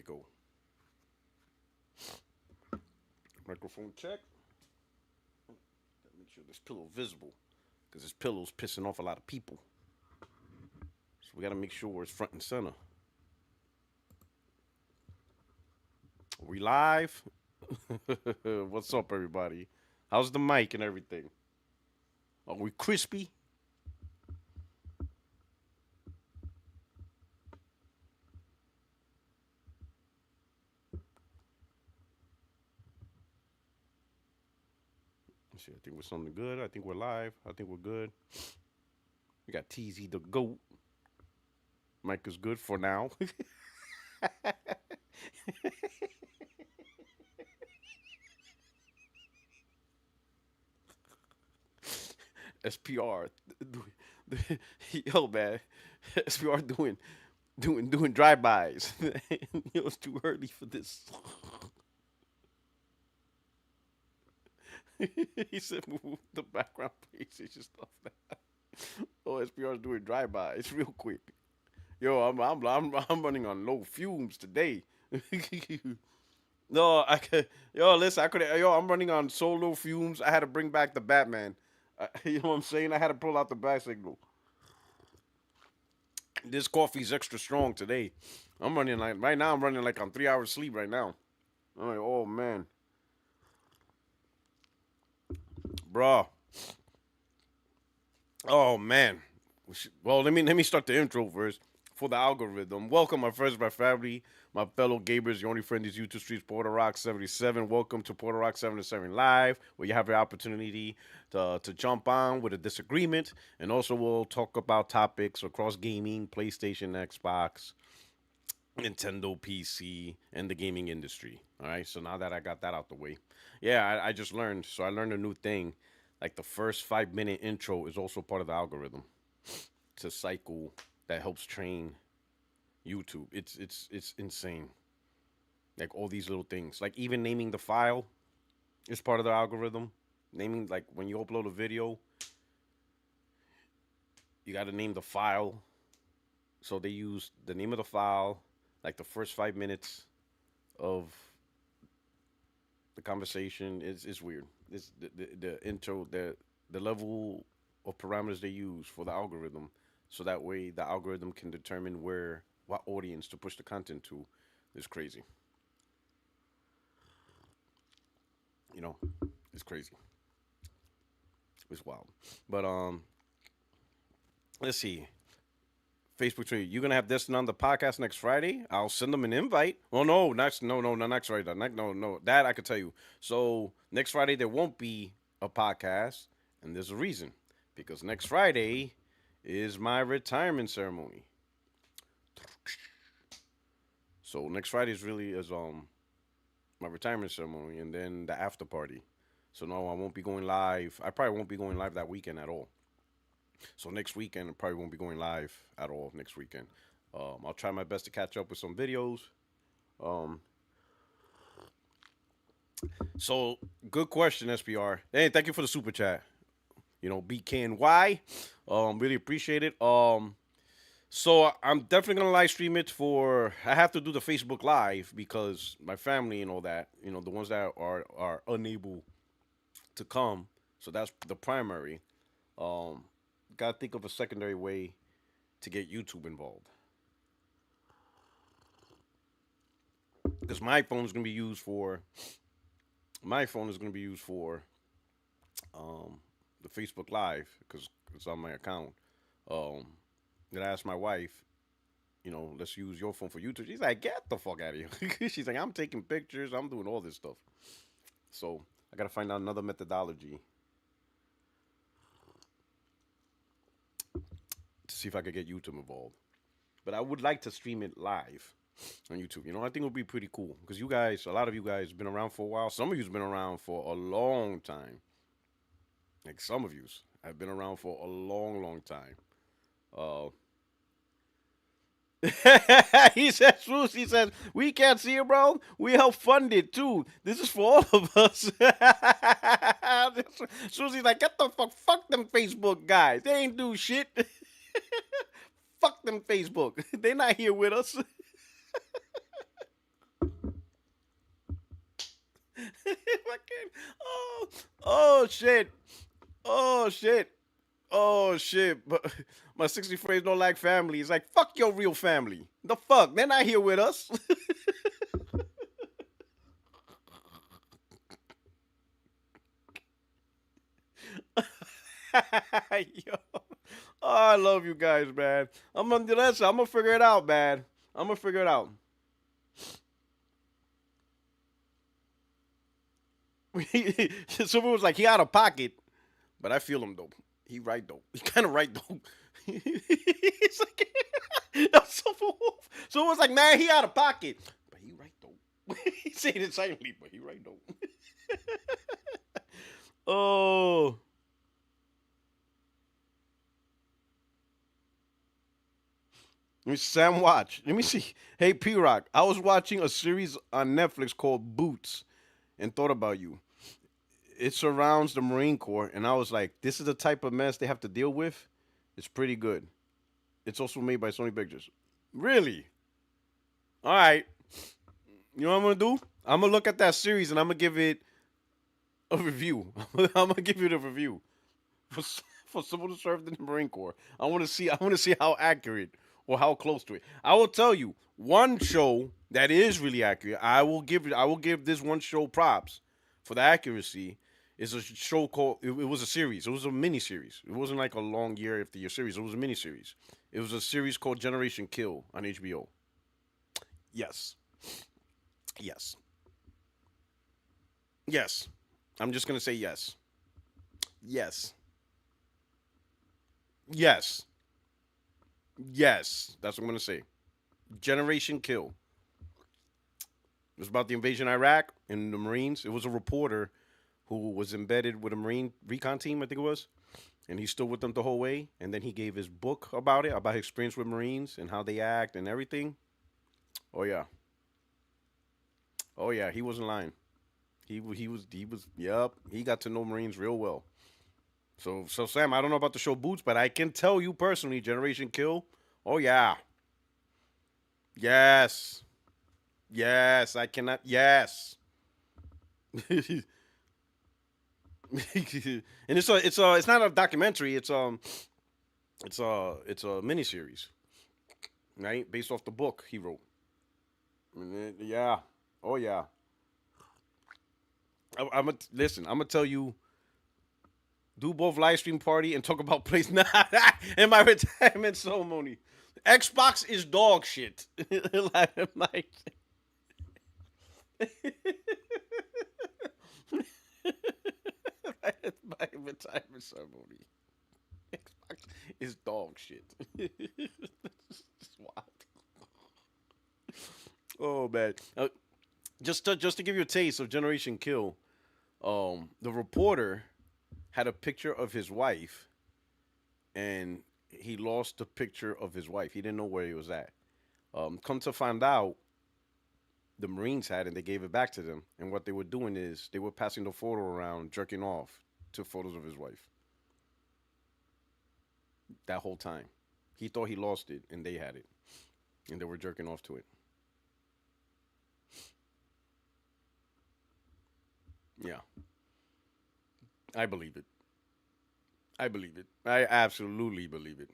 go. Microphone check. Make sure this pillow visible, because this pillow's pissing off a lot of people. So we gotta make sure it's front and center. Are we live? What's up, everybody? How's the mic and everything? Are we crispy? Let's see, I think we're something good. I think we're live. I think we're good. We got TZ the GOAT. Mic is good for now. SPR. Yo, man. SPR doing drive-bys. It was too early for this. He said move the background page and stuff. Oh, SPR's doing drive-bys real quick. Yo, I'm running on low fumes today. No, I could. Yo, listen, I could. Yo, I'm running on so low fumes. I had to bring back the Batman. You know what I'm saying? I had to pull out the bat signal. This coffee's extra strong today. I'm running like right now. I'm running like on 3 hours sleep right now. I'm like, oh man, bro. Oh man. Well, let me start the intro first for the algorithm. Welcome, my friends, my family, my fellow gamers. Your only friend is YouTube Streets Puertorock77. Welcome to Puertorock77 Live, where you have the opportunity to jump on with a disagreement, and also we'll talk about topics across gaming, PlayStation, Xbox, Nintendo, PC, and the gaming industry. All right. So now that I got that out the way, yeah, I just learned. So I learned a new thing. Like the first 5 minute intro is also part of the algorithm. It's a cycle that helps train YouTube. It's insane. Like all these little things. Like even naming the file is part of the algorithm. Naming, like when you upload a video, you got to name the file. So they use the name of the file, like the first 5 minutes of the conversation is weird. It's the intro, the level of parameters they use for the algorithm, so that way the algorithm can determine what audience to push the content to, is crazy. You know, it's crazy. It's wild. But let's see. Facebook Twitter. You're gonna have Destin on the podcast next Friday. I'll send them an invite. Well, no, not next Friday. No, that I could tell you. So next Friday there won't be a podcast, and there's a reason, because next Friday is my retirement ceremony. So next Friday is my retirement ceremony, and then the after party. So no, I won't be going live. I probably won't be going live that weekend at all. So next weekend, I probably won't be going live at all next weekend. I'll try my best to catch up with some videos. Um, so good question, SPR. Hey, thank you for the super chat. You know, BKNY. Really appreciate it. So I'm definitely gonna live stream it for. I have to do the Facebook Live because my family and all that. You know, the ones that are unable to come. So that's the primary. Um, Gotta think of a secondary way to get YouTube involved, because my phone is gonna be used for the Facebook Live, because it's on my account. Um, then I asked my wife, you know, let's use your phone for YouTube. She's like, get the fuck out of here. She's like, I'm taking pictures, I'm doing all this stuff. So I gotta find out another methodology to see if I could get YouTube involved. But I would like to stream it live on YouTube. You know, I think it would be pretty cool because you guys, a lot of you guys, been around for a while. Some of you's been around for a long time. Like some of you's have been around for a long, long time. Uh, he says, Bruce, he says, we can't see it, bro. We help fund it too. This is for all of us. Susie's like, get the fuck them Facebook guys. They ain't do shit. Fuck them Facebook. They not here with us. Fucking, oh, oh shit. Oh shit. Oh shit. But my 60 phrase don't like family. It's like fuck your real family. The fuck? They're not here with us. Yo. Oh, I love you guys, man. I'm gonna do that. I'm gonna figure it out, man. I'm gonna figure it out. Someone was like, he out of pocket, but I feel him though. He right though. He kind of right though. He's like, someone was like, man, he out of pocket, but he right though. He said it silently, but he right though. Oh, let me see, Sam watch. Let me see. Hey P Rock, I was watching a series on Netflix called Boots, and thought about you. It surrounds the Marine Corps, and I was like, this is the type of mess they have to deal with. It's pretty good. It's also made by Sony Pictures. Really? All right. You know what I'm gonna do? I'm gonna look at that series and I'm gonna give it a review. I'm gonna give it a review for for someone who served in the Marine Corps. I want to see. I want to see how accurate or how close to it. I will tell you one show that is really accurate. I will give. I will give this one show props for the accuracy. Is a show called. It was a series. It was a mini series. It wasn't like a long year after year series. It was a mini series. It was a series called Generation Kill on HBO. Yes. Yes. Yes. I'm just gonna say yes. Yes. Yes. Yes. That's what I'm gonna say. Generation Kill. It was about the invasion of Iraq and the Marines. It was a reporter who was embedded with a Marine recon team, I think it was, and he stood with them the whole way. And then he gave his book about it, about his experience with Marines and how they act and everything. Oh yeah, oh yeah, he wasn't lying. He was. Yep, he got to know Marines real well. So Sam, I don't know about the show Boots, but I can tell you personally, Generation Kill. Oh yeah, yes, yes, I cannot. Yes, and it's not a documentary. It's a miniseries, right? Based off the book he wrote. Yeah. Oh yeah. I'm gonna listen. I'm gonna tell you. Do both live stream party and talk about place in my retirement ceremony. Xbox is dog shit. Like, my retirement ceremony. Xbox is dog shit. It's wild. Oh man. Just to give you a taste of Generation Kill, the reporter had a picture of his wife, and he lost the picture of his wife. He didn't know where he was at. Come to find out, the Marines had, and they gave it back to them. And what they were doing is they were passing the photo around, jerking off to photos of his wife. That whole time, he thought he lost it, and they had it, and they were jerking off to it. Yeah, I believe it. I believe it. I absolutely believe it.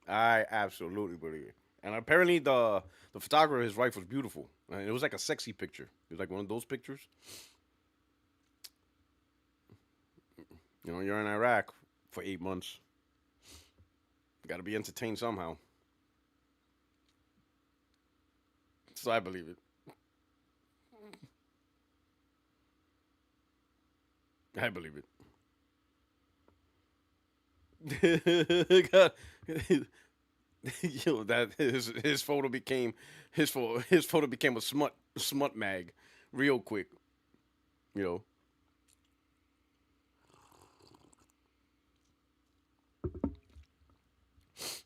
I absolutely believe it. And apparently the photographer, his wife, was beautiful. And it was like a sexy picture. It was like one of those pictures. You know, you're in Iraq for 8 months. You got to be entertained somehow. So I believe it. I believe it. God. Yo, that his photo became his photo became a smut mag, real quick. You know.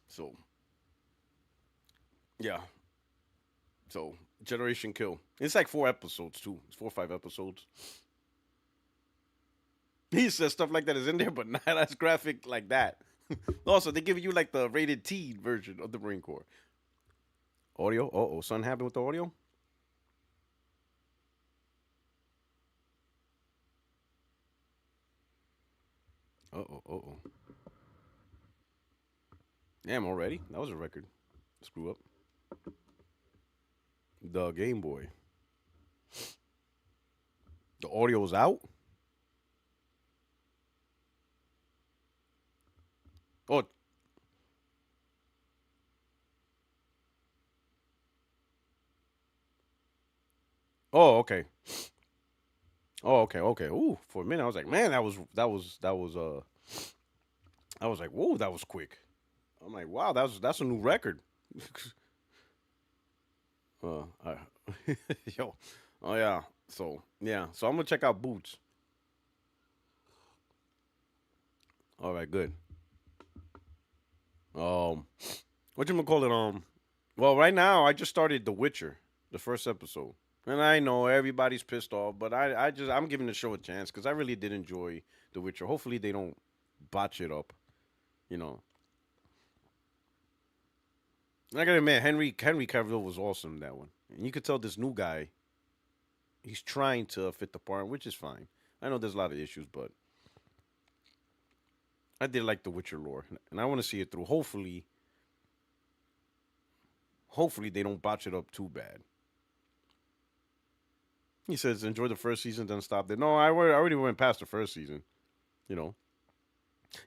So yeah. So Generation Kill. It's like 4 episodes too. It's 4 or 5 episodes. He says stuff like that is in there, but not as graphic like that. Also, they give you like the rated T version of the Marine Corps. Audio. Oh, something happened with the audio. Uh oh. Uh oh. Damn. Already. That was a record. Screw up. The Game Boy. The audio's out. Oh. Oh. Okay. Oh. Okay. Okay. Ooh. For a minute, I was like, man, I was like, whoa, that was quick. I'm like, wow, that's a new record. I, yo, oh yeah. So yeah, so I'm gonna check out Boots. All right, good. Um, what you gonna call it? Well, right now I just started The Witcher, the first episode, and I know everybody's pissed off, but I'm giving the show a chance because I really did enjoy The Witcher. Hopefully they don't botch it up. You know, and I gotta admit, Henry Cavill was awesome in that one, and you could tell this new guy he's trying to fit the part, which is fine. I know there's a lot of issues, but I did like the Witcher lore, and I want to see it through. Hopefully they don't botch it up too bad. He says enjoy the first season, then stop there. No, I already went past the first season. You know,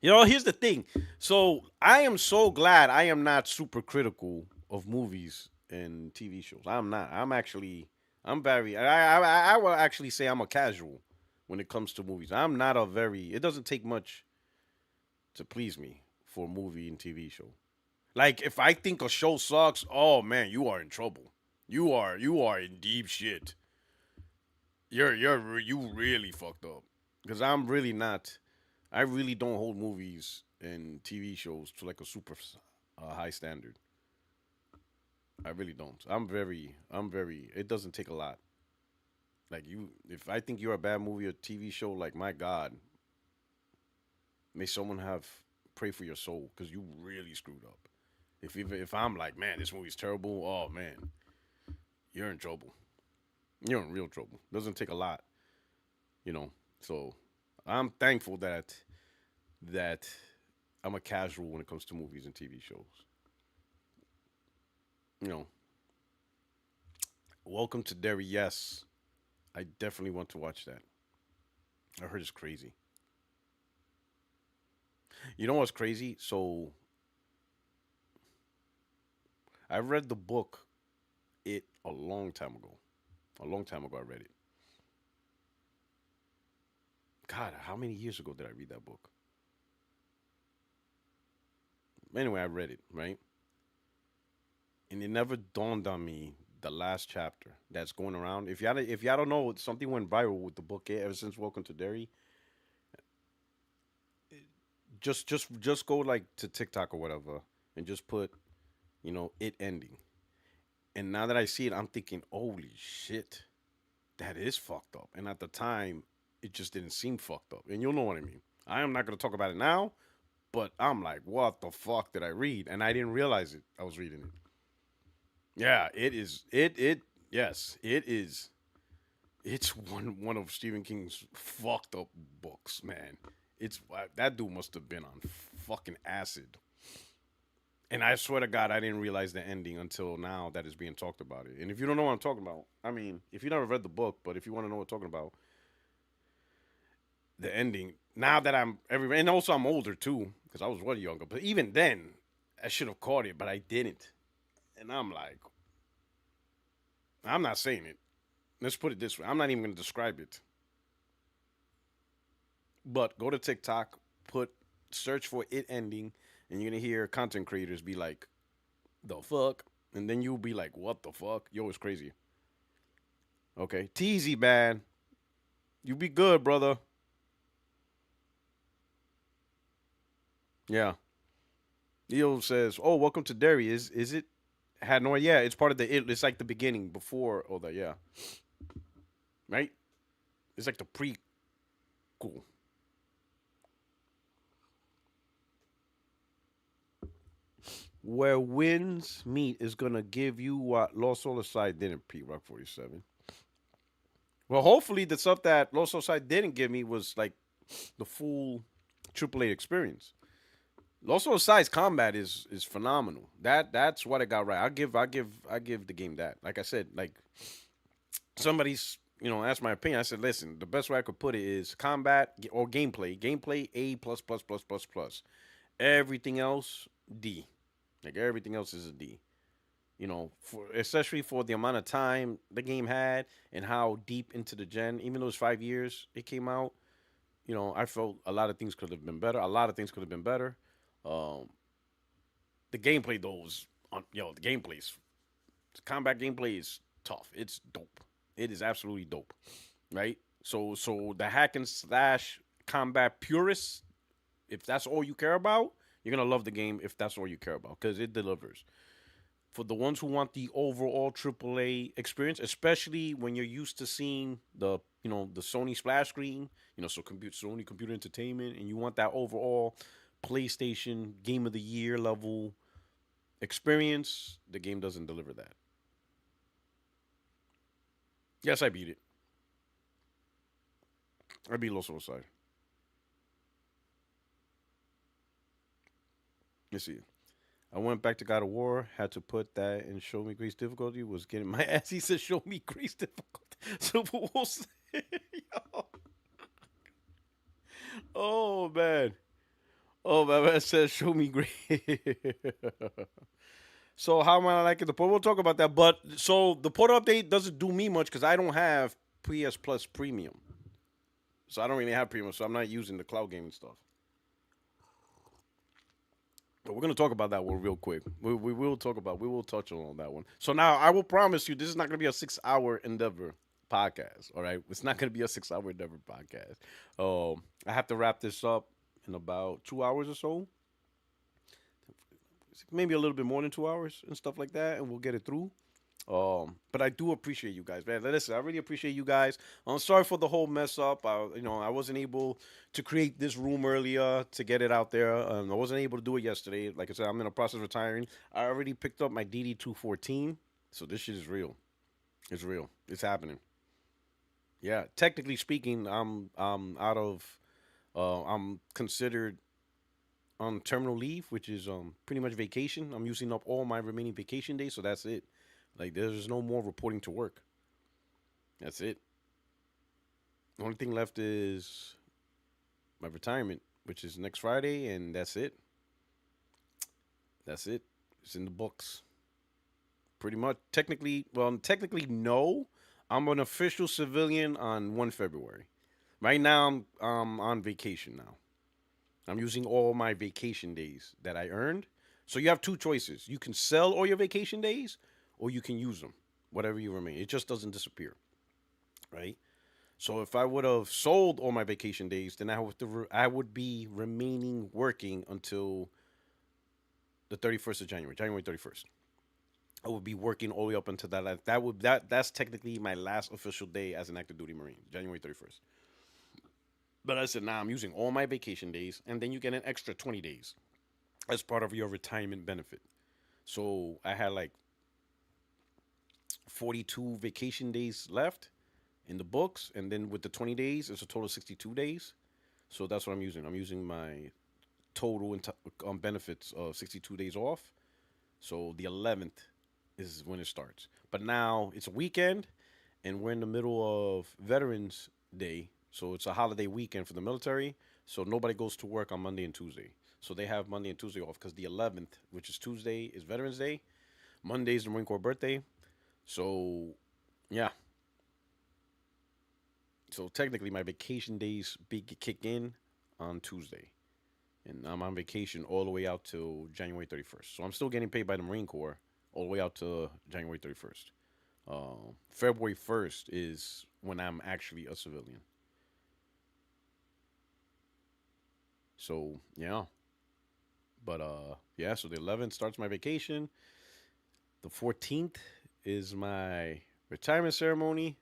Here's the thing. So I am so glad I am not super critical of movies and TV shows. I'm not. I'm very. I will actually say I'm a casual when it comes to movies. I'm not a very. It doesn't take much to please me for a movie and TV show. Like if I think a show sucks, oh man, you are in trouble. You are in deep shit. You really fucked up. Because I'm really not. I really don't hold movies and TV shows to like a super high standard. I really don't. I'm very. It doesn't take a lot. Like if I think you're a bad movie or TV show, like my God, may someone have pray for your soul because you really screwed up. If I'm like, man, this movie's terrible. Oh man, you're in trouble. You're in real trouble. Doesn't take a lot, you know. So I'm thankful that I'm a casual when it comes to movies and TV shows. You know, Welcome to Derry. Yes, I definitely want to watch that. I heard it's crazy. You know what's crazy? So I read the book it a long time ago. A long time ago, I read it. God, how many years ago did I read that book? Anyway, I read it, right? And it never dawned on me the last chapter that's going around. If y'all don't know, something went viral with the book ever since Welcome to Derry. Just go like to TikTok or whatever and just put it ending. And now that I see it, I'm thinking, holy shit, that is fucked up. And at the time, it just didn't seem fucked up. And you'll know what I mean. I am not gonna talk about it now, but I'm like, what the fuck did I read? And I didn't realize it. I was reading it. Yeah, it is. It yes, it is. It's one of Stephen King's fucked up books, man. It's that dude must have been on fucking acid. And I swear to God, I didn't realize the ending until now that is being talked about it. And if you don't know what I'm talking about, I mean, if you never read the book, but if you want to know what I'm talking about, the ending. Now that and also I'm older too, because I was way younger. But even then, I should have caught it, but I didn't. And I'm like, I'm not saying it. Let's put it this way. I'm not even going to describe it. But go to TikTok, search for it ending, and you're gonna hear content creators be like, "The fuck," and then you'll be like, "What the fuck?" Yo, it's crazy. Okay, Teasy man, you be good, brother. Yeah. Leo says, "Oh, welcome to Derry. Is it?" Had no, yeah. It's part of the. It's like the beginning before all that. Yeah, right. It's like the prequel. Where winds meet is gonna give you what Lost Soul Side didn't. Pete Rock 47. Well, hopefully the stuff that Lost Soul Side didn't give me was like the full AAA experience. Lost Soul Side's combat is phenomenal. That's what I got right. I give the game that. Like I said, like somebody's asked my opinion. I said, listen, the best way I could put it is combat or gameplay. Gameplay A plus plus plus plus plus. Everything else D. Like everything else is a D. For especially for the amount of time the game had and how deep into the gen, even though it's 5 years it came out, I felt a lot of things could have been better. A lot of things could have been better. Um, the gameplay though was, the gameplay's combat gameplay is tough. It's dope. It is absolutely dope, right? So the hack and slash combat purists, if that's all you care about, you're gonna love the game. If that's all you care about, because it delivers. For the ones who want the overall AAA experience, especially when you're used to seeing the Sony splash screen, Sony Computer Entertainment, and you want that overall PlayStation Game of the Year level experience, the game doesn't deliver that. Yes, I beat it. I beat Los Side. Let's see. I went back to God of War, had to put that in show me grace difficulty, was getting my ass. He said show me grace difficulty. So we'll see. Yo. Oh man. Oh man says show me grace. So how am I liking the port? We'll talk about that. But so the port update doesn't do me much because I don't have PS Plus Premium. So I don't really have premium, so I'm not using the cloud gaming stuff. But we're gonna talk about that one real quick. We will touch on that one. So now I will promise you, this is not gonna be a 6 hour endeavor podcast. All right, it's not gonna be a 6 hour endeavor podcast. I have to wrap this up in about 2 hours or so, maybe a little bit more than 2 hours and stuff like that, and we'll get it through. But I do appreciate you guys, man. Listen, I really appreciate you guys. I'm sorry for the whole mess up. I wasn't able to create this room earlier to get it out there. I wasn't able to do it yesterday. Like I said, I'm in the process of retiring. I already picked up my DD214, so this shit is real. It's real. It's happening. Yeah, technically speaking, I'm out of. I'm considered on terminal leave, which is pretty much vacation. I'm using up all my remaining vacation days, so that's it. Like there's no more reporting to work. That's it. The only thing left is my retirement, which is next Friday, and that's it. That's it. It's in the books. Pretty much. Technically, no. I'm an official civilian on 1 February. Right now, I'm on vacation now. I'm using all my vacation days that I earned. So you have two choices. You can sell all your vacation days, or you can use them, whatever you remain. It just doesn't disappear, right? So if I would have sold all my vacation days, then I would be remaining working until the 31st of January, January 31st. I would be working all the way up until that. That's technically my last official day as an active duty Marine, January 31st. But I said, nah, I'm using all my vacation days, and then you get an extra 20 days as part of your retirement benefit. So I had like 42 vacation days left in the books, and then with the 20 days, it's a total of 62 days. So that's what I'm using. I'm using my total benefits of 62 days off. So the 11th is when it starts. But now it's a weekend, and we're in the middle of Veterans Day. So it's a holiday weekend for the military. So nobody goes to work on Monday and Tuesday. So they have Monday and Tuesday off because the 11th, which is Tuesday, is Veterans Day. Monday is the Marine Corps birthday. So, yeah. So technically, my vacation days kick in on Tuesday. And I'm on vacation all the way out till January 31st. So I'm still getting paid by the Marine Corps all the way out to January 31st. February 1st is when I'm actually a civilian. So, yeah. But, yeah, so the 11th starts my vacation. The 14th is my retirement ceremony.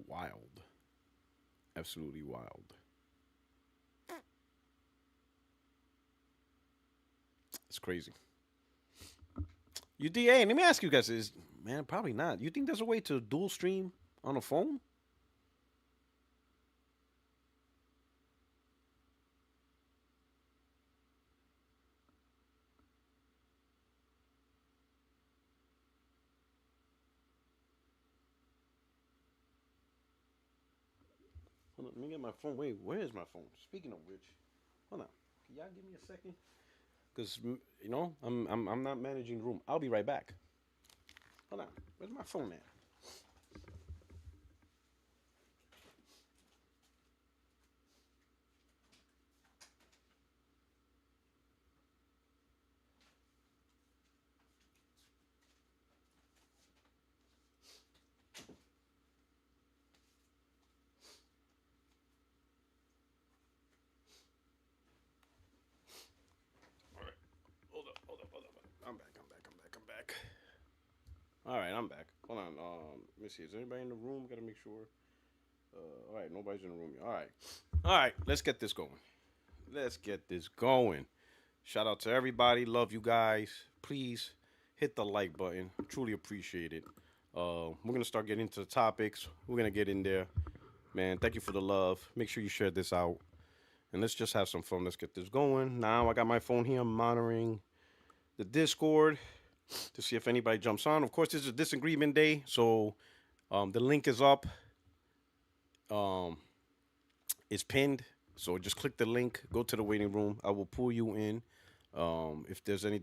Wild. Absolutely wild. It's crazy. Hey, let me ask you guys, man, probably not. You think there's a way to dual stream on a phone? Let me get my phone. Wait, where is my phone? Speaking of which, hold on. Can y'all give me a second? Cause I'm not managing the room. I'll be right back. Hold on. Where's my phone at? All right. Hold up. I'm back. All right, I'm back. Hold on. Let me see. Is anybody in the room? Gotta make sure. All right, nobody's in the room yet. All right. Let's get this going. Shout out to everybody. Love you guys. Please hit the like button. Truly appreciate it. We're gonna start getting into the topics. We're gonna get in there, man. Thank you for the love. Make sure you share this out, and let's just have some fun. Let's get this going. Now I got my phone here. I'm monitoring the Discord to see if anybody jumps on. Of course, this is Disagreement Day, so the link is up. Um, it's pinned, so just click the link. Go to the waiting room. I will pull you in. If there's any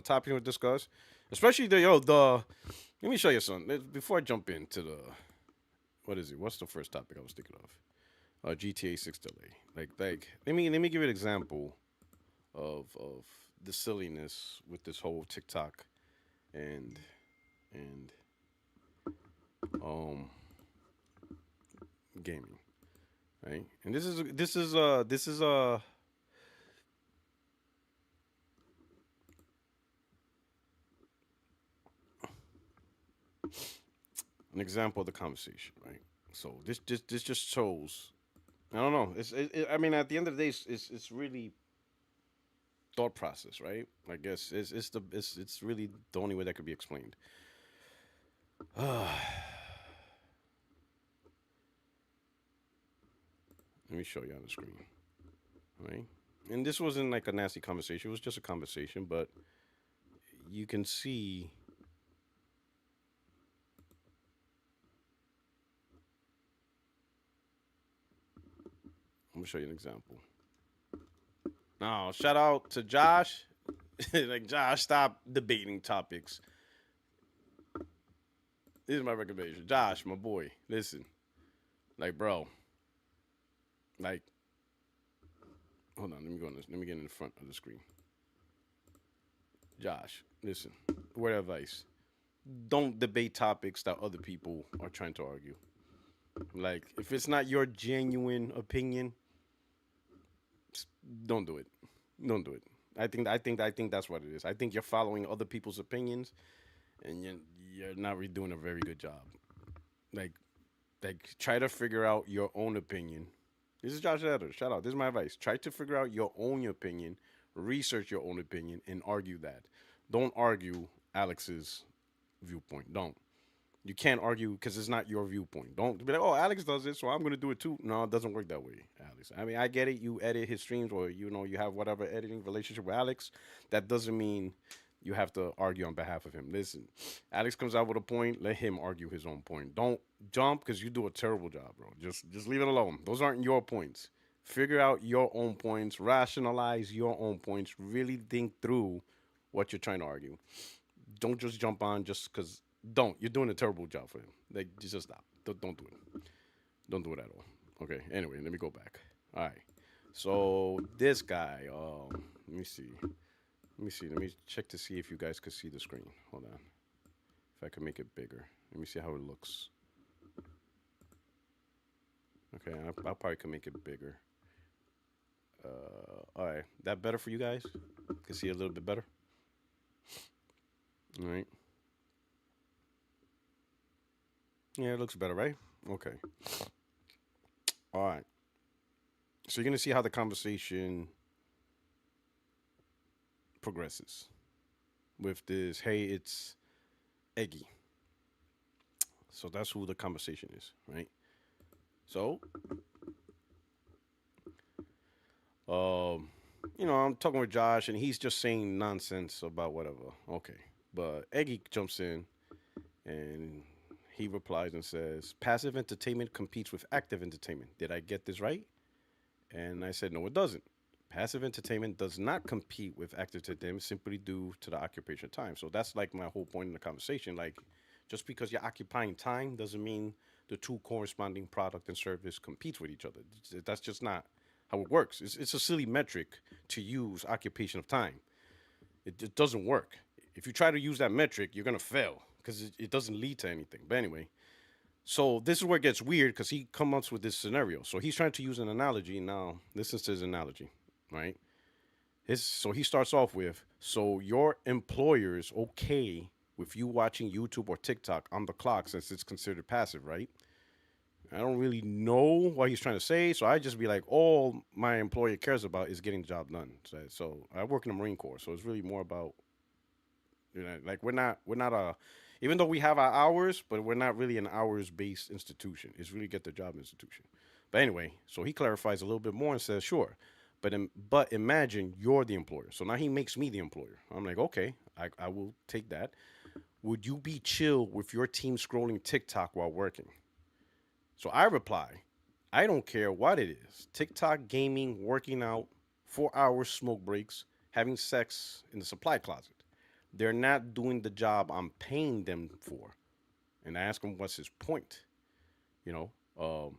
topic to discuss, especially the. Let me show you something before I jump into the. What is it? What's the first topic I was thinking of? GTA 6 delay. Like let me give you an example of the silliness with this whole TikTok and um gaming, right? And this is an example of the conversation, right? So this just shows. I don't know. I mean, at the end of the day, it's really thought process, right? I guess it's really the only way that could be explained. Let me show you on the screen, right? And this wasn't like a nasty conversation. It was just a conversation, but you can see. I'm gonna show you an example. Now, shout out to Josh. Like Josh, stop debating topics. This is my recommendation. Josh, my boy, listen. Like, bro, like, hold on. Let me go on this. Let me get in the front of the screen. Josh, listen. Word of advice: don't debate topics that other people are trying to argue. Like, if it's not your genuine opinion, don't do it. Don't do it. I think that's what it is. I think you're following other people's opinions, and you're not really doing a very good job. Like, try to figure out your own opinion. This is Josh Adder. Shout out. This is my advice. Try to figure out your own opinion, research your own opinion, and argue that. Don't argue Alex's viewpoint. Don't. You can't argue because it's not your viewpoint. Don't be like, oh, Alex does it, so I'm gonna do it too. No, it doesn't work that way, Alex. I mean, I get it. You edit his streams, or you have whatever editing relationship with Alex. That doesn't mean you have to argue on behalf of him. Listen, Alex comes out with a point. Let him argue his own point. Don't jump because you do a terrible job, bro. Just leave it alone. Those aren't your points. Figure out your own points. Rationalize your own points. Really think through what you're trying to argue. Don't just jump on just because. Don't. You're doing a terrible job for him. Like, just stop. Don't do it. Don't do it at all. Okay. Anyway, let me go back. All right. So this guy. Let me see. Let me check to see if you guys could see the screen. Hold on. If I can make it bigger. Let me see how it looks. Okay. I'll probably can make it bigger. All right. That better for you guys? Can see a little bit better. All right. Yeah, it looks better, right? Okay. All right. So you're gonna see how the conversation progresses with this. Hey, it's Eggy. So that's who the conversation is, right? So, I'm talking with Josh, and he's just saying nonsense about whatever. Okay, but Eggy jumps in, and he replies and says, passive entertainment competes with active entertainment. Did I get this right? And I said, no, it doesn't. Passive entertainment does not compete with active entertainment simply due to the occupation of time. So that's like my whole point in the conversation. Like, just because you're occupying time doesn't mean the two corresponding product and service competes with each other. That's just not how it works. It's a silly metric to use occupation of time. It doesn't work. If you try to use that metric, you're gonna fail because it doesn't lead to anything. But anyway, so this is where it gets weird because he comes up with this scenario. So he's trying to use an analogy. Now, listen to his analogy, right? So he starts off with, so your employer is okay with you watching YouTube or TikTok on the clock since it's considered passive, right? I don't really know what he's trying to say, so I just be like, all my employer cares about is getting the job done. So I work in the Marine Corps, so it's really more about, like we're not a, even though we have our hours, but we're not really an hours based institution. It's really get the job institution. But anyway, so he clarifies a little bit more and says, sure, but imagine you're the employer. So now he makes me the employer. I'm like, okay, I will take that. Would you be chill with your team scrolling TikTok while working? So I reply, I don't care what it is. TikTok, gaming, working out, 4 hours smoke breaks, having sex in the supply closet. They're not doing the job I'm paying them for. And I ask him, what's his point? You know,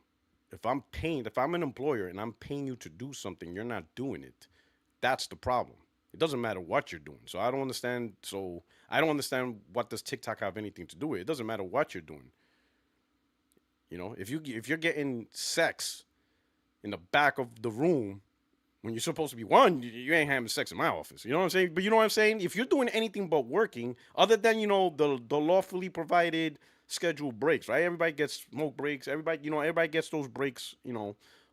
if I'm an employer and I'm paying you to do something, you're not doing it. That's the problem. It doesn't matter what you're doing. So I don't understand. So I don't understand what does TikTok have anything to do with it. It doesn't matter what you're doing. You know, if you're getting sex in the back of the room when you're supposed to be one, you ain't having sex in my office. You know what I'm saying? But you know what I'm saying? If you're doing anything but working, other than the lawfully provided scheduled breaks, right? Everybody gets smoke breaks. Everybody gets those breaks.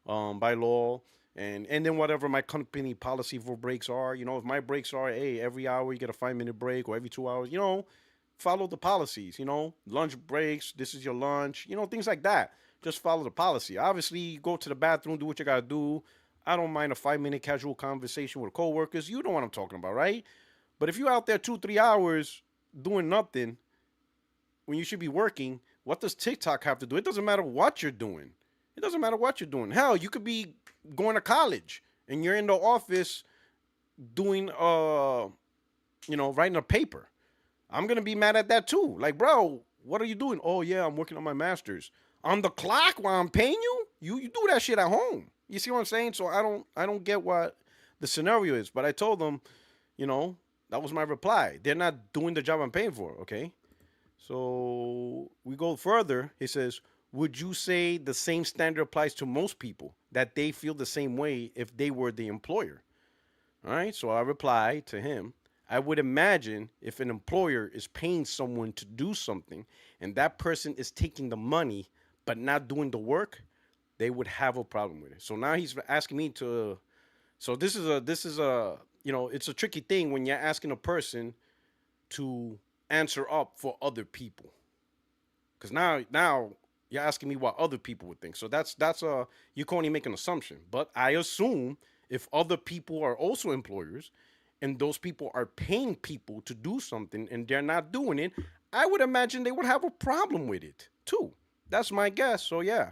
By law. And then whatever my company policy for breaks are, if my breaks are, hey, every hour you get a 5 minute break or every 2 hours, follow the policies, lunch breaks, this is your lunch, things like that. Just follow the policy. Obviously, go to the bathroom, do what you got to do. I don't mind a 5 minute casual conversation with coworkers. You know what I'm talking about, right? But if you're out there 2, 3 hours doing nothing when you should be working, what does TikTok have to do? It doesn't matter what you're doing. It doesn't matter what you're doing. Hell, you could be going to college and you're in the office doing, writing a paper. I'm going to be mad at that too. Like, bro, what are you doing? Oh, yeah, I'm working on my master's. On the clock while I'm paying you? You do that shit at home. You see what I'm saying? So I don't get what the scenario is. But I told them, that was my reply. They're not doing the job I'm paying for, okay? So we go further. He says, would you say the same standard applies to most people, that they feel the same way if they were the employer? All right, so I reply to him, I would imagine if an employer is paying someone to do something and that person is taking the money but not doing the work, they would have a problem with it. So now he's asking me to, so this is a it's a tricky thing when you're asking a person to answer up for other people. Because now you're asking me what other people would think. So that's you can only make an assumption. But I assume if other people are also employers and those people are paying people to do something and they're not doing it, I would imagine they would have a problem with it too. That's my guess. So yeah.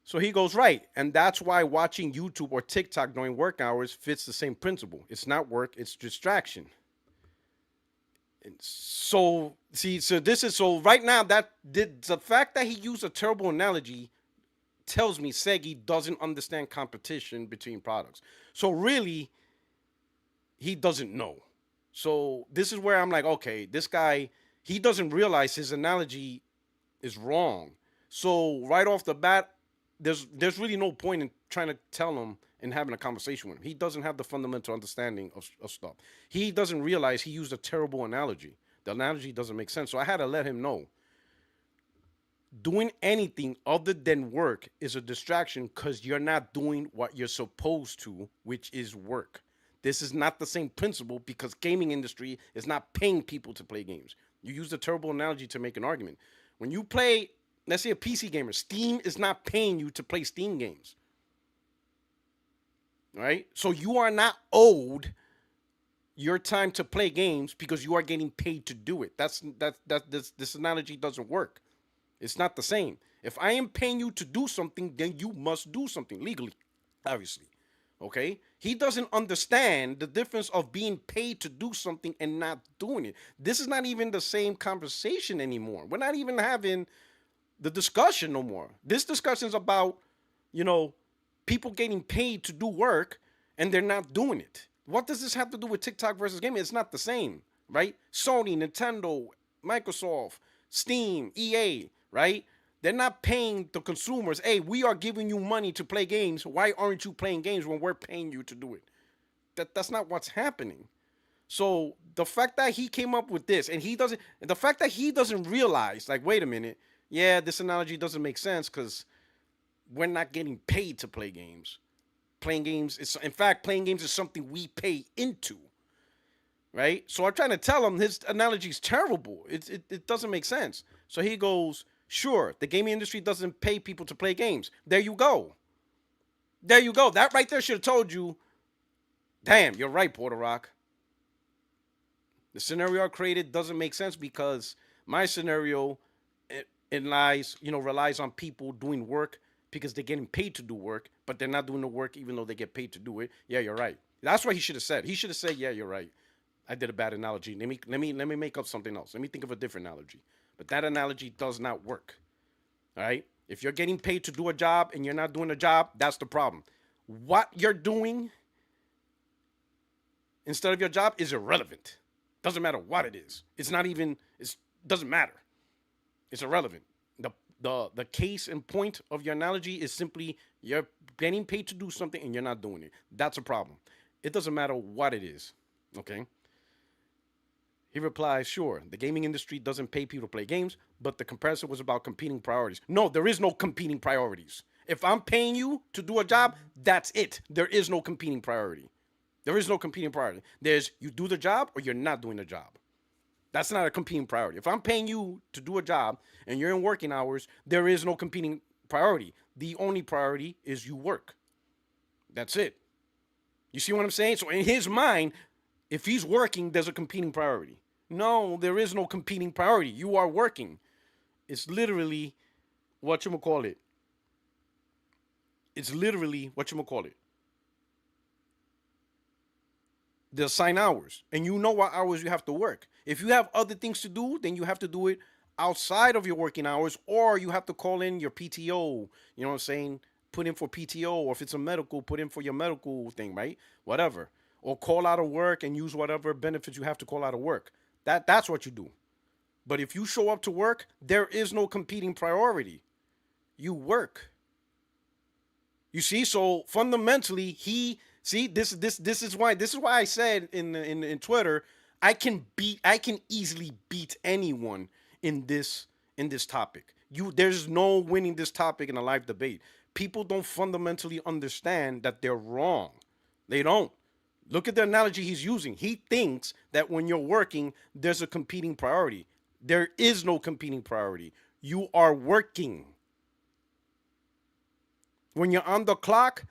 So he goes, right. And that's why watching YouTube or TikTok during work hours fits the same principle. It's not work, it's distraction. So right now the fact that he used a terrible analogy tells me Segi doesn't understand competition between products. So really, he doesn't know. So this is where I'm like, okay, this guy, he doesn't realize his analogy is wrong. So right off the bat, there's really no point in trying to tell him and having a conversation with him. He doesn't have the fundamental understanding of stuff. He doesn't realize he used a terrible analogy. The analogy doesn't make sense. So I had to let him know. Doing anything other than work is a distraction because you're not doing what you're supposed to, which is work. This is not the same principle because gaming industry is not paying people to play games. You use a terrible analogy to make an argument. When you play, let's say a PC gamer, Steam is not paying you to play Steam games. Right? So you are not owed your time to play games because you are getting paid to do it. This analogy doesn't work. It's not the same. If I am paying you to do something, then you must do something legally, obviously. Okay? He doesn't understand the difference of being paid to do something and not doing it. This is not even the same conversation anymore. We're not even having the discussion no more. This discussion is about, you know, people getting paid to do work and they're not doing it. What does this have to do with TikTok versus gaming? It's not the same, right? Sony, Nintendo, Microsoft, Steam, EA, right? They're not paying the consumers, hey, we are giving you money to play games. Why aren't you playing games when we're paying you to do it? That's not what's happening. So the fact that he came up with this and the fact that he doesn't realize, like, wait a minute, yeah, this analogy doesn't make sense because we're not getting paid to play games. Playing games is, in fact, playing games is something we pay into, right? So I'm trying to tell him his analogy is terrible. It doesn't make sense. So he goes, sure, the gaming industry doesn't pay people to play games. There you go. There you go. That right there should have told you, damn, you're right, Puertorock. The scenario I created doesn't make sense because my scenario it lies, relies on people doing work because they're getting paid to do work, but they're not doing the work even though they get paid to do it. Yeah, you're right. That's what he should have said. He should have said, "Yeah, you're right. I did a bad analogy. Let me make up something else. Let me think of a different analogy." But that analogy does not work. All right? If you're getting paid to do a job and you're not doing a job, that's the problem. What you're doing instead of your job is irrelevant. Doesn't matter what it is. It's not even. It doesn't matter. It's irrelevant. The case and point of your analogy is simply you're getting paid to do something and you're not doing it. That's a problem. It doesn't matter what it is. Okay. He replies, sure, the gaming industry doesn't pay people to play games, but the comparison was about competing priorities. No, there is no competing priorities. If I'm paying you to do a job, that's it. There is no competing priority. There is no competing priority. There's you do the job or you're not doing the job. That's not a competing priority. If I'm paying you to do a job and you're in working hours, there is no competing priority. The only priority is you work. That's it. You see what I'm saying? So in his mind, if he's working, there's a competing priority. No, there is no competing priority. You are working. It's literally whatchamacallit. It's literally whatchamacallit. The assigned hours. And you know what hours you have to work. If you have other things to do, then you have to do it outside of your working hours, or you have to call in your PTO. You know what I'm saying? Put in for PTO, or if it's a medical, put in for your medical thing, right? Whatever. Or call out of work and use whatever benefits you have to call out of work. That's what you do. But if you show up to work, there is no competing priority. You work. You see, so fundamentally, this is why I said in Twitter, I can easily beat anyone in this topic. There's no winning this topic in a live debate. People don't fundamentally understand that they're wrong. They don't. Look at the analogy he's using. He thinks that when you're working, there's a competing priority. There is no competing priority. You are working. When you're on the clock,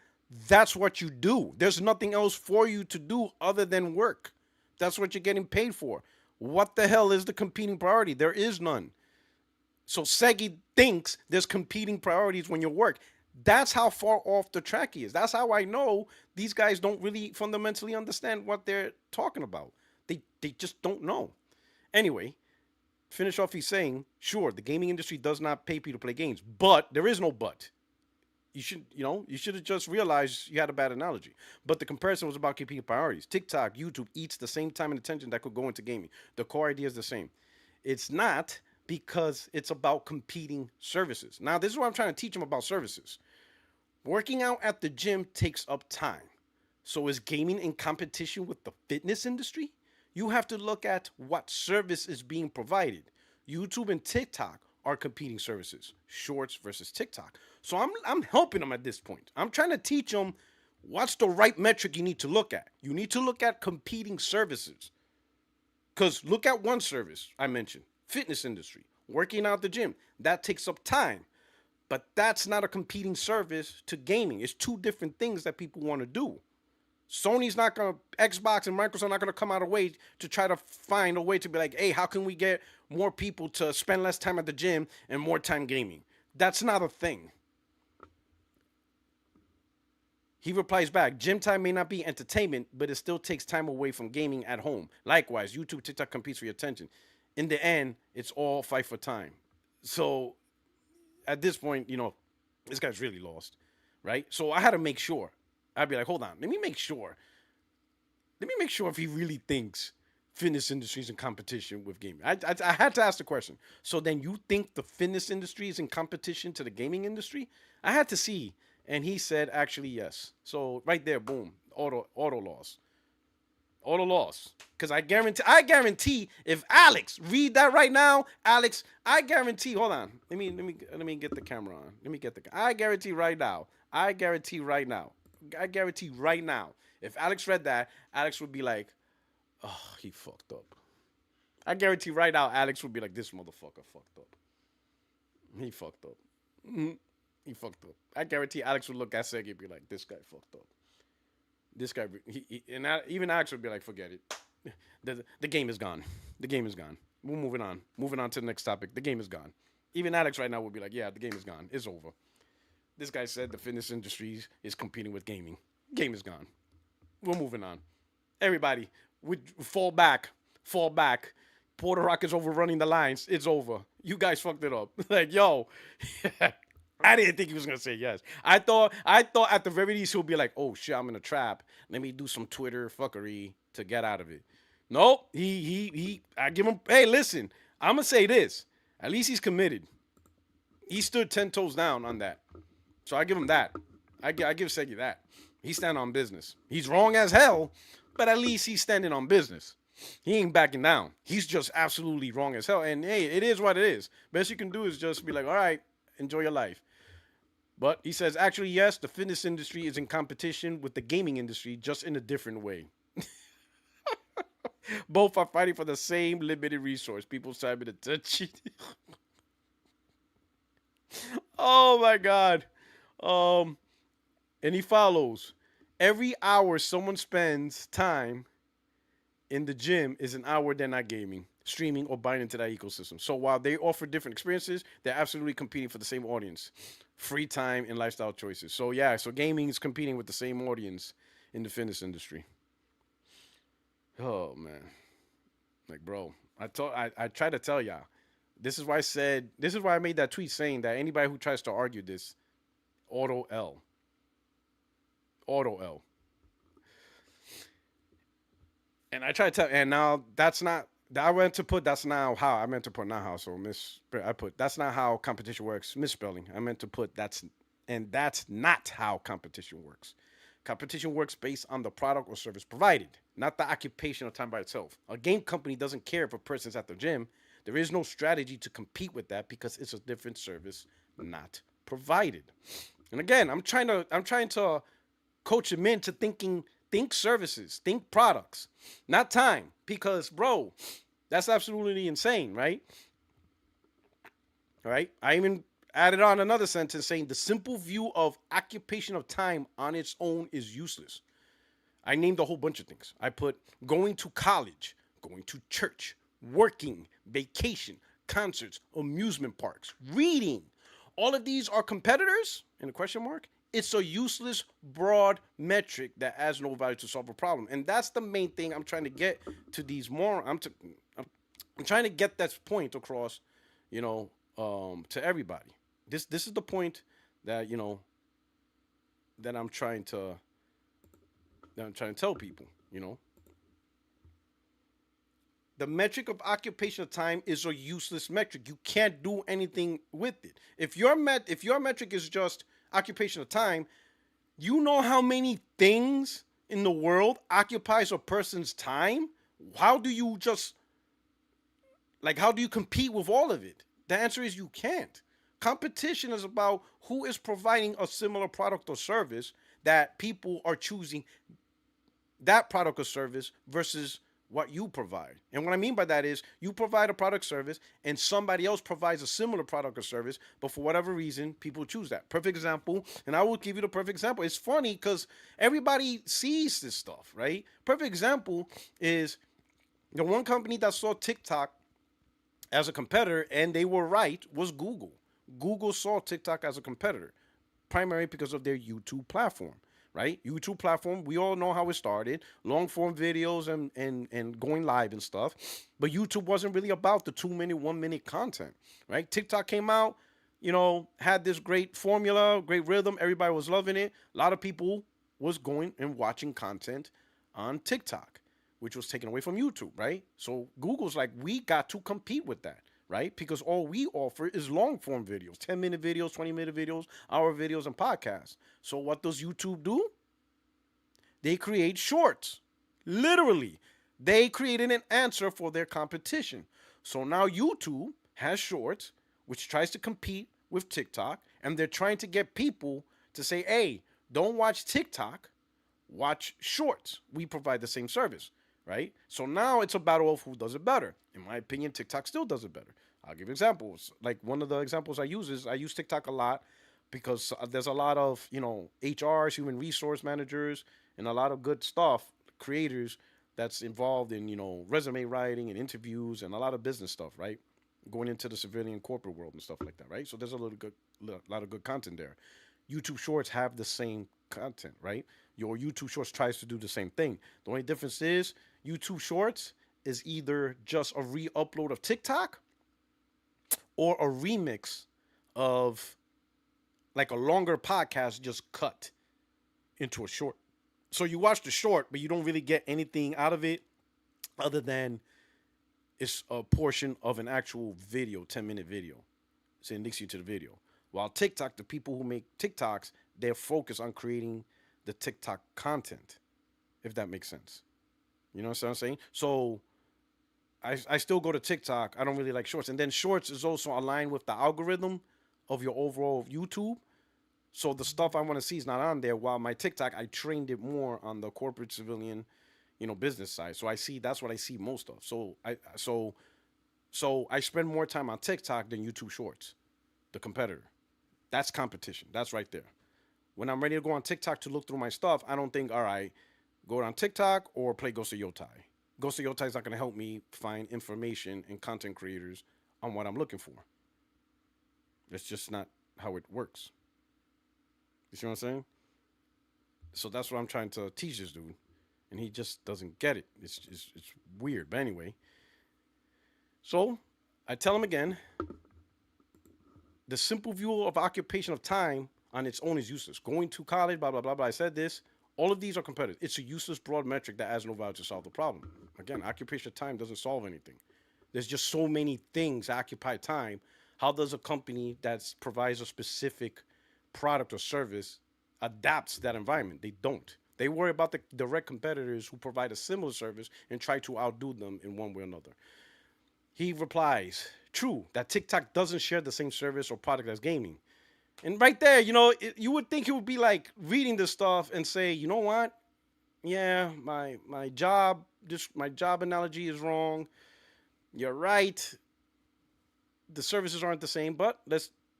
that's what you do. There's nothing else for you to do other than work. That's what you're getting paid for. What the hell is the competing priority? There is none. So Segi thinks there's competing priorities when you work. That's how far off the track he is. That's how I know these guys don't really fundamentally understand what they're talking about. They just don't know. Anyway, finish off he's saying, sure, the gaming industry does not pay people to play games, but there is no but. You should have just realized you had a bad analogy. But the comparison was about competing priorities. TikTok, YouTube eats the same time and attention that could go into gaming. The core idea is the same. It's not because it's about competing services. Now, this is what I'm trying to teach them about services. Working out at the gym takes up time. So is gaming in competition with the fitness industry? You have to look at what service is being provided. YouTube and TikTok are competing services. Shorts versus TikTok. So I'm helping them at this point. I'm trying to teach them what's the right metric you need to look at. You need to look at competing services. Because look at one service I mentioned, fitness industry, working out the gym. That takes up time. But that's not a competing service to gaming. It's two different things that people want to do. Sony's not gonna, Xbox and Microsoft are not gonna come out of way to try to find a way to be like, hey, how can we get more people to spend less time at the gym and more time gaming? That's not a thing. He replies back, gym time may not be entertainment, but it still takes time away from gaming at home. Likewise, YouTube, TikTok competes for your attention. In the end, it's all fight for time. So at this point, this guy's really lost, right? So I had to make sure. I'd be like, hold on, let me make sure. Let me make sure if he really thinks fitness industry is in competition with gaming. I had to ask the question. So then you think the fitness industry is in competition to the gaming industry? I had to see. And he said, actually, yes. So right there, boom, auto loss. Auto loss. Because I guarantee if Alex read that right now, Alex, I guarantee, hold on. Let me get the camera on. I guarantee right now. If Alex read that, Alex would be like, oh, he fucked up. I guarantee right now, Alex would be like, this motherfucker fucked up. He fucked up. He fucked up. I guarantee Alex would look at Segi and be like, this guy fucked up. This guy, even Alex would be like, forget it. The game is gone. The game is gone. We're moving on. Moving on to the next topic. The game is gone. Even Alex right now would be like, yeah, the game is gone. It's over. This guy said the fitness industry is competing with gaming. Game is gone. We're moving on. Everybody, we fall back. Puertorock is overrunning the lines. It's over. You guys fucked it up. Like, yo. I didn't think he was gonna say yes. I thought at the very least he'll be like, oh shit, I'm in a trap. Let me do some Twitter fuckery to get out of it. Nope. I give him, hey, listen, I'm gonna say this. At least he's committed. He stood 10 toes down on that. So I give him that. I give Segi that. He's standing on business. He's wrong as hell, but at least he's standing on business. He ain't backing down. He's just absolutely wrong as hell. And hey, it is what it is. Best you can do is just be like, all right, enjoy your life. But he says, actually, yes, the fitness industry is in competition with the gaming industry, just in a different way. Both are fighting for the same limited resource. People's time and attention. Oh, my God. And he follows. Every hour someone spends time in the gym is an hour they're not gaming, streaming, or buying into that ecosystem. So while they offer different experiences, they're absolutely competing for the same audience. Free time and lifestyle choices. So yeah, so gaming is competing with the same audience in the fitness industry. Oh man. Like, bro, I tried to tell y'all. This is why I made that tweet saying that anybody who tries to argue this, auto L. Auto L. And I tried to tell, and now that's not, I meant to put that's not how, I meant to put not how, so I put that's not how competition works, misspelling. I meant to put that's not how competition works. Competition works based on the product or service provided, not the occupation of time by itself. A game company doesn't care if a person's at the gym. There is no strategy to compete with that because it's a different service not provided. And again, I'm trying to coach him into think services, think products, not time. Because, bro, that's absolutely insane, right? All right. I even added on another sentence saying the simple view of occupation of time on its own is useless. I named a whole bunch of things. I put going to college, going to church, working, vacation, concerts, amusement parks, reading. All of these are competitors, in a question mark. It's a useless, broad metric that adds no value to solve a problem. And that's the main thing I'm trying to get to these more. I'm trying to get that point across, to everybody. This is the point that, that I'm trying to tell people, The metric of occupation of time is a useless metric. You can't do anything with it. If your metric is just occupation of time, you know how many things in the world occupies a person's time? How do you compete with all of it? The answer is you can't. Competition is about who is providing a similar product or service that people are choosing that product or service versus what you provide. And what I mean by that is you provide a product service and somebody else provides a similar product or service, but for whatever reason, people choose that. Perfect example, and I will give you the perfect example. It's funny because everybody sees this stuff, right? Perfect example is the one company that saw TikTok as a competitor, and they were right, was Google. Google saw TikTok as a competitor, primarily because of their YouTube platform, right? YouTube platform, we all know how it started, long form videos and going live and stuff. But YouTube wasn't really about the 2 minute, 1 minute content, right? TikTok came out, had this great formula, great rhythm. Everybody was loving it. A lot of people was going and watching content on TikTok, which was taken away from YouTube, right? So Google's like, we got to compete with that, right? Because all we offer is long form videos, 10-minute videos, 20-minute videos, hour videos, and podcasts. So what does YouTube do? They create shorts. Literally, they created an answer for their competition. So now YouTube has shorts, which tries to compete with TikTok, and they're trying to get people to say, hey, don't watch TikTok, watch shorts. We provide the same service, right? So now it's a battle of who does it better. In my opinion, TikTok still does it better. I'll give examples. Like one of the examples I use is I use TikTok a lot because there's a lot of, HRs, human resource managers, and a lot of good stuff, creators that's involved in, resume writing and interviews and a lot of business stuff, right? Going into the civilian corporate world and stuff like that, right? So there's lot of good content there. YouTube Shorts have the same content, right? Your YouTube Shorts tries to do the same thing. The only difference is YouTube Shorts is either just a re-upload of TikTok or a remix of like a longer podcast just cut into a short. So you watch the short, but you don't really get anything out of it other than it's a portion of an actual video, 10-minute video. So it links you to the video. While TikTok, the people who make TikToks, they're focused on creating the TikTok content, if that makes sense. You know what I'm saying? So I still go to TikTok. I don't really like shorts. And then shorts is also aligned with the algorithm of your overall YouTube. So the stuff I want to see is not on there. While my TikTok, I trained it more on the corporate civilian, business side. So that's what I see most of. So I spend more time on TikTok than YouTube Shorts, the competitor. That's competition. That's right there. When I'm ready to go on TikTok to look through my stuff, I don't think, all right, go on TikTok or play Ghost of Yotai. Ghost of Yotai is not going to help me find information and content creators on what I'm looking for. It's just not how it works. You see what I'm saying? So that's what I'm trying to teach this dude, and he just doesn't get it. It's weird. But anyway, so I tell him again, the simple view of occupation of time on its own is useless. Going to college, blah, blah, blah, blah. I said this. All of these are competitive. It's a useless broad metric that has no value to solve the problem. Again, occupation of time doesn't solve anything. There's just so many things that occupy time. How does a company that provides a specific product or service adapts to that environment? They don't. They worry about the direct competitors who provide a similar service and try to outdo them in one way or another. He replies, true, that TikTok doesn't share the same service or product as gaming. And right there, you would think he would be like reading this stuff and say, you know what? Yeah, my job analogy is wrong. You're right. The services aren't the same, but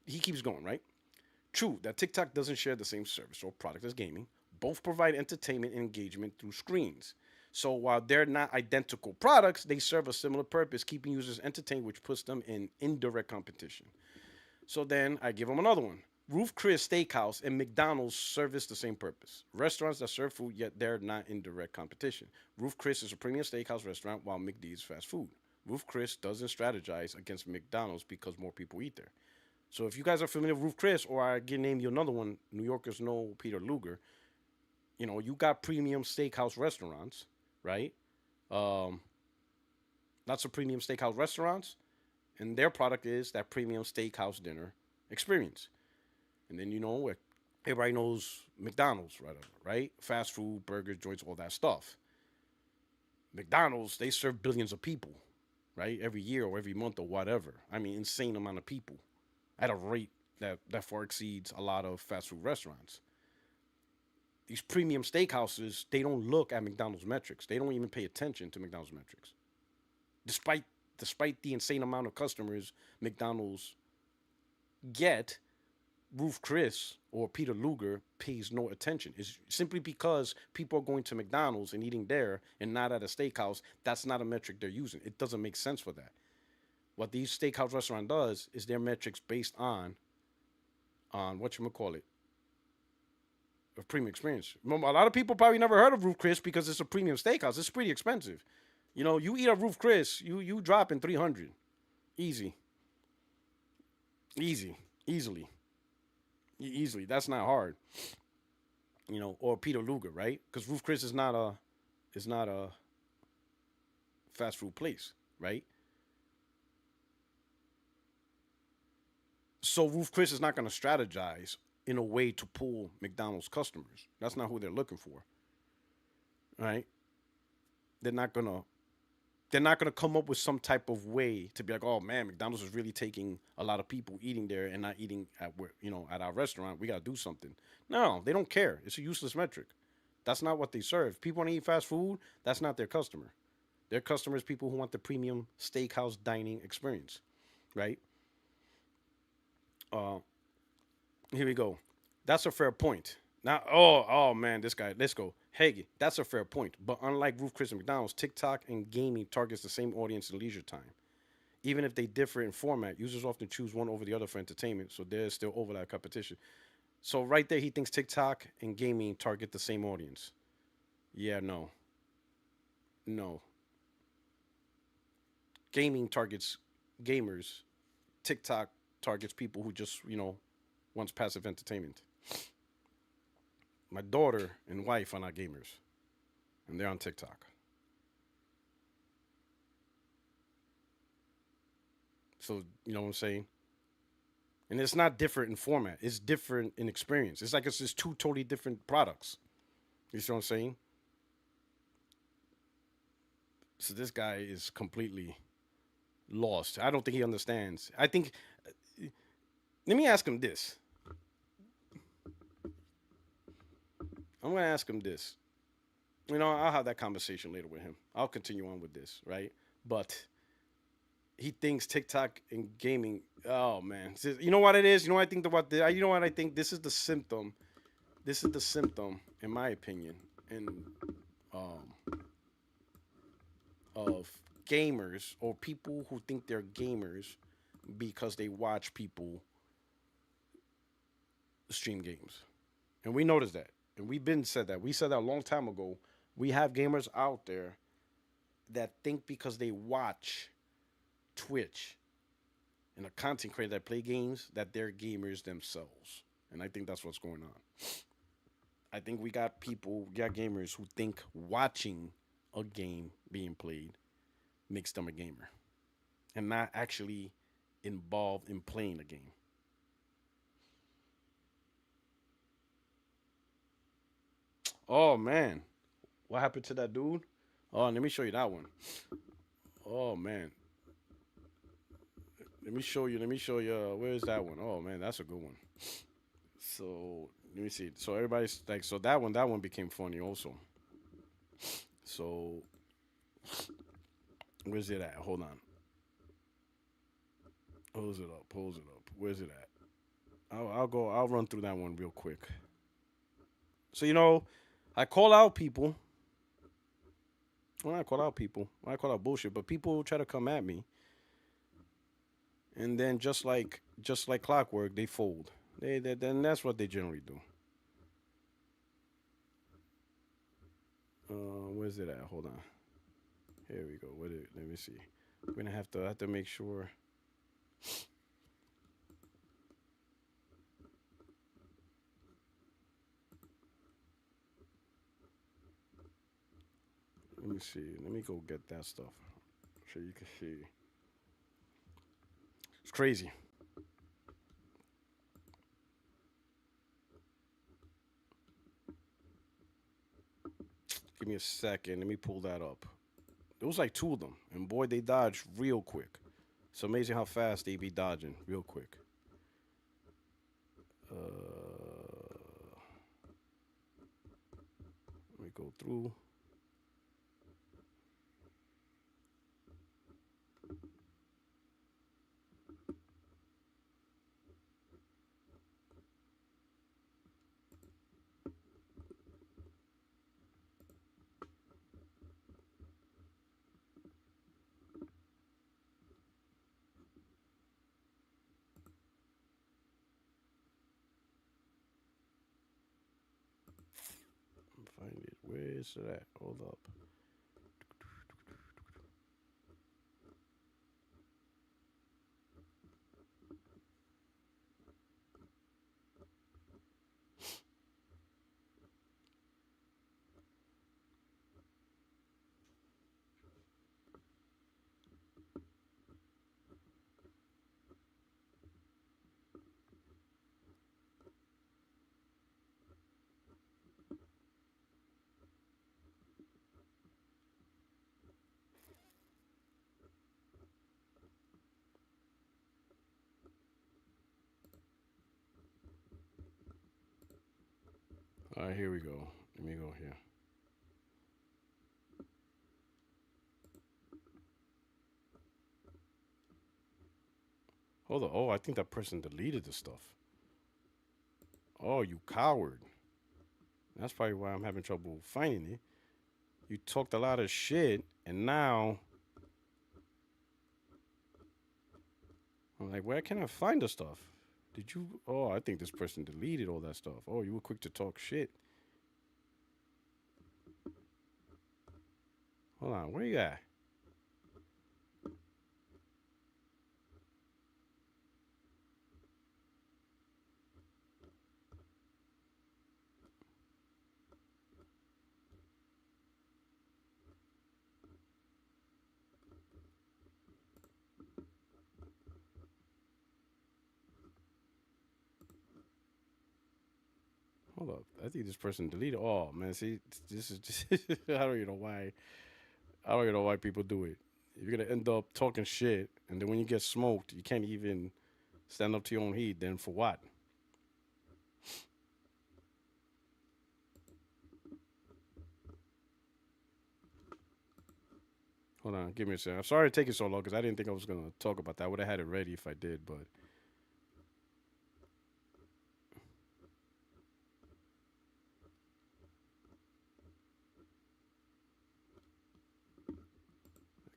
he keeps going, right? True that TikTok doesn't share the same service or product as gaming. Both provide entertainment and engagement through screens. So while they're not identical products, they serve a similar purpose, keeping users entertained, which puts them in indirect competition. So then I give them another one. Ruth Chris Steakhouse and McDonald's service the same purpose. Restaurants that serve food, yet they're not in direct competition. Ruth Chris is a premium steakhouse restaurant, while McD is fast food. Ruth Chris doesn't strategize against McDonald's because more people eat there. So if you guys are familiar with Ruth Chris, or I can name you another one, New Yorkers know Peter Luger, you got premium steakhouse restaurants, right? Lots of premium steakhouse restaurants, and their product is that premium steakhouse dinner experience. And then everybody knows McDonald's, right? Fast food, burgers, joints, all that stuff. McDonald's, they serve billions of people, right? Every year or every month or whatever. I mean, insane amount of people at a rate that far exceeds a lot of fast food restaurants. these premium steakhouses, they don't look at McDonald's metrics. They don't even pay attention to McDonald's metrics. Despite despite the insane amount of customers McDonald's get, Ruth Chris or Peter Luger pays no attention. It's simply because people are going to McDonald's and eating there and not at a steakhouse. That's not a metric they're using. It doesn't make sense for that. What these steakhouse restaurant does is their metrics based on what you call it, a premium experience. Remember, a lot of people probably never heard of Ruth Chris because it's a premium steakhouse. It's pretty expensive. You know, you eat at Ruth Chris, you drop in 300, easy, easily. Easily. That's not hard. You know, or Peter Luger, right? Because Ruth Chris is not a fast food place, right? So Ruth Chris is not going to strategize in a way to pull McDonald's customers. That's not who they're looking for, right? They're not gonna they're not gonna come up with some type of way to be like, oh man, McDonald's is really taking a lot of people eating there and not eating at where at our restaurant. We gotta do something. No, they don't care. It's a useless metric. That's not what they serve. People want to eat fast food. That's not their customer. Their customer is people who want the premium steakhouse dining experience, right? Uh, Here we go. That's a fair point. Now, oh man, this guy. Let's go. Hey, that's a fair point. But unlike Ruth Chris and McDonald's, TikTok and gaming targets the same audience in leisure time. Even if they differ in format, users often choose one over the other for entertainment. So there's still overlap competition. So right there, he thinks TikTok and gaming target the same audience. Yeah, no, no. Gaming targets gamers. TikTok targets people who just wants passive entertainment. My daughter and wife are not gamers, and they're on TikTok. So you know what I'm saying? And it's not different in format. It's different in experience. It's like it's just two totally different products. You see what I'm saying? So this guy is completely lost. I don't think he understands. I think. Let me ask him this. I'm gonna ask him this. I'll have that conversation later with him. I'll continue on with this, right? But he thinks TikTok and gaming. Oh man, you know what it is? You know what I think about this? You know what I think? This is the symptom. This is the symptom, in my opinion, um, of gamers or people who think they're gamers because they watch people stream games, and we noticed that, and we've been said that. We said that a long time ago. We have gamers out there that think because they watch Twitch and a content creator that play games that they're gamers themselves, and I think that's what's going on. I think we got gamers who think watching a game being played makes them a gamer, and not actually involved in playing a game. Oh man, what happened to that dude? Oh, let me show you that one. Oh man, let me show you. Let me show you. Where is that one? Oh man, that's a good one. So let me see. So everybody's like, so that one became funny also. So where's it at? Hold on. Pulls it up. Pulls it up. Where's it at? I'll go. I'll run through that one real quick. So I call out people. Well, I call out people. I call out bullshit, but people try to come at me, and then just like clockwork, they fold. Then that's what they generally do. Where's it at? Hold on. Here we go. Let me see. We're gonna have to make sure. Let me see. Let me go get that stuff so you can see. It's crazy. Give me a second. Let me pull that up. It was like two of them, and boy, they dodged real quick. It's amazing how fast they be dodging real quick. Uh, go through. Find it. Where is it at? Hold up. All right, here we go. Let me go here. Hold on. Oh, I think that person deleted the stuff. Oh, you coward. That's probably why I'm having trouble finding it. You talked a lot of shit, and now I'm like, where can I find the stuff? Did you? Oh, I think this person deleted all that stuff. Oh, you were quick to talk shit. Hold on, where you at? Hold up. I think this person deleted. Oh man, see, this is just I don't even know why. I don't even know why people do it. You're gonna end up talking shit, and then when you get smoked, you can't even stand up to your own heat. Then for what? Hold on, give me a second. I'm sorry to take it so long because I didn't think I was gonna talk about that. I would have had it ready if I did, but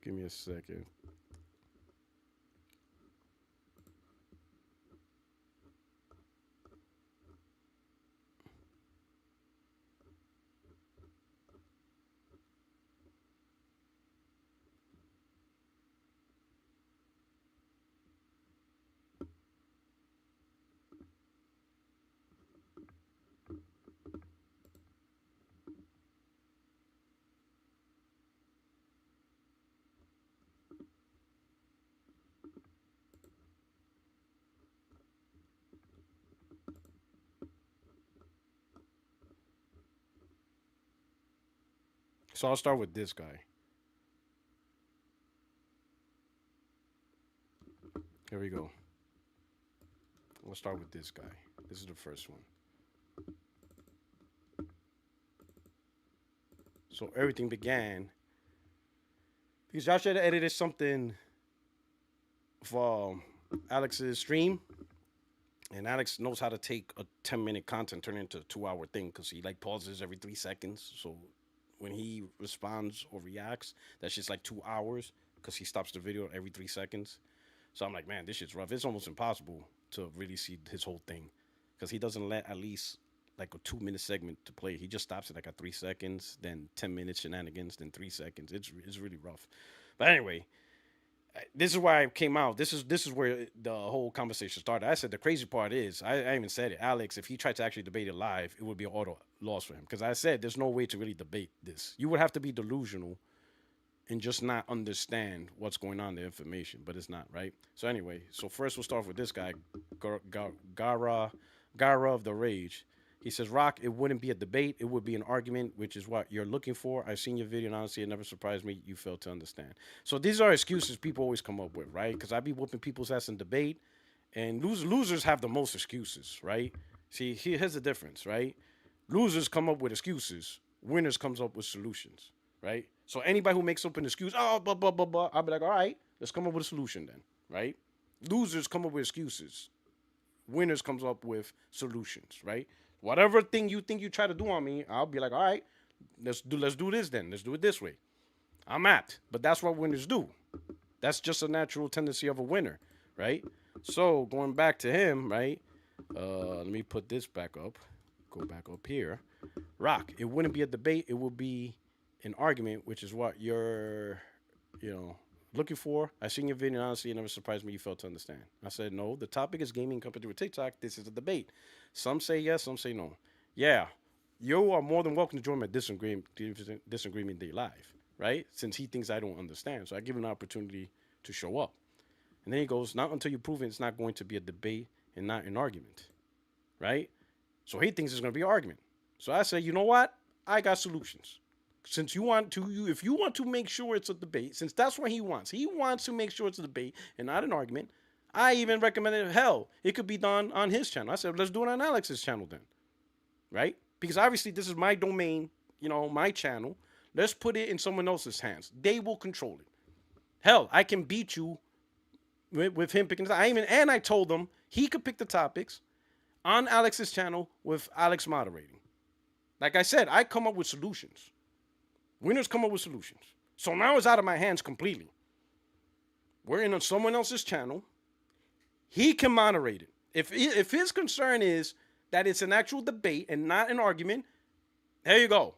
give me a second. So I'll start with this guy. Here we go. We'll start with this guy. This is the first one. So everything began because Josh had edited something for Alex's stream, and Alex knows how to take a 10-minute content turn it into a 2 hour thing because he like pauses every 3 seconds. So when he responds or reacts, that's just like 2 hours because he stops the video every 3 seconds. So I'm like, man, this shit's rough. It's almost impossible to really see his whole thing because he doesn't let at least like a 2 minute segment to play. He just stops it like at 3 seconds, then 10 minutes shenanigans, then 3 seconds. It's really rough. But anyway, this is why I came out. This is where the whole conversation started. I said the crazy part is I even said it. Alex, if he tried to actually debate it live, it would be an auto loss for him because I said there's no way to really debate this. You would have to be delusional and just not understand what's going on, the information, but it's not, right? So anyway, so first we'll start with this guy, Gara of the Rage. He says, Rock, it wouldn't be a debate, it would be an argument, which is what you're looking for. I've seen your video, and honestly, it never surprised me you failed to understand. So these are excuses people always come up with, right? Because I be whooping people's ass in debate, and losers have the most excuses, right? See, here's the difference, right? Losers come up with excuses. Winners comes up with solutions, right? So anybody who makes up an excuse, oh, blah, blah, blah, blah, I'll be like, all right, let's come up with a solution then, right? Losers come up with excuses. Winners comes up with solutions, right? Whatever thing you think you try to do on me, I'll be like, all right, let's do this then. Let's do it this way. I'm apt, but that's what winners do. That's just a natural tendency of a winner, right? So going back to him, right? Let me put this back up. Go back up here. Rock. It wouldn't be a debate. It would be an argument, which is what you're, looking for. I seen your video, and honestly, it never surprised me you failed to understand. I said, no, the topic is gaming company with TikTok. This is a debate. Some say yes, some say no. Yeah, you are more than welcome to join my disagreement day live, right? Since he thinks I don't understand. So I give him an opportunity to show up. And then he goes, not until you prove it's not going to be a debate and not an argument, right? So he thinks it's going to be an argument. So I say, you know what? I got solutions. Since if you want to make sure it's a debate, since that's what he wants to make sure it's a debate and not an argument. I even recommended, hell, it could be done on his channel. I said, let's do it on Alex's channel then, right? Because obviously this is my domain, my channel. Let's put it in someone else's hands. They will control it. Hell, I can beat you with him picking the topics. I told him he could pick the topics on Alex's channel with Alex moderating. Like I said, I come up with solutions. Winners come up with solutions. So now it's out of my hands completely. We're in on someone else's channel. He can moderate it. If his concern is that it's an actual debate and not an argument, there you go.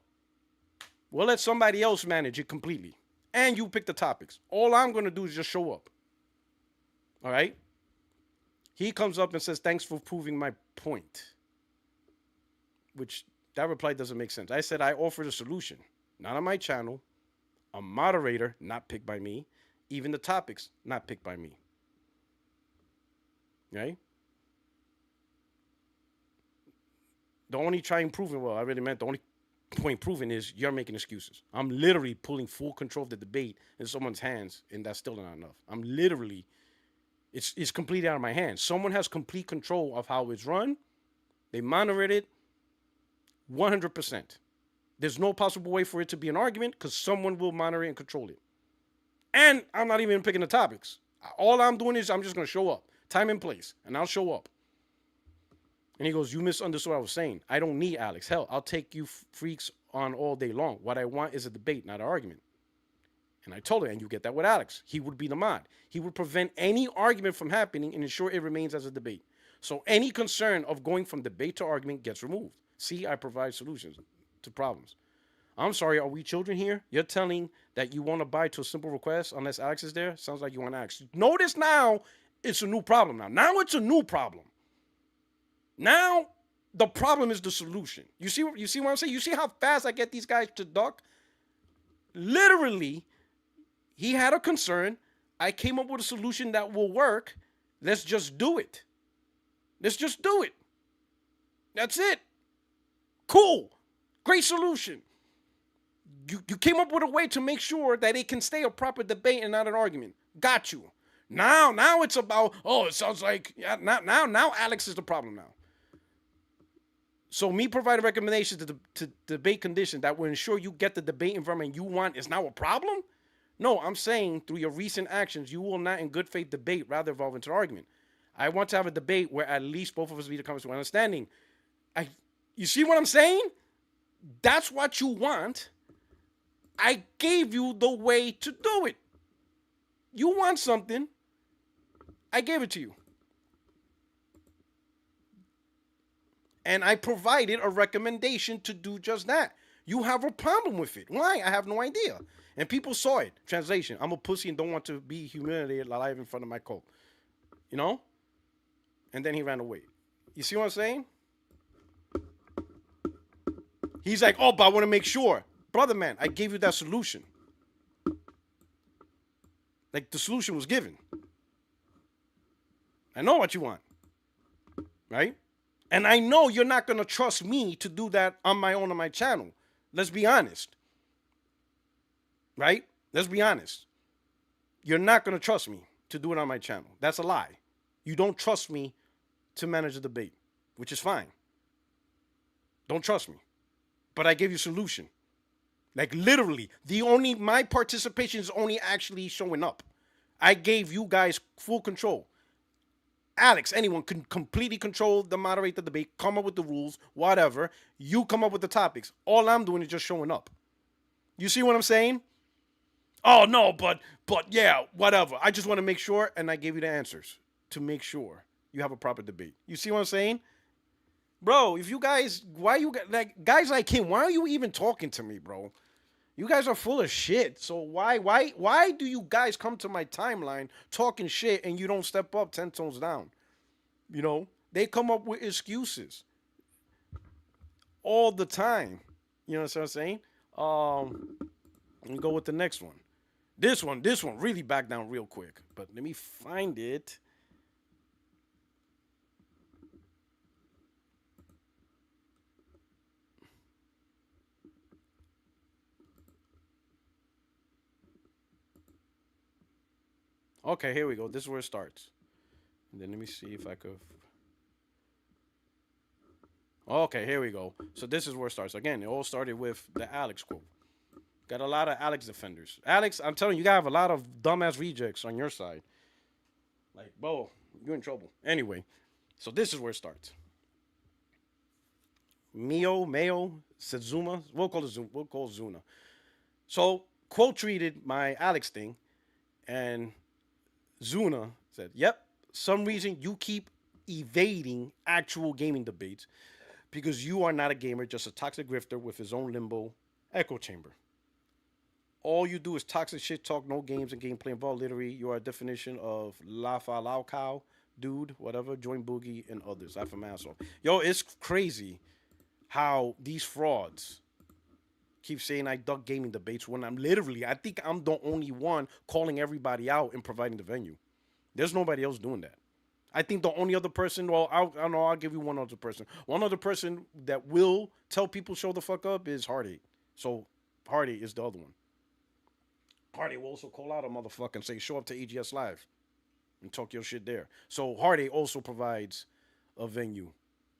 We'll let somebody else manage it completely. And you pick the topics. All I'm going to do is just show up. All right? He comes up and says, thanks for proving my point. Which, that reply doesn't make sense. I said I offered a solution. Not on my channel, a moderator, not picked by me, even the topics, not picked by me. Right? The only trying proving, well, I really meant the only point proving is you're making excuses. I'm literally pulling full control of the debate in someone's hands, and that's still not enough. I'm literally, it's completely out of my hands. Someone has complete control of how it's run. They moderate it 100%. There's no possible way for it to be an argument because someone will monitor and control it. And I'm not even picking the topics. All I'm doing is I'm just going to show up. Time and place. And I'll show up. And he goes, you misunderstood what I was saying. I don't need Alex. Hell, I'll take you freaks on all day long. What I want is a debate, not an argument. And I told him, and you get that with Alex. He would be the mod. He would prevent any argument from happening and ensure it remains as a debate. So any concern of going from debate to argument gets removed. See, I provide solutions to problems. I'm sorry, are we children here? You're telling that you want to buy to a simple request unless Alex is there? Sounds like you want Alex. Notice now it's a new problem now. Now it's a new problem. Now the problem is the solution. You see what I'm saying? You see how fast I get these guys to duck? Literally, he had a concern. I came up with a solution that will work. Let's just do it. Let's just do it. That's it. Cool. Great solution. You came up with a way to make sure that it can stay a proper debate and not an argument. Got you. Now it's about, it sounds like, now Alex is the problem now. So me providing recommendations to debate conditions that will ensure you get the debate environment you want is now a problem? No, I'm saying through your recent actions, you will not in good faith debate, rather evolve into an argument. I want to have a debate where at least both of us be to come to an understanding. You see what I'm saying? That's what you want. I gave you the way to do it. You want something. I gave it to you. And I provided a recommendation to do just that. You have a problem with it. Why? I have no idea. And people saw it. Translation, I'm a pussy and don't want to be humiliated live in front of my coat. And then he ran away. You see what I'm saying? He's like, but I want to make sure. Brother, man, I gave you that solution. Like, the solution was given. I know what you want. Right? And I know you're not going to trust me to do that on my own on my channel. Let's be honest. Right? Let's be honest. You're not going to trust me to do it on my channel. That's a lie. You don't trust me to manage a debate, which is fine. Don't trust me. but I gave you a solution. Like literally, my participation is only actually showing up. I gave you guys full control. Alex, anyone can completely control the moderate the debate, come up with the rules, whatever. You come up with the topics. All I'm doing is just showing up. You see what I'm saying? Oh no, but yeah, whatever. I just want to make sure, and I gave you the answers to make sure you have a proper debate. You see what I'm saying? Bro, if you guys, why you like guys like him? Why are you even talking to me, bro? You guys are full of shit. So why do you guys come to my timeline talking shit and you don't step up 10 tones down? You know, they come up with excuses all the time. You know what I'm saying? Let me go with the next one. This one really back down real quick. But let me find it. Okay, here we go. This is where it starts. And then let me see if I could. Okay, here we go. So this is where it starts. Again, it all started with the Alex quote. Got a lot of Alex defenders. Alex, I'm telling you, you gotta have a lot of dumbass rejects on your side. Like, bro, you're in trouble. Anyway, so this is where it starts. Mayo, Sezuma. We'll call it Zuna. So, quote treated my Alex thing, and Zuna said, "Yep, some reason you keep evading actual gaming debates because you are not a gamer, just a toxic grifter with his own limbo echo chamber. All you do is toxic shit talk, no games and gameplay involved. Literally, you are a definition of Lafa Lao Cow, dude, whatever, join Boogie and others. I'm from asshole. Yo, it's crazy how these frauds keep saying I duck gaming debates when I think I'm the only one calling everybody out and providing the venue. There's nobody else doing that. I think the only other person, well, I don't know, I'll give you one other person. One other person that will tell people show the fuck up is Hardy. So Hardy is the other one. Hardy will also call out a motherfucker and say, show up to EGS Live and talk your shit there. So Hardy also provides a venue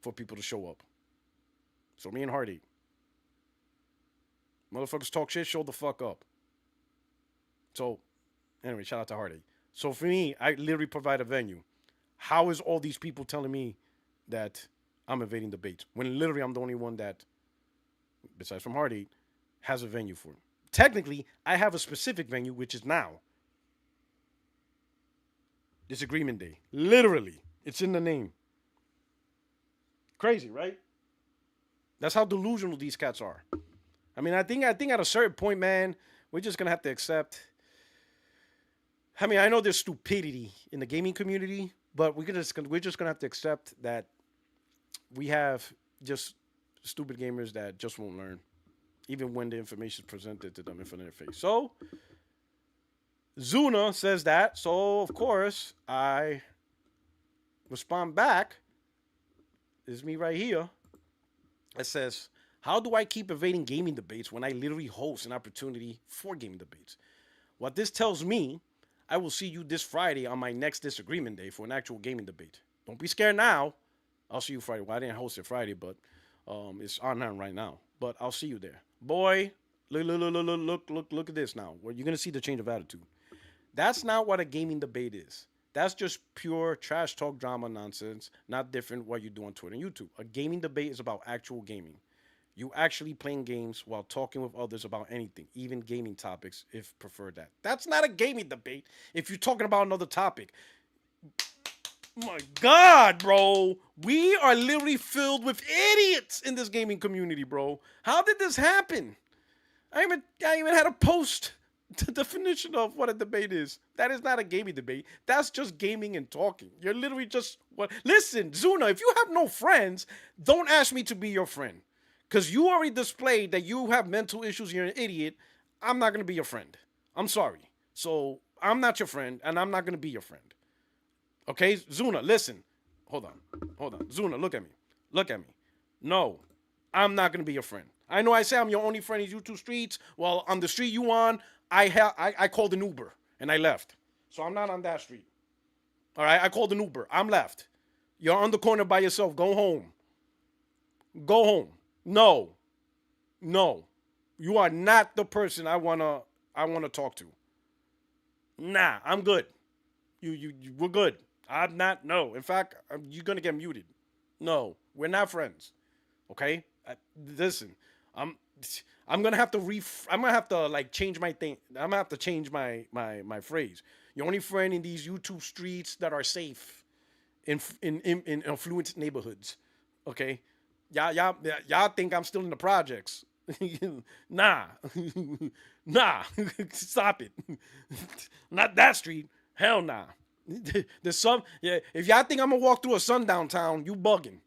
for people to show up. So me and Hardy. Motherfuckers talk shit, show the fuck up. So, anyway, shout out to Hardy. So for me, I literally provide a venue. How is all these people telling me that I'm evading debates when literally I'm the only one that, besides from Hardy, has a venue for it? Technically, I have a specific venue, which is now. Disagreement Day. Literally. It's in the name. Crazy, right? That's how delusional these cats are. I mean, I think at a certain point, man, we're just gonna have to accept. I mean, I know there's stupidity in the gaming community, but we're just gonna have to accept that we have just stupid gamers that just won't learn, even when the information is presented to them in front of their face. So Zuna says that, so of course I respond back. This is me right here. It says, how do I keep evading gaming debates when I literally host an opportunity for gaming debates? What this tells me, I will see you this Friday on my next Disagreement Day for an actual gaming debate. Don't be scared now. I'll see you Friday. Well, I didn't host it Friday, but it's on right now. But I'll see you there. Boy, look at this now. Well, you're going to see the change of attitude. That's not what a gaming debate is. That's just pure trash talk drama nonsense, not different what you do on Twitter and YouTube. A gaming debate is about actual gaming. You actually playing games while talking with others about anything, even gaming topics, if prefer that. That's not a gaming debate if you're talking about another topic. My God, bro. We are literally filled with idiots in this gaming community, bro. How did this happen? I even had a post the definition of what a debate is. That is not a gaming debate. That's just gaming and talking. You're literally just what. Listen, Zuna, if you have no friends, don't ask me to be your friend. Because you already displayed that you have mental issues, you're an idiot. I'm not going to be your friend. I'm sorry. So I'm not your friend, and I'm not going to be your friend. Okay, Zuna, listen. Hold on. Zuna, look at me. No, I'm not going to be your friend. I know I say I'm your only friend in YouTube streets. Well, on the street you on, I called an Uber, and I left. So I'm not on that street. All right, I called an Uber. I'm left. You're on the corner by yourself. Go home. No. No, you are not the person I wanna talk to. Nah, I'm good. We're good. I'm not. No, in fact, you're gonna get muted. No, we're not friends. Okay, listen, I'm I'm gonna have to I'm gonna have to like change my thing. I'm gonna have to change my phrase. You're only friend in these YouTube streets that are safe in affluent neighborhoods. Okay, y'all think I'm still in the projects. Nah, nah, stop it. Not that street. Hell nah. There's some, yeah. If y'all think I'm gonna walk through a sundown town, you bugging.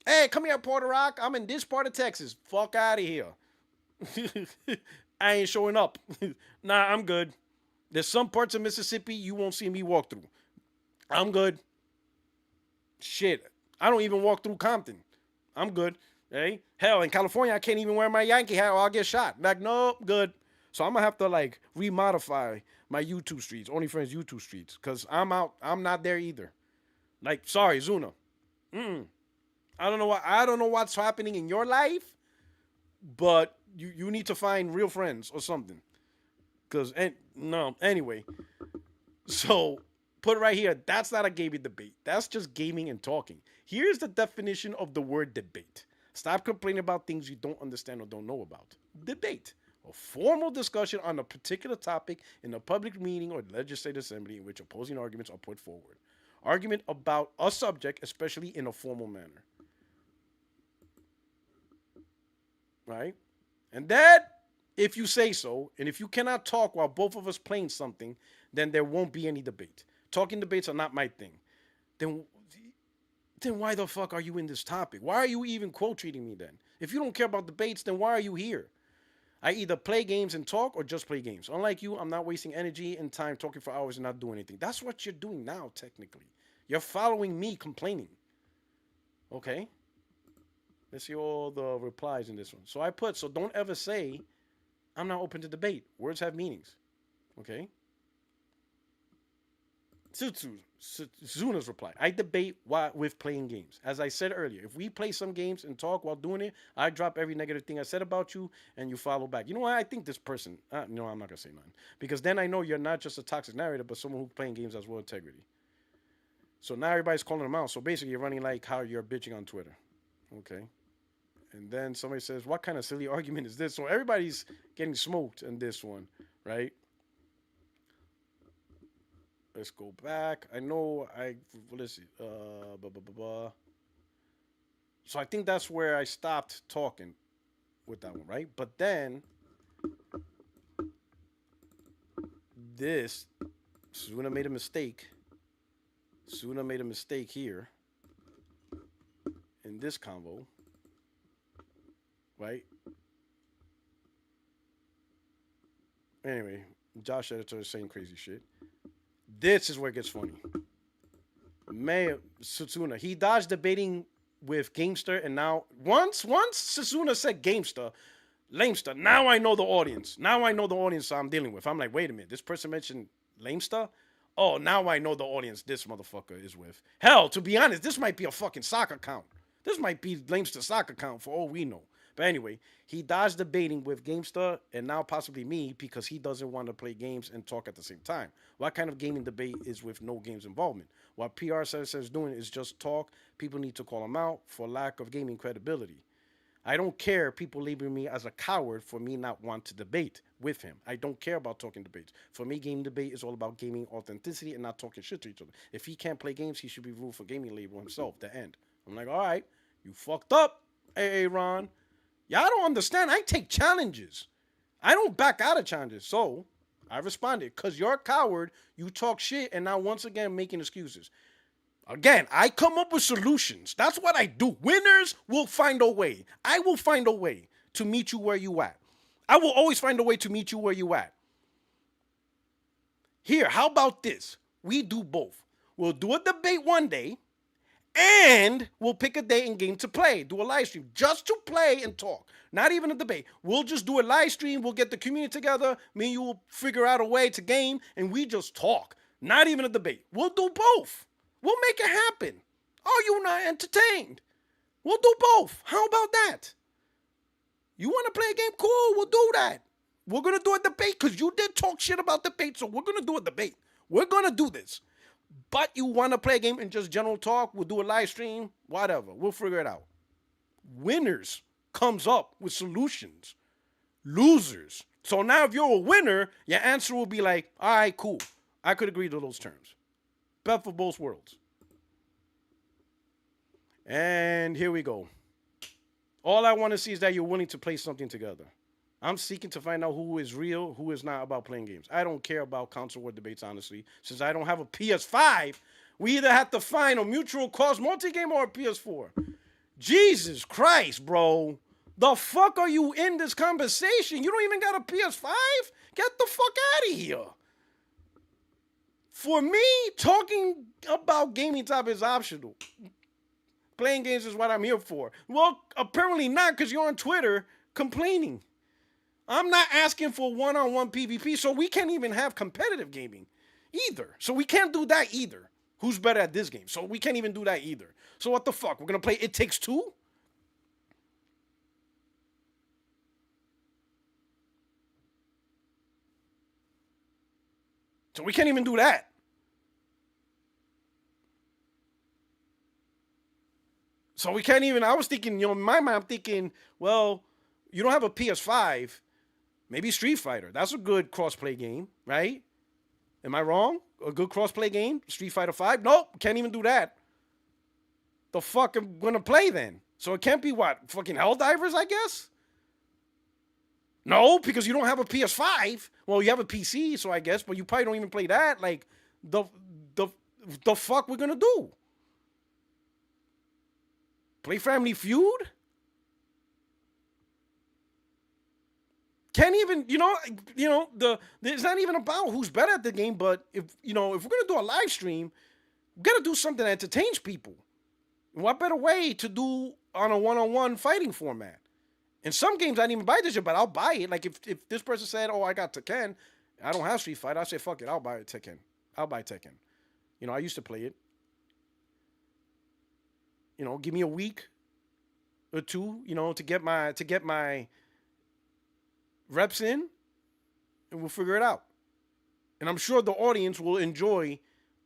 Hey, come here, Puerto Rock. I'm in this part of Texas. Fuck out of here. I ain't showing up. Nah, I'm good. There's some parts of Mississippi you won't see me walk through. I'm good. Shit. I don't even walk through Compton. I'm good. Hey, hell, in California, I can't even wear my Yankee hat or I'll get shot. Like, nope, good. So I'm gonna have to like remodify my YouTube streets, OnlyFriends YouTube streets, cause I'm out. I'm not there either. Like, sorry, Zuna. I don't know what I don't know what's happening in your life, but you need to find real friends or something. Cause and no, anyway. So put it right here. That's not a gaming debate. That's just gaming and talking. Here's the definition of the word debate. Stop complaining about things you don't understand or don't know about. Debate. A formal discussion on a particular topic in a public meeting or legislative assembly in which opposing arguments are put forward. Argument about a subject, especially in a formal manner. Right? And that, if you say so, and if you cannot talk while both of us playing something, then there won't be any debate. Talking debates are not my thing. Then, then why the fuck are you in this topic? Why are you even quote treating me then? If you don't care about debates, then why are you here? I either play games and talk or just play games. Unlike you, I'm not wasting energy and time talking for hours and not doing anything. That's what you're doing now, technically. You're following me complaining. Okay? Let's see all the replies in this one. So I put, so don't ever say, I'm not open to debate. Words have meanings. Okay? Zuna's reply. I debate with playing games. As I said earlier, if we play some games and talk while doing it, I drop every negative thing I said about you and you follow back. You know what? I think this person, no, I'm not going to say nothing. Because then I know you're not just a toxic narrator, but someone who's playing games as well integrity. So now everybody's calling them out. So basically, you're running like how you're bitching on Twitter. Okay. And then somebody says, what kind of silly argument is this? So everybody's getting smoked in this one, right? Let's go back. Let's see. So I think that's where I stopped talking with that one, right? But then Suna made a mistake. Suna made a mistake here in this convo, right? Anyway, Josh Editor is saying crazy shit. This is where it gets funny. May Setsuna, he dodged debating with Gamester, and now once Setsuna said Gamester, Lamester. Now I know the audience. Now I know the audience I'm dealing with. I'm like, wait a minute, this person mentioned Lamester. Oh, now I know the audience this motherfucker is with. Hell, to be honest, this might be a fucking sock account. This might be Lamester sock account for all we know. But anyway, he dodged debating with Gamester and now possibly me because he doesn't want to play games and talk at the same time. What kind of gaming debate is with no games involvement? What PR says doing is just talk. People need to call him out for lack of gaming credibility. I don't care people labeling me as a coward for me not want to debate with him. I don't care about talking debates. For me, gaming debate is all about gaming authenticity and not talking shit to each other. If he can't play games, he should be ruled for gaming label himself. The end. I'm like, all right, you fucked up, AA Ron. Y'all don't understand. I take challenges. I don't back out of challenges. So I responded, because you're a coward, you talk shit, and now once again making excuses. Again, I come up with solutions. That's what I do. Winners will find a way. I will find a way to meet you where you at. I will always find a way to meet you where you at. Here, how about this? We do both. We'll do a debate one day, and we'll pick a day and game to play. Do a live stream just to play and talk. Not even a debate. We'll just do a live stream. We'll get the community together. Me and you will figure out a way to game, and we just talk. Not even a debate. We'll do both. We'll make it happen. Are you not entertained? We'll do both. How about that? You want to play a game? Cool, we'll do that. We're going to do a debate because you did talk shit about debate, so we're going to do a debate. We're going to do this. But you want to play a game and just general talk, we'll do a live stream, whatever. We'll figure it out. Winners comes up with solutions. Losers. So now if you're a winner, your answer will be like, all right, cool. I could agree to those terms. Best for both worlds. And here we go. All I want to see is that you're willing to play something together. I'm seeking to find out who is real, who is not about playing games. I don't care about console war debates, honestly. Since I don't have a PS5, we either have to find a mutual cause multi-game or a PS4. Jesus Christ, bro. The fuck are you in this conversation? You don't even got a PS5? Get the fuck out of here. For me, talking about gaming topics is optional. Playing games is what I'm here for. Well, apparently not, because you're on Twitter complaining. I'm not asking for one-on-one PvP, so we can't even have competitive gaming either. So we can't do that either. Who's better at this game? So we can't even do that either. So what the fuck? We're going to play It Takes Two? So we can't even do that. So we can't even, I was thinking, in my mind, I'm thinking, well, you don't have a PS5, maybe Street Fighter. That's a good cross-play game, right? Am I wrong? A good cross-play game? Street Fighter 5? Nope, can't even do that. The fuck am I gonna play then? So it can't be what? Fucking Helldivers, I guess? No, because you don't have a PS5. Well, you have a PC, so I guess, but you probably don't even play that. Like, the fuck we're gonna do? Play Family Feud? Can't even, it's not even about who's better at the game, but if we're gonna do a live stream, we gotta do something that entertains people. What better way to do on a one-on-one fighting format? In some games, I didn't even buy this shit, but I'll buy it. Like, if this person said, oh, I got Tekken, I don't have Street Fighter, I say, fuck it, I'll buy Tekken. I'll buy Tekken. I used to play it. Give me a week or two, to get my reps in, and we'll figure it out. And I'm sure the audience will enjoy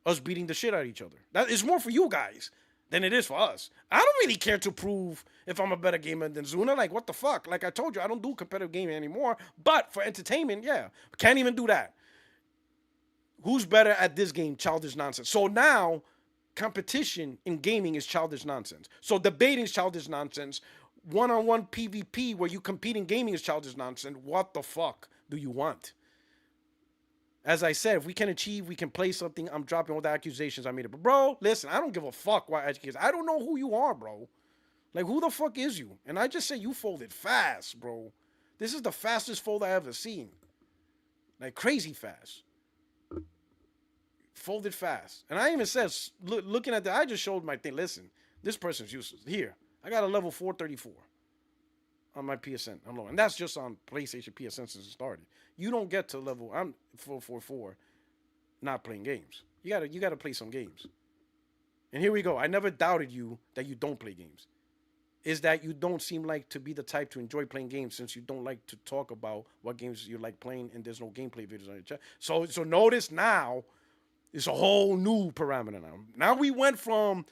us beating the shit out of each other. That is more for you guys than it is for us. I don't really care to prove if I'm a better gamer than Zuna. Like, what the fuck? Like I told you, I don't do competitive gaming anymore. But for entertainment, yeah. Can't even do that. Who's better at this game? Childish nonsense. So now, competition in gaming is childish nonsense. So debating is childish nonsense. One-on-one PvP where you compete in gaming is childish nonsense. What the fuck do you want? As I said, if we can achieve, we can play something. I'm dropping all the accusations I made. But bro, listen, I don't give a fuck why educators. I don't know who you are, bro. Like, who the fuck is you? And I just say you folded fast, bro. This is the fastest fold I ever seen. Like, crazy fast. Folded fast. And I even said, looking at that, I just showed my thing. Listen, this person's useless. Here, I got a level 434 on my PSN. I'm low. And that's just on PlayStation PSN since it started. You don't get to level, I'm 444 not playing games. You gotta play some games. And here we go. I never doubted you that you don't play games. Is that you don't seem like to be the type to enjoy playing games since you don't like to talk about what games you like playing and there's no gameplay videos on your chat. So notice now, it's a whole new parameter now. Now we went from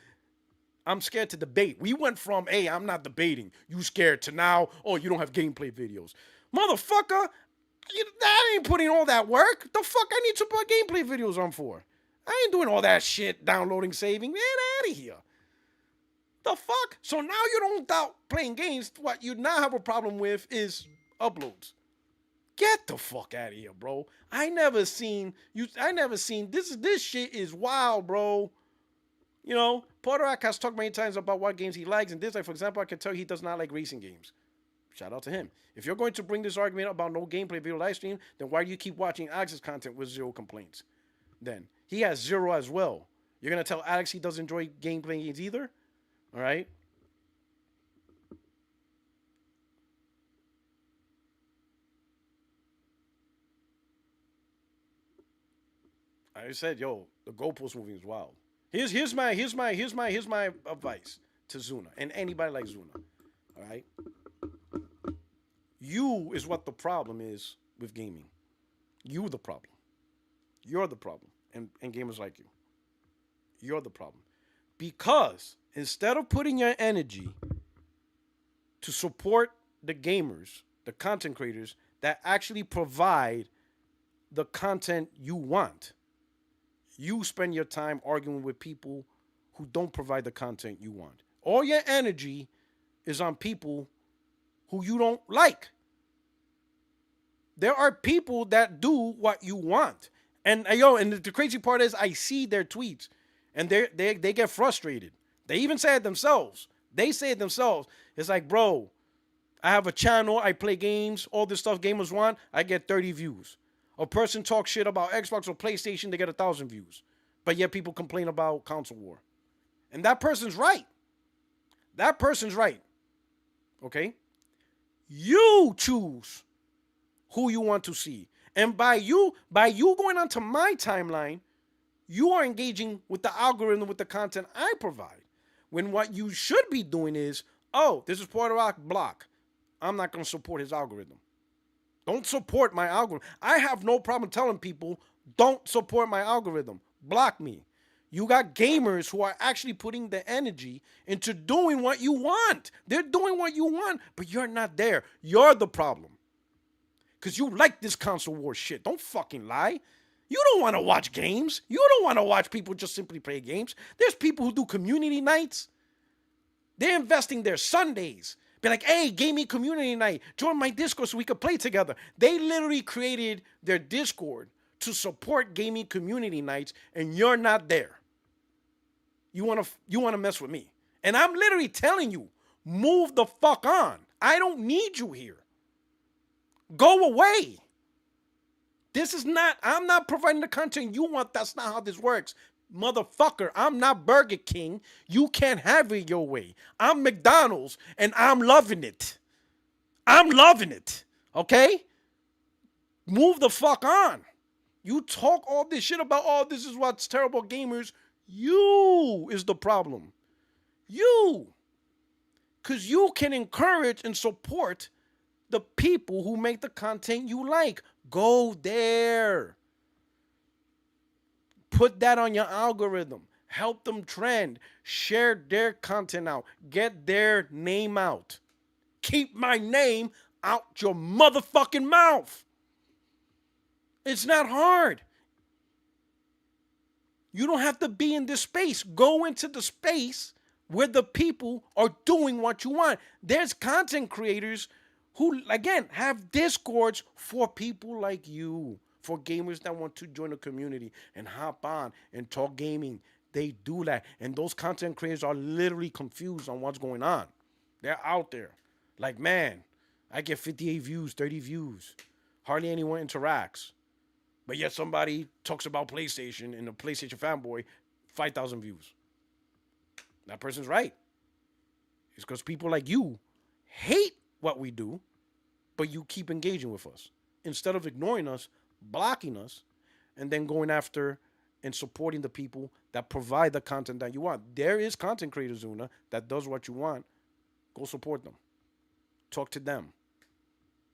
I'm scared to debate. We went from, hey, I'm not debating. You scared to now, oh, you don't have gameplay videos. Motherfucker, that ain't putting all that work. The fuck I need to put gameplay videos on for? I ain't doing all that shit, downloading, saving. Get out of here. The fuck? So now you don't doubt playing games. What you now have a problem with is uploads. Get the fuck out of here, bro. I never seen this shit is wild, bro. Puertorock has talked many times about what games he likes, and this, like, for example, I can tell he does not like racing games. Shout out to him. If you're going to bring this argument about no gameplay video live stream, then why do you keep watching Alex's content with zero complaints? Then he has zero as well. You're gonna tell Alex he doesn't enjoy gameplay games either? All right. I said, yo, the goalpost moving is wild. Here's my advice to Zuna and anybody like Zuna. All right. You is what the problem is with gaming. You the problem. You're the problem. And gamers like you. You're the problem. Because instead of putting your energy to support the gamers, the content creators that actually provide the content you want, you spend your time arguing with people who don't provide the content you want. All your energy is on people who you don't like. There are people that do what you want. And and the crazy part is I see their tweets and they get frustrated. They even say it themselves. They say it themselves. It's like, bro, I have a channel, I play games, all this stuff gamers want, I get 30 views. A person talks shit about Xbox or PlayStation, they get 1,000 views. But yet people complain about console war. And that person's right. That person's right. Okay? You choose who you want to see. And by you going onto my timeline, you are engaging with the algorithm, with the content I provide. When what you should be doing is, oh, this is Puertorock block. I'm not going to support his algorithm. Don't support my algorithm. I have no problem telling people, don't support my algorithm. Block me. You got gamers who are actually putting the energy into doing what you want. They're doing what you want, but you're not there. You're the problem. Because you like this console war shit. Don't fucking lie. You don't want to watch games. You don't want to watch people just simply play games. There's people who do community nights. They're investing their Sundays. Be like, hey, gaming community night. Join my Discord so we could play together. They literally created their Discord to support gaming community nights, and you're not there. You wanna mess with me. And I'm literally telling you, move the fuck on. I don't need you here. Go away. I'm not providing the content you want. That's not how this works. Motherfucker, I'm not Burger King. You can't have it your way. I'm McDonald's and I'm loving it. I'm loving it. Okay? Move the fuck on. You talk all this shit about, oh, this is what's terrible gamers. You is the problem. You. Because you can encourage and support the people who make the content you like. Go there. Put that on your algorithm. Help them trend. Share their content out. Get their name out. Keep my name out your motherfucking mouth. It's not hard. You don't have to be in this space. Go into the space where the people are doing what you want. There's content creators who, again, have Discords for people like you, for gamers that want to join a community and hop on and talk gaming. They do that. And those content creators are literally confused on what's going on. They're out there. Like, man, I get 58 views, 30 views. Hardly anyone interacts. But yet somebody talks about PlayStation and the PlayStation fanboy, 5,000 views. That person's right. It's because people like you hate what we do, but you keep engaging with us. Instead of ignoring us, blocking us, and then going after and supporting the people that provide the content that you want. There is content creators, Zuna, that does what you want. Go support them. Talk to them.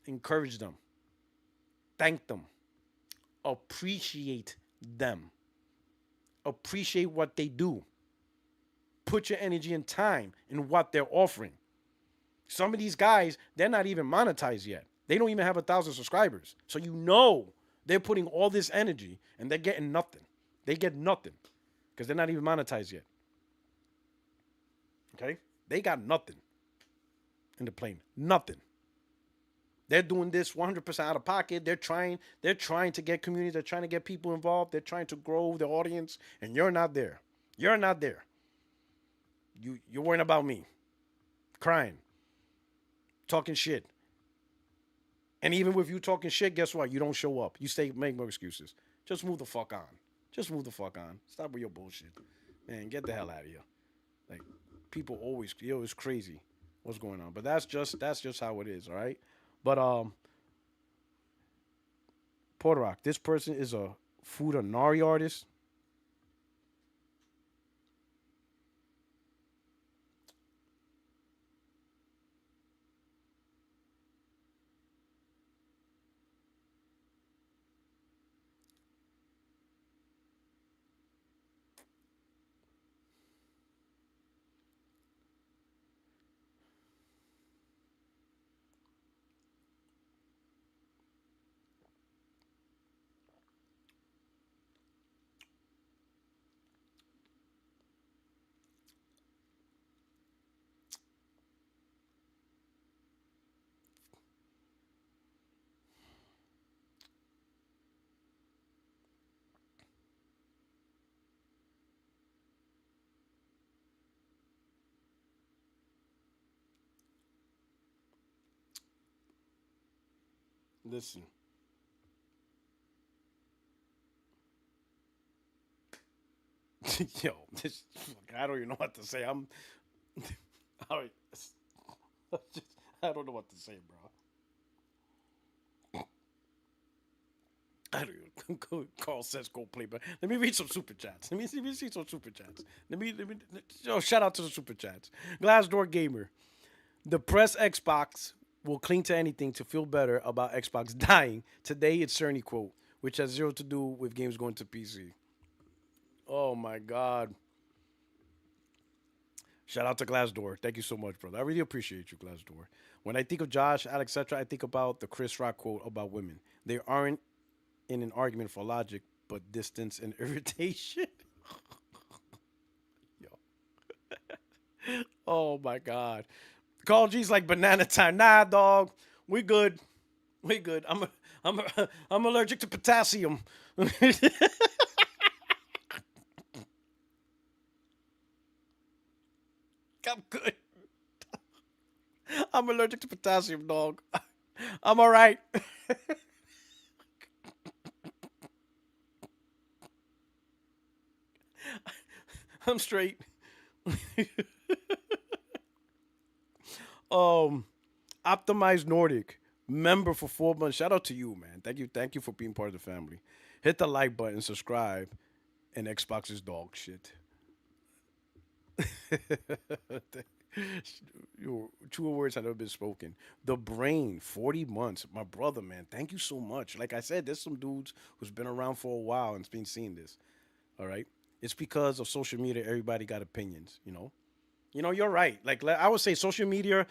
Encourage them. Thank them. Appreciate them. Appreciate what they do. Put your energy and time in what they're offering. Some of these guys, they're not even monetized yet. They don't even have 1,000 subscribers. So you know they're putting all this energy and they're getting nothing. They get nothing because they're not even monetized yet. Okay? They got nothing in the plane. Nothing. They're doing this 100% out of pocket. They're trying to get community. They're trying to get people involved. They're trying to grow their audience. And you're not there. You're not there. You're worrying about me. Crying. Talking shit. And even with you talking shit, guess what? You don't show up. You make more excuses. Just move the fuck on. Just move the fuck on. Stop with your bullshit. Man, get the hell out of here. Like, people always, it's crazy what's going on. But that's just how it is, all right? But Puertorock, this person is a Futanari artist. Listen, yo, this, I don't even know what to say. All right, I don't know what to say, bro. I don't even. Carl says go play, but let me read some super chats. Let me see some super chats. Let me. Yo, shout out to the super chats. Glassdoor Gamer. The press Xbox will cling to anything to feel better about Xbox dying. Today it's Cerny quote, which has zero to do with games going to PC. Oh my god. Shout out to Glassdoor. Thank you so much, brother. I really appreciate you, Glassdoor. When I think of Josh, Alex, etc., I think about the Chris Rock quote about women. They aren't in an argument for logic, but distance and irritation. Yo. Oh my god. Call G's like banana time. Nah, dog. We good. We good. I'm allergic to potassium. I'm good. I'm allergic to potassium, dog. I'm all right. I'm straight. Um, Optimized Nordic member for 4 months. Shout out to you, man. Thank you for being part of the family. Hit the like button, subscribe, and Xbox is dog shit. Your truer words had never been spoken. The brain, 40 months. My brother, man, thank you so much. Like I said, there's some dudes who's been around for a while and's been seeing this. All right. It's because of social media, everybody got opinions, you know? You're right. Like I would say social media,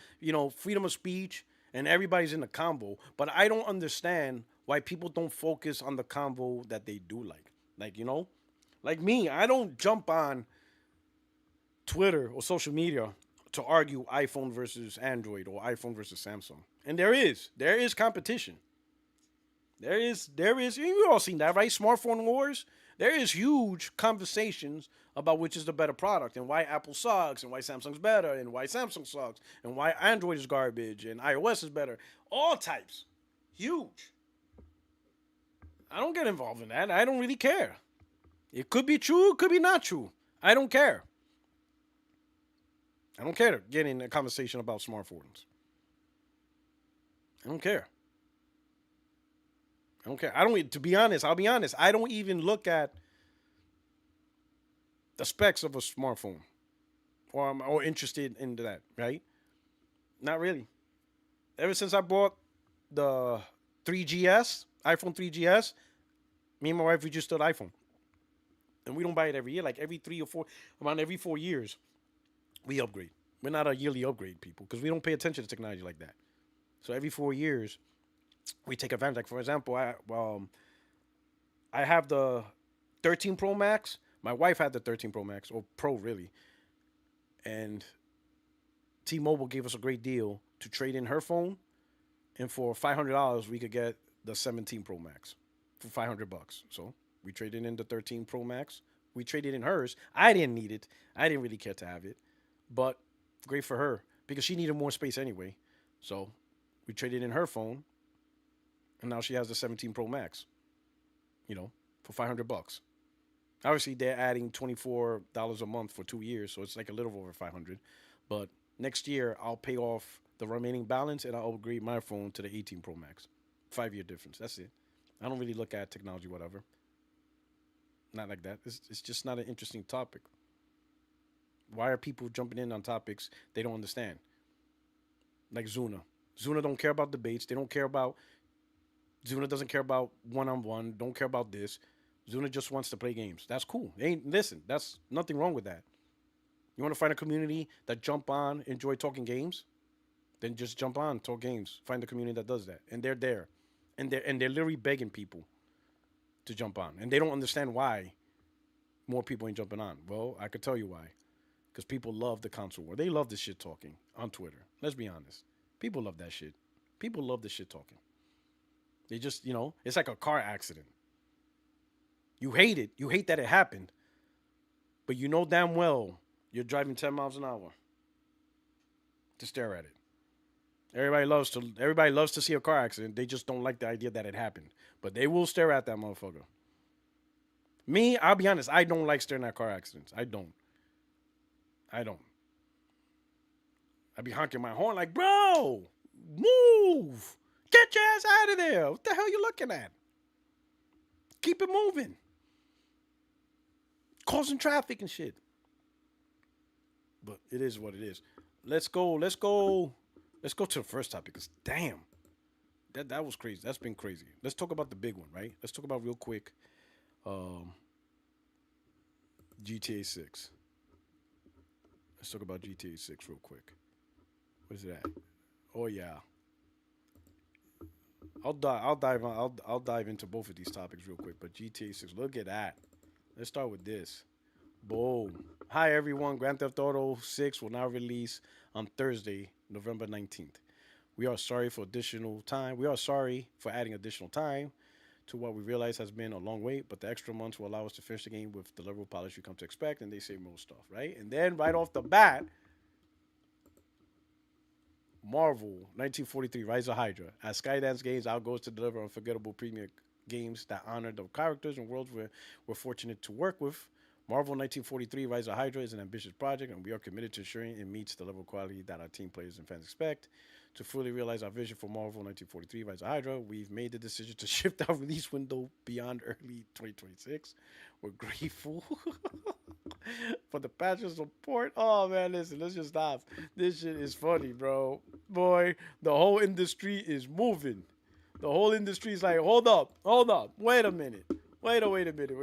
freedom of speech and everybody's in the combo, but I don't understand why people don't focus on the combo that they do like. Like me, I don't jump on Twitter or social media to argue iPhone versus Android or iPhone versus Samsung. And there is competition. There is. You all seen that, right? Smartphone wars. There is huge conversations about which is the better product and why Apple sucks and why Samsung's better and why Samsung sucks and why Android is garbage and iOS is better. All types, huge. I don't get involved in that. I don't really care. It could be true, it could be not true. I don't care. I don't care to get in a conversation about smartphones. I don't care. I don't care. I don't. To be honest, I'll be honest. I don't even look at the specs of a smartphone, or I'm or interested in that. Right? Not really. Ever since I bought the 3GS, iPhone 3GS, me and my wife we just did iPhone, and we don't buy it every year. Like every 3 or 4, around every 4 years, we upgrade. We're not a yearly upgrade people because we don't pay attention to technology like that. So every 4 years, we take advantage. Like for example, I have the 13 Pro Max. My wife had the 13 Pro Max or Pro really, and T-Mobile gave us a great deal to trade in her phone, and for $500 we could get the 17 Pro Max for $500. So we traded in the 13 Pro Max. We traded in hers. I didn't need it. I didn't really care to have it, but great for her because she needed more space anyway. So we traded in her phone, and now she has the 17 Pro Max. For $500. Obviously, they're adding $24 a month for 2 years, so it's like a little over 500. But next year, I'll pay off the remaining balance and I'll upgrade my phone to the 18 Pro Max. 5 year difference. That's it. I don't really look at technology, whatever. Not like that. It's just not an interesting topic. Why are people jumping in on topics they don't understand? Like Zuna. Zuna don't care about debates. They don't care about. Zuna doesn't care about one on one. Don't care about this. Zuna just wants to play games. That's cool. Ain't listen. That's nothing wrong with that. You want to find a community that jump on, enjoy talking games, then just jump on, talk games. Find a community that does that, and they're there, and they're literally begging people to jump on, and they don't understand why more people ain't jumping on. Well, I could tell you why. Because people love the console war. They love the shit talking on Twitter. Let's be honest. People love that shit. People love the shit talking. They just, it's like a car accident. You hate it. You hate that it happened. But you know damn well you're driving 10 miles an hour to stare at it. Everybody loves to see a car accident. They just don't like the idea that it happened. But they will stare at that motherfucker. Me, I'll be honest, I don't like staring at car accidents. I don't. I don't. I be honking my horn like, bro, move. Get your ass out of there. What the hell you looking at? Keep it moving. Causing traffic and shit. But it is what it is. Let's go. Let's go to the first topic. Cause damn, that was crazy. That's been crazy. Let's talk about the big one, right? Let's talk about real quick. Um, GTA 6. Let's talk about GTA 6 real quick. Where's it at? Oh yeah. I'll dive into both of these topics real quick. But GTA 6, look at that. Let's start with this. Boom. Hi everyone. Grand Theft Auto 6 will now release on Thursday, November 19th. We are sorry for additional time. We are sorry for adding additional time to what we realize has been a long wait, but the extra months will allow us to finish the game with the level of polish you come to expect, and they say most stuff, right? And then right off the bat, Marvel 1943 Rise of Hydra. As Skydance Games outgoes to deliver unforgettable premium games that honor the characters and worlds we're fortunate to work with, Marvel 1943 Rise of Hydra is an ambitious project, and we are committed to ensuring it meets the level of quality that our team players and fans expect. To fully realize our vision for Marvel 1943 Rise of Hydra, we've made the decision to shift our release window beyond early 2026. We're grateful for the patch support. Oh man, listen, let's just stop. This shit is funny, bro. Boy, the whole industry is moving. The whole industry is like, hold up, wait a minute. Wait a minute.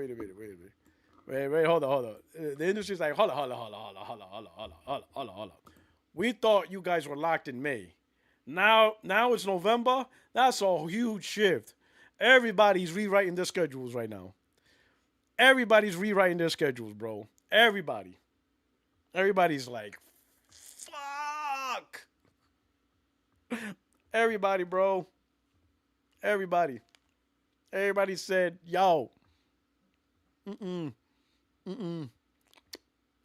Wait, hold on. The industry's like, hold on. We thought you guys were locked in May. Now it's November. That's a huge shift. Everybody's rewriting their schedules right now. Everybody's rewriting their schedules, bro. Everybody's like, fuck. Everybody, bro. Everybody. Everybody said, yo,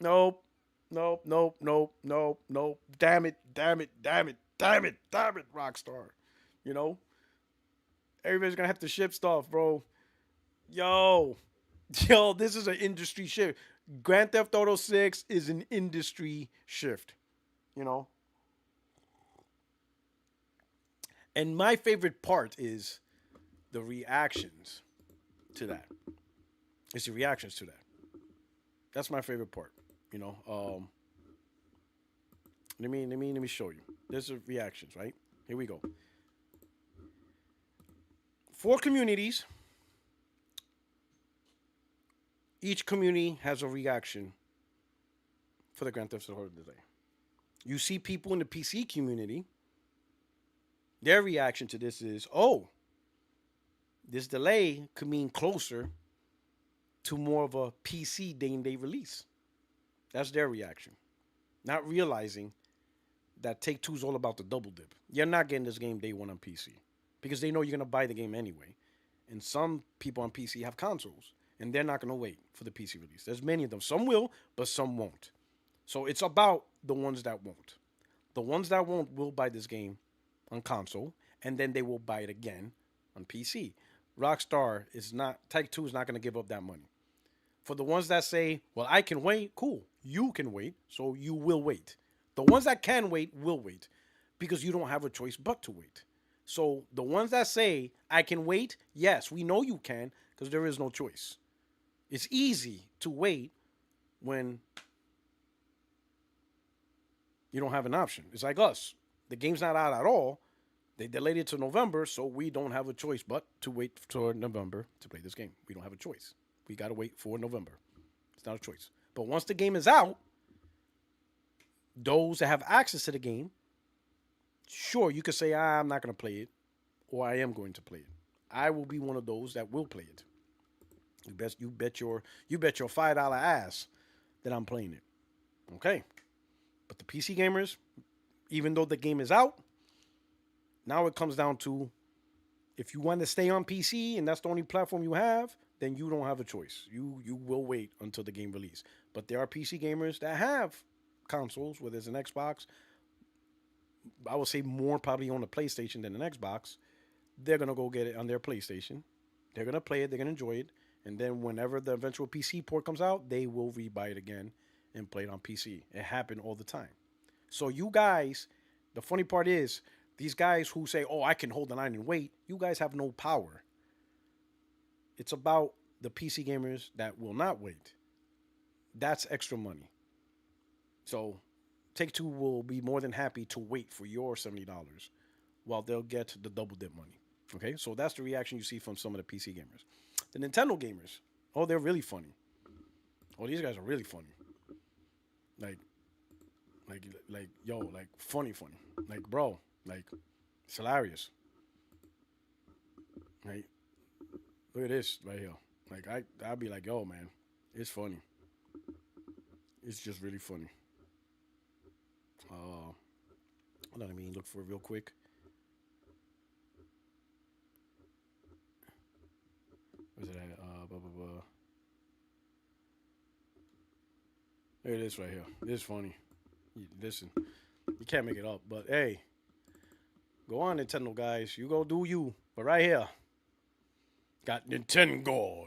nope, nope. Damn it, Rockstar. You know, everybody's gonna have to ship stuff, bro. Yo, yo, this is an industry shift. Grand Theft Auto 6 is an industry shift, you know? And my favorite part is the reactions to that. It's the reactions to that. That's my favorite part. You know, let me show you. There's the reactions, right? Here we go. 4 communities. Each community has a reaction for the Grand Theft Auto delay. You see people in the PC community. Their reaction to this is, oh, this delay could mean closer to more of a PC day and day release. That's their reaction. Not realizing that Take Two's all about the double dip. You're not getting this game day one on PC because they know you're going to buy the game anyway. And some people on PC have consoles and they're not going to wait for the PC release. There's many of them. Some will, but some won't. So it's about the ones that won't. The ones that won't will buy this game on console and then they will buy it again on PC. Rockstar is not, Take Two is not going to give up that money. For the ones that say, well, I can wait, cool. You can wait, so you will wait. The ones that can wait will wait because you don't have a choice but to wait. So the ones that say, I can wait, yes, we know you can because there is no choice. It's easy to wait when you don't have an option. It's like us. The game's not out at all. They delayed it to November, so we don't have a choice but to wait for November to play this game. We don't have a choice. We got to wait for November. It's not a choice. But once the game is out, those that have access to the game, sure, you could say, I'm not going to play it, or I am going to play it. I will be one of those that will play it. You bet your $5 ass that I'm playing it. Okay. But the PC gamers, even though the game is out, now it comes down to if you want to stay on PC and that's the only platform you have, then you don't have a choice. You will wait until the game release. But there are PC gamers that have consoles, whether it's an Xbox, I would say more probably on the PlayStation than an Xbox, they're gonna go get it on their PlayStation. They're gonna play it. They're gonna enjoy it, and then whenever the eventual PC port comes out, they will rebuy it again and play it on PC. It happened all the time. So you guys, the funny part is these guys who say, "Oh, I can hold the line and wait," you guys have no power. It's about the PC gamers that will not wait. That's extra money. So Take Two will be more than happy to wait for your $70 while they'll get the double dip money. Okay, so that's the reaction you see from some of the PC gamers. The Nintendo gamers, oh, they're really funny. Oh, these guys are really funny. Like, yo, like funny, like, bro, like, it's hilarious. Right? Look at this right here. Like, I'd be like, yo, man, it's funny. It's just really funny. Hold on, look for it real quick. Where's it at? Blah, blah, blah. There it is right here. It's funny. Listen, you can't make it up. But hey, go on, Nintendo guys. You go do you. But right here, got Nintendo.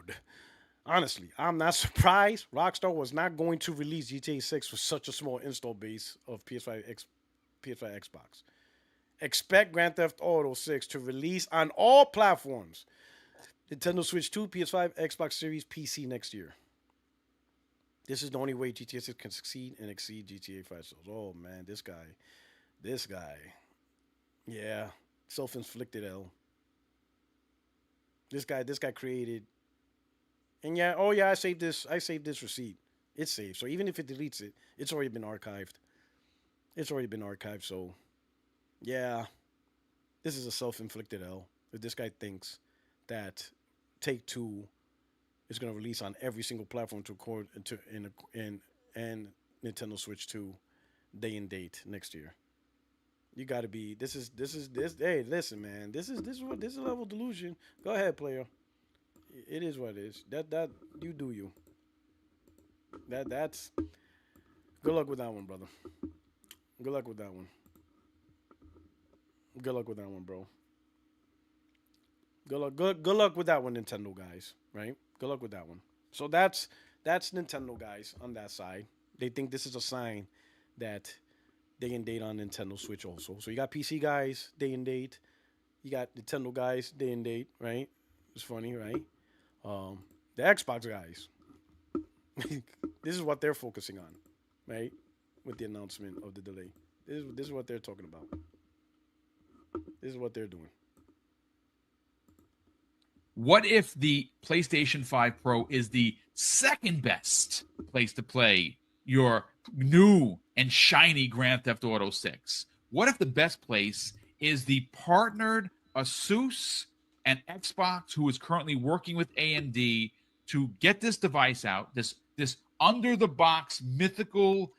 Honestly, I'm not surprised. Rockstar was not going to release GTA 6 for such a small install base of PS5 Xbox. Expect Grand Theft Auto 6 to release on all platforms. Nintendo Switch 2, PS5, Xbox Series, PC next year. This is the only way GTA 6 can succeed and exceed GTA 5 sales. Oh man, this guy. Yeah, self-inflicted L. This guy created. And yeah, oh yeah, I saved this receipt. It's saved. So even if it deletes it, it's already been archived. It's already been archived, so yeah. This is a self-inflicted L. If this guy thinks that Take Two is going to release on every single platform to record to in and Nintendo Switch 2 day and date next year. You got to be. This. Hey, listen, man. This is a level of delusion. Go ahead, player. It is what it is. That you do you. That's good luck with that one, brother. Good luck with that one. Good luck with that one, bro. Good luck with that one, Nintendo guys. Right? Good luck with that one. So that's Nintendo guys on that side. They think this is a sign that day and date on Nintendo Switch also. So you got PC guys, day and date. You got Nintendo guys, day and date, right? It's funny, right? The Xbox guys. This is what they're focusing on, right? With the announcement of the delay. This is what they're talking about. This is what they're doing. What if the PlayStation 5 Pro is the second best place to play your new and shiny Grand Theft Auto 6? What if the best place is the partnered Asus and Xbox, who is currently working with AMD to get this device out, this under the box mythical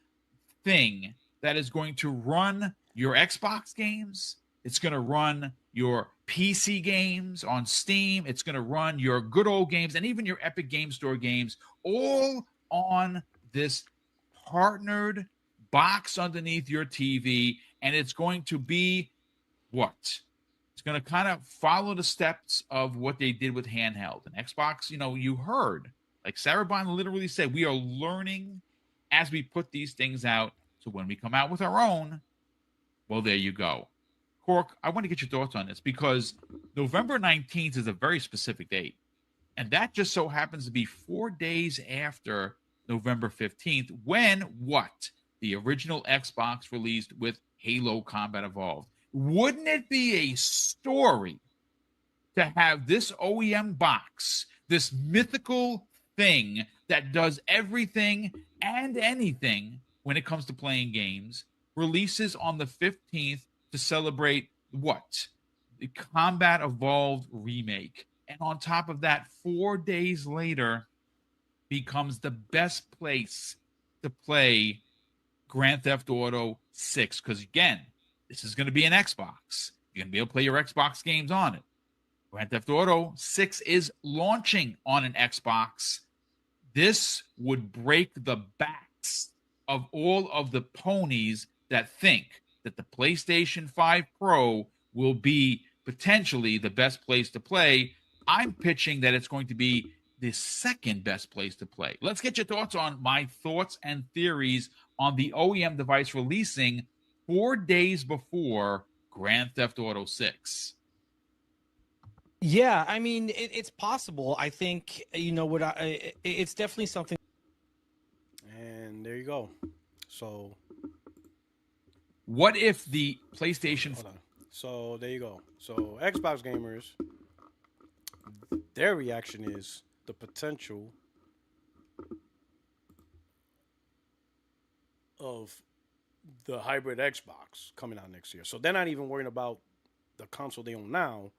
thing that is going to run your Xbox games? It's going to run your PC games on Steam. It's going to run your good old games and even your Epic Game Store games all on this partnered box underneath your TV. And it's going to be what? It's going to kind of follow the steps of what they did with handheld. And Xbox, you heard, like Sarah Bond literally said, we are learning as we put these things out. So when we come out with our own, well, there you go. Cork, I want to get your thoughts on this because November 19th is a very specific date. And that just so happens to be 4 days after November 15th, when what? The original Xbox released with Halo Combat Evolved. Wouldn't it be a story to have this OEM box, this mythical thing that does everything and anything when it comes to playing games, releases on the 15th to celebrate what? The Combat Evolved remake. And on top of that, 4 days later, becomes the best place to play Grand Theft Auto 6. Because again, this is going to be an Xbox. You're going to be able to play your Xbox games on it. Grand Theft Auto 6 is launching on an Xbox. This would break the backs of all of the ponies that think that the PlayStation 5 Pro will be potentially the best place to play. I'm pitching that it's going to be the second best place to play. Let's get your thoughts on my thoughts and theories on the OEM device releasing 4 days before Grand Theft Auto 6. Yeah, I mean, it's possible. I think, it's definitely something. And there you go. So, What if the PlayStation hold on. So there you go. So Xbox gamers, their reaction is the potential of the hybrid Xbox coming out next year. So they're not even worrying about the console they own now.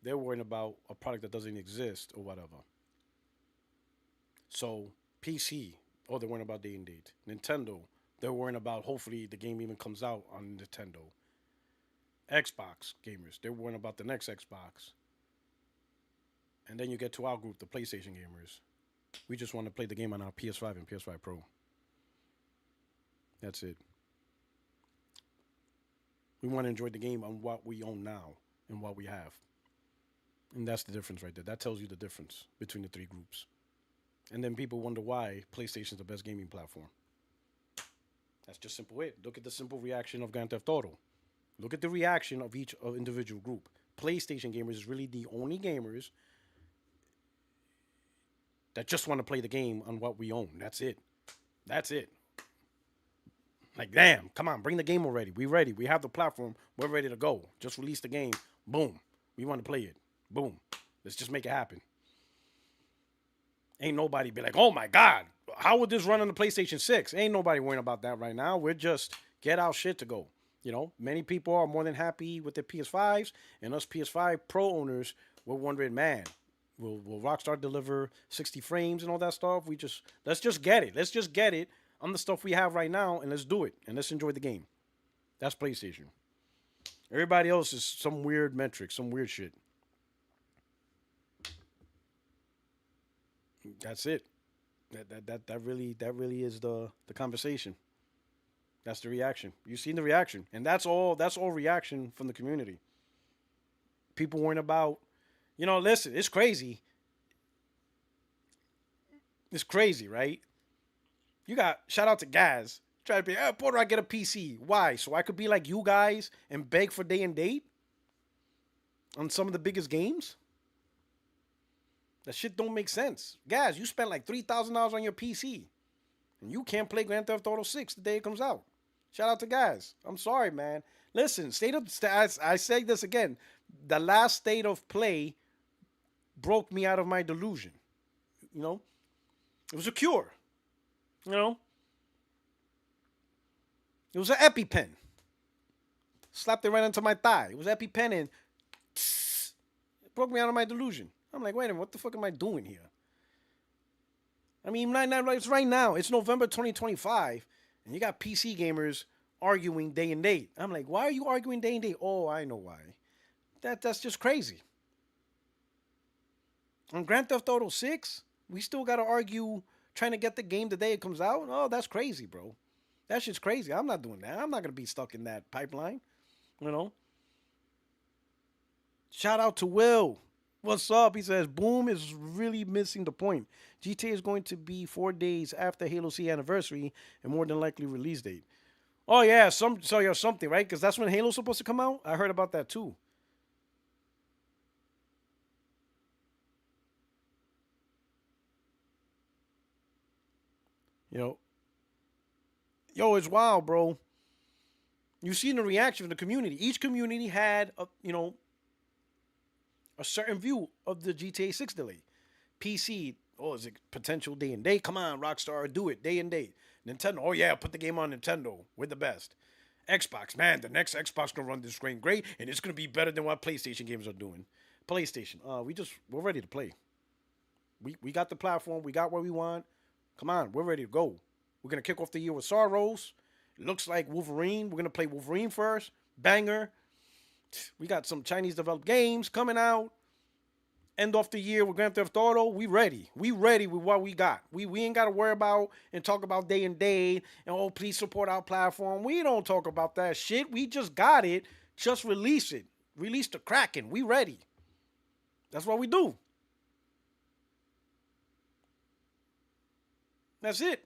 They're worrying about a product that doesn't exist or whatever. So PC, oh, they're worrying about day and date. Nintendo, they're worrying about hopefully the game even comes out on Nintendo. Xbox gamers, they're worrying about the next Xbox. And then you get to our group, the PlayStation gamers. We just want to play the game on our PS5 and PS5 Pro. That's it. We want to enjoy the game on what we own now and what we have. And that's the difference right there. That tells you the difference between the three groups. And then people wonder why PlayStation's the best gaming platform. That's just simple it. Look at the simple reaction of Grand Theft Auto. Look at the reaction of each individual group. PlayStation gamers is really the only gamers that just want to play the game on what we own. That's it. That's it. Like, damn, come on, bring the game already. We ready. We have the platform. We're ready to go. Just release the game. Boom. We want to play it. Boom. Let's just make it happen. Ain't nobody be like, oh my God, how would this run on the PlayStation 6? Ain't nobody worrying about that right now. We're just get our shit to go. You know, many people are more than happy with their PS5s, and us PS5 Pro owners, we're wondering, man, will Rockstar deliver 60 frames and all that stuff? Let's just get it. Let's just get it on the stuff we have right now, and let's do it, and let's enjoy the game. That's PlayStation. Everybody else is some weird metric, some weird shit. That's it. That really is the conversation. That's the reaction. You've seen the reaction, and that's all reaction from the community. People worrying about, listen, it's crazy. It's crazy, right? You got shout out to Gaz. Try to be, Porter, I get a PC. Why? So I could be like you guys and beg for day and date on some of the biggest games? That shit don't make sense. Guys, you spent like $3,000 on your PC. And you can't play Grand Theft Auto 6 the day it comes out. Shout out to guys. I'm sorry, man. Listen, I say this again. The last state of play broke me out of my delusion. It was a cure. It was an EpiPen. Slapped it right into my thigh. It was EpiPen and it broke me out of my delusion. I'm like, wait a minute, what the fuck am I doing here? I mean, it's right now. It's November 2025, and you got PC gamers arguing day and date. I'm like, why are you arguing day and date? Oh, I know why. That's just crazy. On Grand Theft Auto 6, we still got to argue trying to get the game the day it comes out? Oh, that's crazy, bro. That shit's crazy. I'm not doing that. I'm not going to be stuck in that pipeline. Shout out to Will. What's up? He says, Boom is really missing the point. GTA is going to be 4 days after Halo C anniversary and more than likely release date. Oh, yeah, something, right? Because that's when Halo's supposed to come out? I heard about that, too. Yo, it's wild, bro. You've seen the reaction of the community. Each community had, a certain view of the GTA 6 delay. PC, is it potential day and date? Come on, Rockstar, do it, day and date. Nintendo, oh yeah, put the game on Nintendo. We're the best. Xbox, man, the next Xbox gonna run this game great, and it's gonna be better than what PlayStation games are doing. PlayStation, we're ready to play. We got the platform, we got what we want. Come on, we're ready to go. We're gonna kick off the year with Sorrows. It looks like Wolverine. We're gonna play Wolverine first. Banger. We got some Chinese developed games coming out. end off the year with Grand Theft Auto, we ready. We ready with what we got. We ain't got to worry about and talk about day and date and oh please support our platform. We don't talk about that shit. We just got it. Just release it. Release the Kraken. We ready. That's what we do. That's it.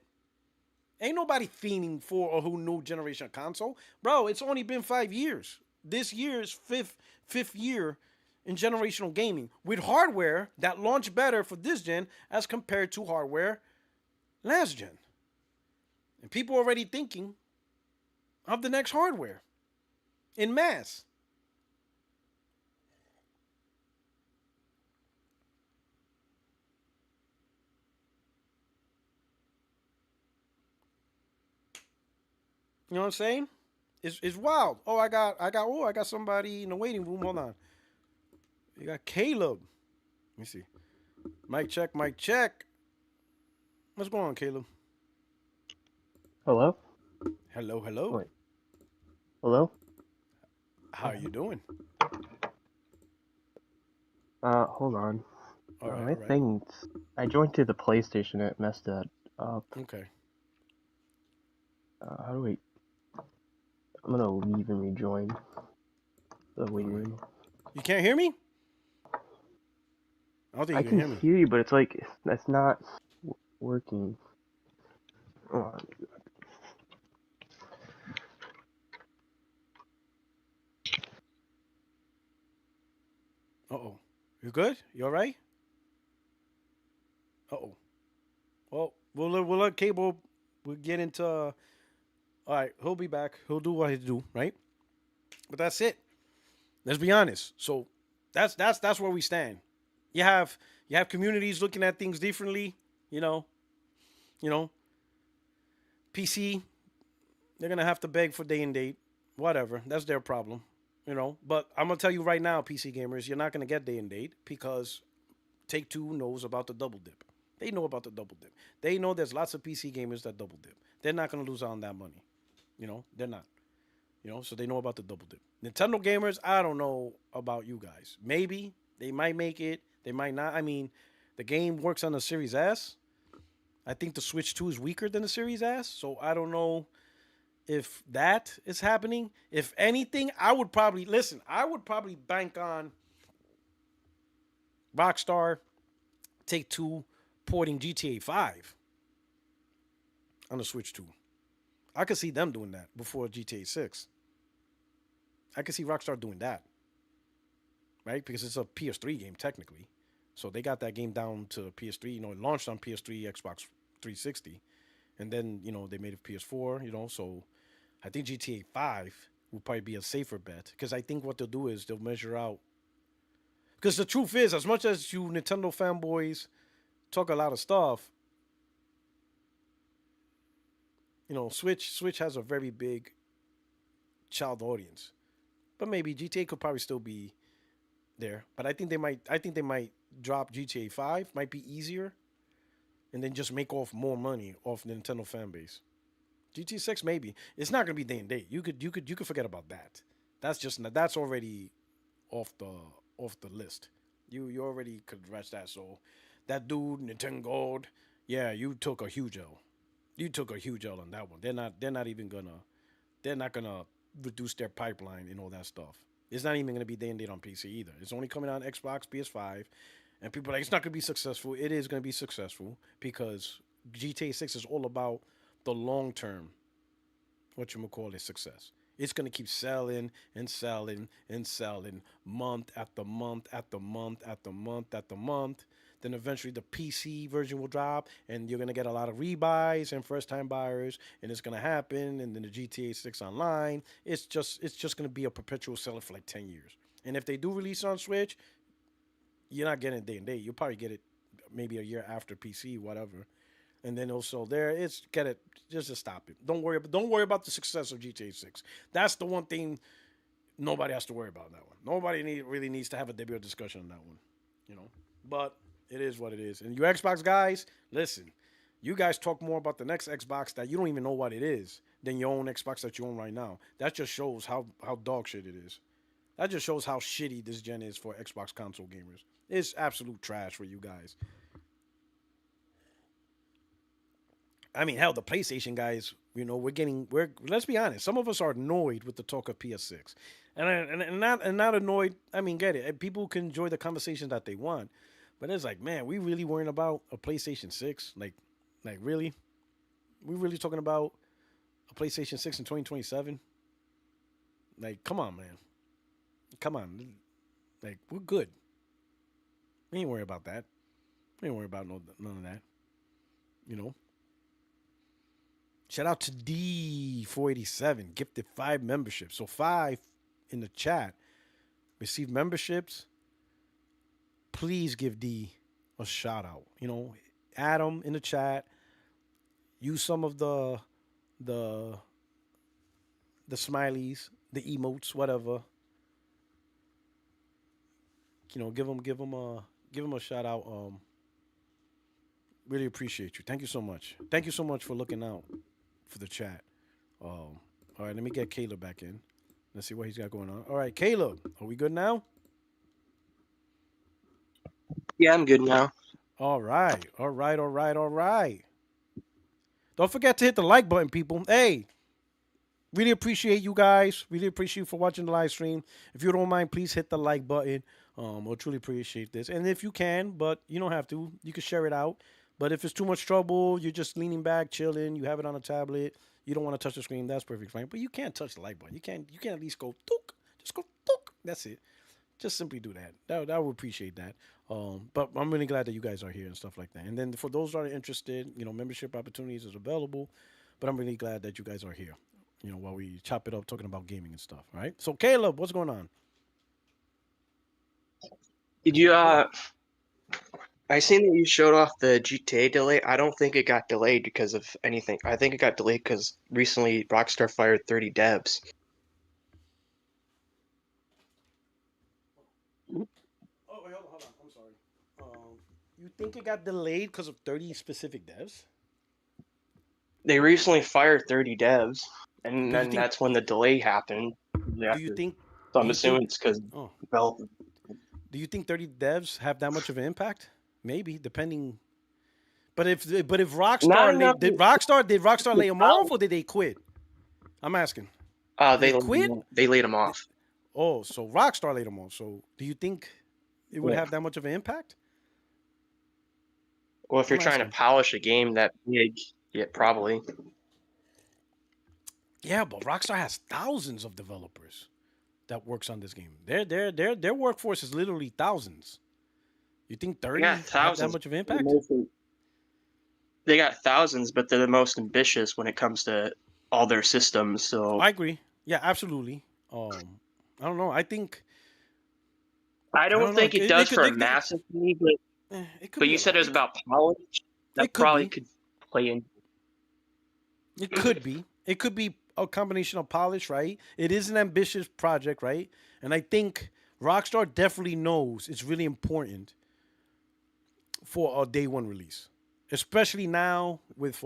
Ain't nobody fiending for a whole new generation console. Bro, it's only been 5 years. This year is fifth year in generational gaming with hardware that launched better for this gen as compared to hardware last gen. And people are already thinking of the next hardware in mass. You know what I'm saying? It's wild. Oh, I got somebody in the waiting room. Hold on. You got Caleb. Let me see. Mic check, mic check. What's going on, Caleb? Hello? Hello, hello. Wait. Hello? How you doing? Hold on. All right, My all right. thing's... I joined to the PlayStation and it messed that up. Okay. How do we... I'm gonna leave and rejoin the waiting Alright. room. You can't hear me? I don't think I you can can hear me. hear you, but it's like, that's not working. Oh, Uh-oh. You good? You all right? Uh-oh. Well, we'll let Cable, we'll get into, all right, he'll be back. He'll do what he do, right? But that's it. Let's be honest. So that's where we stand. You have communities looking at things differently, you know, PC, they're gonna have to beg for day and date. Whatever. That's their problem. But I'm gonna tell you right now, PC gamers, you're not gonna get day and date because Take Two knows about the double dip. They know about the double dip. They know there's lots of PC gamers that double dip. They're not gonna lose out on that money. They're not. So they know about the double dip. Nintendo gamers, I don't know about you guys. Maybe they might make it. They might not. I mean, the game works on the Series S. I think the Switch 2 is weaker than the Series S. So I don't know if that is happening. If anything, I would probably bank on Rockstar Take Two porting GTA 5 on the Switch 2. I could see them doing that before GTA 6. I could see Rockstar doing that. Right? Because it's a PS3 game, technically. So they got that game down to PS3. It launched on PS3, Xbox 360. And then, they made it PS4, so I think GTA 5 will probably be a safer bet. Because I think what they'll do is they'll measure out. Because the truth is, as much as you Nintendo fanboys talk a lot of stuff, Switch has a very big child audience. But maybe GTA could probably still be there. But I think they might drop GTA 5, might be easier, and then just make off more money off the Nintendo fan base. GTA 6 maybe. It's not gonna be day and date. You could forget about that. That's already off the list. You already could address that. So that dude, Nintendo Gold, yeah, you took a huge L. You took a huge L on that one. They're not gonna reduce their pipeline and all that stuff. It's not even gonna be day and date on PC either. It's only coming out on Xbox, PS5, and people are like it's not gonna be successful. It is gonna be successful because GTA 6 is all about the long term, success. It's gonna keep selling and selling and selling month after month after month after month after month. Then eventually the PC version will drop, and you're gonna get a lot of rebuys and first-time buyers, and it's gonna happen. And then the GTA 6 Online, it's just gonna be a perpetual seller for like 10 years. And if they do release on Switch, you're not getting it day and date. You'll probably get it maybe a year after PC, whatever. And then also there, it's get it just to stop it. Don't worry about the success of GTA 6. That's the one thing nobody has to worry about on that one. Nobody really needs to have a debate or discussion on that one. But it is what it is. And you Xbox guys, listen, you guys talk more about the next Xbox that you don't even know what it is than your own Xbox that you own right now. That just shows how dog shit it is. That just shows how shitty this gen is for Xbox console gamers. It's absolute trash for you guys. I mean, hell, the PlayStation guys, we're let's be honest. Some of us are annoyed with the talk of PS6, and not annoyed. I mean, get it. People can enjoy the conversation that they want, but it's like, man, we really worrying about a PlayStation 6? Like really? We really talking about a PlayStation 6 in 2027? Like, come on, man. Come on. Like, we're good. We ain't worried about that. We ain't worried about none of that. You know. Shout out to D487, gifted 5 memberships. So 5 in the chat receive memberships. Please give D a shout out. Add them in the chat. Use some of the smileys, the emotes, whatever. Give them a shout out. Really appreciate you. Thank you so much. Thank you so much for looking out for the chat. All right, let me get Caleb back in. Let's see what he's got going on. All right, Caleb, are we good now? Yeah, I'm good now. All right. Don't forget to hit the like button, people. Hey, really appreciate you guys. Really appreciate you for watching the live stream. If you don't mind, please hit the like button. We'll truly appreciate this. And if you can, but you don't have to, you can share it out. But if it's too much trouble, you're just leaning back, chilling, you have it on a tablet, you don't want to touch the screen, that's perfectly fine. But you can't touch the like button. You can at least go took. Just go took. That's it. Just simply do that. I would appreciate that. But I'm really glad that you guys are here and stuff like that. And then for those that are interested, membership opportunities is available. But I'm really glad that you guys are here. While we chop it up talking about gaming and stuff. All right. So Caleb, what's going on? Did you I seen that you showed off the GTA delay. I don't think it got delayed because of anything. I think it got delayed because recently Rockstar fired 30 devs. Oh, wait, hold on. I'm sorry. You think it got delayed because of 30 specific devs? They recently fired 30 devs, and then think- that's when the delay happened. Do you think? So I'm do you assuming think- it's because Oh. developers. Do you think 30 devs have that much of an impact? Maybe, depending. But if Rockstar did Rockstar lay them off, or did they quit? I'm asking. They quit? They laid them off. Oh, so Rockstar laid them off. So do you think it would Yeah. have that much of an impact? Well, if you're I'm trying asking. to polish a game that big, yeah, probably. Yeah, but Rockstar has thousands of developers that works on this game. Their workforce is literally thousands. You think 30 Yeah, have that thousands. much of an impact? They got thousands, but they're the most ambitious when it comes to all their systems. So I agree. Yeah, absolutely. I don't know. I think I don't think it does for a massive league, it could but be you a said lot. it was about polish. That It could probably be. could play in. It could be. It could be a combination of polish, right? It is an ambitious project, right? And I think Rockstar definitely knows it's really important for a day one release, especially now with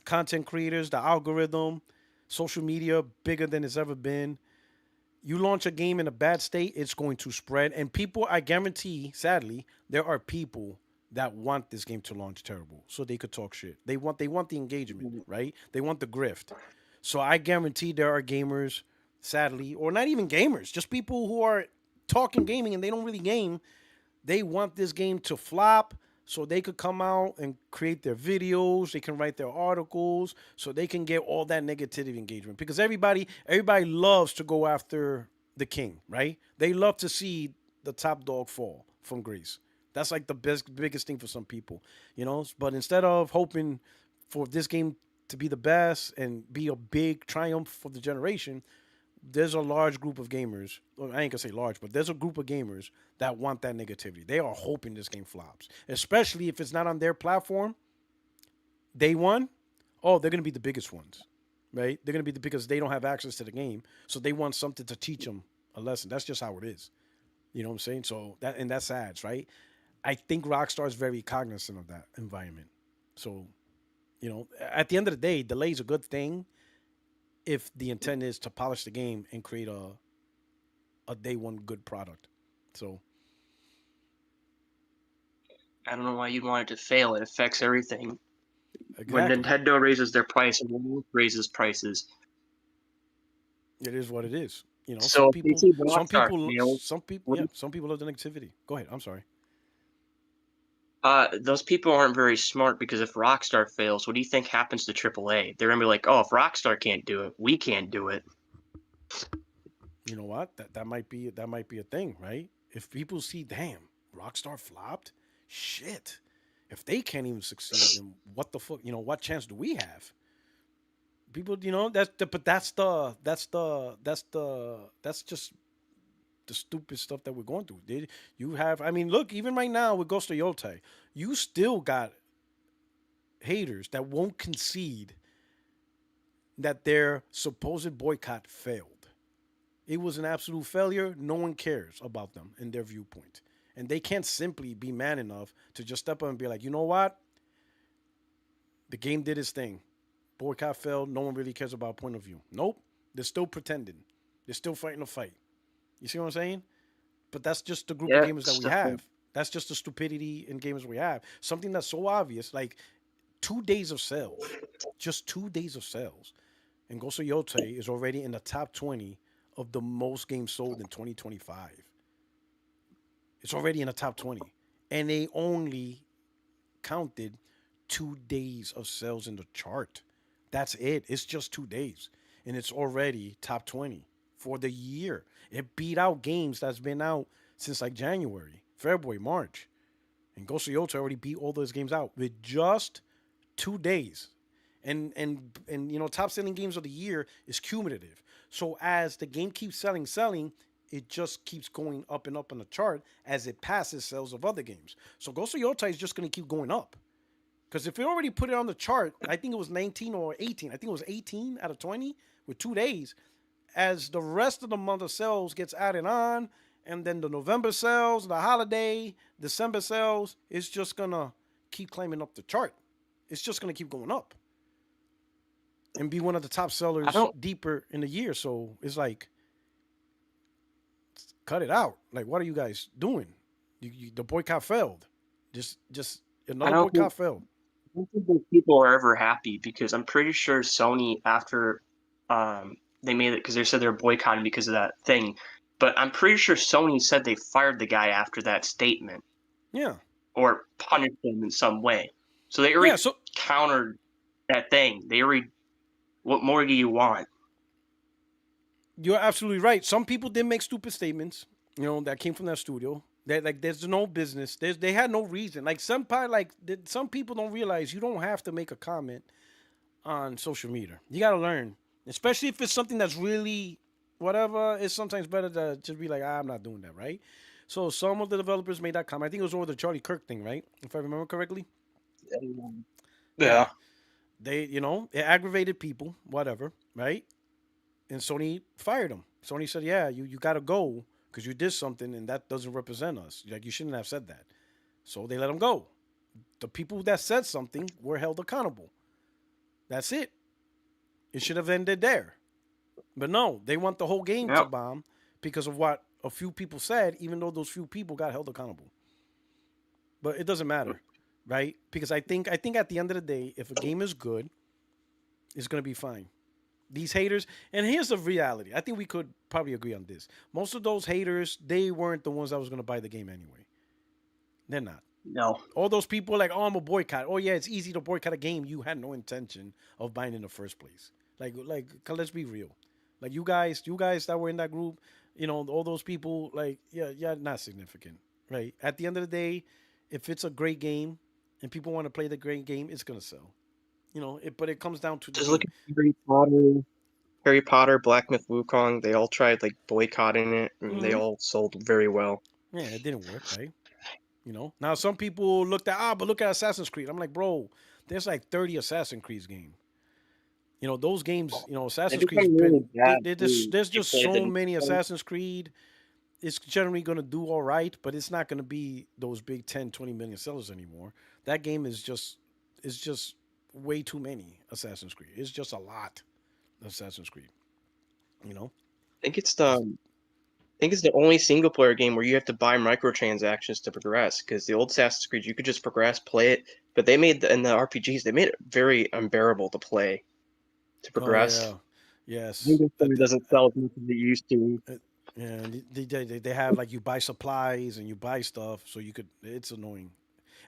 content creators, the algorithm, social media bigger than it's ever been. You launch a game in a bad state, it's going to spread. And people, I guarantee, sadly, there are people that want this game to launch terrible so they could talk shit. They want the engagement, right? They want the grift. So I guarantee there are gamers, sadly, or not even gamers, just people who are talking gaming and they don't really game. They want this game to flop so they could come out and create their videos, they can write their articles, so they can get all that negative engagement. Because everybody loves to go after the king, right? They love to see the top dog fall from grace. That's like the biggest thing for some people, But instead of hoping for this game to be the best and be a big triumph for the generation, there's a large group of gamers. Well, I ain't gonna say large, but there's a group of gamers that want that negativity. They are hoping this game flops, especially if it's not on their platform. Day one, oh, they're gonna be the biggest ones, right? They're gonna be because they don't have access to the game, so they want something to teach them a lesson. That's just how it is. You know what I'm saying? So that's sad, right? I think Rockstar is very cognizant of that environment. So, at the end of the day, delay is a good thing if the intent is to polish the game and create a day one good product. So I don't know why you'd want it to fail. It affects everything. When exactly, Nintendo raises their price and everyone else raises prices. it is what it is. So if they see Rockstar fail, what yeah, some people love the negativity. Go ahead. I'm sorry. those people aren't very smart because if Rockstar fails, what do you think happens to AAA? They're gonna be like, oh, if Rockstar can't do it, we can't do it. You know what? That might be a thing, right? If people see, damn, Rockstar flopped, shit. If they can't even succeed, then what the fuck? What chance do we have? People, that's just the stupid stuff that we're going through. You have, I mean, look, even right now with Ghost of Yotei, you still got haters that won't concede that their supposed boycott failed. It was an absolute failure. No one cares about them and their viewpoint. And they can't simply be man enough to just step up and be like, you know what? The game did its thing. Boycott failed. No one really cares about point of view. Nope. They're still pretending. They're still fighting a fight. You see what I'm saying? But that's just the group of gamers that we have. That's just the stupidity in gamers we have. Something that's so obvious, like 2 days of sales. Just 2 days of sales. And Ghost of Yotei is already in the top 20 of the most games sold in 2025. It's already in the top 20. And they only counted 2 days of sales in the chart. That's it. It's just 2 days. And it's already top 20 for the year. It beat out games that's been out since like January, February, March. And Ghost of Yotei already beat all those games out with just 2 days. And top selling games of the year is cumulative. So as the game keeps selling, it just keeps going up and up on the chart as it passes sales of other games. So Ghost of Yotei is just going to keep going up. Because if it already put it on the chart, I think it was 19 or 18. I think it was 18 out of 20 with 2 days. As the rest of the month of sales gets added on, and then the November sales, the holiday, December sales, it's just going to keep climbing up the chart. It's just going to keep going up. And be one of the top sellers deeper in the year. So it's like, cut it out. Like, what are you guys doing? The boycott failed. Just another boycott failed. I don't think those people are ever happy because I'm pretty sure Sony, after they made it, because they said they're boycotting because of that thing, but I'm pretty sure Sony said they fired the guy after that statement. Yeah. Or punished him in some way. So they already countered that thing. What more do you want? You're absolutely right. Some people did make stupid statements, that came from that studio. That like, there's no business. They had no reason. Like some people don't realize you don't have to make a comment on social media. You got to learn, especially if it's something that's really whatever. It's sometimes better to just be like, I'm not doing that, right? So some of the developers made that comment. I think it was over the Charlie Kirk thing, right? If I remember correctly. Yeah. They, it aggravated people, whatever, right? And Sony fired him. Sony said, yeah, you got to go because you did something and that doesn't represent us. Like, you shouldn't have said that. So they let him go. The people that said something were held accountable. That's it. It should have ended there. But no, they want the whole game to bomb because of what a few people said, even though those few people got held accountable. But it doesn't matter, right? Because I think at the end of the day, if a game is good, it's going to be fine. These haters, and here's the reality. I think we could probably agree on this. Most of those haters, they weren't the ones that was going to buy the game anyway. They're not. No. All those people like, I'm a boycott. Oh, yeah, it's easy to boycott a game you had no intention of buying in the first place. Like, let's be real. Like, you guys that were in that group, all those people, like, yeah, not significant, right? At the end of the day, if it's a great game and people want to play the great game, it's going to sell. But it comes down to just look at Harry Potter, Black Myth Wukong. They all tried like boycotting it, and they all sold very well. Yeah, it didn't work, right? Now some people look at Assassin's Creed. I'm like, bro, there's like 30 Assassin's Creed games. Those games, Assassin's Creed. There's just so many Assassin's Creed. It's generally going to do all right, but it's not going to be those big 10, 20 million sellers anymore. That game is just way too many Assassin's Creed. It's just a lot of Assassin's Creed. I think it's the think it's the only single player game where you have to buy microtransactions to progress. Because the old Assassin's Creed, you could just progress, play it, but they made in the RPGs they made it very unbearable to play to Oh progress. yeah, yes. Single player doesn't sell as much as it used to. And they have like you buy supplies and you buy stuff so you could. It's annoying,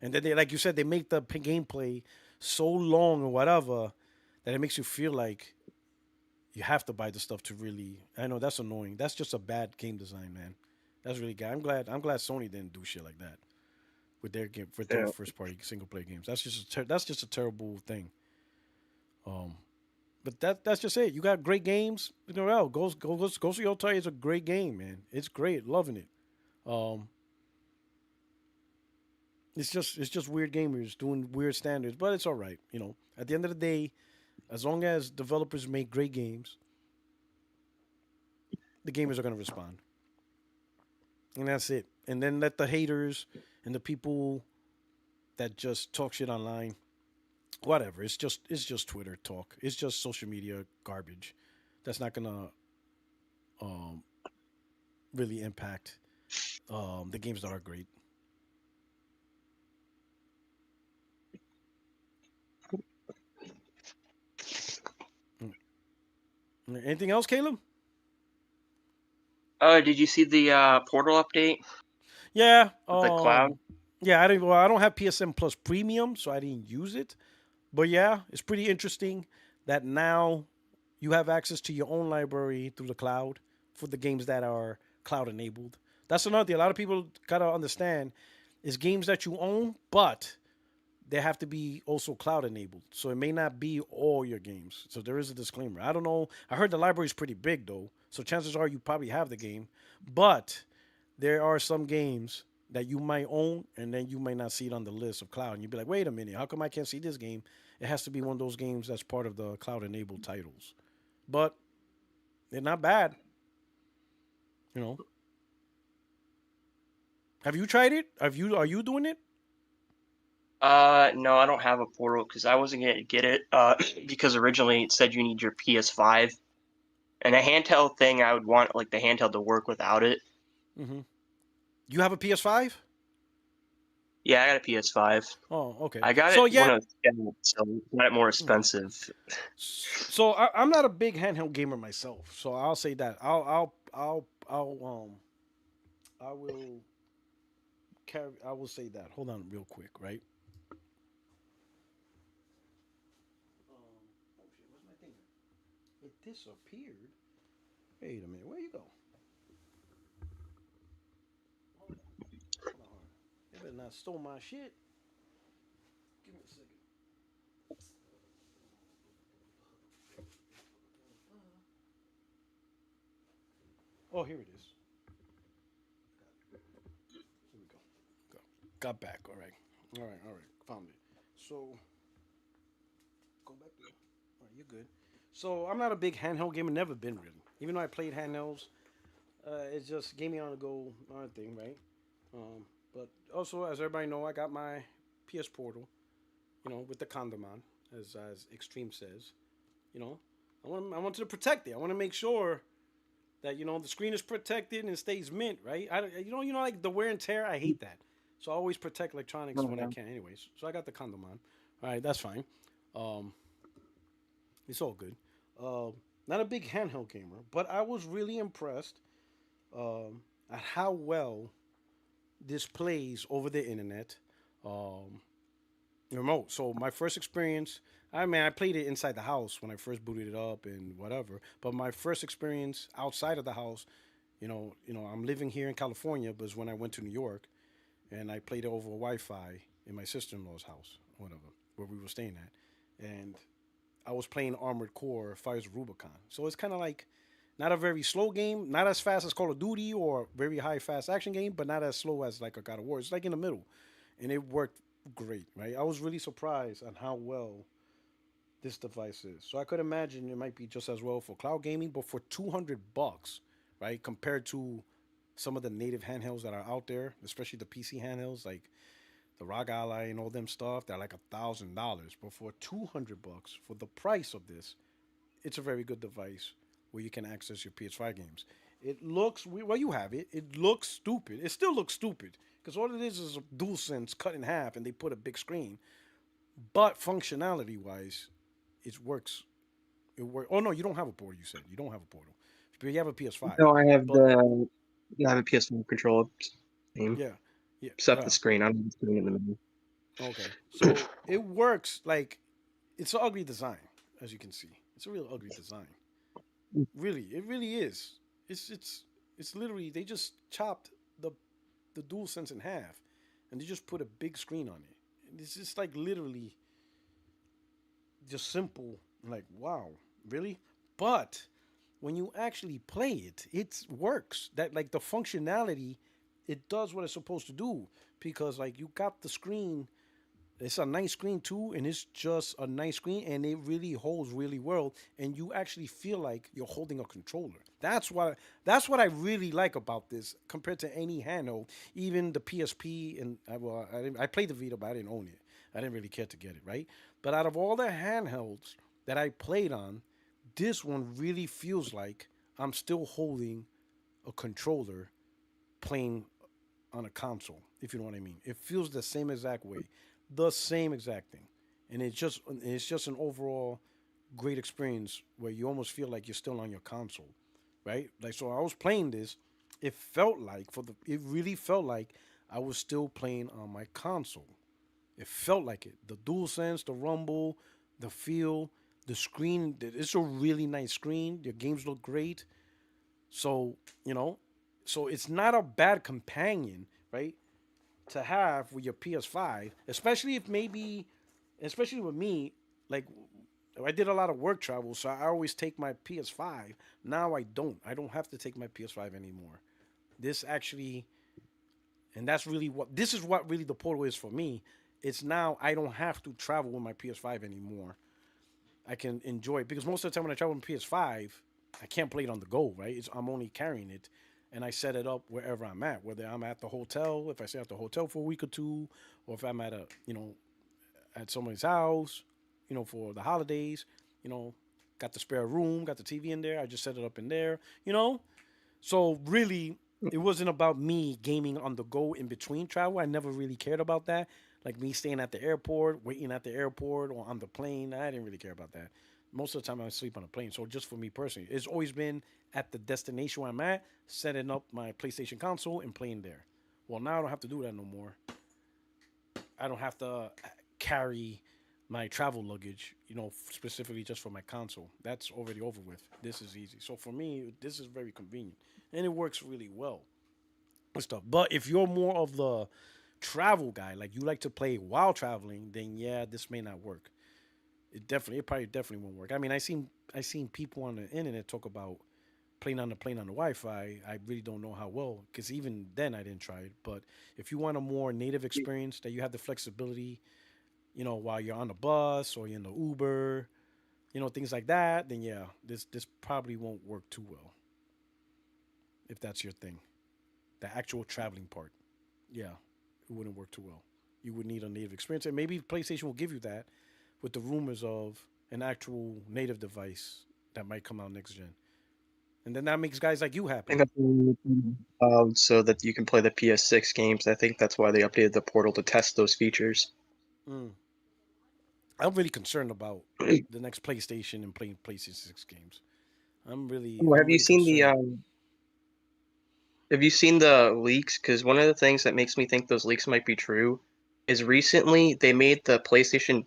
and then they like you said they make the gameplay so long or whatever that it makes you feel like you have to buy the stuff to really. I know that's annoying. That's just a bad game design, man. That's really good. I'm glad Sony didn't do shit like that with their game with their Yeah. first party single player games. That's just a terrible thing. Um, but that's just it. You got great games. You know, well, Ghost of Yotei is a great game, man. It's great, loving it. Um, it's just weird gamers doing weird standards, but it's all right. You know, at the end of the day, as long as developers make great games, the gamers are gonna respond, and that's it. And then let the haters and the people that just talk shit online, whatever. It's just Twitter talk. It's just social media garbage. That's not gonna um, really impact the games that are great. Anything else, Caleb? Did you see the Portal update Yeah. with the cloud? Yeah. I don't have PSN Plus Premium, so I didn't use it. But yeah, it's pretty interesting that now you have access to your own library through the cloud for the games that are cloud enabled. That's another thing. A lot of people gotta understand is games that you own, but they have to be also cloud enabled. So it may not be all your games. So there is a disclaimer. I don't know. I heard the library is pretty big though. So chances are you probably have the game. But there are some games that you might own and then you might not see it on the list of cloud. And you'd be like, wait a minute, how come I can't see this game? It has to be one of those games that's part of the cloud enabled titles. But they're not bad. You know. Have you tried it? Are you doing it? No, I don't have a Portal because I wasn't gonna get it. Because originally it said you need your PS5 and a handheld thing. I would want like the handheld to work without it. Mm-hmm. You have a PS5? Yeah, I got a PS5. Oh, okay. I got So it when yeah, it was scheduled, so it's not more expensive. so I'm not a big handheld gamer myself, so I'll say that I will I will say that. Hold on, real quick, right? Oh shit, where's my thing? It disappeared. Wait a minute, where you go? Hold on. They better not stole my shit. Give me a second. Oh, here it is. Here we go. Got back. All right. All right. All right. Found it. So go back there. All right, you're good. So I'm not a big handheld gamer. Never been really. Even though I played handhelds, it's just gaming on the go thing, right? But also, as everybody know, I got my PS Portal. You know, with the condom on, as Extreme says. You know, I wanted to protect it. I want to make sure that the screen is protected and stays mint, right? Like the wear and tear. I hate that. So I always protect electronics when I can, anyways. So I got the condom on. All right, that's fine. Um, it's all good. Not a big handheld gamer, but I was really impressed at how well this plays over the internet. Um, Remote. So my first experience, I played it inside the house when I first booted it up and whatever. But my first experience outside of the house, I'm living here in California, but it's when I went to New York and I played it over Wi-Fi in my sister-in-law's house, whatever, where we were staying at, and I was playing Armored Core: Fires of Rubicon. So it's kind of like not a very slow game, not as fast as Call of Duty or very high fast action game, but not as slow as like a God of War. It's like in the middle, and it worked great, right? I was really surprised on how well this device is. So I could imagine it might be just as well for cloud gaming, but for $200, right? Compared to some of the native handhelds that are out there, especially the PC handhelds like the ROG Ally and all them stuff, they're like $1,000. But for $200 for the price of this, it's a very good device where you can access your PS5 games. It looks well. You have it. It looks stupid. It still looks stupid because all it is a DualSense cut in half, and they put a big screen. But functionality wise, it works. It works. Oh no, you don't have a portal. You said you don't have a portal, but you have a PS5. No, I have But a PS4 controller game. yeah, yeah, Except yeah. the screen. I don't have the screen in the middle. Okay, so it works like it's an ugly design, as you can see. It's a real ugly design. Really, it really is. It's literally they just chopped the DualSense in half, and they just put a big screen on it. It's just like literally just simple. Like wow, really? But when you actually play it, it works. That like the functionality, it does what it's supposed to do because like you got the screen. It's a nice screen too, and it's just a nice screen, and it really holds really well, and you actually feel like you're holding a controller. That's what I really like about this compared to any handheld, even the PSP. And I played the Vita, but I didn't own it. I didn't really care to get it, right? But out of all the handhelds that I played on, this one really feels like I'm still holding a controller playing on a console, if you know what I mean. It feels the same exact way, the same exact thing, and it's just an overall great experience where you almost feel like you're still on your console, right? Like so, I was playing this. It really felt like I was still playing on my console. It felt like it. The dual sense, the rumble, the feel, the screen. It's a really nice screen. Your games look great. So so it's not a bad companion, right? To have with your PS5, especially if maybe, especially with me, like I did a lot of work travel, so I always take my PS5. Now I don't. I don't have to take my PS5 anymore. This actually, and that's really what this is what really the portal is for me. It's now I don't have to travel with my PS5 anymore. I can enjoy it because most of the time when I travel with PS5, I can't play it on the go, right? I'm only carrying it, and I set it up wherever I'm at. Whether I'm at the hotel, if I stay at the hotel for a week or two, or if I'm at at somebody's house, for the holidays, you know, got the spare room, got the TV in there. I just set it up in there. So really, it wasn't about me gaming on the go in between travel. I never really cared about that. Like me staying at the airport, waiting at the airport, or on the plane. I didn't really care about that. Most of the time, I sleep on a plane. So just for me personally, it's always been at the destination where I'm at, setting up my PlayStation console and playing there. Well, now I don't have to do that no more. I don't have to carry my travel luggage, specifically just for my console. That's already over with. This is easy. So for me, this is very convenient, and it works really well and stuff. But if you're more of the travel guy, like you like to play while traveling, then yeah, this may not work. It probably definitely won't work. I mean, I seen people on the internet talk about playing on the plane on the Wi-Fi. I really don't know how well because even then I didn't try it. But if you want a more native experience that you have the flexibility, while you're on the bus or you're in the Uber, things like that, then yeah, this probably won't work too well if that's your thing. The actual traveling part, yeah, it wouldn't work too well. You would need a native experience, and maybe PlayStation will give you that with the rumors of an actual native device that might come out next gen, and then that makes guys like you I happy. think that's so that you can play the PS6 games. I think that's why they updated the portal to test those features. Mm. I'm really concerned about the next PlayStation and playing PlayStation 6 games. I'm really, Oh, I'm really concerned. have you seen the leaks? Because one of the things that makes me think those leaks might be true is recently they made the PlayStation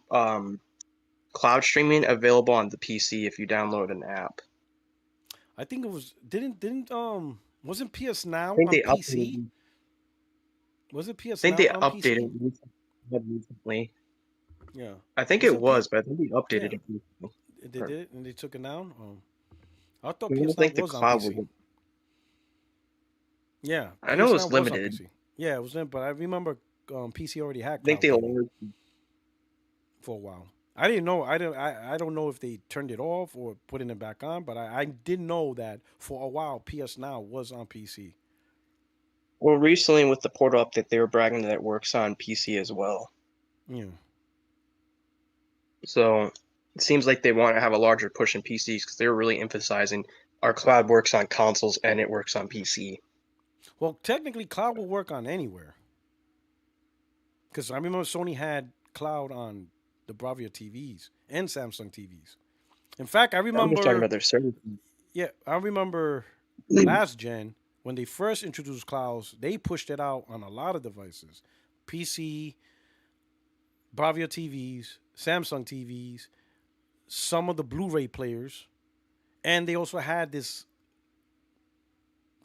cloud streaming available on the PC if you download an app. I think it was didn't wasn't PS I Now think on they PC? updated. Was it I PS think Now they on PC? updated recently. Yeah. I think Was it it P? was, but I think they Yeah, updated it recently. they did it and they took it down. I I thought don't PS Now think the was on cloud PC. was. Yeah, I know it PS Now was was on limited. PC. Yeah, it was in, but I remember PC already had I think cloud they gaming lowered. for a while. I didn't know. I don't know if they turned it off or putting it back on, but I did know that for a while PS Now was on PC. Well, recently with the Portal update, they were bragging that it works on PC as well. Yeah. So it seems like they want to have a larger push in PCs because they were really emphasizing our cloud works on consoles and it works on PC. Well, technically, cloud will work on anywhere. Because I remember Sony had cloud on the Bravia TVs and Samsung TVs. In fact, I I'm just talking remember, about their service. yeah, I remember last gen when they first introduced clouds, they pushed it out on a lot of devices, PC, Bravia TVs, Samsung TVs, some of the Blu-ray players, and they also had this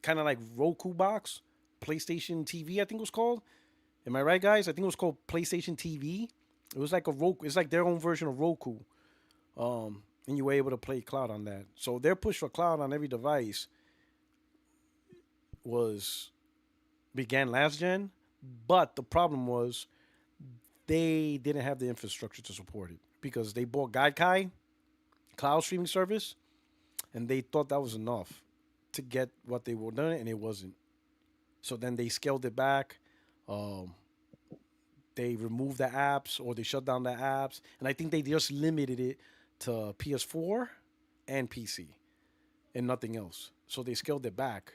kind of like Roku box, PlayStation TV, I think it was called. Am I right, guys? I think it was called PlayStation TV. It was like a Roku. It's like their own version of Roku, and you were able to play cloud on that. So their push for cloud on every device was began last gen, but the problem was they didn't have the infrastructure to support it because they bought Gaikai cloud streaming service, and they thought that was enough to get what they were doing, and it wasn't. So then they scaled it back. Um, they removed the apps or they shut down the apps, and I think they just limited it to PS4 and PC and nothing else. So they scaled it back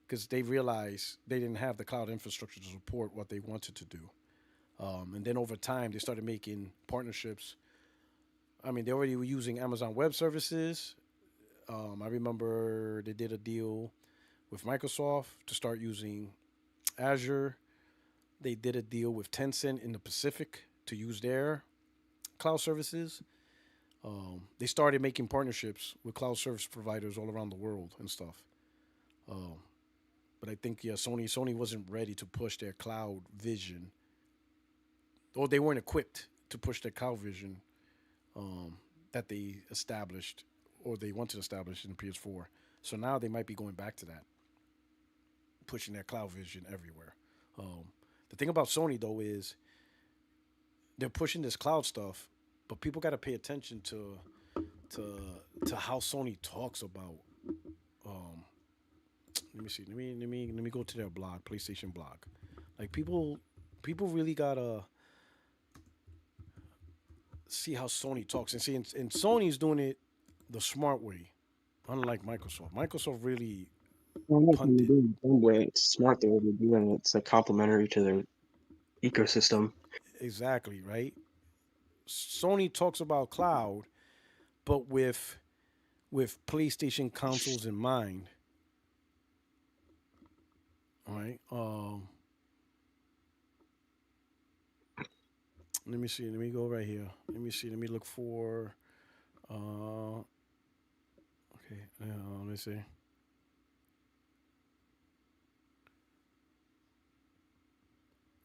because they realized they didn't have the cloud infrastructure to support what they wanted to do. And then over time, they started making partnerships. I mean, they already were using Amazon Web Services. I remember they did a deal with Microsoft to start using Azure. They did a deal with Tencent in the Pacific to use their cloud services. They started making partnerships with cloud service providers all around the world and stuff. Um, but I think Sony wasn't ready to push their cloud vision, or they weren't equipped to push their cloud vision that they established or they wanted to establish in the PS4. So now they might be going back to that, pushing their cloud vision everywhere. The thing about Sony though is they're pushing this cloud stuff, but people got to pay attention to to how Sony talks about. Um, let me see. Let me go to their blog, PlayStation blog. Like people really gotta see how Sony talks and see. And Sony's doing it the smart way, unlike Microsoft. Microsoft really Well, that's what they're punted. doing the same way. It's smart the way they're doing it. It's like complementary to their ecosystem. Exactly, right? Sony talks about cloud, but with PlayStation consoles in mind. All right. Let me see. Let me go right here. Let me see. Let me look for. Okay. Let me see.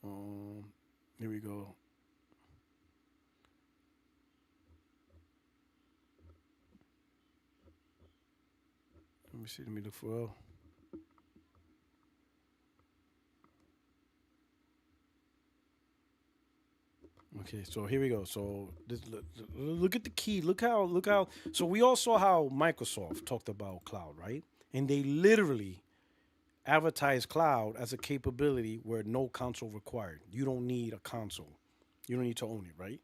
Um. Here we go. Let me see. Let me look for. Okay, so here we go. So look at the key. Look how. So we all saw how Microsoft talked about cloud, right? And they literally advertise cloud as a capability where no console required. You don't need a console. You don't need to own it, right?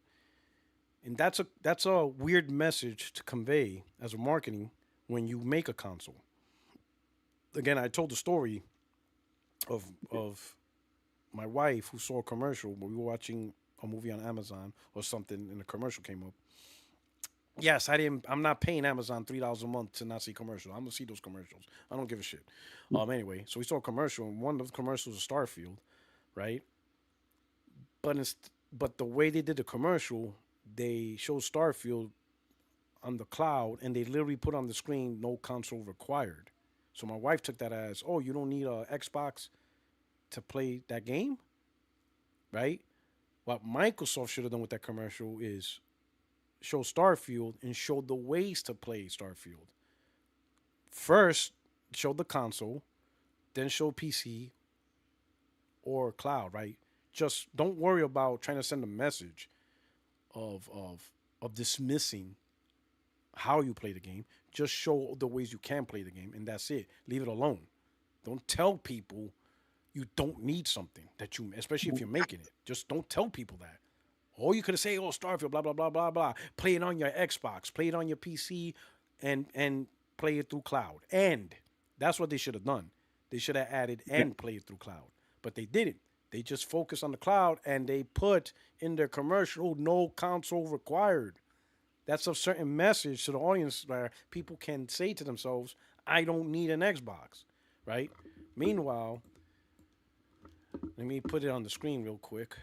And that's a weird message to convey as a marketing when you make a console. Again, I told the story of my wife who saw a commercial when we were watching a movie on Amazon or something and the commercial came up. Yes, I'm not paying Amazon $3 a month to not see commercials. I'm gonna see those commercials. I don't give a shit. Anyway, so we saw a commercial and one of the commercials was Starfield, right? But but the way they did the commercial, they showed Starfield on the cloud and they literally put on the screen no console required. So my wife took that as, oh, you don't need a Xbox to play that game, right? What Microsoft should have done with that commercial is show Starfield and show the ways to play Starfield. First, show the console, then show PC or cloud, right? Just don't worry about trying to send a message of dismissing how you play the game. Just show the ways you can play the game, and that's it. Leave it alone. Don't tell people you don't need something that you, especially if you're making it. Just don't tell people that. Or you could say, "Oh, Starfield, blah blah blah blah blah." Play it on your Xbox, play it on your PC, and play it through cloud. And that's what they should have done. They should have added and play it through cloud. But they didn't. They just focused on the cloud and they put in their commercial no console required. That's a certain message to the audience where people can say to themselves, I don't need an Xbox, right? Meanwhile, let me put it on the screen real quick.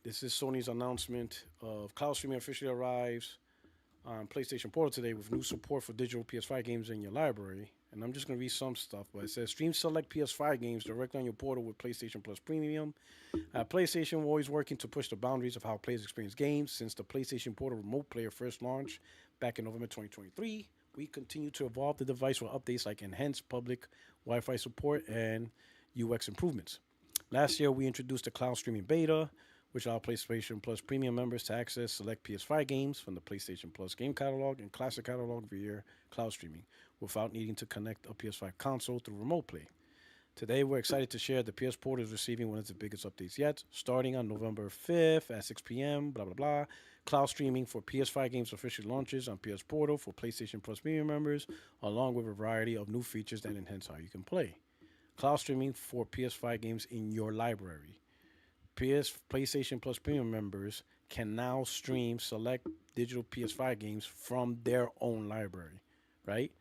This is Sony's announcement of cloud streaming officially arrives on PlayStation Portal today with new support for digital PS5 games in your library. And I'm just going to read some stuff, but it says stream select PS5 games directly on your portal with PlayStation Plus Premium. PlayStation was always working to push the boundaries of how players experience games since the PlayStation Portal Remote Player first launched back in November 2023. We continue to evolve the device with updates like enhanced public Wi-Fi support and UX improvements. Last year, we introduced the cloud streaming beta, which allowed PlayStation Plus Premium members to access select PS5 games from the PlayStation Plus game catalog and classic catalog via cloud streaming without needing to connect a PS5 console through remote play. Today, we're excited to share the PS Portal is receiving one of the biggest updates yet, starting on November 5th at 6 p.m., blah, blah, blah. Cloud streaming for PS5 games officially launches on PS Portal for PlayStation Plus Premium members, along with a variety of new features that enhance how you can play. Cloud streaming for PS5 games in your library. PlayStation Plus Premium members can now stream select digital PS5 games from their own library, right?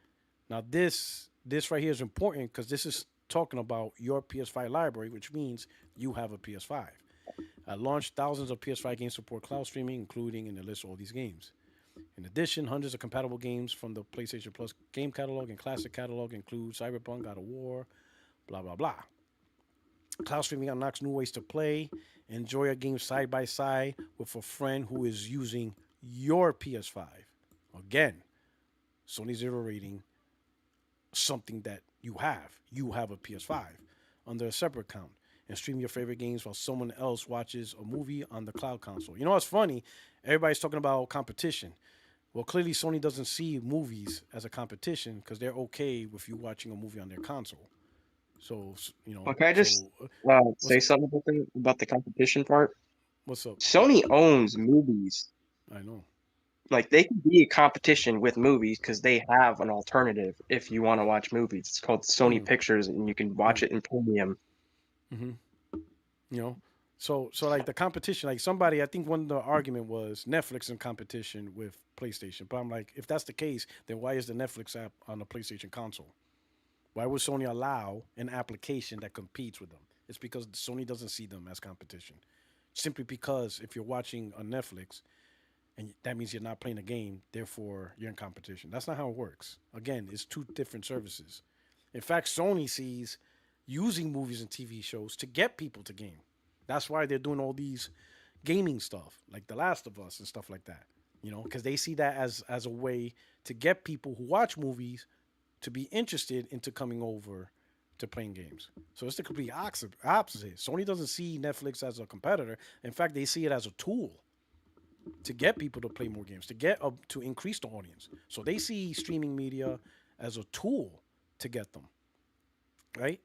Now, this right here is important because this is talking about your PS5 library, which means you have a PS5. At launch, thousands of PS5 games support cloud streaming, including in the list all these games. In addition, hundreds of compatible games from the PlayStation Plus game catalog and classic catalog include Cyberpunk, God of War, blah, blah, blah. Cloud streaming unlocks new ways to play. Enjoy a game side by side with a friend who is using your PS5. Again, Sony Zero rating something that you have. You have a PS5 under a separate account and stream your favorite games while someone else watches a movie on the cloud console. You know what's funny? Everybody's talking about competition. Well, clearly Sony doesn't see movies as a competition because they're okay with you watching a movie on their console. So, you know, Can I just say something about the competition part? What's up? Sony owns movies. I know. Like, they can be a competition with movies because they have an alternative if you want to watch movies. It's called Sony Pictures, and you can watch it in premium. Mm-hmm. You know, so like the competition, like somebody, I think one of the argument was Netflix in competition with PlayStation. But I'm like, if that's the case, then why is the Netflix app on the PlayStation console? Why would Sony allow an application that competes with them? It's because Sony doesn't see them as competition. Simply because if you're watching on Netflix, and that means you're not playing a game, therefore you're in competition. That's not how it works. Again, it's two different services. In fact, Sony sees using movies and TV shows to get people to game. That's why they're doing all these gaming stuff, like The Last of Us and stuff like that. You know, because they see that as a way to get people who watch movies to be interested into coming over to playing games. So it's the complete opposite. Sony doesn't see Netflix as a competitor. In fact, they see it as a tool to get people to play more games, to increase the audience. So they see streaming media as a tool to get them, right?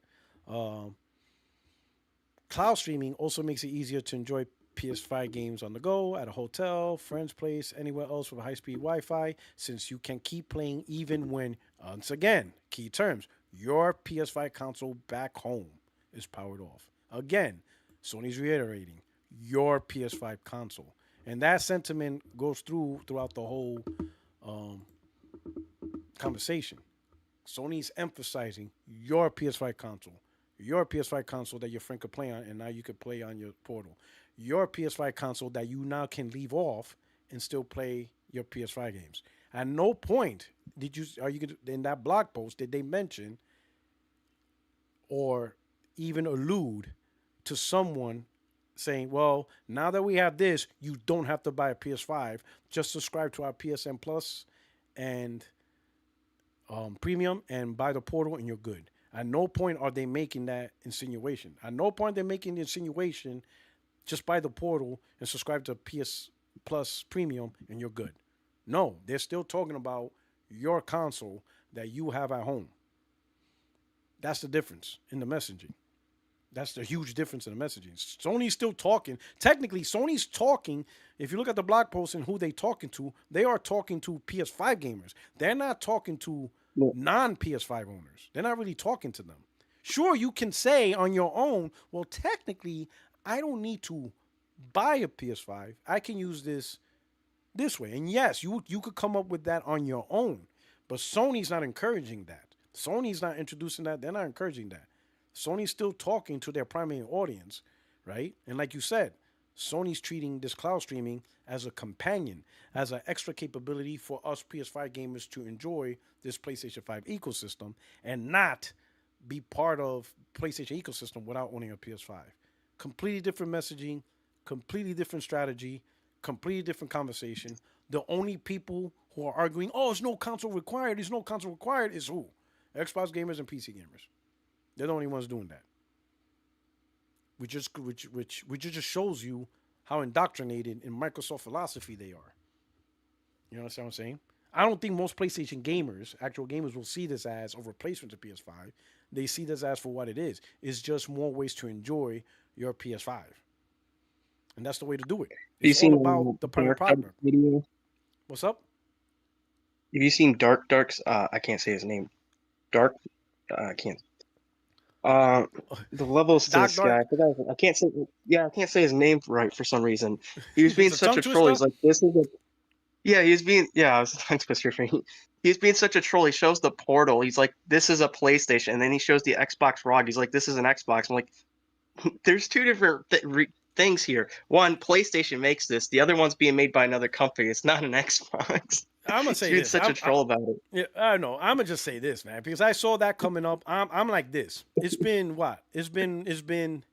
Cloud streaming also makes it easier to enjoy PS5 games on the go, at a hotel, friend's place, anywhere else with high-speed Wi-Fi, since you can keep playing even when, once again, key terms, your PS5 console back home is powered off. Again, Sony's reiterating, your PS5 console. And that sentiment goes throughout the whole conversation. Sony's emphasizing your PS5 console. Your PS5 console that your friend could play on, and now you could play on your portal. Your PS5 console that you now can leave off and still play your PS5 games. At no point in that blog post did they mention or even allude to someone saying, well, now that we have this, you don't have to buy a PS5. Just subscribe to our PSN Plus and Premium and buy the portal and you're good. At no point are they making that insinuation. At no point they're making the insinuation, just buy the portal and subscribe to PS Plus Premium and you're good. No, they're still talking about your console that you have at home. That's the difference in the messaging. That's the huge difference in the messaging. Sony's still talking. Technically, Sony's talking. If you look at the blog post and who they talking to, they are talking to PS5 gamers. They're not talking to non-PS5 owners. They're not really talking to them. Sure, you can say on your own, well, technically, I don't need to buy a PS5. I can use this way. And yes, you could come up with that on your own. But Sony's not encouraging that. Sony's not introducing that. They're not encouraging that. Sony's still talking to their primary audience, right? And like you said, Sony's treating this cloud streaming as a companion, as an extra capability for us PS5 gamers to enjoy this PlayStation 5 ecosystem and not be part of PlayStation ecosystem without owning a PS5. Completely different messaging, completely different strategy, completely different conversation. The only people who are arguing, oh, there's no console required, is who? Xbox gamers and PC gamers. They're the only ones doing that. Which just shows you how indoctrinated in Microsoft philosophy they are. You understand what I'm saying? I don't think most PlayStation gamers, actual gamers, will see this as a replacement to PS5. They see this as for what it is. It's just more ways to enjoy your PS5. And that's the way to do it. It's all about the primary partner. Video? What's up? Have you seen Dark's? I can't say his name. Dark. I can't. The levels to this guy. I can't say. Yeah, I can't say his name right for some reason. He was being such a troll. He's like, this is a. Yeah, he's being. Yeah, I was trying to twist your thing. He's being such a troll. He shows the Portal. He's like, this is a PlayStation, and then he shows the Xbox ROG. He's like, this is an Xbox. I'm like, there's two different things here. One, PlayStation makes this. The other one's being made by another company. It's not an Xbox. I'm gonna say this. Such a troll about it. Yeah, I know. I'm gonna just say this, man, because I saw that coming up. I'm like this. It's been what? It's been.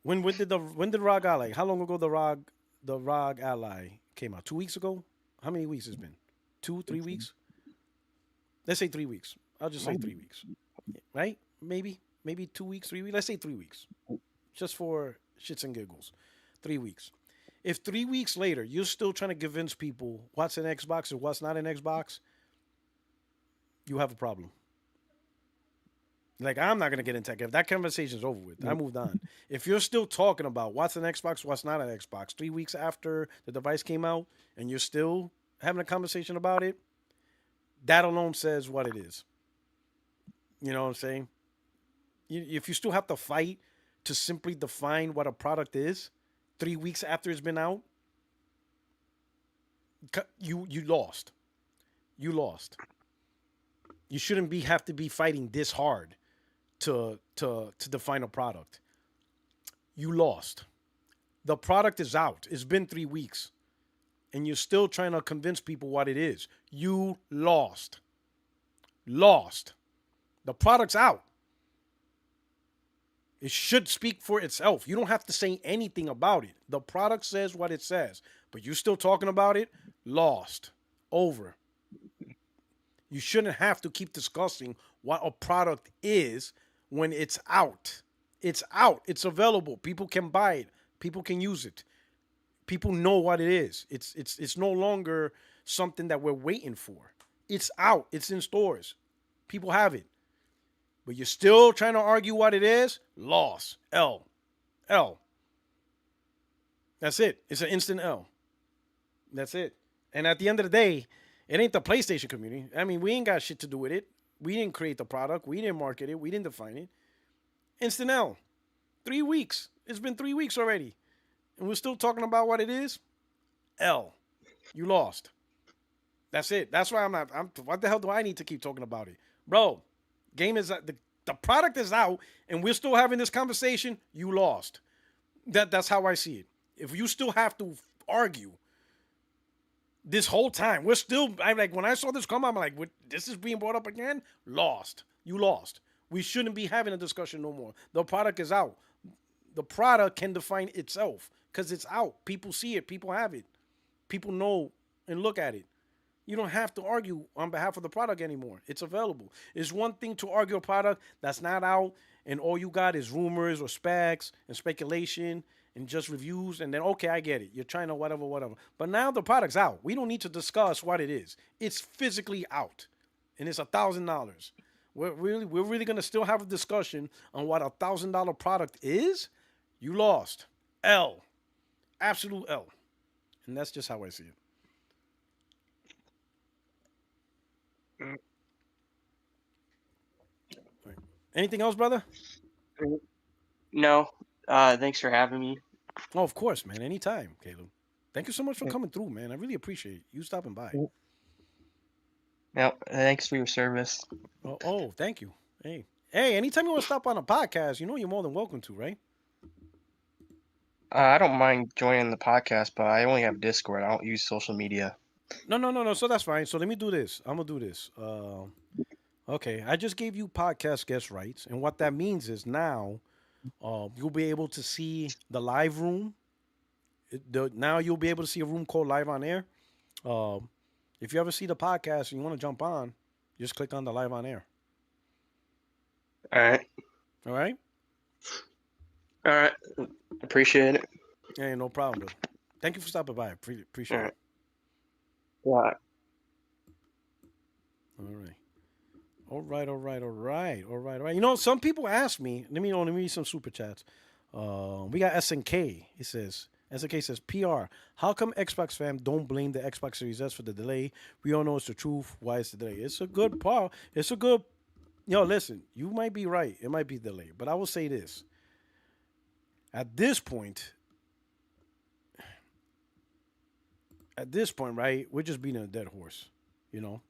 When did ROG Ally? How long ago the ROG Ally came out? 2 weeks ago. How many weeks it's been? 2, 3 weeks. Let's say 3 weeks. I'll just say 3 weeks. Right? Maybe 2 weeks, 3 weeks. Let's say 3 weeks, just for shits and giggles. 3 weeks. If 3 weeks later you're still trying to convince people what's an Xbox and what's not an Xbox, you have a problem. Like, I'm not going to get into that. If that conversation's over with, I moved on. If you're still talking about what's an Xbox, what's not an Xbox, 3 weeks after the device came out, and you're still having a conversation about it, that alone says what it is. You know what I'm saying? If you still have to fight to simply define what a product is, 3 weeks after it's been out, you lost. You lost. You shouldn't have to be fighting this hard to define a product. You lost. The product is out. It's been 3 weeks. And you're still trying to convince people what it is. You lost. Lost. The product's out. It should speak for itself. You don't have to say anything about it. The product says what it says. But you're still talking about it? Lost. Over. You shouldn't have to keep discussing what a product is when it's out. It's out. It's available. People can buy it. People can use it. People know what it is. It's no longer something that we're waiting for. It's out. It's in stores. People have it. But you're still trying to argue what it is? Loss. L. That's it. It's an instant L. That's it. And at the end of the day, it ain't the PlayStation community. I mean, we ain't got shit to do with it. We didn't create the product. We didn't market it. We didn't define it. Instant L. 3 weeks. It's been 3 weeks already. And we're still talking about what it is? L. You lost. That's it. That's why what the hell do I need to keep talking about it? Bro, game is the product is out and we're still having this conversation. You lost. That's how I see it. If you still have to argue this whole time, I'm like, when I saw this come out, I'm like, this is being brought up again? Lost. You lost. We shouldn't be having a discussion no more. The product is out. The product can define itself because it's out. People see it. People have it. People know and look at it. You don't have to argue on behalf of the product anymore. It's available. It's one thing to argue a product that's not out and all you got is rumors or specs and speculation and just reviews, and then, okay, I get it. You're trying to whatever. But now the product's out. We don't need to discuss what it is. It's physically out, and it's $1,000. we're really gonna still have a discussion on what $1,000 product is. You lost. L. Absolute L. And that's just how I see it. Right. Anything else, brother? No. Thanks for having me. Oh, of course, man. Anytime, Caleb. Thank you so much for coming through, man. I really appreciate you stopping by. Yeah, thanks for your service. Oh, thank you. Hey, anytime you want to stop on a podcast, you know you're more than welcome to, right? I don't mind joining the podcast, but I only have Discord. I don't use social media. No. So that's fine. So let me do this. I'm gonna do this. Okay. I just gave you podcast guest rights, and what that means is now, you'll be able to see the live room. Now you'll be able to see a room called Live on Air. If you ever see the podcast and you want to jump on, just click on the Live on Air. All right. All right. All right. Appreciate it. Yeah, no problem, brother. Thank you for stopping by. Appreciate it. Yeah. All right. You know, some people ask me. Let me read some super chats. We got SNK. He says SNK says PR. How come Xbox fam don't blame the Xbox Series S for the delay? We all know it's the truth. Why is the delay? It's a good part. It's a good. Listen. You might be right. It might be delayed, but I will say this. At this point, right, we're just beating a dead horse. The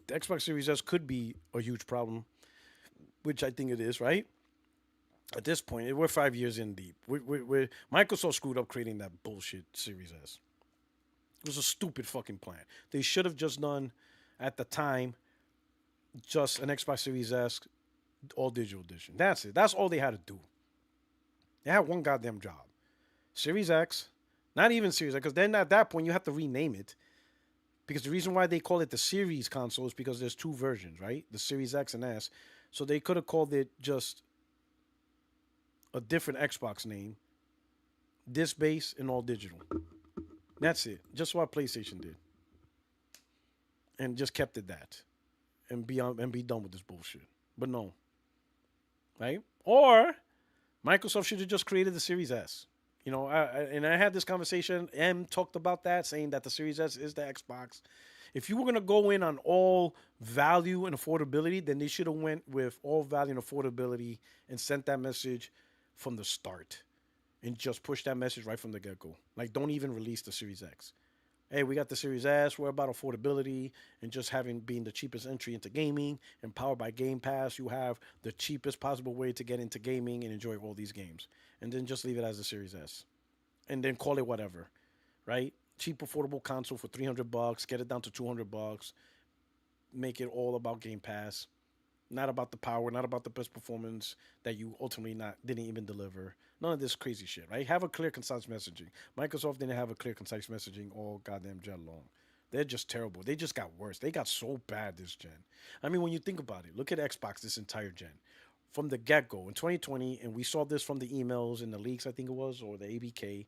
Xbox Series S could be a huge problem, which I think it is, right? At this point, we're 5 years in deep. Microsoft screwed up creating that bullshit Series S. It was a stupid fucking plan. They should have just done, at the time, just an Xbox Series S all digital edition. That's it. That's all they had to do. They had one goddamn job. Series X, not even Series X, because then at that point you have to rename it. Because the reason why they call it the Series console is because there's two versions, right? The Series X and S. So they could have called it just a different Xbox name, disc base and all digital. That's it. Just what PlayStation did, and just kept it that, and be done with this bullshit. But no, right? Or Microsoft should have just created the Series S. I had this conversation. M talked about that, saying that the Series S is the Xbox. If you were gonna go in on all value and affordability, then they should have went with all value and affordability and sent that message from the start, and just push that message right from the get-go. Like, don't even release the Series X. Hey, we got the Series S. We're about affordability and just being the cheapest entry into gaming, and powered by Game Pass, you have the cheapest possible way to get into gaming and enjoy all these games. And then just leave it as the Series S, and then call it whatever, right? Cheap, affordable console for $300. Get it down to $200. Make it all about Game Pass, not about the power, not about the best performance that you ultimately didn't even deliver. None of this crazy shit, right? Have a clear, concise messaging. Microsoft didn't have a clear, concise messaging all goddamn gen long. They're just terrible. They just got worse. They got so bad this gen. I mean, when you think about it, look at Xbox this entire gen. From the get-go in 2020, and we saw this from the emails and the leaks, I think it was, or the ABK,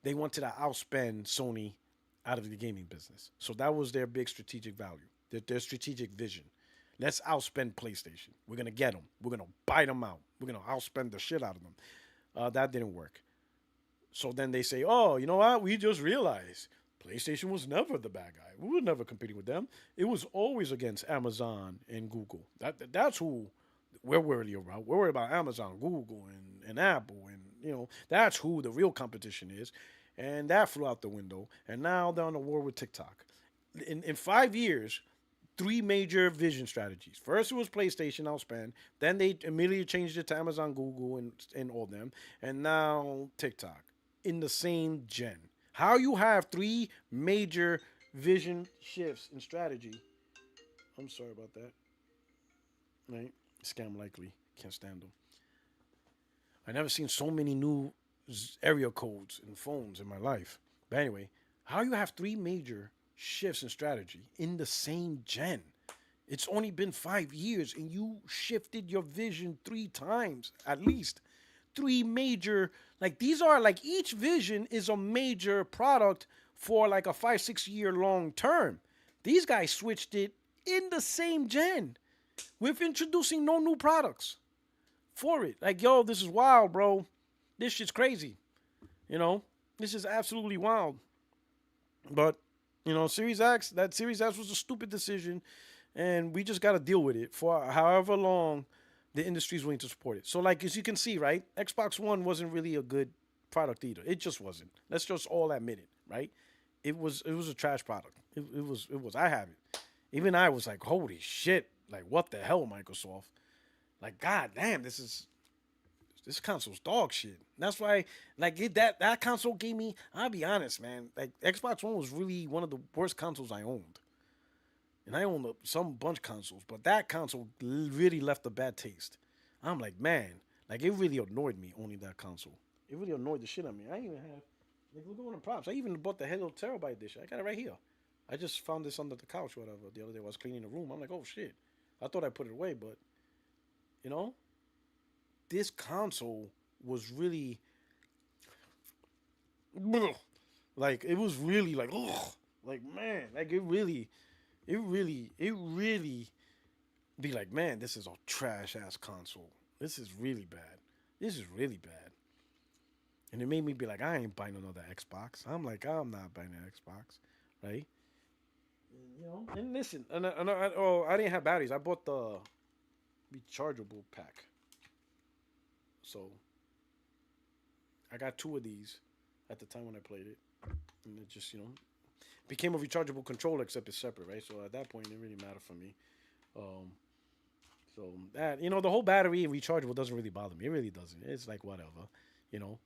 they wanted to outspend Sony out of the gaming business. So that was their big strategic value, their strategic vision. Let's outspend PlayStation. We're going to get them. We're going to bite them out. We're going to outspend the shit out of them. That didn't work. So then they say, oh, you know what? We just realized PlayStation was never the bad guy. We were never competing with them. It was always against Amazon and Google. That's who we're worried about. We're worried about Amazon, Google, and Apple. And, that's who the real competition is. And that flew out the window. And now they're on a war with TikTok. In 5 years, 3 major vision strategies. First, it was PlayStation outspend. Then they immediately changed it to Amazon, Google, and all them. And now TikTok in the same gen. How you have 3 major vision shifts in strategy. I'm sorry about that. Right? Scam likely. Can't stand them. I never seen so many new area codes and phones in my life. But anyway, how you have 3 major shifts in strategy in the same gen. It's only been 5 years and you shifted your vision 3 times, at least. 3 major, these are each vision is a major product for a 5-6 year long term. These guys switched it in the same gen with introducing no new products for it. Like, yo, this is wild, bro. This shit's crazy. You know, this is absolutely wild. But, you know, that Series X was a stupid decision, and we just got to deal with it for however long the industry's willing to support it. So, like, as you can see, right, Xbox One wasn't really a good product either. It just wasn't. Let's just all admit it, right? It was a trash product. It was. I have it. Even I was like, holy shit! Like, what the hell, Microsoft? Like, god damn, this console's dog shit. That's why, like, that console gave me. I'll be honest, man. Like, Xbox One was really one of the worst consoles I owned, and I owned some bunch consoles, but that console really left a bad taste. I'm like, man, like, it really annoyed me owning that console. It really annoyed the shit out of me. I even have, like, look at one of the props. I even bought the Hello Terabyte edition. I got it right here. I just found this under the couch, whatever. The other day I was cleaning the room. I'm like, oh shit. I thought I put it away, but you know, this console was really like, it was really like, ugh, like, man, like, it really be like, man, this is a trash ass console. This is really bad. This is really bad. And it made me be like, I ain't buying another Xbox. I'm like, I'm not buying an Xbox, right? You know, and listen, I didn't have batteries. I bought the rechargeable pack. So I got 2 of these at the time when I played it, and it just, you know, became a rechargeable controller, except it's separate, right? So at that point, it didn't really matter for me. So that, you know, the whole battery and rechargeable doesn't really bother me. It really doesn't. It's like whatever, you know.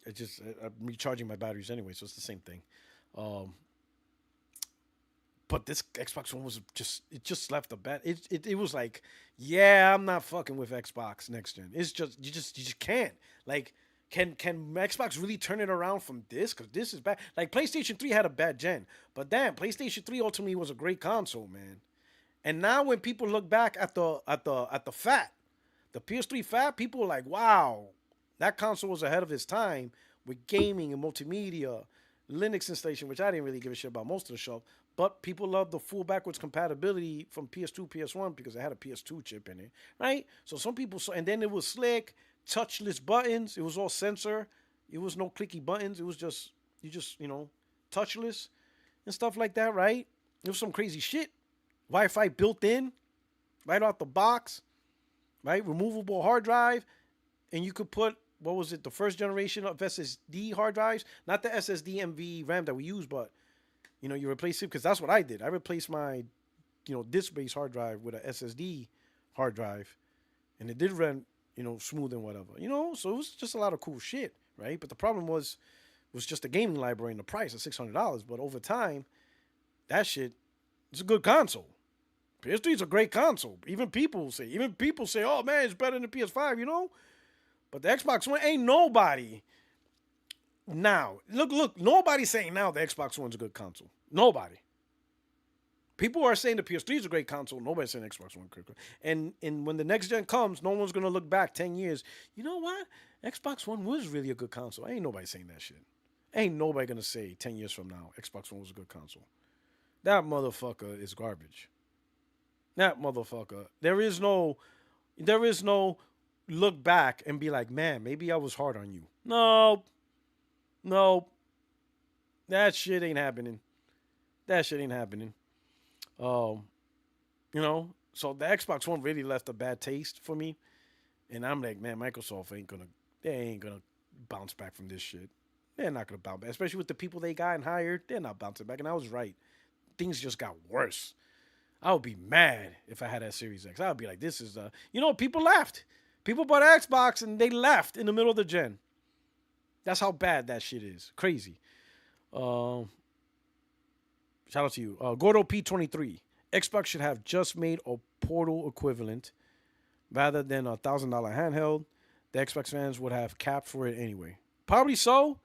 It just, I'm recharging my batteries anyway, so it's the same thing. But this Xbox One was just left a bad. It was like, yeah, I'm not fucking with Xbox next gen. It's just you just can't. Like, can Xbox really turn it around from this? Because this is bad. Like, PlayStation 3 had a bad gen, but damn, PlayStation 3 ultimately was a great console, man. And now when people look back at the fat, the PS3 fat, people are like, wow, that console was ahead of its time with gaming and multimedia, Linux installation, which I didn't really give a shit about most of the show. But people love the full backwards compatibility from PS2, PS1 because it had a PS2 chip in it, right? So some people saw, and then it was slick, touchless buttons. It was all sensor. It was no clicky buttons. It was just, you know, touchless and stuff like that, right? It was some crazy shit. Wi-Fi built in, right out the box, right? Removable hard drive. And you could put, what was it, the first generation of SSD hard drives? Not the SSD MV RAM that we use, but, you know, you replace it, because that's what I did. I replaced my, you know, disk-based hard drive with a SSD hard drive, and it did run, you know, smooth and whatever. You know, so it was just a lot of cool shit, right? But the problem was just the gaming library and the price of $600. But over time, that shit, it's a good console. PS3 is a great console. Even people say, oh man, it's better than the PS5, you know? But the Xbox One, ain't nobody now. Look, nobody's saying now the Xbox One's a good console. Nobody. People are saying the PS3 is a great console. Nobody's saying Xbox One is great. And when the next gen comes, no one's gonna look back 10 years. You know what? Xbox One was really a good console. Ain't nobody saying that shit. Ain't nobody gonna say 10 years from now Xbox One was a good console. That motherfucker is garbage. That motherfucker. There is no look back and be like, man, maybe I was hard on you. No. That shit ain't happening. You know, so the Xbox One really left a bad taste for me. And I'm like, man, Microsoft ain't gonna bounce back from this shit. They're not gonna bounce back, especially with the people they got and hired. They're not bouncing back. And I was right. Things just got worse. I would be mad if I had that Series X. I would be like, this is you know, people left. People bought an Xbox and they left in the middle of the gen. That's how bad that shit is. Crazy. Shout out to you. Gordo P23. Xbox should have just made a Portal equivalent rather than a $1,000 handheld. The Xbox fans would have capped for it anyway. Probably so.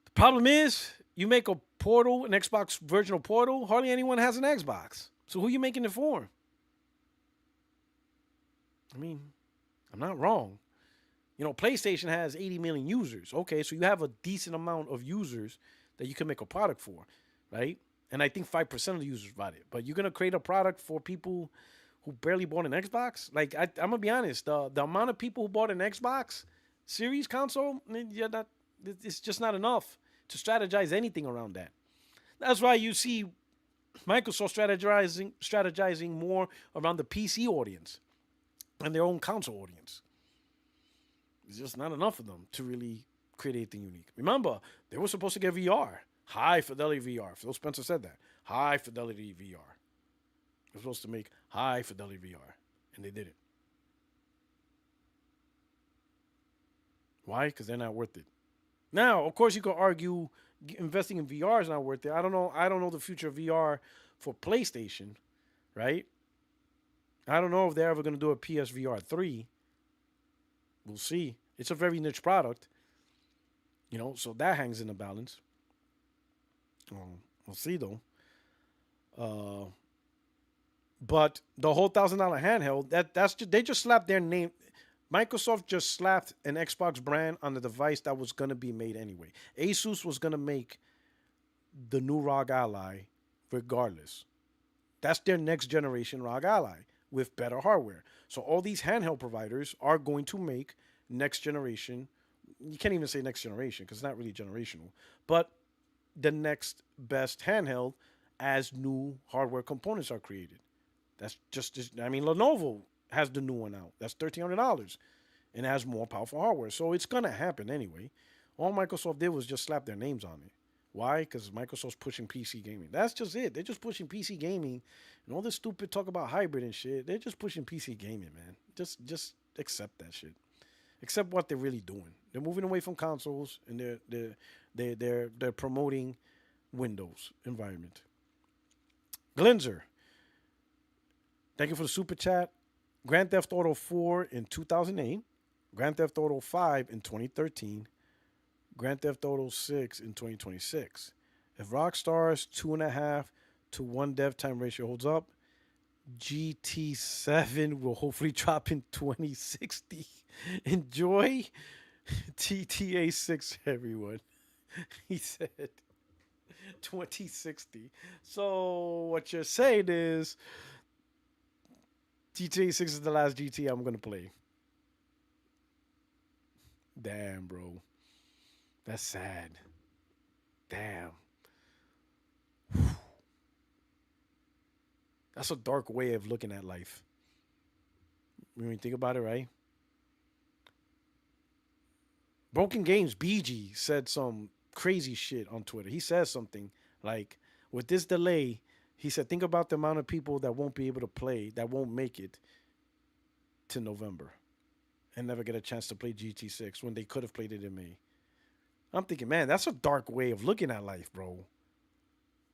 The problem is, you make a Portal, an Xbox version of Portal, hardly anyone has an Xbox. So who are you making it for? I mean, I'm not wrong. You know, PlayStation has 80 million users. Okay, so you have a decent amount of users that you can make a product for, right? And I think 5% of the users bought it. But you're gonna create a product for people who barely bought an Xbox? Like I'm gonna be honest, the amount of people who bought an Xbox Series console, yeah, that it's just not enough to strategize anything around that. That's why you see Microsoft strategizing more around the PC audience and their own console audience. It's just not enough of them to really create anything unique. Remember, they were supposed to get VR, high fidelity VR. Phil Spencer said that. High fidelity VR. They're supposed to make high fidelity VR, and they didn't. Why? Because they're not worth it. Now, of course, you could argue investing in VR is not worth it. I don't know. I don't know the future of VR for PlayStation, right? I don't know if they're ever going to do a PSVR 3. We'll see. It's a very niche product, so that hangs in the balance. We'll see, though. But the whole $1,000 handheld, they just slapped their name. Microsoft just slapped an Xbox brand on the device that was going to be made anyway. Asus was going to make the new ROG Ally regardless. That's their next generation ROG Ally with better hardware. So all these handheld providers are going to make next generation. You can't even say next generation because it's not really generational. But the next best handheld as new hardware components are created. That's Lenovo has the new one out. That's $1,300 and it has more powerful hardware. So it's going to happen anyway. All Microsoft did was just slap their names on it. Why? Because Microsoft's pushing PC gaming. That's just it. They're just pushing PC gaming and all this stupid talk about hybrid and shit. They're just pushing PC gaming, man. Just accept that shit. Accept what they're really doing. They're moving away from consoles and they're promoting Windows environment. Glinzer, thank you for the super chat. Grand Theft Auto 4 in 2008, Grand Theft Auto 5 in 2013, Grand Theft Auto 6 in 2026. If Rockstar's 2.5 to 1 dev time ratio holds up, GT7 will hopefully drop in 2060. Enjoy GTA6, everyone. He said 2060. So what you're saying is GTA 6 is the last GTA I'm going to play. Damn, bro. That's sad. Damn. That's a dark way of looking at life. When you think about it, right? Broken Games BG said some crazy shit on Twitter. He says something like, with this delay, he said, think about the amount of people that won't be able to play, that won't make it to November and never get a chance to play GT6 when they could have played it in May. I'm thinking, man, that's a dark way of looking at life, bro.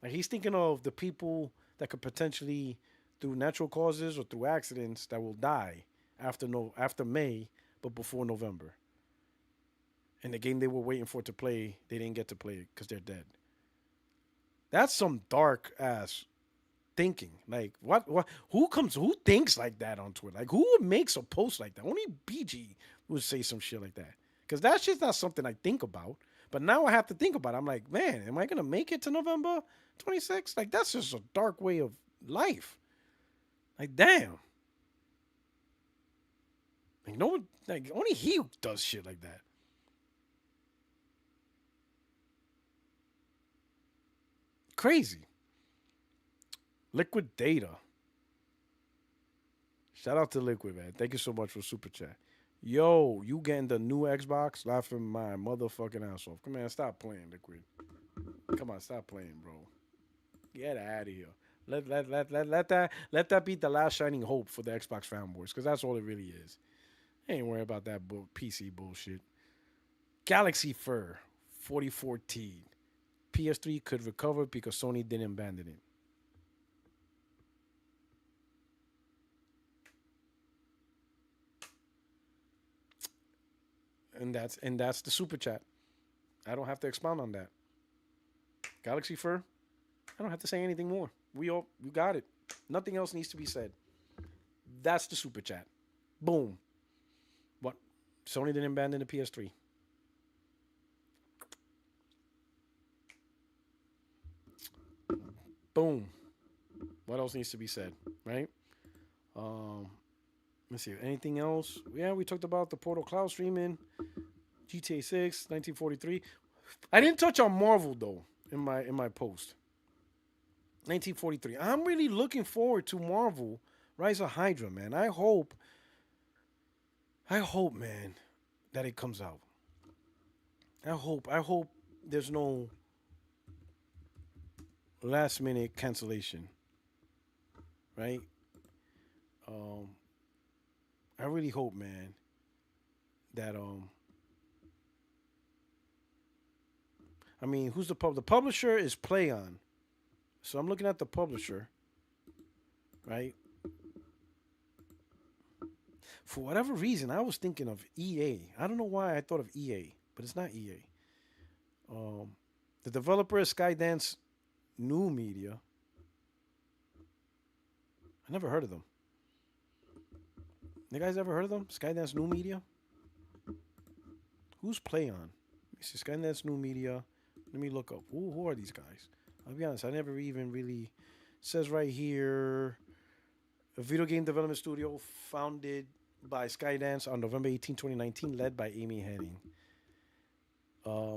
Like, he's thinking of the people that could potentially, through natural causes or through accidents, that will die after May, but before November. And the game they were waiting for to play, they didn't get to play it because they're dead. That's some dark ass thinking. Like, who thinks like that on Twitter? Like, who makes a post like that? Only BG would say some shit like that. Because that's just not something I think about. But now I have to think about it. I'm like, man, am I going to make it to November 26th? Like, that's just a dark way of life. Like, damn. Like, no one, like, only he does shit like that. Crazy. Liquid Data. Shout out to Liquid, man. Thank you so much for super chat. Yo, you getting the new Xbox? Laughing my motherfucking ass off. Come on, stop playing, Liquid. Come on, stop playing, bro. Get out of here. Let that be the last shining hope for the Xbox fanboys, because that's all it really is. Ain't worry about that PC bullshit. Galaxy Fur 4014. PS3 could recover because Sony didn't abandon it. And that's the super chat. I don't have to expound on that. Galaxy Fur, I don't have to say anything more. You got it. Nothing else needs to be said. That's the super chat. Boom. What? Sony didn't abandon the PS3. Boom. What else needs to be said, right? Let's see. Anything else? Yeah, we talked about the Portal Cloud streaming, GTA 6, 1943. I didn't touch on Marvel though in my post. 1943. I'm really looking forward to Marvel Rise of Hydra, man. I hope, man, that it comes out. I hope there's no last minute cancellation, right? Um, I really hope, man, that I mean, who's the publisher is PlayOn. So I'm looking at the publisher, right? For whatever reason, I was thinking of EA. I don't know why I thought of EA, but it's not EA. The developer is Skydance New Media. I never heard of them. You guys ever heard of them? Skydance New Media? Who's PlayOn? Let me see. Skydance New Media. Let me look up. Who are these guys? I'll be honest, I never even really. It says right here, a video game development studio founded by Skydance on November 18, 2019, led by Amy Henning.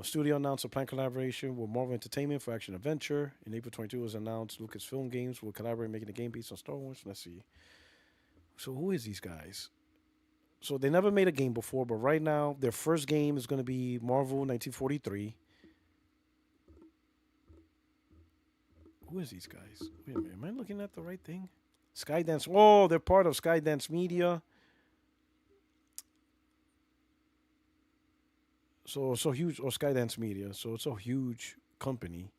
Studio announced a planned collaboration with Marvel Entertainment for action adventure. In April 22, it was announced Lucasfilm Games will collaborate making a game based on Star Wars. Let's see. So who is these guys? So they never made a game before, but right now their first game is going to be Marvel 1943. Who is these guys? Wait a minute, am I looking at the right thing? Skydance. Oh, they're part of Skydance Media. So huge, or Skydance Media. So it's a huge company.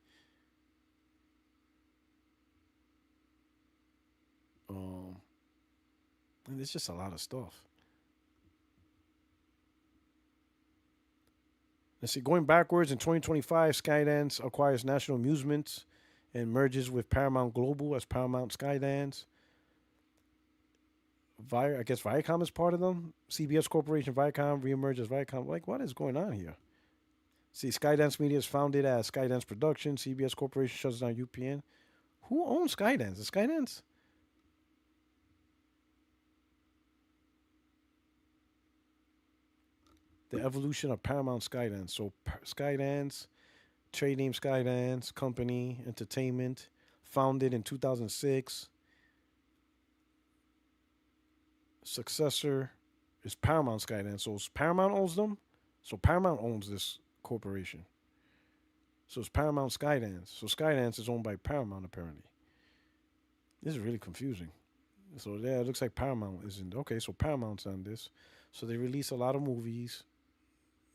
And there's just a lot of stuff. Let's see. Going backwards in 2025, Skydance acquires National Amusements and merges with Paramount Global as Paramount Skydance. I guess Viacom is part of them. CBS Corporation, Viacom, reemerges Viacom. Like, what is going on here? See, Skydance Media is founded as Skydance Productions. CBS Corporation shuts down UPN. Who owns Skydance? Is Skydance? The evolution of Paramount Skydance. So Skydance, trade name Skydance, company, entertainment, founded in 2006. Successor is Paramount Skydance. So Paramount owns them. So Paramount owns this corporation. So it's Paramount Skydance. So Skydance is owned by Paramount apparently. This is really confusing. So yeah, it looks like Paramount is in. Okay, so Paramount's on this. So they release a lot of movies.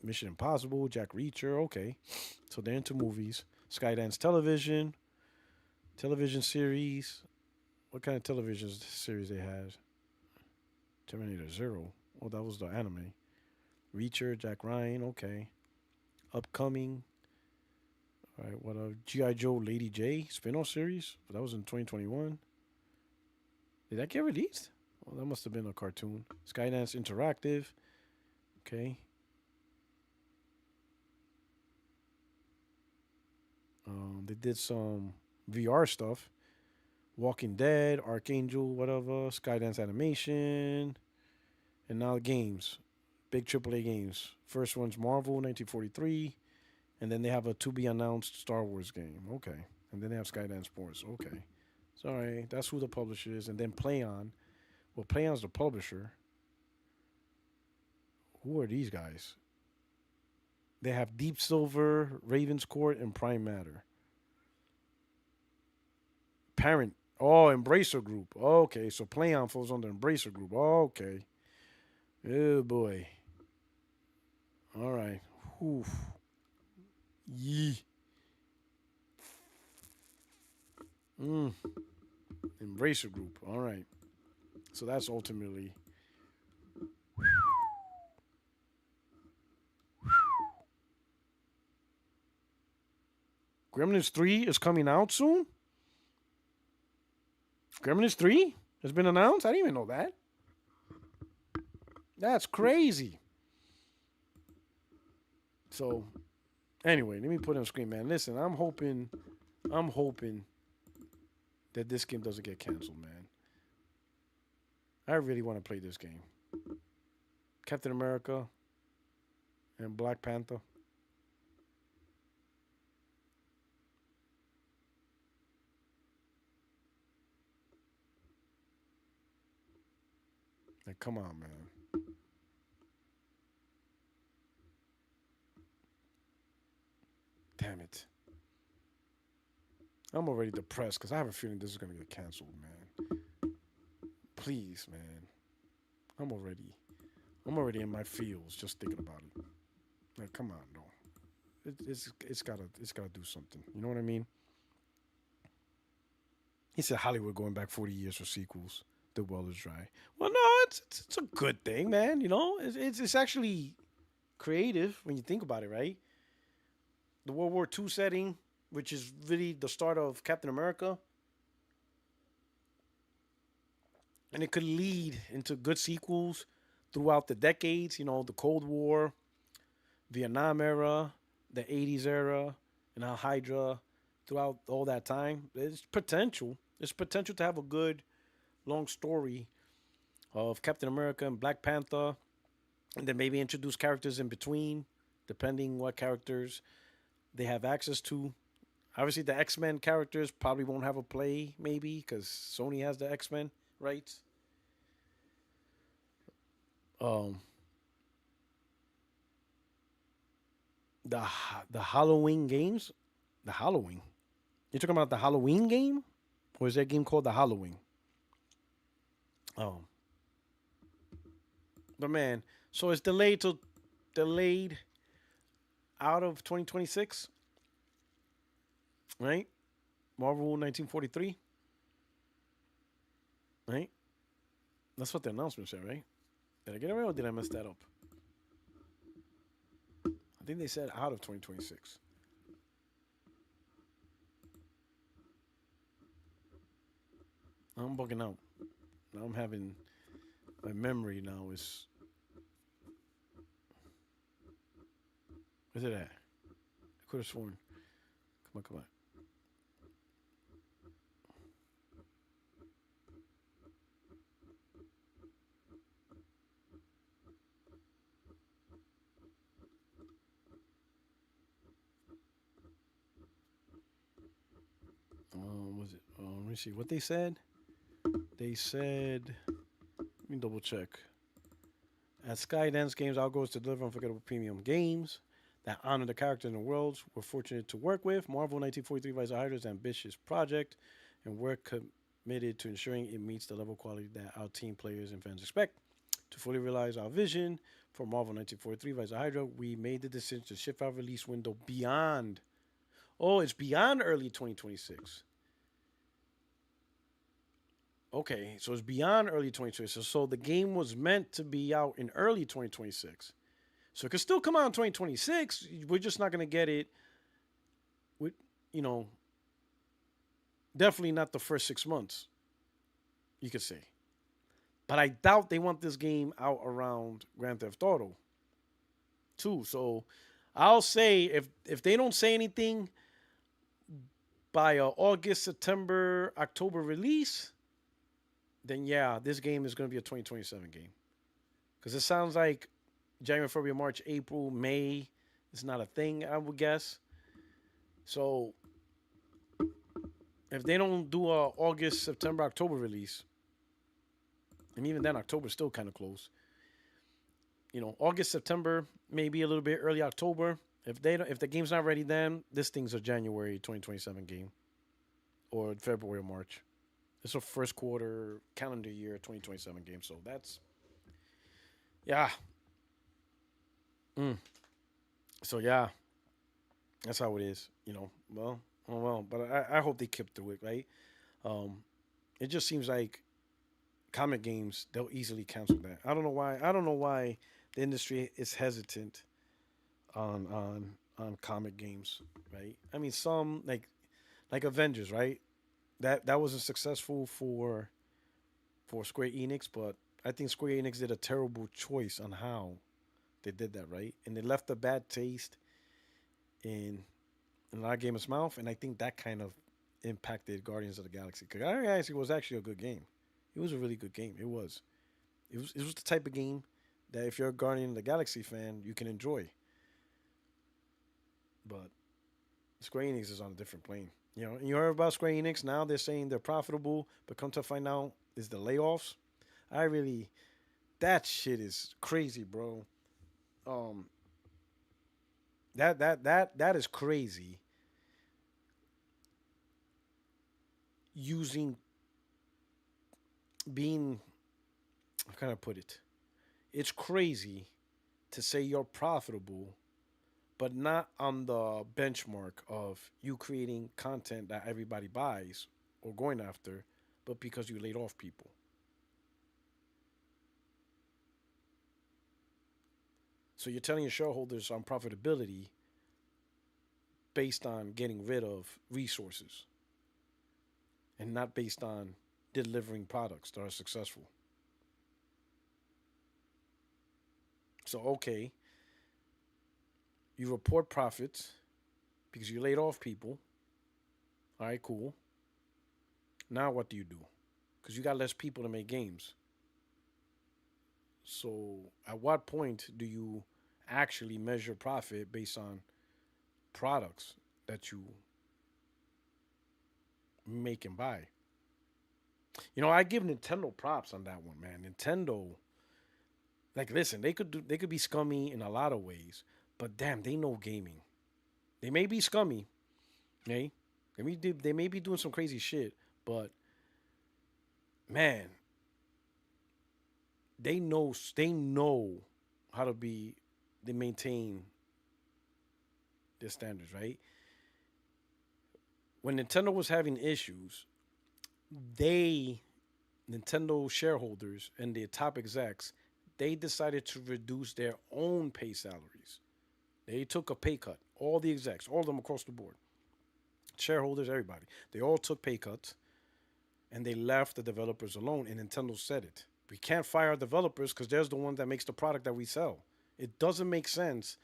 Mission Impossible, Jack Reacher. Okay, so they're into movies. Skydance television series. What kind of television series they had? Terminator Zero. Oh, that was the anime. Reacher, Jack Ryan. Okay. Upcoming. All right. What a G.I. Joe Lady J spin-off series. That was in 2021. Did that get released? Oh, that must have been a cartoon. Skydance Interactive. Okay. They did some VR stuff. Walking Dead, Archangel, whatever, Skydance Animation, and now games. Big AAA games. First one's Marvel 1943, and then they have a to be announced Star Wars game. Okay. And then they have Skydance Sports. Okay. Sorry, that's who the publisher is. And then PlayOn. Well, PlayOn's the publisher. Who are these guys? They have Deep Silver, Raven's Court, and Prime Matter. Parent. Oh, Embracer Group. Okay, so PlayOn falls under Embracer Group. Okay. Oh, boy. All right. Oof. Yee. Embracer Group. All right. So that's ultimately. Gremlins 3 is coming out soon? Gremlins 3 has been announced? I didn't even know that. That's crazy. So, anyway, let me put on screen, man. Listen, I'm hoping that this game doesn't get canceled, man. I really want to play this game. Captain America and Black Panther. Like, come on, man. Damn it. I'm already depressed because I have a feeling this is going to get canceled, man. Please, man. I'm already in my feels just thinking about it. Like, come on, no. It's gotta do something. You know what I mean? He said Hollywood going back 40 years for sequels. The well is dry. Well, no, it's a good thing, man. You know, it's actually creative when you think about it, right? The World War II setting, which is really the start of Captain America, and it could lead into good sequels throughout the decades. You know, the Cold War, Vietnam era, the 80s era, and how Hydra throughout all that time. There's potential. There's potential to have a good long story of Captain America and Black Panther, and then maybe introduce characters in between, depending what characters they have access to. Obviously, the X-Men characters probably won't have a play, maybe, because Sony has the X-Men rights. Um, the the Halloween games, the Halloween. You're talking about the Halloween game, or is there a game called the Halloween? Oh, but man, so it's delayed out of 2026, right? Marvel 1943, right? That's what the announcement said, right? Did I get it right or did I mess that up? I think they said out of 2026. I'm bugging out. Now I'm having my memory now is. Where's it at? I could have sworn. Come on, come on. Was it? Let me see what they said. They said. Let me double check. At Skydance Games, our goal is to deliver unforgettable premium games that honor the characters and the worlds we're fortunate to work with. Marvel 1943 Rise of Hydra's ambitious project, and we're committed to ensuring it meets the level of quality that our team players and fans expect. To fully realize our vision for Marvel 1943 Rise of Hydra, we made the decision to shift our release window beyond. Oh, it's beyond early 2026. Okay, so it's beyond early 2026. So the game was meant to be out in early 2026. So it could still come out in 2026. We're just not going to get it with, you know, definitely not the first 6 months, you could say. But I doubt they want this game out around Grand Theft Auto 2. So I'll say if they don't say anything by August, September, October release, then yeah, this game is going to be a 2027 game. Because it sounds like January, February, March, April, May is not a thing, I would guess. So if they don't do a August, September, October release, and even then October's still kind of close. You know, August, September, maybe a little bit early October. If the game's not ready then, this thing's a January 2027 game. Or February or March. It's a first quarter calendar year 2027 game. So that's yeah. So yeah. That's how it is, you know. Well, oh well. But I hope they keep through it, right? It just seems like comic games, they'll easily cancel that. I don't know why. I don't know why the industry is hesitant on comic games, right? I mean, some like Avengers, right? That wasn't successful for Square Enix, but I think Square Enix did a terrible choice on how they did that, right? And they left a bad taste in a lot of gamers' mouth, and I think that kind of impacted Guardians of the Galaxy. Because Guardians of the Galaxy was actually a good game. It was a really good game. It was. It was the type of game that if you're a Guardian of the Galaxy fan, you can enjoy. But Square Enix is on a different plane. You know, and you heard about Square Enix. Now they're saying they're profitable, but come to find out, is the layoffs. I really, that shit is crazy, bro. Um, that is crazy. Using being, how can I put it? It's crazy to say you're profitable, but not on the benchmark of you creating content that everybody buys or going after, but because you laid off people. So you're telling your shareholders on profitability based on getting rid of resources and not based on delivering products that are successful. So, okay, you report profits because you laid off people. All right, cool. Now what do you do? Because you got less people to make games. So, at what point do you actually measure profit based on products that you make and buy? You know, I give Nintendo props on that one, man. Nintendo, like, listen, they could be scummy in a lot of ways, but damn, they know gaming. They may be scummy, okay? They may be doing some crazy shit, but man, they know how to be they maintain their standards, right? When Nintendo was having issues, they Nintendo shareholders and their top execs, they decided to reduce their own pay salaries. They took a pay cut. All the execs, all of them across the board, shareholders, everybody, they all took pay cuts and they left the developers alone. And Nintendo said it: we can't fire our developers because they're the one that makes the product that we sell. It doesn't make sense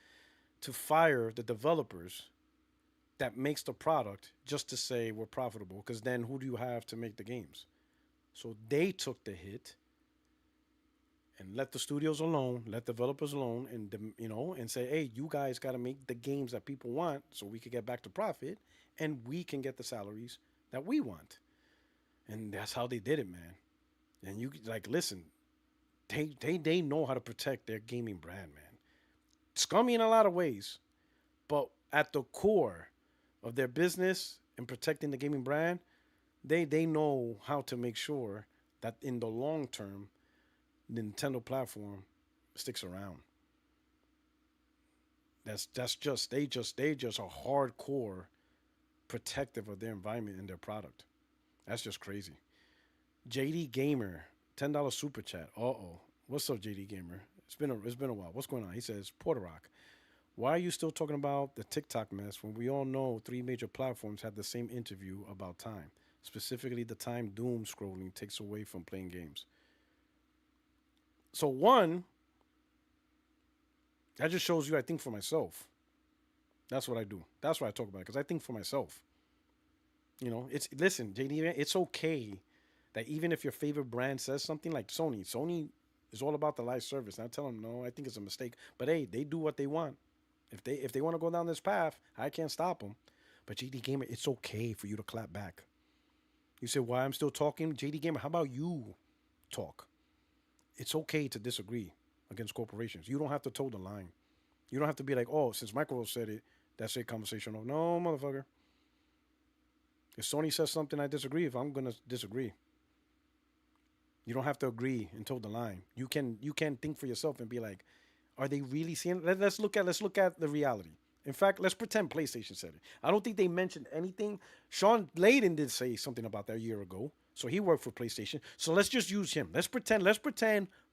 to fire the developers that makes the product just to say we're profitable, because then who do you have to make the games? So they took the hit and let the studios alone, let developers alone, and and say, hey, you guys got to make the games that people want so we could get back to profit and we can get the salaries that we want. And that's how they did it, man. And you like listen, they know how to protect their gaming brand, man. Scummy in a lot of ways, but at the core of their business and protecting the gaming brand, they know how to make sure that in the long term, the Nintendo platform sticks around. That's just they just are hardcore protective of their environment and their product. That's just crazy. JD Gamer, $10 super chat. What's up, JD Gamer? It's been a while. What's going on? He says, Puertorock, why are you still talking about the TikTok mess when we all know three major platforms had the same interview about time? Specifically, the time doom scrolling takes away from playing games. So one, that just shows you I think for myself. That's what I do. That's why I talk about it, because I think for myself. It's listen, JD, it's okay that even if your favorite brand says something like Sony is all about the live service. And I tell them no, I think it's a mistake. But hey, they do what they want. If they want to go down this path, I can't stop them. But JD Gamer, it's okay for you to clap back. You say, why I'm still talking? JD Gamer, how about you talk? It's okay to disagree against corporations. You don't have to toe the line. You don't have to be like, oh, since Microsoft said it, that's a conversation. No, motherfucker. If Sony says something I disagree with, I'm gonna disagree. You don't have to agree and toe the line. You can think for yourself and be like, are they really seeing? Let's look at the reality. In fact, let's pretend PlayStation said it. I don't think they mentioned anything. Sean Layden did say something about that a year ago. So he worked for PlayStation. So let's just use him. Let's pretend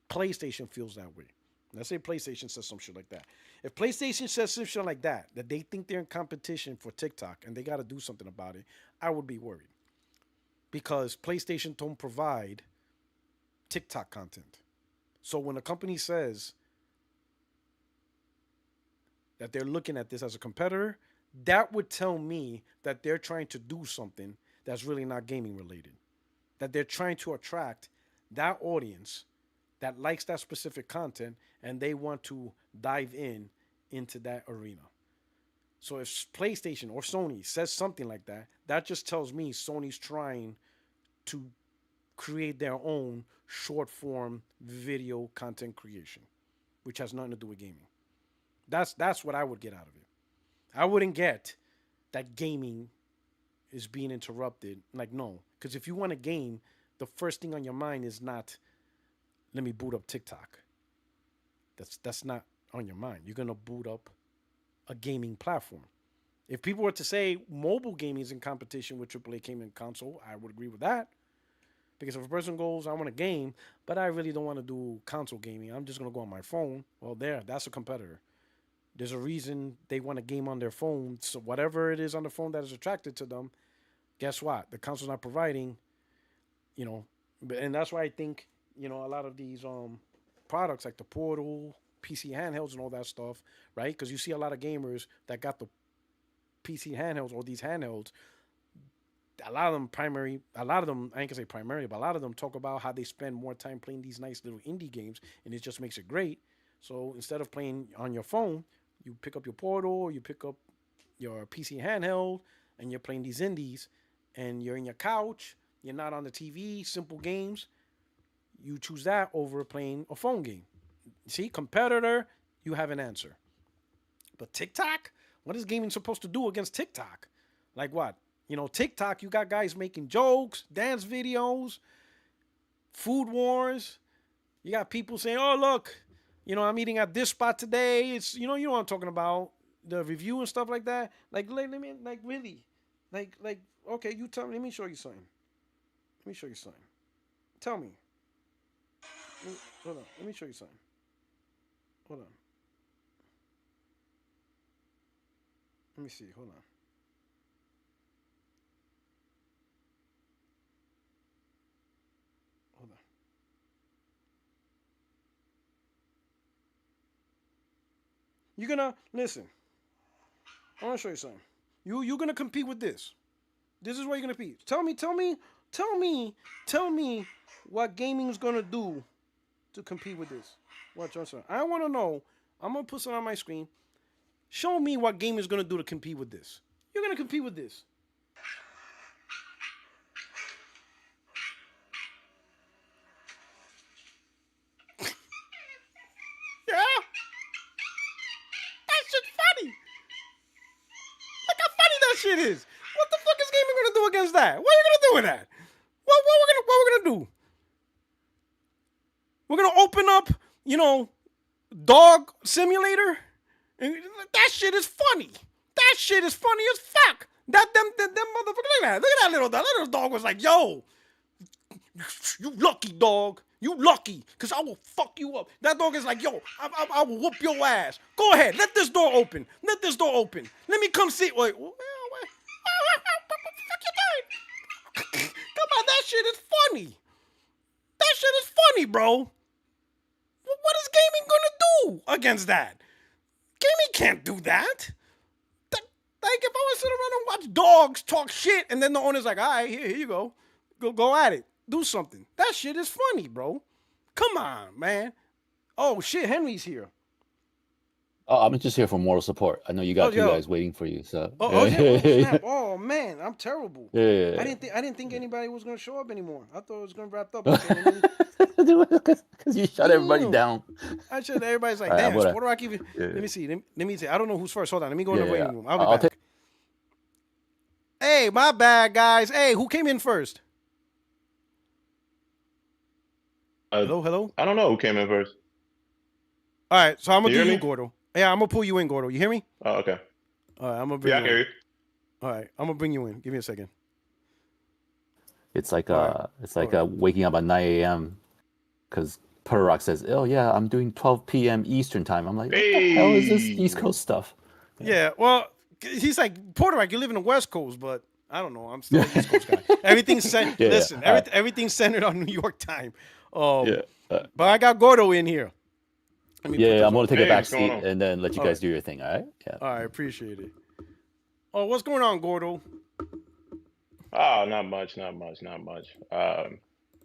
PlayStation feels that way. Let's say PlayStation says some shit like that. If PlayStation says some shit like that they think they're in competition for TikTok and they got to do something about it, I would be worried. Because PlayStation don't provide TikTok content. So when a company says that they're looking at this as a competitor, that would tell me that they're trying to do something that's really not gaming related. That they're trying to attract that audience that likes that specific content and they want to dive into that arena. So if PlayStation or Sony says something like that, that just tells me Sony's trying to create their own short form video content creation, which has nothing to do with gaming. That's what I would get out of it. I wouldn't get that gaming is being interrupted. Like, no, because if you want a game, the first thing on your mind is not, let me boot up TikTok. That's not on your mind. You're gonna boot up a gaming platform. If people were to say mobile gaming is in competition with AAA gaming console, I would agree with that. Because if a person goes, I want a game, but I really don't want to do console gaming, I'm just gonna go on my phone. Well, that's a competitor. There's a reason they want a game on their phone. So whatever it is on the phone that is attracted to them, guess what? The console's not providing, and that's why I think, a lot of these products like the Portal, PC handhelds and all that stuff, right? Because you see a lot of gamers that got the PC handhelds or these handhelds. A lot of them, I ain't gonna say primary, but a lot of them talk about how they spend more time playing these nice little indie games, and it just makes it great. So instead of playing on your phone, you pick up your Portal, or you pick up your PC handheld, and you're playing these indies, and you're in your couch, you're not on the TV, simple games. You choose that over playing a phone game. See, competitor, you have an answer. But TikTok, what is gaming supposed to do against TikTok? Like what? TikTok, you got guys making jokes, dance videos, food wars. You got people saying, oh, look, I'm eating at this spot today. It's, you know what I'm talking about. The review and stuff like that. Like, let me, like, really. Like, okay, you tell me. Let me show you something. Tell me. Hold on. Let me show you something. Hold on. Let me see. Hold on. You're gonna listen. I want to show you something. You're gonna compete with this. This is what you're gonna compete. Tell me what gaming's gonna do to compete with this. Watch. I want to know. I'm gonna put something on my screen. Show me what gaming's gonna do to compete with this. You're gonna compete with this. Yeah. Shit is. What the fuck is gaming gonna do against that? What are you gonna do with that? What we're gonna do? We're gonna open up, dog simulator, and that shit is funny. That shit is funny as fuck. Them motherfucker. Look at that little dog was like, yo, you lucky dog. You lucky, because I will fuck you up. That dog is like, yo, I will whoop your ass. Go ahead. Let this door open. Let me come see. Wait. What the fuck you doing? Come on, that shit is funny. Bro. What is gaming going to do against that? Gaming can't do that. Like, if I was to sit around and watch dogs talk shit, and then the owner's like, all right, here you go. Go at it. Do something. That shit is funny, bro. Come on, man. Oh, shit, Henry's here. Oh, I'm just here for moral support. I know you got two guys waiting for you. So. Snap. Oh man, I'm terrible. Yeah. I didn't think anybody was gonna show up anymore. I thought it was gonna wrap up. Because you shut everybody down. I shut everybody's like, damn, Puertorock even. Yeah. Let me see. I don't know who's first. Hold on. Let me go in the waiting room. I'll be back. Hey, my bad, guys. Hey, who came in first? Hello. I don't know who came in first. All right, so I'm gonna do you, Gordo. Yeah, I'm gonna pull you in, Gordo. You hear me? Oh, okay. All right, I'm gonna bring you in. I hear you. All right, I'm gonna bring you in. Give me a second. It's like waking up at 9 a.m. because Puertorock says, "Oh yeah, I'm doing 12 p.m. Eastern time." I'm like, "What the hell is this East Coast stuff?" Yeah, well, he's like, Puertorock, you live in the West Coast, but I don't know. I'm still an East Coast guy. Everything's everything's centered on New York time. But I got Gordo in here. I'm gonna take a back seat and then let you guys do your thing. All right? Yeah. All right, appreciate it. Oh, what's going on, Gordo? Oh, not much. I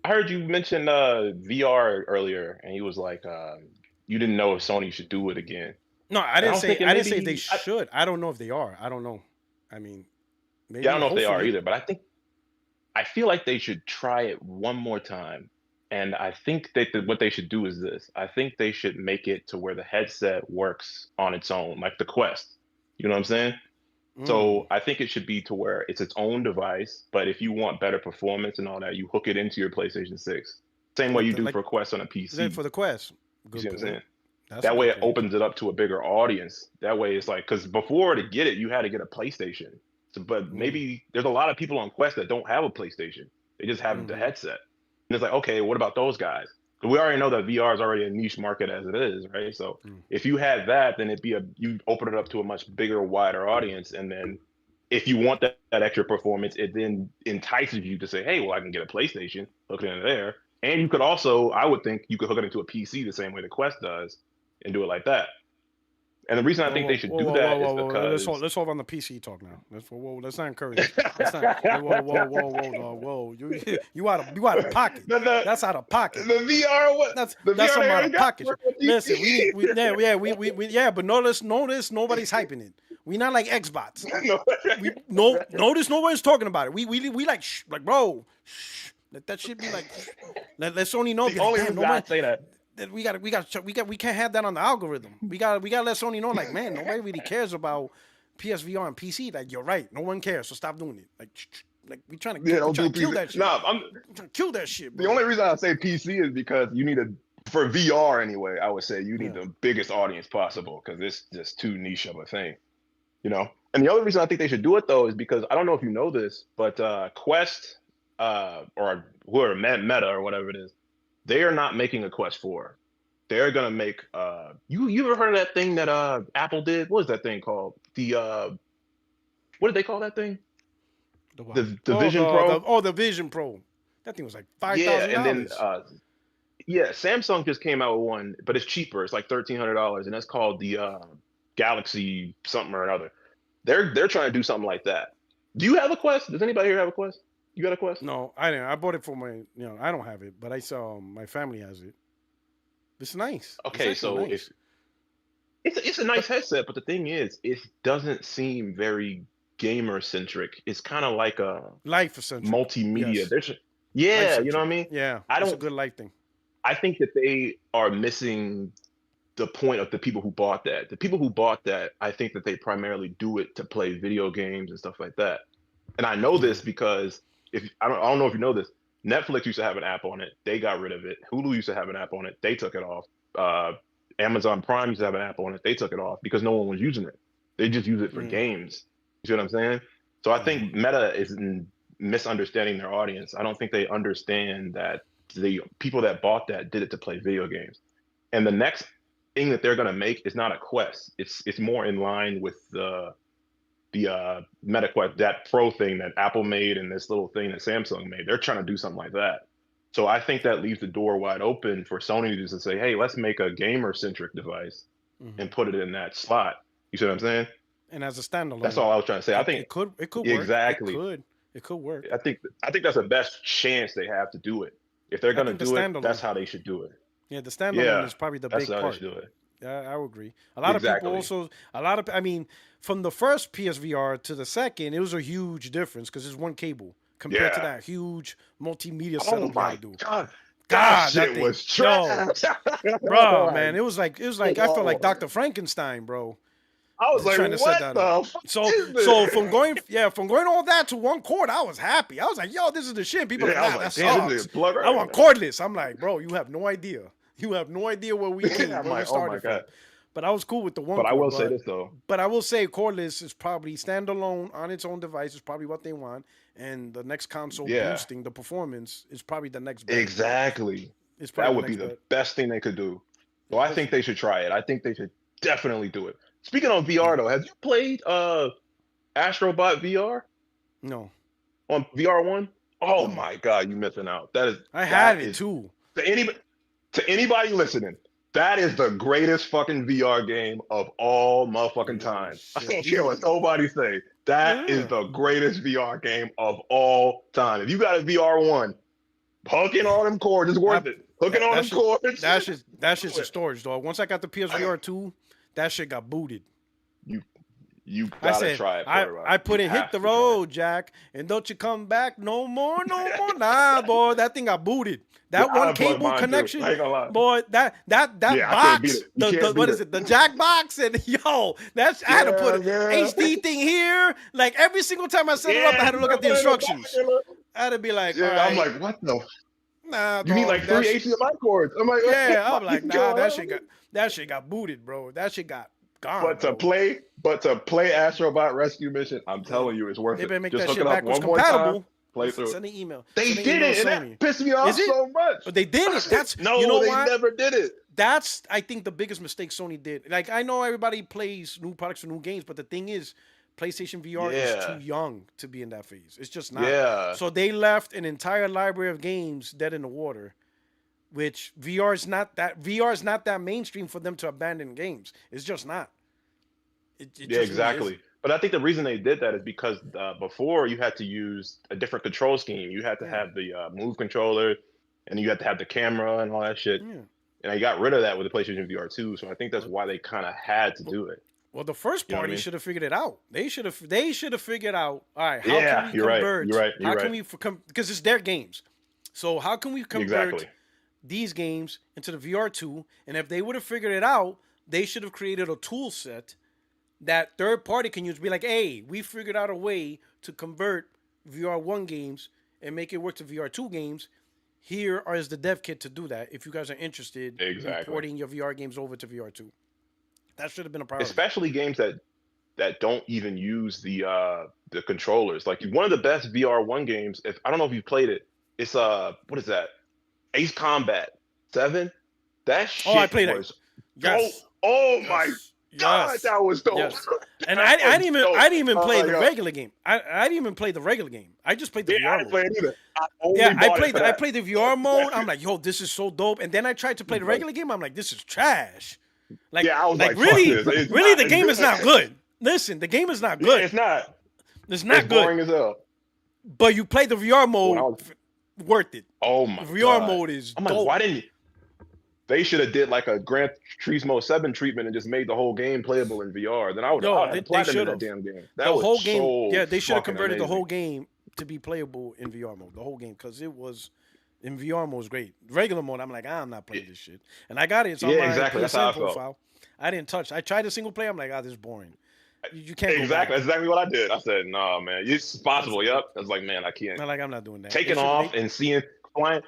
heard you mention VR earlier, and he was like, you didn't know if Sony should do it again. No, I And I didn't was say. thinking I didn't say they maybe, should. I don't know if they are. I don't know. I mean, yeah, I maybe. don't know if they are Hopefully. either, but I feel like they should try it one more time. And I think that what they should do is this. I think they should make it to where the headset works on its own, like the Quest. You know what I'm saying? Mm. So I think it should be to where it's its own device, but if you want better performance and all that, you hook it into your PlayStation 6. Same way Like you the do like for Quest on a that PC. for the Quest. You Good see what I'm point. saying? That's a That way good it point. opens it up to a bigger audience. That way it's like, because before to get it, you had to get a PlayStation. So, but Mm. maybe there's a lot of people on Quest that don't have a PlayStation. They just have the Mm-hmm. headset. And it's like, okay, what about those guys? 'Cause we already know that VR is already a niche market as it is, right? So Mm. if you had that, then you open it up to a much bigger, wider audience. And then if you want that extra performance, it then entices you to say, hey, well, I can get a PlayStation, hook it into there. And you could also, I would think you could hook it into a PC the same way the Quest does and do it like that. And the reason I Whoa, think whoa, they should whoa, do whoa, that whoa, is whoa, whoa. because Let's hold on the PC talk now. Let's not encourage. Let's not. Whoa. You out of pocket. the, That's out of pocket. the VR, what That's the VR something they out already of got pocket. for a Listen, PC. but notice nobody's hyping it. We not like Xbox. No. Notice nobody's talking about it. We like like bro. Shh. Let that shit be like. Let Sony know. The only Damn, reason I say that. we can't have that on the algorithm. We got to let Sony know, like, man, nobody really cares about PSVR and PC. Like, you're right, no one cares, so stop doing it. Like we trying to Yeah, don't do kill PC. that shit. No, I'm trying to kill that shit, bro. the only reason I say PC is because you need for VR anyway. I would say you need Yeah. the biggest audience possible because it's just too niche of a thing, you know. And the other reason I think they should do it though is because I don't know if you know this, but Quest or whoever Meta or whatever it is, they are not making a Quest 4. They're gonna make you ever heard of that thing that Apple did? What is that thing called? The what did they call that thing? The what? The Vision Pro. The Vision Pro. That thing was like $5,000. Yeah, and then yeah, Samsung just came out with one, but it's cheaper. It's like $1,300, and that's called the Galaxy something or another. They're trying to do something like that. Do you have a Quest? Does anybody here have a Quest? You got a Quest? No, I didn't. I bought it for I don't have it, but I saw my family has it. It's nice. Okay, so nice. it's a nice headset, but the thing is, it doesn't seem very gamer centric. It's kind of like a life centric multimedia. Yes. Yeah, you know what I mean? Yeah, it's a good life thing. I think that they are missing the point of the people who bought that. The people who bought that, I think that they primarily do it to play video games and stuff like that. And I know this because I don't know if you know this. Netflix used to have an app on it. They got rid of it. Hulu used to have an app on it. They took it off. Amazon Prime used to have an app on it. They took it off because no one was using it. They just use it for games. You see what I'm saying? So I think Meta is misunderstanding their audience. I don't think they understand that the people that bought that did it to play video games. And the next thing that they're going to make is not a Quest. It's more in line with the Meta Quest, that Pro thing that Apple made and this little thing that Samsung made. They're trying to do something like that. So I think that leaves the door wide open for Sony to just say, hey, let's make a gamer-centric device and put it in that slot. You see what I'm saying? And as a standalone. That's all I was trying to say. I think it could work. Exactly. It could work. I think that's the best chance they have to do it. If they're going to do it, that's how they should do it. Yeah, the standalone is probably the big part. That's how they should do it. I would agree. A lot of people also, I mean, from the first PSVR to the second, it was a huge difference because it's one cable compared to that huge multimedia setup. Oh my God, that shit thing was trash, bro, man. It was like I felt like Dr. Frankenstein, bro. I was like, what the fuck so from going all that to one cord, I was happy. I was like, yo, this is the shit. People are like, that sucks. I want cordless. I'm like, bro, you have no idea. You have no idea where we came, where we started from. But I was cool with the one. But I will say this though. But I will say cordless is probably standalone on its own device is probably what they want, and the next console boosting the performance is probably the next best. Exactly. That would be the best thing they could do. So I think they should try it. I think they should definitely do it. Speaking of VR though, have you played Astrobot VR? No. On VR1? Oh my God, you missing out. I had it too. To anybody listening, that is the greatest fucking VR game of all motherfucking time. I don't care what nobody say. That is the greatest VR game of all time. If you got a VR1, hooking all them cords is worth it. Hooking all them cords. That's just the storage, dog. Once I got the PSVR 2, that shit got booted. You gotta try it. I put in hit the road, Jack, and don't you come back no more. Nah, boy, that thing got booted. That one cable connection, boy, that box, what is it? The jack box, and yo, I had to put an HD thing here. Like every single time I set it up, I had to look at the instructions. I had to be like, I'm like, what the? Nah, you need like 3 HDMI cords. I'm like, I'm like, nah, that shit got booted, bro. That shit got gone. But to play Astrobot Rescue Mission, I'm telling you, it's worth it. They better make Just that hook shit it up backwards one more compatible. time. Play through Send an email. They did it, and that pissed me off so much. But they did it. That's no, you know they why? never did it. That's, I think, the biggest mistake Sony did. Like, I know everybody plays new products for new games, but the thing is, PlayStation VR is too young to be in that phase. It's just not. Yeah. So they left an entire library of games dead in the water, which VR is not that mainstream for them to abandon games. It's just not. Yeah, exactly. But I think the reason they did that is because before you had to use a different control scheme. You had to have the Move controller, and you had to have the camera and all that shit. Yeah. And I got rid of that with the PlayStation VR 2. So I think that's why they kind of had to do it. Well, the first party should have figured it out. They should have figured out. All right, how can we you're convert? Right. How can we because it's their games. So how can we convert these games into the VR 2? And if they would have figured it out, they should have created a tool set that third party can use. Be like, hey, we figured out a way to convert VR 1 games and make it work to VR 2 games. Here is the dev kit to do that. If you guys are interested in porting your VR games over to VR 2, that should have been a priority. Especially games that don't even use the controllers. Like one of the best VR 1 games. If I don't know if you played it, it's what is that? Ace Combat 7. That shit. Oh, I played it. Yes. Oh my God, that was dope. Yes. And I didn't even play the regular game. I didn't even play the regular game. I just played the VR mode. I didn't play it either. I played the VR mode. I'm like, yo, this is so dope. And then I tried to play the regular game. I'm like, this is trash. Like, I was like really, the game is not good. Listen, the game is not good. Yeah, it's not. It's not good. Boring as hell. But you play the VR mode, worth it. Oh my The VR mode is dope. Like, why didn't you? They should have did like a Gran Turismo 7 treatment and just made the whole game playable in VR. Then I would have platinum that damn game. That the was whole game. So they should have converted amazing. the whole game to be playable in VR mode. The whole game, because it was in VR mode was great. Regular mode, I'm like, I'm not playing this shit. And I got it. It's on my PSN profile. I didn't touch. I tried a single player. I'm like, this is boring. You can't. Exactly. That's exactly what I did. I said, no, man, it's possible. Yep. I was like, man, I can't. I'm not doing that. Taking off and seeing flying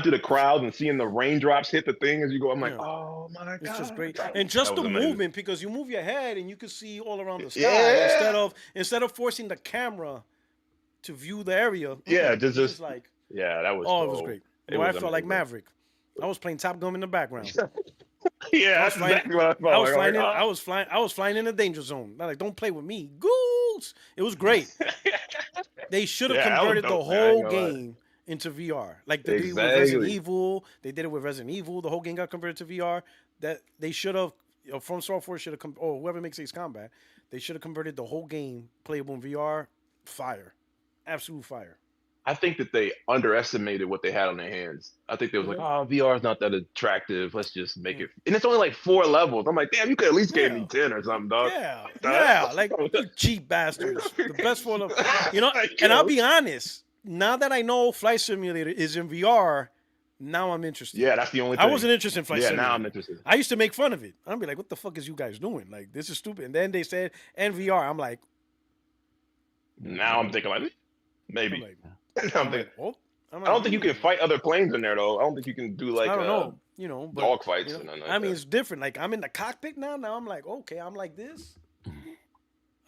through the crowd and seeing the raindrops hit the thing as you go. I'm like, oh my God. It's just great. And just the movement, because you move your head and you can see all around the sky instead of forcing the camera to view the area. Yeah, just that was it was great. I felt like Maverick. I was playing Top Gun in the background. That's exactly what I felt. I was flying in the danger zone. I'm like, don't play with me. Ghouls. It was great. They should have converted the whole game into VR. Like they did with Resident Evil. They did it with Resident Evil. The whole game got converted to VR. That they should have, From Software should have or whoever makes Ace Combat, they should have converted the whole game playable in VR. Fire. Absolute fire. I think that they underestimated what they had on their hands. I think they was like, VR is not that attractive. Let's just make it. And it's only like 4 levels. I'm like, damn, you could at least give me 10 or something, dog. Yeah, like you cheap bastards. The best one of, and I'll be honest, now that I know Flight Simulator is in VR, now I'm interested. Yeah, that's the only thing. I wasn't interested in Flight Simulator. Yeah, now I'm interested. I used to make fun of it. I'd be like, what the fuck is you guys doing? Like, this is stupid. And then they said, and VR. I'm like. Now I'm thinking like, maybe. I don't think you can that. fight other planes in there, though. I don't think you can do like I don't know, but, dog fights. I mean, it's different. Like, I'm in the cockpit now. Now I'm like, okay, I'm like this.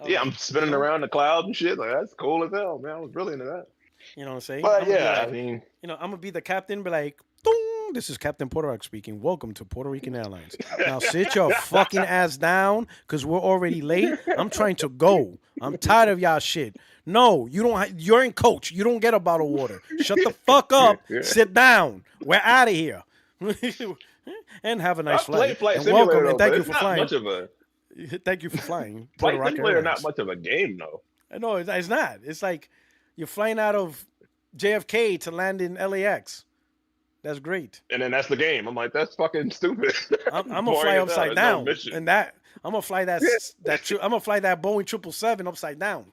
I'm spinning around the cloud and shit. Like, that's cool as hell, man. I was really into that. You know what I'm saying? But I mean, I'm gonna be the captain, be like, Dong! This is Captain Puertorock speaking. Welcome to Puerto Rican Airlines. Now sit your fucking ass down, because we're already late. I'm trying to go. I'm tired of y'all shit. No, you don't. You're in coach. You don't get a bottle of water. Shut the fuck up. Sit down. We're out of here. And have a nice flight. Flight and welcome. Though, and thank you for flying. Much of a Thank you for flying. Flight Simulator, not much of a game though. No, it's not. It's like you're flying out of JFK to land in LAX. That's great. And then that's the game. I'm like, that's fucking stupid. I'm gonna Boring fly as hell. upside There's no down, mission. and that I'm gonna fly I'm gonna fly that Boeing 777 upside down.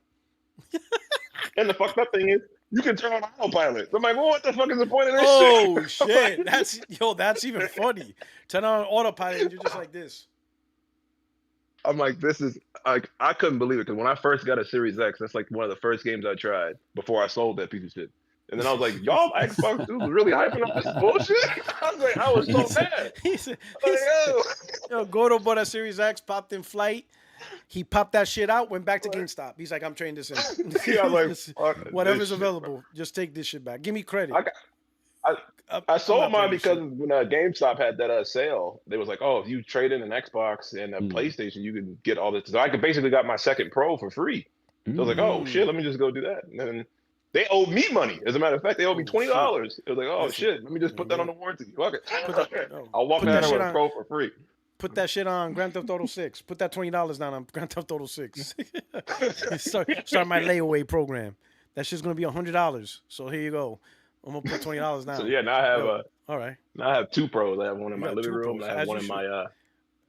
And the fucked up thing is, you can turn on autopilot. So I'm like, well, what the fuck is the point of this Oh shit? shit! That's even funny. Turn on autopilot, and you're just like this. I'm like, this is like, I couldn't believe it because when I first got a Series X, that's like one of the first games I tried before I sold that piece of shit. And then I was like, y'all Xbox dudes really hyping up this bullshit. I was like, I was so mad. He said, Like, yo, Gordo bought a Series X, popped in flight. He popped that shit out, went back to GameStop. He's like, I'm trading this in. Yeah, I'm like, fuck whatever's this available, just take this shit back. Give me credit. I sold I'm not mine playing this because shit. when GameStop had that sale, they was like, oh, if you trade in an Xbox and a PlayStation, you can get all this. So I could basically got my second Pro for free. So I was like, oh shit, let me just go do that. And then they owed me money. As a matter of fact, they owed me $20. It was like, oh shit, let me just put that on the warranty. Fuck it. I'll walk out with a Pro for free. Put that shit on Grand Theft Auto 6. Put that $20 down on Grand Theft Auto 6. start my layaway program. That shit's gonna be $100. So here you go. I'm gonna put $20 down. So yeah, now I have all right. Now I have two Pros. I have one in my living room. Pros, I have one in my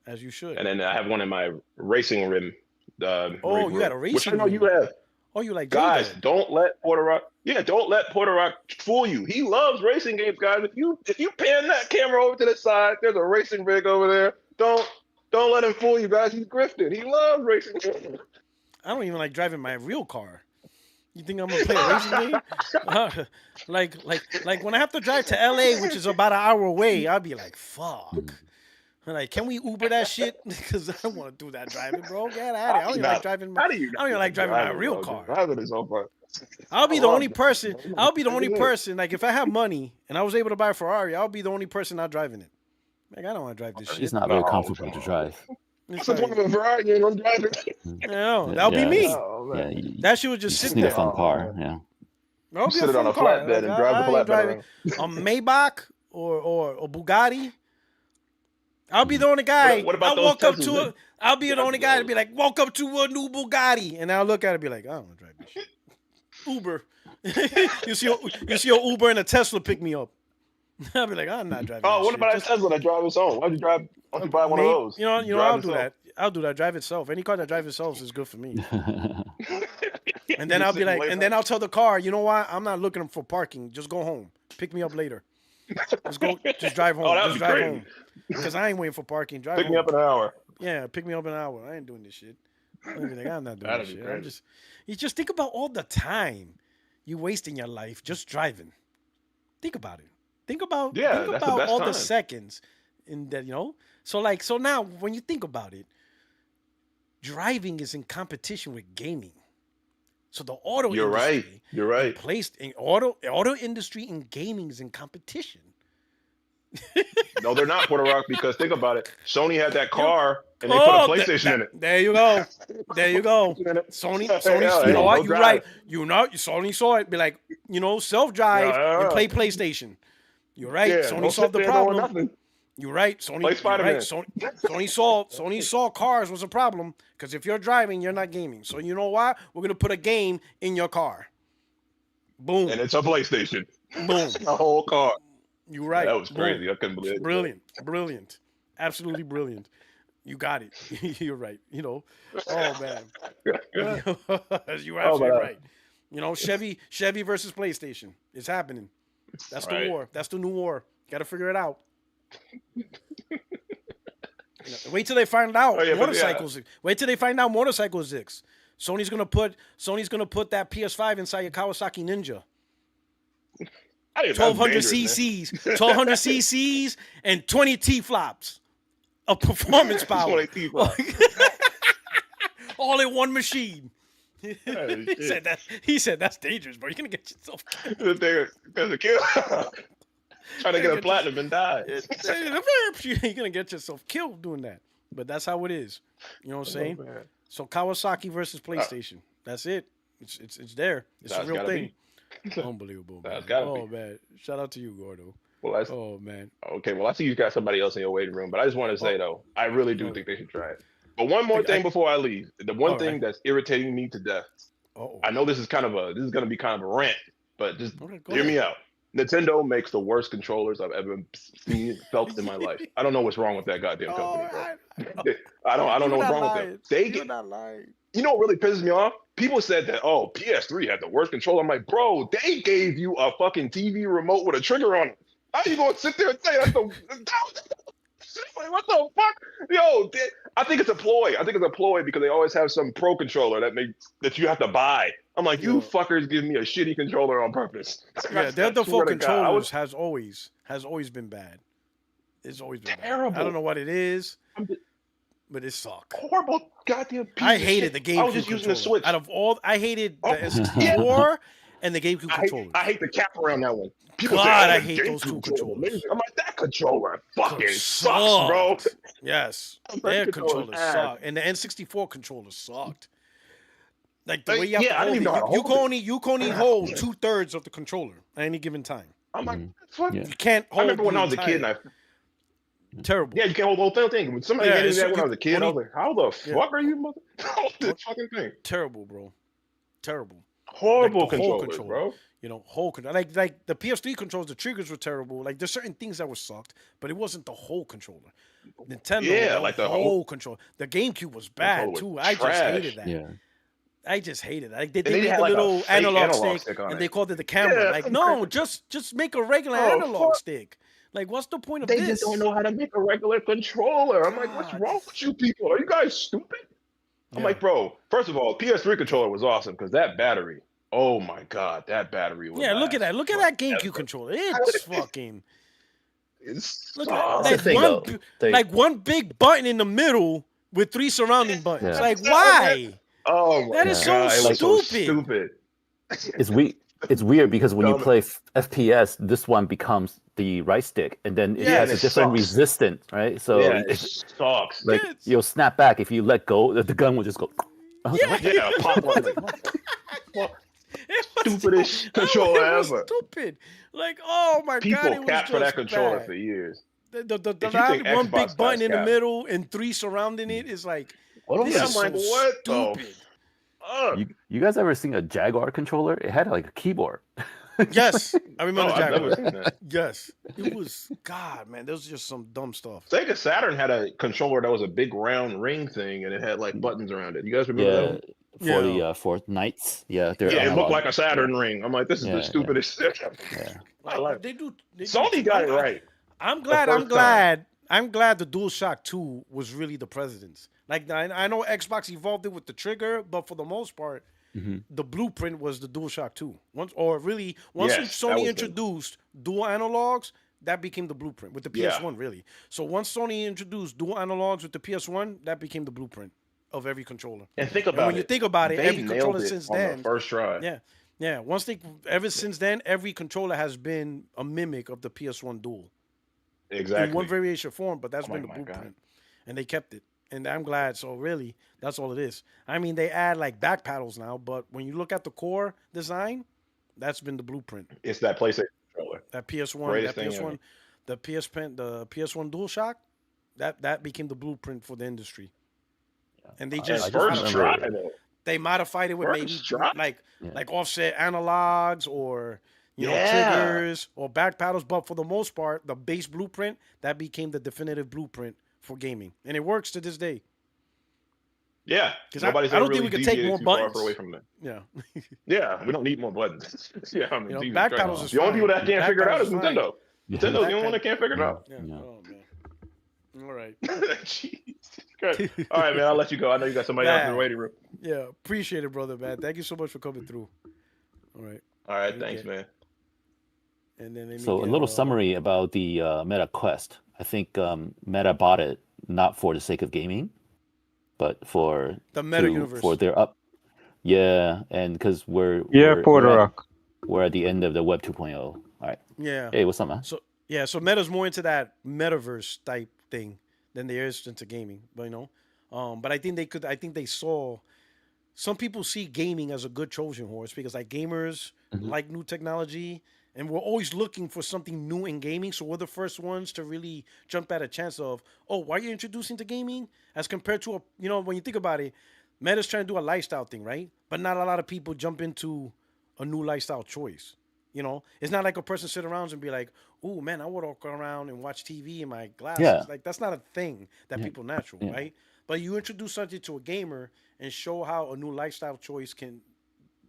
as you should. And then I have one in my racing rim. Oh, you got a racing which I know rim. you have. Oh, you like guys? J-Dub. Don't let Puertorock. Yeah, don't let Puertorock fool you. He loves racing games, guys. If you pan that camera over to the side, there's a racing rig over there. Don't let him fool you, guys. He's grifted. He loves racing games. I don't even like driving my real car. You think I'm gonna play a racing game? Like when I have to drive to LA, which is about an hour away, I'll be like, fuck. I'm like, can we Uber that shit? Because I don't want to do that driving, bro. Get out of here. I don't even like driving. I don't even like driving my real car. Driving is so fun. I'll be the only person. I'll be the only person. Like if I have money and I was able to buy a Ferrari, I'll be the only person not driving it. Like I don't want to drive this shit. It's not very comfortable to drive. What's the point of a Ferrari? You ain't gonna drive it. No, that'll be me. Yeah, that shit would just sit there. Need a fun car. Yeah. That'll sit it on a flatbed and drive the flatbed around. A Maybach or a Bugatti. I'll be the only guy. What about I'll walk up to Teslas, it. I'll be the only guy to be like, walk up to a new Bugatti, and I'll look at it and be like, I don't want to drive this shit. Uber. you see a Uber and a Tesla pick me up. I'll be like, I'm not driving. Oh, what shit. about a Tesla that drives its own? Why'd you buy one of those? You know, I'll do that. I'll do that. Drive itself. Any car that drives itself is good for me. And then I'll be like, and then I'll tell the car, you know what? I'm not looking for parking. Just go home. Pick me up later. Just drive home. Just drive home. Because I ain't waiting for parking. Drive pick home. me up in an hour. Yeah, pick me up in an hour. I ain't doing this shit. I'm not doing this shit. You just think about all the time you waste in your life just driving. Think about it. Think about all the seconds in that, So now when you think about it, driving is in competition with gaming. So the auto industry, You're right. Placed in auto industry and gaming is in competition. No, they're not Puertorock because think about it. Sony had that car and they put a PlayStation in it. There you go. Sony. You know what? You're right. Sony saw it. Be like, self-drive and play PlayStation. You're right. Yeah, Sony solved the problem. You're right. Sony saw cars was a problem because if you're driving, you're not gaming. So you know what? We're gonna put a game in your car. Boom. And it's a PlayStation. Boom. A whole car. You're right. That was crazy. Boom. I couldn't believe it. Brilliant. Absolutely brilliant. You got it. You're right. Oh man. You're absolutely right. Chevy versus PlayStation. It's happening. That's the war. That's the new war. Got to figure it out. Wait till they find out motorcycles. Wait till they find out motorcycle exist. Sony's gonna put that PS5 inside your Kawasaki Ninja. 1200 cc's, 1200 cc's, and 20 T-flops of performance power. 20 T-flops. All in one machine. He said that's dangerous, bro. You're gonna get yourself killed. There's a kill. Trying to get a platinum and die. You're gonna get yourself killed doing that. But that's how it is. You know what I'm saying? So Kawasaki versus PlayStation. That's it. It's there. It's a real thing. Unbelievable. That's gotta be. Man. Shout out to you, Gordo. Well, man. Okay, well, I see you got somebody else in your waiting room, but I just want to say, though, I really do think they should try it. But one more thing before I leave. The one thing that's irritating me to death Oh, I know this is going to be kind of a rant, but just okay, go hear ahead. me out. Nintendo makes the worst controllers I've ever felt in my life. I don't know what's wrong with that goddamn company, bro. I don't know what's wrong with them. You're not lying. You know what really pisses me off? People said that, oh, PS3 had the worst controller. I'm like, bro, they gave you a fucking TV remote with a trigger on it. How you gonna sit there and say that's the like, what the fuck? Yo, I think it's a ploy. I think it's a ploy because they always have some pro controller that you have to buy. I'm like, you fuckers give me a shitty controller on purpose. Yeah, their default controllers has always been bad. It's always been terrible. Bad. I don't know what it is, but it sucked. Horrible goddamn piece I of hated shit. the GameCube I was just using the controller. Switch. Out of all, I hated the N64 and the GameCube controllers. I hate the cap around that one. People God, say, I the hate those two GameCube controllers. I'm like, that controller fucking sucks, bro. Yes, That their controller controllers ass. sucked, and the N64 controller sucked. Like the way you have yeah, I to didn't hold even it, know how to you can only hold 2/3 of the controller at any given time. I'm like, fuck. Yeah. You can't hold. I remember when the I was a kid, entire- and terrible. yeah, you can't hold the whole thing. When somebody Yeah, gave me it's- that when I was a kid, I only- was like, how the fuck are you mother? Hold this fucking thing. Terrible, bro. Terrible. Horrible Like the whole controllers, controller. bro. You know, whole control. Like the PS3 controls, the triggers were terrible. Like there's certain things that were sucked, but it wasn't the whole controller. Nintendo, Yeah, like the whole control. The GameCube was bad controller too. was I just trash. hated that. Yeah. I just hated that. Like they they made had the like a little fake analog analog stick, stick on and it. they called it the camera. Yeah, like that's no, crazy. just make a regular Oh, analog fuck. stick. Like what's the point of They this? just don't know how to make a regular controller. I'm like, what's God. wrong with you people? Are you guys stupid? I'm like, bro, first of all, PS3 controller was awesome because that battery, oh my God, that battery was look at that. Look at that GameCube controller. It's fucking. Look at That's the thing, though. like one big button in the middle with 3 surrounding buttons. Yeah. Like why? Oh my That is God, so it was so stupid. stupid. It's weird because when you Dumb. play FPS, this one becomes the right stick, and then it Yeah, has and a it different sucks. resistance, right? So Yeah, it it's sucks. like Yes. you'll snap back if you let go. The gun will just go. I was like, Yeah, pop one. Like, what the stupidest controller It was ever. stupid. Like, oh my People God, it was capped for that just controller bad. for years. The If you round- think one Xbox big button guys in the cap. middle and 3 surrounding it is like, What this Yeah, is I'm like, so what the stupid. fuck? you guys ever seen a Jaguar controller? It had like a keyboard. Yes, I remember No, I've Jaguar. never seen that. Yes, it was God, man. There was just some dumb stuff. Sega Saturn had a controller that was a big round ring thing, and it had like buttons around it. You guys remember that? Yeah, One? for the for Knights. Yeah, they're Yeah, it looked analog. like a Saturn ring. I'm like, this is Yeah, the stupidest. Yeah. I like They do. Sony got it right. I'm glad. first I'm glad the DualShock 2 was really the president's. Like I know Xbox evolved it with the trigger, but for the most part, the blueprint was the DualShock 2. Once Yes, that Sony was introduced dual analogs, that became the blueprint with the Yeah. PS1. Really. So once Sony introduced dual analogs with the PS1, that became the blueprint of every controller. And think And about when you think about it, they every nailed controller it since on then, the first try. yeah. Ever since then, every controller has been a mimic of the PS1 Dual Exactly. in one variation form, but that's Oh been the my God. blueprint, and they kept it. And I'm glad. So really, that's all it is. I mean, they add like back paddles now, but when you look at the core design, that's been the blueprint. It's that PlayStation controller. That PS1, Greatest that thing PS1, ever. the PS1 DualShock, that became the blueprint for the industry. And they just First remember- try, though. they modified it with maybe First try. like offset analogs or Yeah. triggers or back paddles, but for the most part, the base blueprint that became the definitive blueprint for gaming, and it works to this day. Yeah. 'Cause Nobody's I don't ever think really we could take deviated more too buttons. far away from that. Yeah, Yeah, we don't need more buttons. Yeah, I mean, Jesus back Christ. paddles is the only people that fine. can't Back figure it out paddles is is fine. Nintendo. Yeah. Nintendo's the Back only one that can't figure it out. yeah. Yeah. Oh man. All right. Jesus Christ. All right, man. I'll let you go. I know you got somebody else in the Nah. waiting room. Yeah, appreciate it, brother, man. Thank you so much for coming through. All right, All right, Okay. thanks, man. and then let me So a get, little summary about the Meta Quest. I think Meta bought it not for the sake of gaming, but for the meta universe. for their up. Yeah, and because we're Puertorock. we're at the end of the Web 2.0. All right. Yeah. Hey, what's up, man? So Meta's more into that metaverse type thing than they is into gaming, but but I think they saw some people see gaming as a good Trojan horse because like gamers like new technology and we're always looking for something new in gaming. So we're the first ones to really jump at a chance of, oh, why are you introducing to gaming? As compared to when you think about it, Meta's trying to do a lifestyle thing, right? But not a lot of people jump into a new lifestyle choice. You know, it's not like a person sit around and be like, "Oh man, I would walk around and watch TV in my Yeah. glasses." Like that's not a thing that Yeah. people natural, Yeah. right? But you introduce something to a gamer and show how a new lifestyle choice can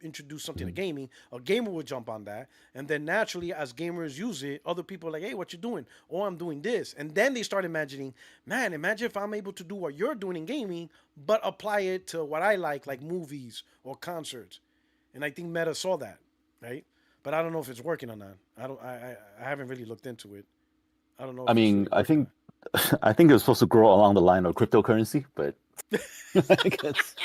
introduce something to gaming. A gamer would jump on that, and then naturally, as gamers use it, other people are like, "Hey, what you doing?" "Oh, I'm doing this," and then they start imagining, "Man, imagine if I'm able to do what you're doing in gaming, but apply it to what I like movies or concerts." And I think Meta saw that, right? But I don't know if it's working or not. I don't. I haven't really looked into it. I don't know. If I it's mean, really I working think I think it was supposed to grow along the line of cryptocurrency, but I guess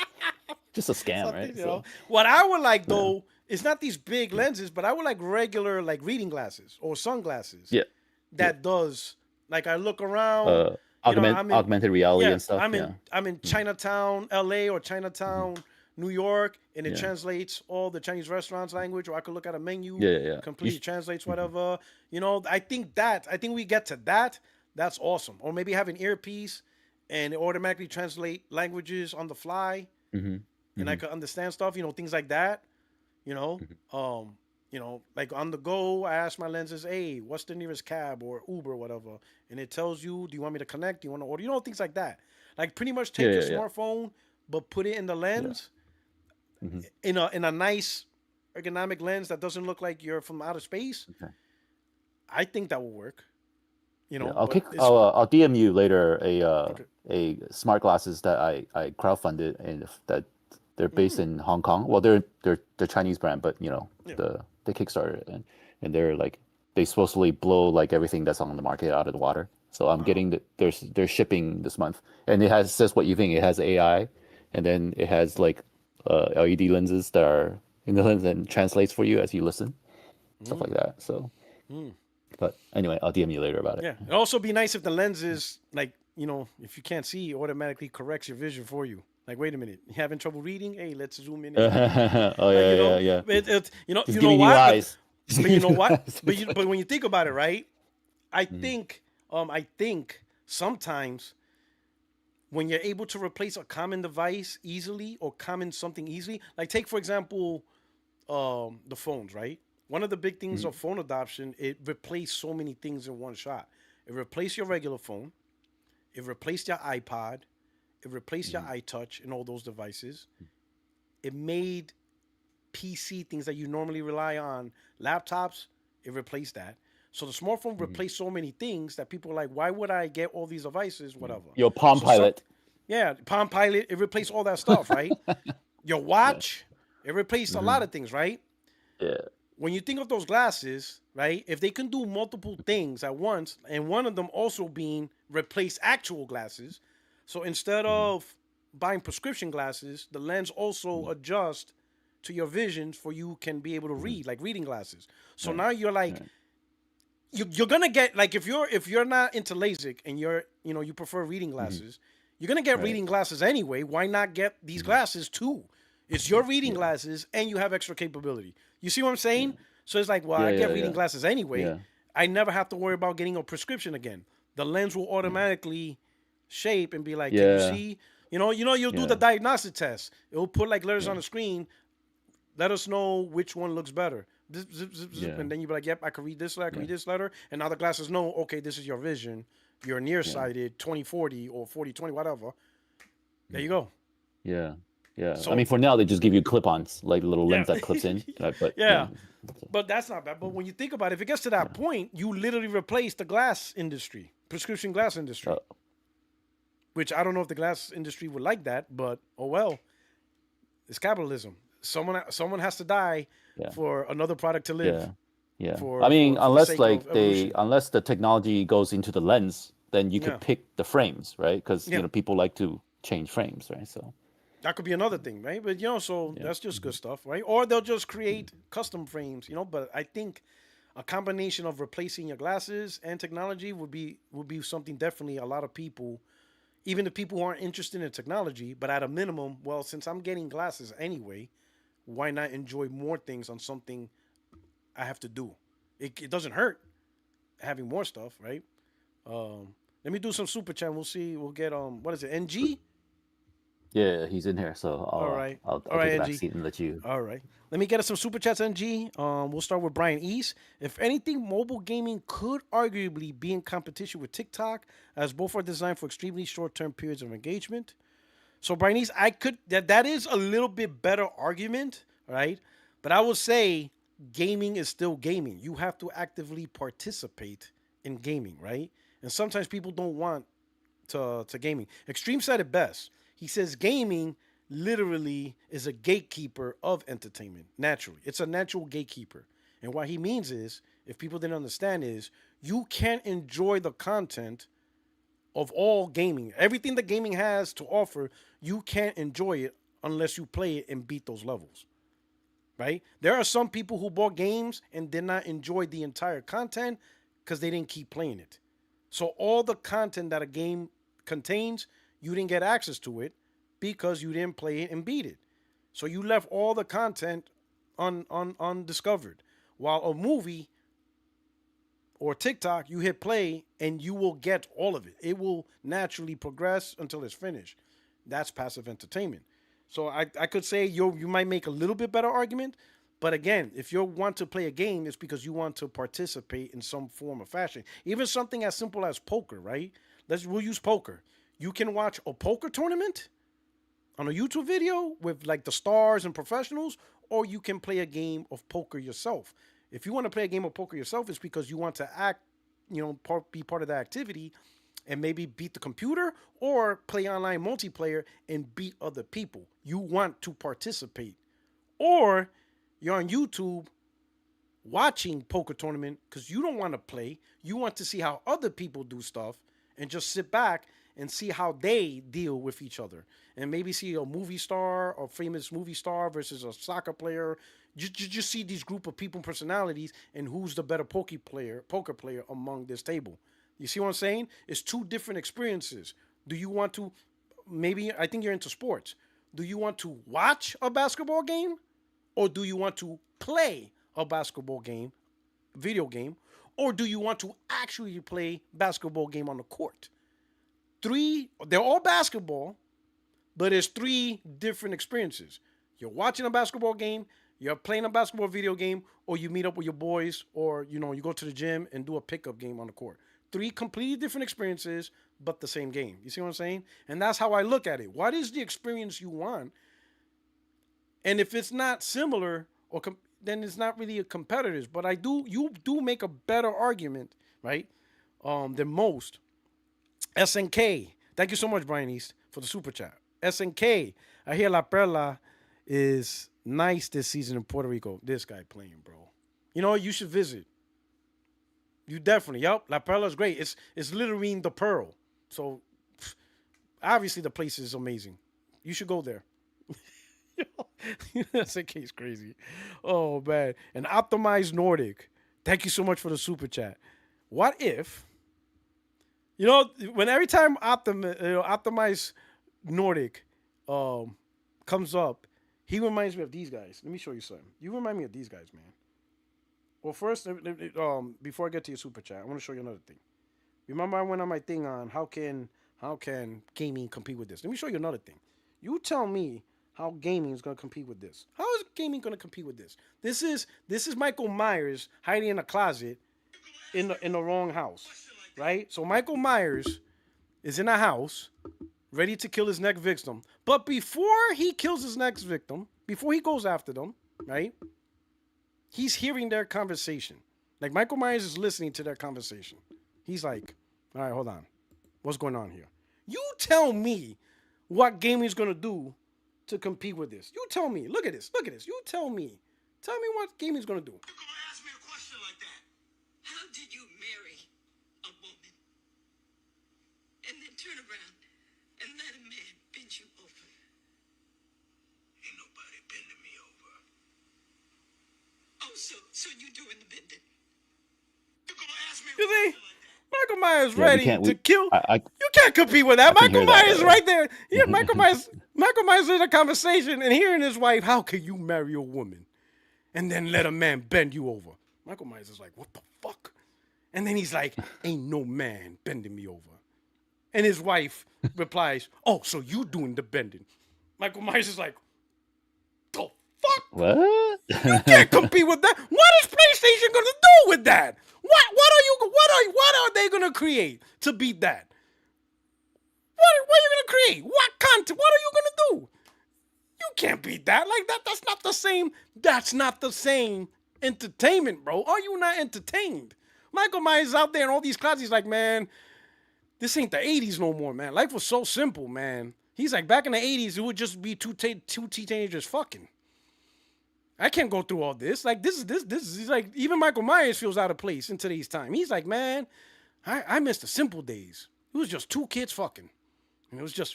just a scam, something, right? you So know. What I would like yeah, though is not these big lenses, but I would like regular like reading glasses or sunglasses yeah, yeah. that does like I look around, I'm in Augmented reality yeah, and stuff. Yeah, I'm in Chinatown, LA or hmm Chinatown, New York, and it yeah, translates all the Chinese restaurants language, or I could look at a menu, yeah, yeah. Yeah. completely translates Mhm. whatever. I think we get to that. That's awesome. Or maybe have an earpiece and it automatically translate languages on the fly Mhm. and I Mhm. could understand stuff, things like that, you know. Mhm. Like on the go, I ask my lenses, hey, what's the nearest cab or Uber or whatever? And it tells you, do you want me to connect? Do you want to order? Things like that. Like pretty much Yeah, take your yeah, yeah, smartphone, but put it in the yeah. lens Mhm. in a nice ergonomic lens that doesn't look like you're from outer space. Okay. I think that will work, Yeah, but it's I'll DM you later okay. a smart glasses that I crowdfunded and that they're based Mm, in Hong Kong. Well, they're Chinese brand, but yeah. the Kickstarter and they're like they supposedly blow like everything that's on the market out of the water. So I'm Wow. getting they're shipping this month, and it has says what you think. It has AI, and then it has like LED lenses that are in the lens and translates for you as you listen, stuff like Mm, that. So, mm. but anyway, I'll DM you later about it. Yeah. It'd also be nice if the lenses, like, if you can't see, it automatically corrects your vision for you. Like, wait a minute, you having trouble reading? Hey, let's zoom in and read. Oh Like, yeah, yeah, yeah. Just you give know me new what? eyes. Just But give you me know new what? eyes. But when you think about it, right? I Mhm. think, I think sometimes when you're able to replace a common device easily or common something easily, like take for example, the phones, right? One of the big things Mhm. of phone adoption, it replaced so many things in one shot. It replaced your regular phone. It replaced your iPod. It replaced your Mhm. iTouch and all those devices. It made PC things that you normally rely on, laptops, it replaced that. So the smartphone Mhm. replaced so many things that people are like, why would I get all these devices? Whatever. Your Palm So some, Pilot. yeah, Palm Pilot, it replaced all that stuff, right? Your Yeah. watch, it replaced a lot Mhm. of things, right? Yeah. When you think of those glasses, right? If they can do multiple things at once, and one of them also being replace actual glasses, so instead Mhm. of buying prescription glasses, the lens also Mhm. adjusts to your vision for you can be able to Mhm. read, like reading glasses. So Right. now you're like Right. you're gonna get like if you're not into LASIK and you prefer reading Mhm. glasses, you're gonna get Right. reading glasses anyway. Why not get these Mhm. glasses too? It's your reading Yeah. glasses and you have extra capability. You see what I'm Yeah. saying? So it's like, well, Yeah. I get Yeah. reading Yeah. glasses anyway. Yeah. I never have to worry about getting a prescription again. The lens will Yeah. automatically shape and be like, can you Yeah. see? You'll do the Yeah. diagnostic test. It will put like letters Yeah. on the screen. Let us know which one looks better. Zip, zip, zip, zip, Yeah. and then you'll be like, yep, I can read this letter, I can Yeah. read this letter. And now the glasses know, okay, this is your vision. You're Yeah. nearsighted, 20/40 or 40/20, whatever. There Mm. you go. Yeah. Yeah. I mean, So, for now, they just give you clip-ons, like the little yeah. lens that clips in. But Yeah. yeah. But that's not bad. But when you think about it, if it gets to that Yeah. point, you literally replace the glass industry, prescription glass Uh, industry, which I don't know if the glass industry would like that, but oh well, it's capitalism. Someone has to die yeah. for another product to live Yeah. Yeah. I for mean, for for the unless sake of like evolution. unless the technology goes into the lens, then you Yeah. could pick the frames, right? Because Yeah. people like to change frames, right? So That could be another thing, right? But so yeah. that's just good Mhm. stuff, right? Or they'll just Mhm. create custom frames, But I think a combination of replacing your glasses and technology would be something definitely a lot of people, even the people who aren't interested in technology, but at a minimum, well, since I'm getting glasses anyway, why not enjoy more things on something I have to do? It doesn't hurt having more stuff, right? Let me do some super chat. We'll see. We'll get what is it? NG? Yeah, he's in here, so All right. I'll All right, take a back NG. seat and let you. All right. Let me get us some super chats, NG. We'll start with Brian East. If anything, mobile gaming could arguably be in competition with TikTok, as both are designed for extremely short-term periods of engagement. So, Brian East, that is a little bit better argument, right? But I will say gaming is still gaming. You have to actively participate in gaming, right? And sometimes people don't want to gaming. Extreme said it best. He says gaming literally is a gatekeeper of entertainment. Naturally, it's a natural gatekeeper. And what he means is, if people didn't understand, is you can't enjoy the content of all gaming. Everything that gaming has to offer, you can't enjoy it unless you play it and beat those levels. Right? There are some people who bought games and did not enjoy the entire content because they didn't keep playing it. So all the content that a game contains, you didn't get access to it because you didn't play it and beat it. So you left all the content undiscovered. While a movie or TikTok, you hit play and you will get all of it. It will naturally progress until it's finished. That's passive entertainment. So I could say you might make a little bit better argument, but again, if you want to play a game, it's because you want to participate in some form of fashion. Even something as simple as poker, right? We'll use poker. You can watch a poker tournament on a YouTube video with like the stars and professionals, or you can play a game of poker yourself. If you want to play a game of poker yourself, it's because you want to be part of the activity and maybe beat the computer or play online multiplayer and beat other people. You want to participate. Or you're on YouTube watching poker tournament because you don't want to play. You want to see how other people do stuff and just sit back and see how they deal with each other. And maybe see a movie star or famous movie star versus a soccer player. Just see these group of people and personalities and who's the better poker player among this table. You see what I'm saying? It's two different experiences. Do you want to, I think you're into sports. Do you want to watch a basketball game? Or do you want to play a basketball game, video game? Or do you want to actually play basketball game on the court? They're all basketball, but it's three different experiences. You're watching a basketball game, you're playing a basketball video game, or you meet up with your boys, or you go to the gym and do a pickup game on the court. Three completely different experiences, but the same game. You see what I'm saying? And that's how I look at it. What is the experience you want? And if it's not similar, then it's not really a competitors. But you do make a better argument, right? Than most. SNK, thank you so much, Brian East, for the super chat. SNK, I hear La Perla is nice this season in Puerto Rico. This guy playing, bro. You know, you should visit. You definitely, La Perla is great. It's literally the pearl. So, obviously the place is amazing. You should go there. SNK is crazy. Oh, man. And Optimized Nordic, thank you so much for the super chat. What if... when every time Optimize Nordic comes up, he reminds me of these guys. Let me show you something. You remind me of these guys, man. Well, first, before I get to your super chat, I want to show you another thing. Remember I went on my thing on how can gaming compete with this? Let me show you another thing. You tell me how gaming is going to compete with this. How is gaming going to compete with this? This is Michael Myers hiding in a closet in the wrong house. Right? So Michael Myers is in a house ready to kill his next victim. But before he kills his next victim, before he goes after them, right? He's hearing their conversation. Like Michael Myers is listening to their conversation. He's like, all right, hold on. What's going on here? You tell me what gaming is going to do to compete with this. You tell me. Look at this. Look at this. You tell me. Tell me what gaming is going to do. You're going to ask me a question like that. How did you marry a woman and then turn around and let a man bend you over? Ain't nobody bending me over. Oh, so you doing the bending? You're gonna ask me a You see? question like that. Michael Myers Yeah, ready to kill. You can't compete with that. I can Michael hear that. Myers right there. Yeah, Michael Myers in a conversation and hearing his wife, how can you marry a woman and then let a man bend you over? Michael Myers is like, what the fuck? And then he's like, ain't no man bending me over. And his wife replies, oh, so you doing the bending. Michael Myers is like, the fuck? What? You can't compete with that. What is PlayStation gonna do with that? What are they gonna create to beat that? What are you gonna create? What content? What are you gonna do? You can't beat that. Like that. That's not the same. That's not the same entertainment, bro. Are you not entertained? Michael Myers is out there in all these clouds. He's like, man, this ain't the 80s no more, man. Life was so simple, man. He's like, back in the 80s, it would just be two teenagers fucking. I can't go through all this. Like, this is like, even Michael Myers feels out of place in today's time. He's like, man, I miss the simple days. It was just two kids fucking. And it was just,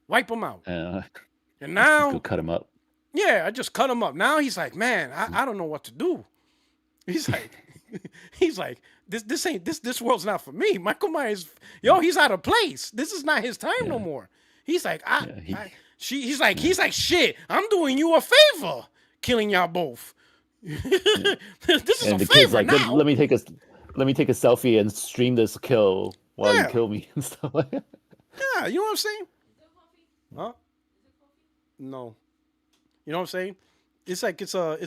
wipe them out. And now, go cut him up. Yeah, I just cut him up. Now he's like, man, I don't know what to do. He's like, this world's not for me. Michael Myers, he's out of place. This is not his time no more. He's like, he's like, shit, I'm doing you a favor, killing y'all both. This is and a the favor kid's like, now. let me take a selfie and stream this kill while you kill me and stuff like that. Yeah, you know what I'm saying? Huh? No. You know what I'm saying? It's like it's a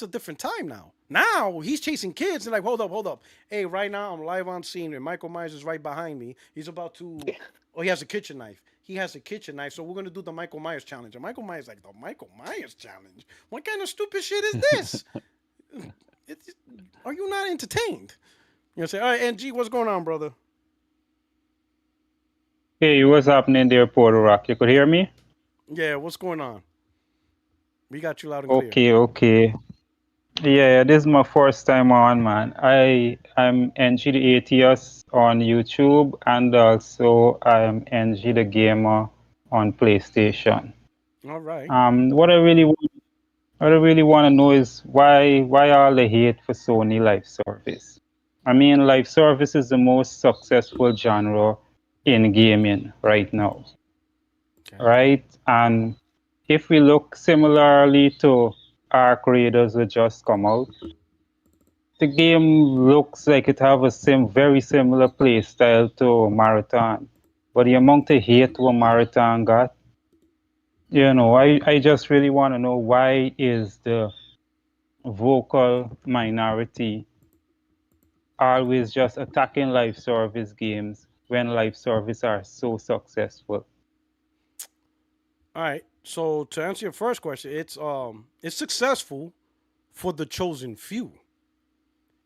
different time now. Now he's chasing kids and like, hold up. Hey, right now I'm live on scene and Michael Myers is right behind me. He's about to he has a kitchen knife. So we're gonna do the Michael Myers challenge. And Michael Myers like, the Michael Myers challenge? What kind of stupid shit is this? Are you not entertained? You know what I'm saying? All right, NG, what's going on, brother? Hey, what's happening there, Puertorock? You could hear me? Yeah, what's going on? We got you loud and clear. Okay. Yeah, this is my first time on, man. I'm NG the Atheist on YouTube, and also I'm NG the Gamer on PlayStation. All right. What I really want to know is why all the hate for Sony live service? I mean, live service is the most successful genre in gaming right now, right? And if we look similarly to Arc Raiders that just come out, the game looks like it have a very similar play style to Marathon. But the amount of hate what Marathon got, I just really want to know, why is the vocal minority always just attacking live service games when live service are so successful? All right. So to answer your first question, it's successful for the chosen few.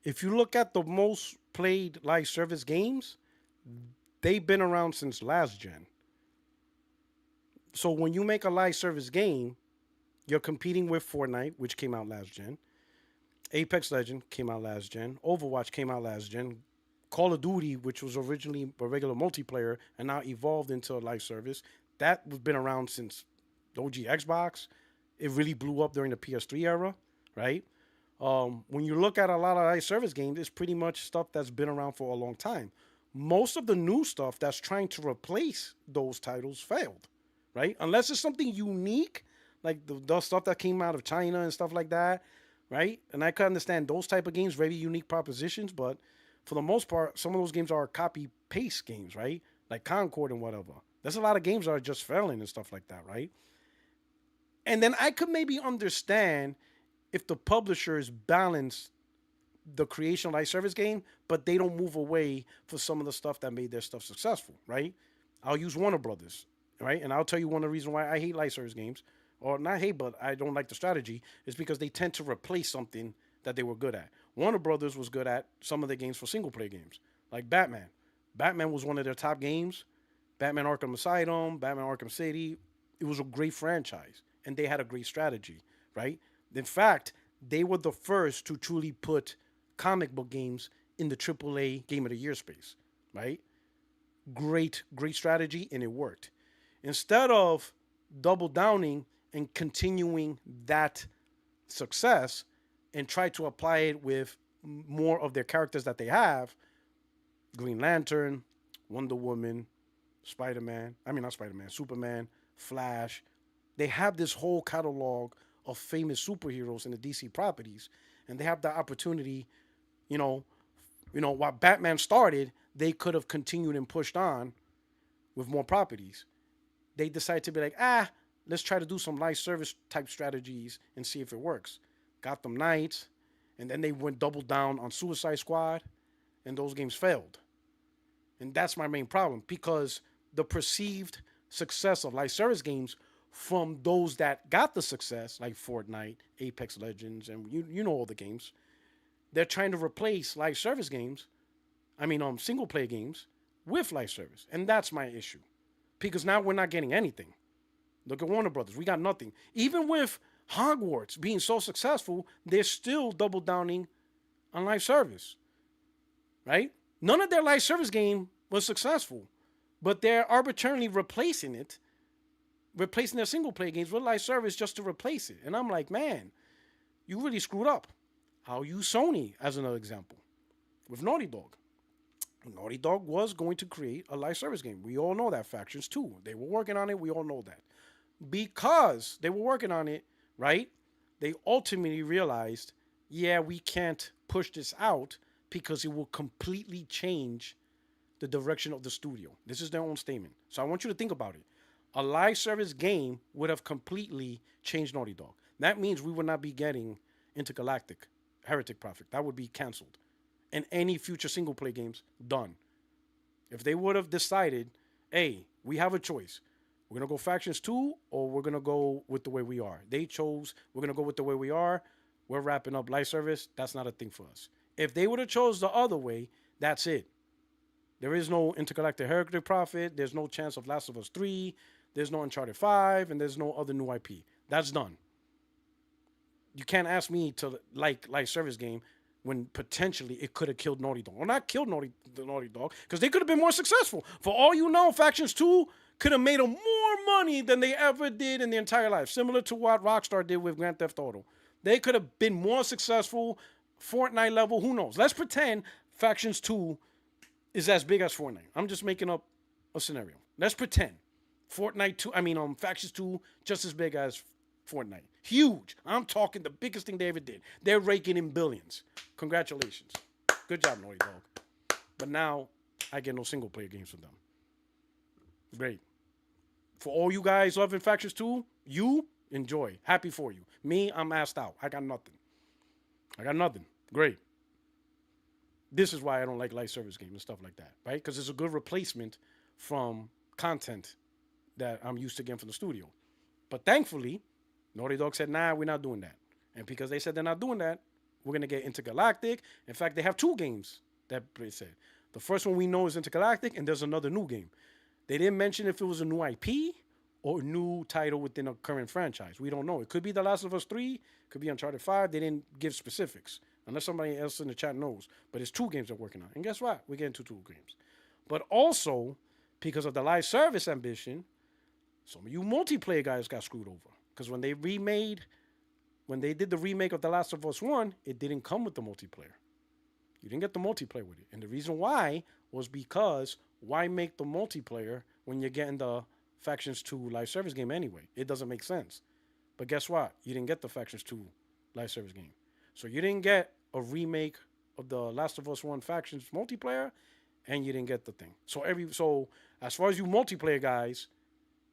If you look at the most played live service games, they've been around since last gen. So when you make a live service game, you're competing with Fortnite, which came out last gen. Apex Legend came out last gen. Overwatch came out last gen. Call of Duty, which was originally a regular multiplayer and now evolved into a live service, that has been around since the OG Xbox. It really blew up during the PS3 era, right? When you look at a lot of live service games, it's pretty much stuff that's been around for a long time. Most of the new stuff that's trying to replace those titles failed, right? Unless it's something unique, like the stuff that came out of China and stuff like that, right? And I can understand those type of games, very unique propositions, but for the most part, some of those games are copy-paste games, right? Like Concord and whatever. There's a lot of games that are just failing and stuff like that, right? And then I could maybe understand if the publishers balance the creation of live service game, but they don't move away for some of the stuff that made their stuff successful, right? I'll use Warner Brothers, right? And I'll tell you one of the reasons why I hate live service games, or not hate, but I don't like the strategy, is because they tend to replace something that they were good at. Warner Brothers was good at some of their games for single-player games, like Batman. Batman was one of their top games. Batman Arkham Asylum, Batman Arkham City. It was a great franchise, and they had a great strategy, right? In fact, they were the first to truly put comic book games in the AAA Game of the Year space, right? Great strategy, and it worked. Instead of double downing and continuing that success and try to apply it with more of their characters that they have, Green Lantern, Wonder Woman, Superman, Flash, they have this whole catalog of famous superheroes in the DC properties, and they have the opportunity, while Batman started, they could have continued and pushed on with more properties. They decided to be like, let's try to do some live service type strategies and see if it works. Gotham Knights, and then they went double down on Suicide Squad, and those games failed. And that's my main problem because the perceived success of live service games from those that got the success, like Fortnite, Apex Legends, and you know all the games, they're trying to replace live service games, single player games, with live service. And that's my issue. Because now we're not getting anything. Look at Warner Brothers. We got nothing. Even with Hogwarts being so successful, they're still double downing on live service. Right? None of their live service game was successful. But they're arbitrarily replacing their single player games with live service just to replace it. And I'm like, man, you really screwed up. I'll use Sony as another example. With Naughty Dog. Naughty Dog was going to create a live service game. We all know that. Factions 2. They were working on it. We all know that. Because they were working on it, right? They ultimately realized, yeah, we can't push this out because it will completely change the direction of the studio. This is their own statement. So I want you to think about it. A live service game would have completely changed Naughty Dog. That means we would not be getting Intergalactic, Heretic Prophet. That would be canceled. And any future single play games, done. If they would have decided, hey, we have a choice. We're going to go Factions 2 or we're going to go with the way we are. They chose, we're going to go with the way we are. We're wrapping up live service. That's not a thing for us. If they would have chose the other way, that's it. There is no Intergalactic Heretic Prophet. There's no chance of Last of Us 3. There's no Uncharted 5. And there's no other new IP. That's done. You can't ask me to like live service game when potentially it could have killed Naughty Dog. Well, not killed Naughty Dog, because they could have been more successful. For all you know, Factions 2 could have made them more money than they ever did in their entire life, similar to what Rockstar did with Grand Theft Auto. They could have been more successful, Fortnite level, who knows? Let's pretend Factions 2 is as big as Fortnite. I'm just making up a scenario. Let's pretend Factions 2 just as big as Fortnite. Huge. I'm talking the biggest thing they ever did. They're raking in billions. Congratulations. Good job, Naughty Dog. But now I get no single player games from them. Great. For all you guys loving Factions 2, you enjoy. Happy for you. Me, I'm assed out. I got nothing. Great. This is why I don't like live service games and stuff like that, right? Because it's a good replacement from content that I'm used to getting from the studio. But thankfully, Naughty Dog said, nah, we're not doing that. And because they said they're not doing that, we're going to get Intergalactic. In fact, they have 2 games that they said. The first one we know is Intergalactic, and there's another new game. They didn't mention if it was a new IP or a new title within a current franchise. We don't know. It could be The Last of Us 3. It could be Uncharted 5. They didn't give specifics, unless somebody else in the chat knows. But it's 2 games they're working on. And guess what? We're getting 2 games. But also, because of the live service ambition, some of you multiplayer guys got screwed over. Because when they did the remake of The Last of Us 1, it didn't come with the multiplayer. You didn't get the multiplayer with it. And the reason why was because why make the multiplayer when you're getting the Factions 2 live service game anyway? It doesn't make sense. But guess what? You didn't get the Factions 2 live service game. So you didn't get a remake of The Last of Us 1 Factions multiplayer, and you didn't get the thing. So as far as you multiplayer guys,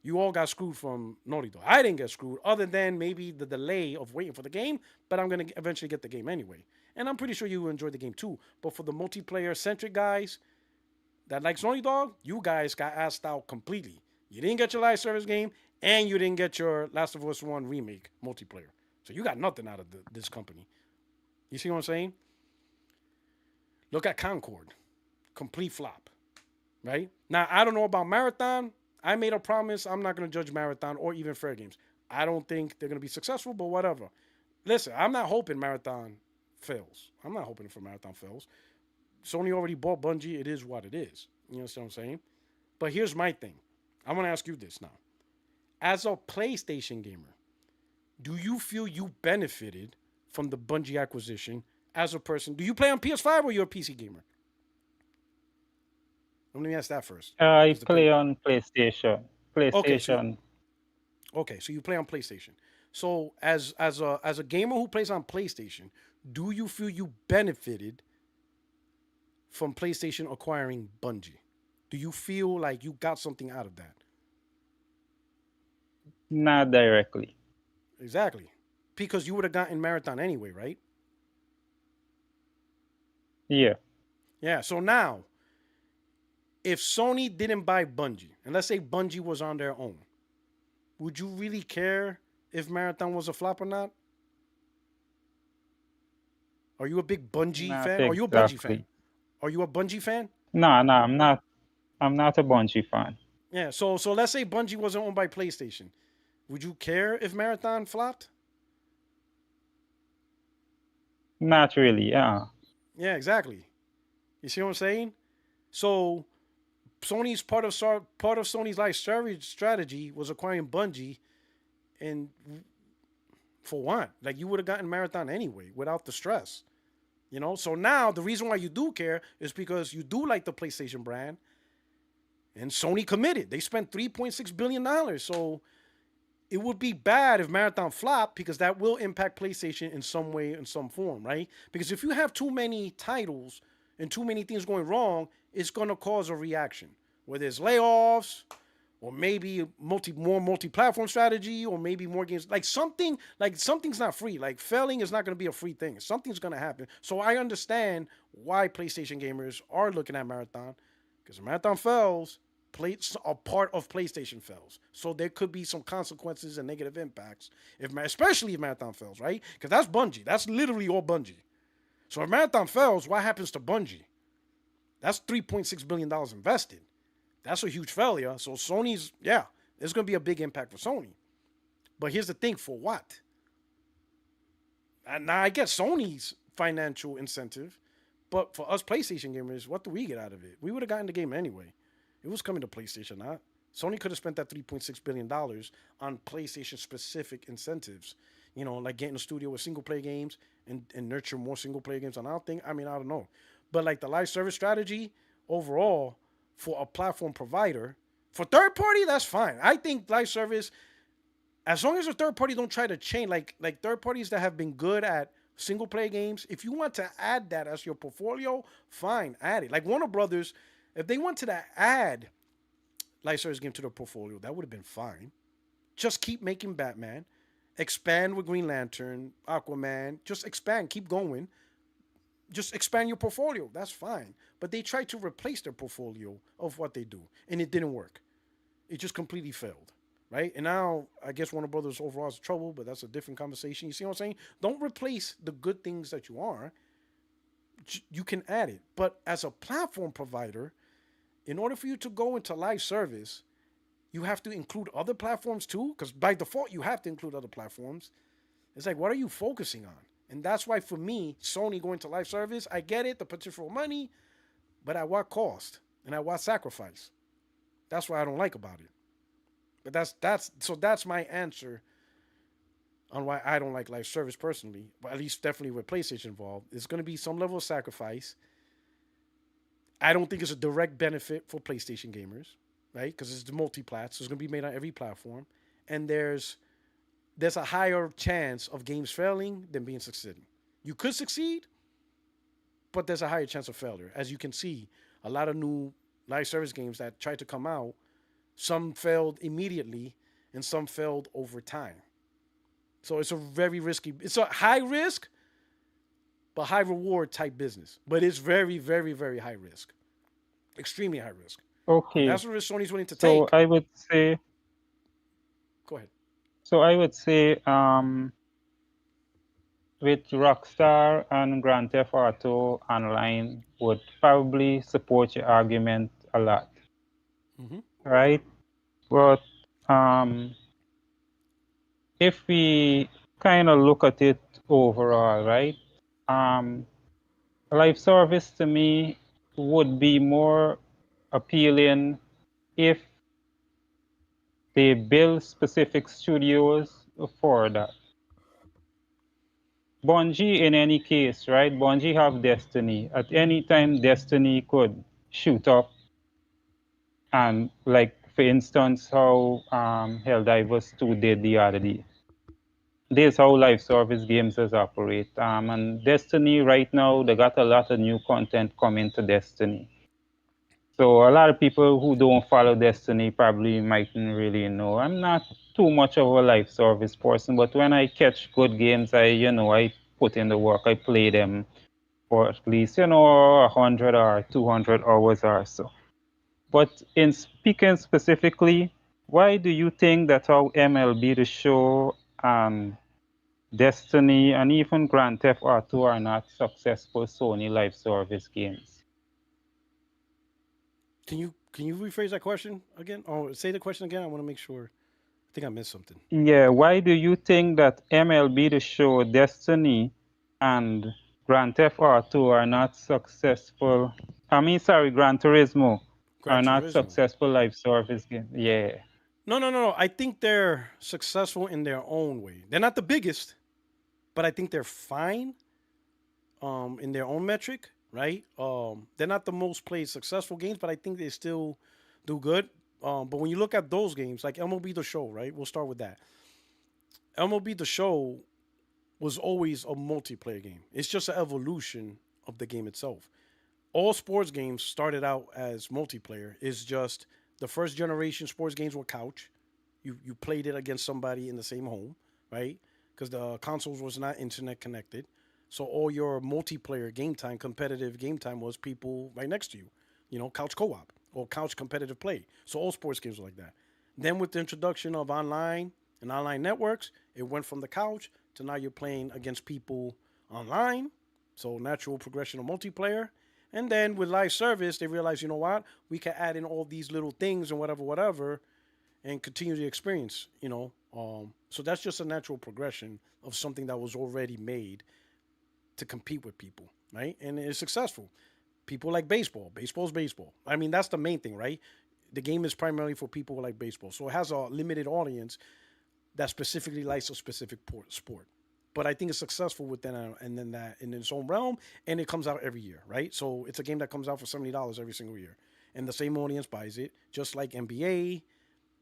you all got screwed from Naughty Dog. I didn't get screwed, other than maybe the delay of waiting for the game, but I'm going to eventually get the game anyway. And I'm pretty sure you will enjoy the game too. But for the multiplayer-centric guys that likes Naughty Dog, you guys got asked out completely. You didn't get your live service game, and you didn't get your Last of Us 1 remake multiplayer. So you got nothing out of this company. You see what I'm saying? Look at Concord. Complete flop. Right? Now, I don't know about Marathon. I made a promise. I'm not going to judge Marathon or even Fair Games. I don't think they're going to be successful, but whatever. Listen, I'm not hoping Marathon fails. I'm not hoping for Marathon fails. Sony already bought Bungie. It is what it is. You understand what I'm saying? But here's my thing. I'm going to ask you this now. As a PlayStation gamer, do you feel you benefited from the Bungie acquisition as a person? Do you play on PS5 or you're a PC gamer? Let me ask that first. I play on PlayStation. PlayStation. Okay, so you play on PlayStation. So as a gamer who plays on PlayStation, do you feel you benefited from PlayStation acquiring Bungie? Do you feel like you got something out of that? Not directly. Exactly. Because you would have gotten Marathon anyway, right? Yeah. Yeah. So now, if Sony didn't buy Bungie, and let's say Bungie was on their own, would you really care if Marathon was a flop or not? Are you a big Bungie Not fan? Are you a Bungie fan? exactly. Are you a Bungie fan? No, no, I'm not. I'm not a Bungie fan. Yeah. So let's say Bungie wasn't owned by PlayStation. Would you care if Marathon flopped? Not really. Yeah. Yeah, exactly. You see what I'm saying? So Sony's part of Sony's life strategy was acquiring Bungie, and for what? Like you would have gotten Marathon anyway without the stress. So now the reason why you do care is because you do like the PlayStation brand, and Sony committed. They spent $3.6 billion. So it would be bad if Marathon flopped because that will impact PlayStation in some way, in some form, right? Because if you have too many titles and too many things going wrong, it's gonna cause a reaction. Whether it's layoffs, or maybe more multi-platform strategy, or maybe more games. Something's not free. Like failing is not gonna be a free thing. Something's gonna happen. So I understand why PlayStation gamers are looking at Marathon, because Marathon fails, a part of PlayStation fails. So there could be some consequences and negative impacts, especially if Marathon fails, right? Because that's Bungie. That's literally all Bungie. So if Marathon fails, what happens to Bungie? That's $3.6 billion invested. That's a huge failure. So Sony's, yeah, there's going to be a big impact for Sony. But here's the thing, for what? And now I get Sony's financial incentive, but for us PlayStation gamers, what do we get out of it? We would have gotten the game anyway. It was coming to PlayStation, not. Sony could have spent that $3.6 billion on PlayStation specific incentives. Like getting a studio with single player games and nurture more single player games on our thing. I don't know. But like the live service strategy overall for a platform provider, for third party, that's fine. I think live service, as long as the third party don't try to change, like third parties that have been good at single player games, if you want to add that as your portfolio, fine, add it. Like Warner Brothers, if they wanted to add live service game to their portfolio, that would have been fine. Just keep making Batman, expand with Green Lantern, Aquaman, just expand, keep going. Just expand your portfolio. That's fine. But they tried to replace their portfolio of what they do, and it didn't work. It just completely failed, right? And now I guess Warner Brothers overall is trouble, but that's a different conversation. You see what I'm saying? Don't replace the good things that you are. You can add it, but as a platform provider, in order for you to go into live service, you have to include other platforms too, because by default you have to include other platforms. It's like, what are you focusing on? And that's why for me, Sony going to live service, I get it, the potential money, but at what cost and at what sacrifice? That's what I don't like about it. But that's my answer on why I don't like live service personally. But at least definitely with PlayStation involved, there's going to be some level of sacrifice. I don't think it's a direct benefit for PlayStation gamers, right? Because it's the multi-plat, so it's going to be made on every platform, and there's a higher chance of games failing than being succeeding. You could succeed, but there's a higher chance of failure. As you can see, a lot of new live service games that tried to come out, some failed immediately and some failed over time. So it's it's a high risk, but high reward type business. But it's very, very, very high risk. Extremely high risk. Okay. That's what Sony's willing to So take. I would say. Go ahead. So I would say, with Rockstar and Grand Theft Auto Online would probably support your argument a lot, right? But if we kind of look at it overall, right? Live service to me would be more appealing if they build specific studios for that. Bungie, in any case, right? Bungie have Destiny. At any time, Destiny could shoot up, and like for instance, how Helldivers 2 did the other day. This is how live service games operate. And Destiny right now, they got a lot of new content coming to Destiny. So a lot of people who don't follow Destiny probably mightn't really know. I'm not too much of a live service person, but when I catch good games, I put in the work. I play them for at least 100 or 200 hours or so. But in speaking specifically, why do you think that how MLB The Show and Destiny and even Grand Theft Auto are not successful Sony live service games? Can you rephrase that question again? Or say the question again? I want to make sure. I think I missed something. Yeah, why do you think that MLB The Show, Destiny, and Grand Theft Auto are not successful? Gran Turismo Gran are not Turismo. successful live service games. Yeah. No. I think they're successful in their own way. They're not the biggest, but I think they're fine in their own metric, right? They're not the most played successful games, but I think they still do good. But when you look at those games, like MLB The Show, right? We'll start with that. MLB The Show was always a multiplayer game. It's just an evolution of the game itself. All sports games started out as multiplayer. It's just the first generation sports games were couch. You played it against somebody in the same home, right? Because the consoles was not internet connected. So all your multiplayer game time, competitive game time was people right next to you. Couch co-op or couch competitive play. So all sports games were like that. Then with the introduction of online and online networks, it went from the couch to now you're playing against people online. So natural progression of multiplayer. And then with live service, they realized, you know what? We can add in all these little things and whatever, and continue the experience, So that's just a natural progression of something that was already made to compete with people, right? And it's successful. People like baseball. Baseball's baseball. I mean, that's the main thing, right? The game is primarily for people who like baseball. So it has a limited audience that specifically likes a specific sport. But I think it's successful within and then that in its own realm, and it comes out every year, right? So it's a game that comes out for $70 every single year, and the same audience buys it, just like NBA,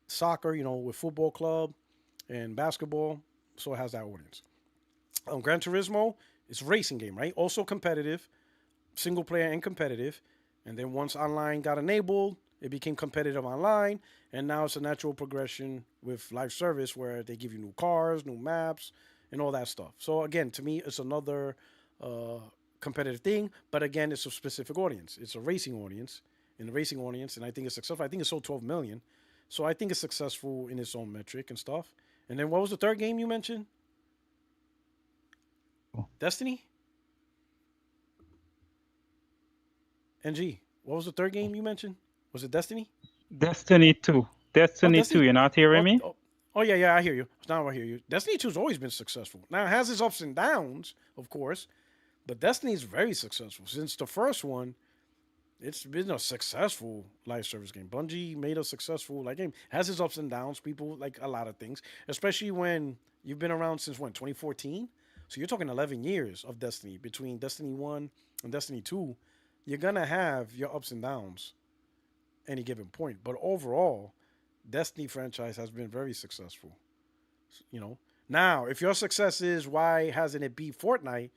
soccer, with football club and basketball. So it has that audience. Gran Turismo is a racing game, right? Also competitive, single player and competitive. And then once online got enabled, it became competitive online. And now it's a natural progression with live service where they give you new cars, new maps, and all that stuff. So again, to me, it's another competitive thing. But again, it's a specific audience. It's a racing audience. And the racing audience, and I think it's successful. I think it sold 12 million. So I think it's successful in its own metric and stuff. And then what was the third game you mentioned? Destiny? NG, what was the third game you mentioned? Was it Destiny? Destiny 2. Destiny 2, you're not hearing me? Yeah, I hear you. Now I hear you. Destiny 2 has always been successful. Now, it has its ups and downs, of course, but Destiny is very successful. Since the first one, it's been a successful live service game. Bungie made a successful game. Has its ups and downs. People like a lot of things, especially when you've been around since 2014. So you're talking 11 years of Destiny between Destiny 1 and Destiny 2. You're gonna have your ups and downs any given point. But overall, Destiny franchise has been very successful. Now, if your success is why hasn't it beat Fortnite,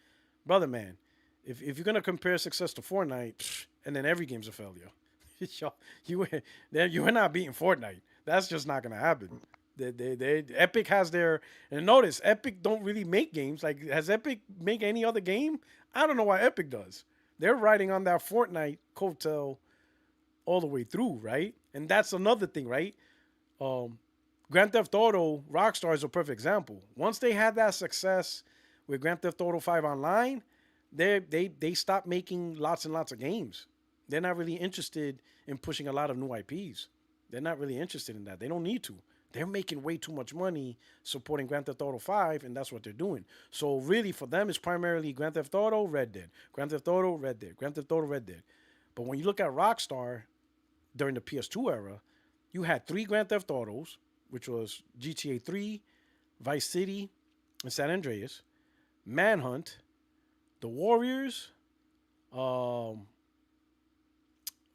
brother man, if you're gonna compare success to Fortnite, and then every game's a failure, you're not beating Fortnite. That's just not gonna happen. Epic has their, and notice Epic don't really make games. Like, has Epic make any other game? I don't know why Epic does. They're riding on that Fortnite coattail all the way through, right? And that's another thing, right? Grand Theft Auto, Rockstar is a perfect example. Once they had that success with Grand Theft Auto 5 Online, they stopped making lots and lots of games. They're not really interested in pushing a lot of new IPs. They're not really interested in that. They don't need to. They're making way too much money supporting Grand Theft Auto 5, and that's what they're doing. So really, for them, it's primarily Grand Theft Auto, Red Dead. Grand Theft Auto, Red Dead. Grand Theft Auto, Red Dead. But when you look at Rockstar during the PS2 era, you had 3 Grand Theft Autos, which was GTA 3, Vice City, and San Andreas, Manhunt, The Warriors,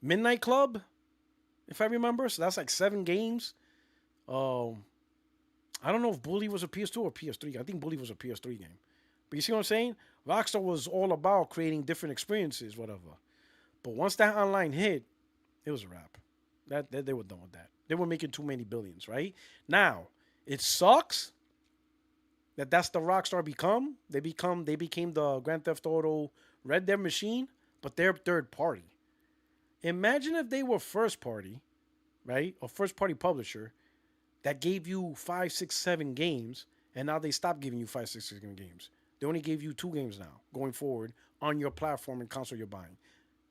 Midnight Club, if I remember. So that's like 7 games. I don't know if Bully was a PS2 or PS3. I think Bully was a PS3 game. But you see what I'm saying? Rockstar was all about creating different experiences, whatever. But once that online hit, It was a wrap. That they were done with that. They were making too many billions, right? Now, it sucks that that's the Rockstar become. They became the Grand Theft Auto Red Dead machine, but they're third party. Imagine if they were first party, right? A first party publisher that gave you 5, 6, 7 games, and now they stopped giving you 5, 6, 7 games. They only gave you 2 games now going forward on your platform and console you're buying.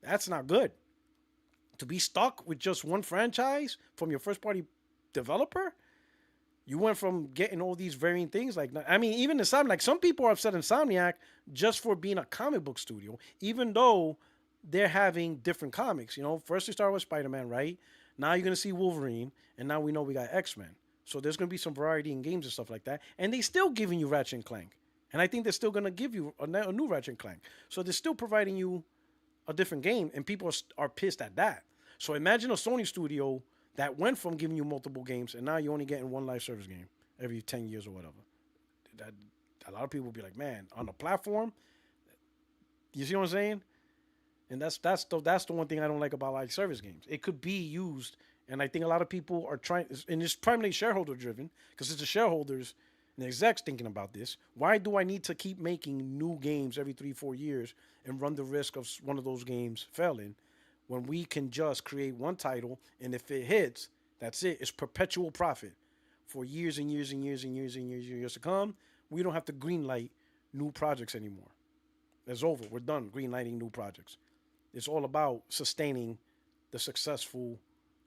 That's not good. To be stuck with just one franchise from your first party developer, you went from getting all these varying things. Like, I mean, even Insomniac, like some people are upset Insomniac just for being a comic book studio, even though they're having different comics. You know, first we started with Spider-Man, right? Now you're gonna see Wolverine, and now we know we got X-Men. So there's gonna be some variety in games and stuff like that. And they still giving you Ratchet and Clank, and I think they're still gonna give you a new Ratchet and Clank. So they're still providing you a different game, and people are pissed at that. So imagine a Sony studio that went from giving you multiple games, and now you're only getting one live service game every 10 years or whatever. That, a lot of people will be like, man, on the platform, you see what I'm saying? And that's the one thing I don't like about live service games. It could be used, and I think a lot of people are trying, and it's primarily shareholder driven, because it's the shareholders and the execs thinking about this. Why do I need to keep making new games every 3, 4 years and run the risk of one of those games failing, when we can just create one title, and if it hits, that's it. It's perpetual profit for years and years and years and years and years and years to come. We don't have to greenlight new projects anymore. It's over. We're done greenlighting new projects. It's all about sustaining the successful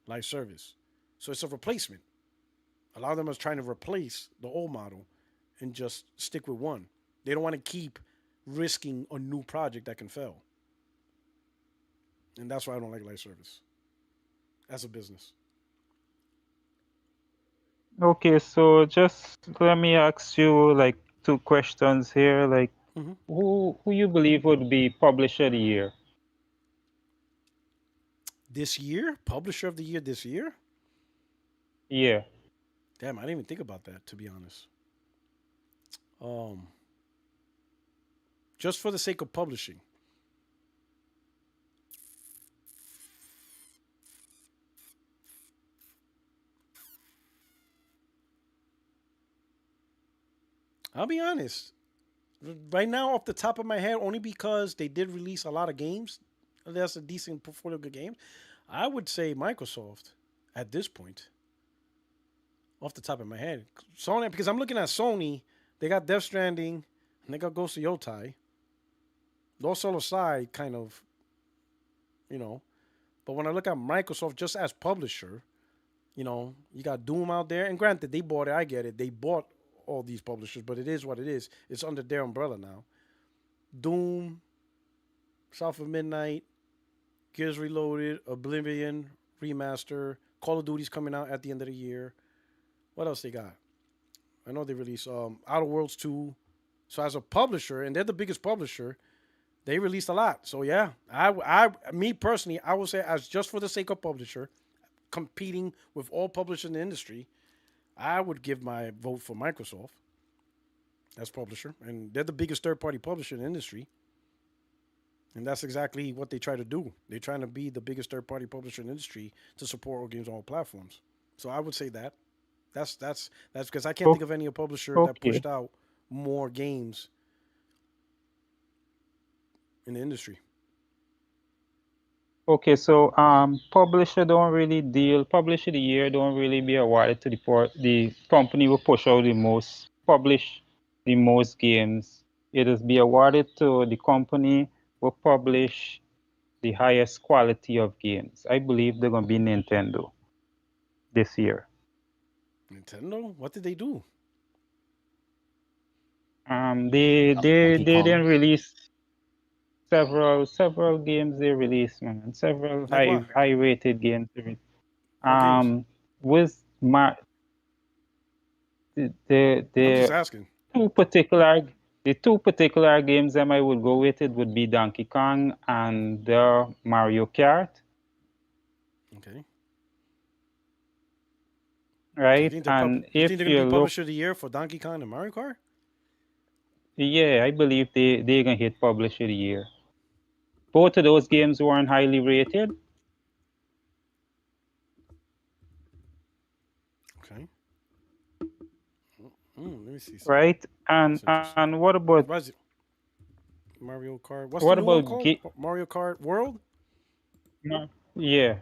live service. So it's a replacement. A lot of them are trying to replace the old model and just stick with one. They don't want to keep risking a new project that can fail. And that's why I don't like live service as a business. Okay, so just let me ask you like 2 questions here. Like, who you believe would be Publisher of the Year? This year? Publisher of the Year this year? Yeah. Damn, I didn't even think about that, to be honest. Just for the sake of publishing. I'll be honest. Right now, off the top of my head, only because they did release a lot of games, that's a decent portfolio of good games, I would say Microsoft at this point. Off the top of my head. Sony, because I'm looking at Sony, they got Death Stranding, and they got Ghost of Yotai. Those solo side, kind of, you know. But when I look at Microsoft just as publisher, you know, you got Doom out there. And granted, they bought it. I get it. They bought all these publishers, but it is what it is. It's under their umbrella now. Doom, South of Midnight, Gears Reloaded, Oblivion, Remaster, Call of Duty's coming out at the end of the year. What else they got? I know they released Outer Worlds 2. So as a publisher, and they're the biggest publisher, they released a lot. So yeah, me personally, I would say as just for the sake of publisher, competing with all publishers in the industry, I would give my vote for Microsoft as publisher. And they're the biggest third-party publisher in the industry. And that's exactly what they try to do. They're trying to be the biggest third-party publisher in the industry to support all games on all platforms. So I would say that. That's because I can't think of any publisher that pushed out more games in the industry. Okay, so publisher of the year don't really be awarded to the company who push out publish the most games. It is be awarded to the company who publish the highest quality of games. I believe they're gonna be Nintendo this year. Nintendo? What did they do? They didn't release several games they released, man. Several Like high rated games. games? With my I'm just asking. The two particular games that I would go with it would be Donkey Kong and Mario Kart. Okay. Right, So and you if think they're gonna be publisher of the year for Donkey Kong and Mario Kart? Yeah, I believe they're gonna hit publisher of the year. Both of those games weren't highly rated, Let me see. right? And That's interesting. and what about Mario Kart? What's the what new one about called? Mario Kart World? yeah,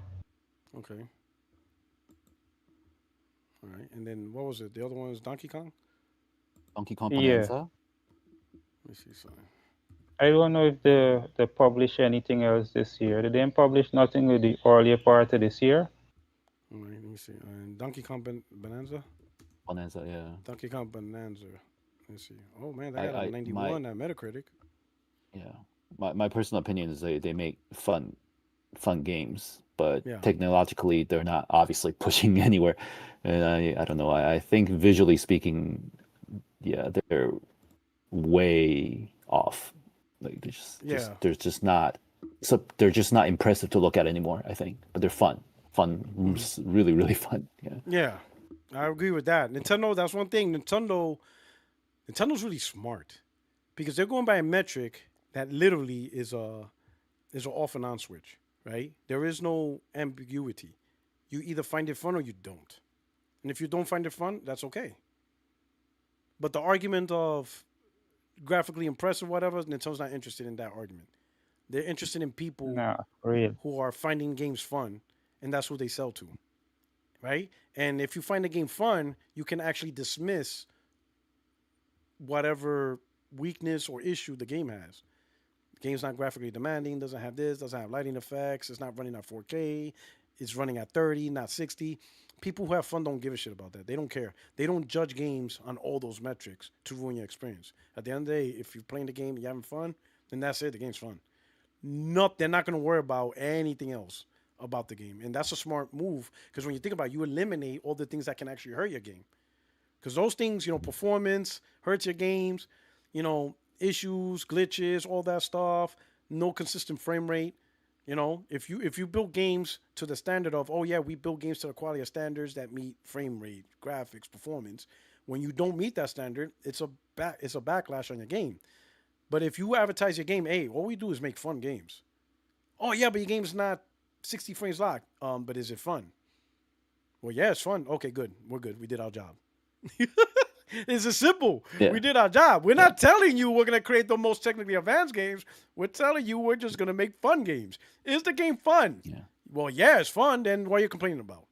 Okay. All right. And then what was it? The other one is Donkey Kong? Donkey Kong yeah. Bonanza. Let me see something. I don't know if they publish anything else this year. They didn't publish nothing with the earlier part of this year. All right, let me see. And Donkey Kong Bonanza? Bonanza, yeah. Donkey Kong Bonanza. Let's see. Oh man, that got a I 91 at Metacritic. yeah. My personal opinion is they make fun games, but Yeah. technologically they're not obviously pushing anywhere. And I don't know. I think visually speaking, yeah, they're way off. Like Yeah. they're just not so they're just not impressive to look at anymore, I think. But they're fun. Really, really fun. Yeah. Yeah. I agree with that. Nintendo, that's one thing. Nintendo's really smart because they're going by a metric that literally is a off and on switch, right? There is no ambiguity. You either find it fun or you don't. And if you don't find it fun, that's okay. But the argument of graphically impressive, whatever, Nintendo's not interested in that argument. They're interested in people Nah, real. who are finding games fun, and that's who they sell to, right? And if you find the game fun, you can actually dismiss whatever weakness or issue the game has. The game's not graphically demanding, doesn't have this, doesn't have lighting effects, it's not running at 4K, it's running at 30, not 60. People who have fun don't give a shit about that. They don't care. They don't judge games on all those metrics to ruin your experience. At the end of the day, if you're playing the game and you're having fun, then that's it. The game's fun. They're not going to worry about anything else about the game. And that's a smart move because when you think about it, you eliminate all the things that can actually hurt your game. Because those things, performance, hurts your games, issues, glitches, all that stuff, no consistent frame rate. If you build games to the standard of, oh yeah, we build games to the quality of standards that meet frame rate, graphics, performance. When you don't meet that standard, it's a backlash on your game. But if you advertise your game, hey, all we do is make fun games. Oh yeah, but your game's not 60 frames locked. But is it fun? Well, yeah, it's fun. Okay, good. We're good. We did our job. It's as simple. Yeah. We did our job. We're not telling you we're going to create the most technically advanced games. We're telling you we're just going to make fun games. Is the game fun? Yeah. Well, yeah, it's fun. Then what are you complaining about?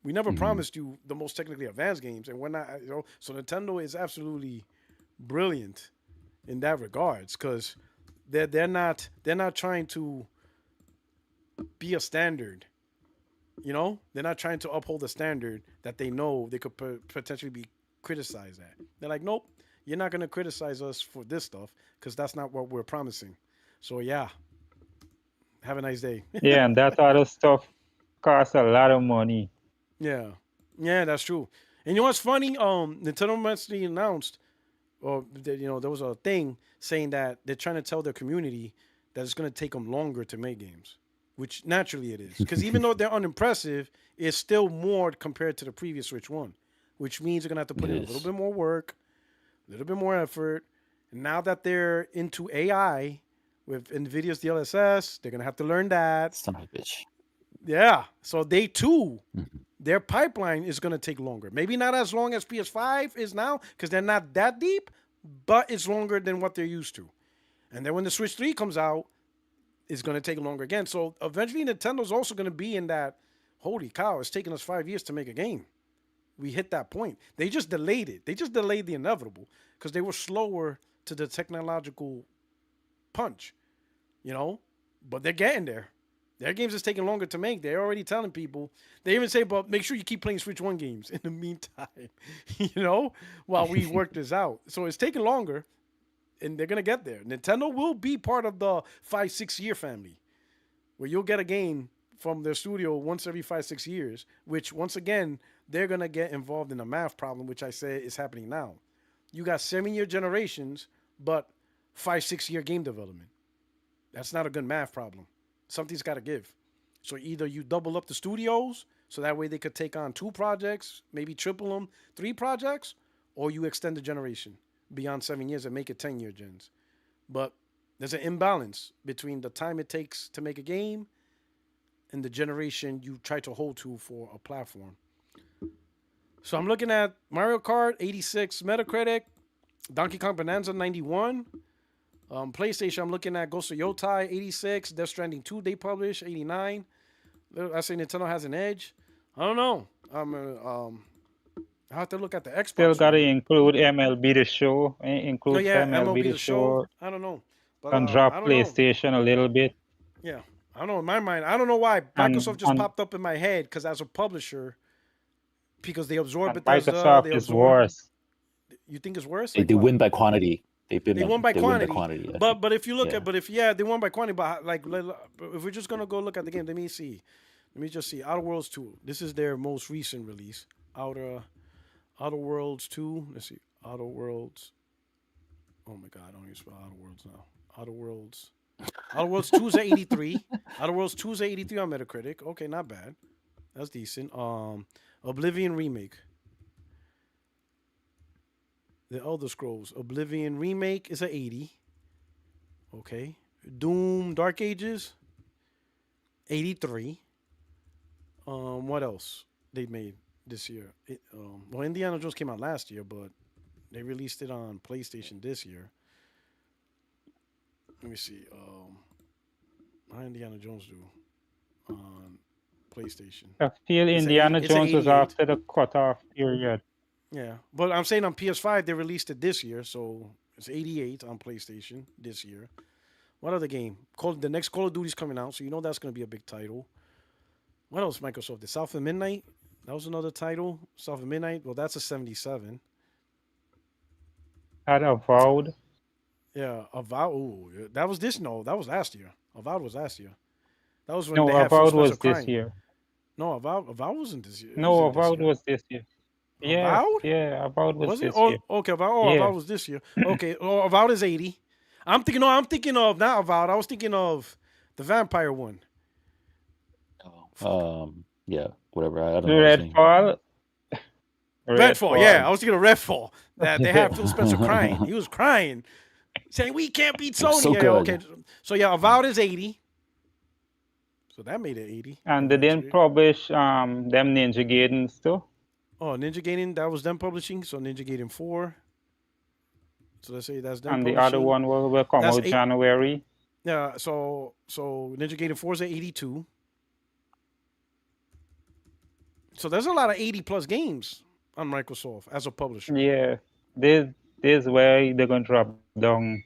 We never promised you the most technically advanced games, and we're not. So Nintendo is absolutely brilliant in that regards because they're not trying to be a standard. They're not trying to uphold a standard that they know they could potentially be criticized at. They're like, nope, you're not going to criticize us for this stuff because that's not what we're promising. So yeah, have a nice day. Yeah, and that other stuff costs a lot of money. Yeah, that's true. And you know what's funny? Nintendo recently announced, or there was a thing saying that they're trying to tell their community that it's going to take them longer to make games, which naturally it is. Because even though they're unimpressive, it's still more compared to the previous Switch 1, which means they're going to have to put in a little bit more work, a little bit more effort. And now that they're into AI with NVIDIA's DLSS, they're going to have to learn that. Son of a bitch. Yeah. So they too, their pipeline is going to take longer. Maybe not as long as PS5 is now because they're not that deep, but it's longer than what they're used to. And then when the Switch 3 comes out, it's going to take longer again. So eventually Nintendo's also going to be in that, holy cow, it's taking us 5 years to make a game. We hit that point. They just delayed it. They just delayed the inevitable because they were slower to the technological punch, but they're getting there. Their games is taking longer to make. They're already telling people. They even say, but make sure you keep playing Switch 1 games in the meantime, while we work this out. So it's taking longer, and they're going to get there. Nintendo will be part of the 5-6 year family, where you'll get a game from their studio once every 5-6 years, which, once again, they're going to get involved in a math problem, which I say is happening now. You got 7-year generations, but 5-6 year game development. That's not a good math problem. Something's got to give. So either you double up the studios, so that way they could take on 2 projects, maybe triple them, 3 projects, or you extend the generation beyond 7 years and make it 10-year gens. But there's an imbalance between the time it takes to make a game and the generation you try to hold to for a platform. So I'm looking at Mario Kart 86 Metacritic, Donkey Kong Bonanza 91. PlayStation, I'm looking at Ghost of Yotai 86, Death Stranding 2 they published 89. I say Nintendo has an edge. I don't know. I have to look at the Xbox. Still got to one. include MLB The Show. Oh Include yeah, MLB MLB The the show. Show. I don't know, but And I drop don't know. PlayStation a little bit. Yeah, I don't know. In my mind, I don't know why Microsoft just popped up in my head because as a publisher, because they absorb and Bethesda, Microsoft they is absorb. worse. You think it's worse? They, Like they what? win by quantity. They They won by quantity. I But think. but if you look Yeah. at they won by quantity. But like if we're just gonna go look at the game, let me see. Let me just see. Outer Worlds 2. This is their most recent release. Outer Worlds 2. Let's see. Outer Worlds. Oh my God, I don't even spell Outer Worlds now. Outer Worlds. Outer Worlds 2 is at 83. Outer Worlds 2 is at 83 on Metacritic. Okay, not bad. That's decent. Oblivion Remake. The Elder Scrolls Oblivion Remake is at 80. Okay. Doom Dark Ages 83. What else they made this year? Well, Indiana Jones came out last year, but they released it on PlayStation this year. Let me see. How Indiana Jones do on PlayStation? I feel It's a Indiana 80 Jones was 88. after the cutoff period. Yeah, but I'm saying on PS5 they released it this year, so it's 88 on PlayStation this year. What other game? The next Call of Duty's coming out, so you know that's going to be a big title. What else Microsoft did? South of Midnight? That was another title. South of Midnight? Well, that's a 77. Had Avowed. Yeah, Avowed. Ooh, that was this? No, that was last year. Avowed was last year. That was when No, they had Phil Avowed Spencer was this crying. year. No, Avowed wasn't this year. It No, wasn't this Avowed year. was this year. Yes, Avowed? yeah, Avowed was Was it? this Oh, year. okay. Avowed was this year. Okay. Oh, Avowed is 80. I'm thinking of not Avowed. I was thinking of the vampire one. Yeah, whatever. I don't know. His name. Redfall. Redfall. Yeah, I was thinking of Redfall. That they had Phil Spencer crying. He was crying, saying we can't beat Sony. So Yeah, good. okay. So yeah, Avowed is 80. So that made it 80. And they didn't publish them Ninja Gaidens too. Oh, Ninja Gaiden, that was them publishing. So Ninja Gaiden 4. So let's say that's them And publishing. the other one will come That's out January. Yeah, so Ninja Gaiden 4 is at 82. So there's a lot of 80 plus games on Microsoft as a publisher. Yeah, this is where they're going to drop down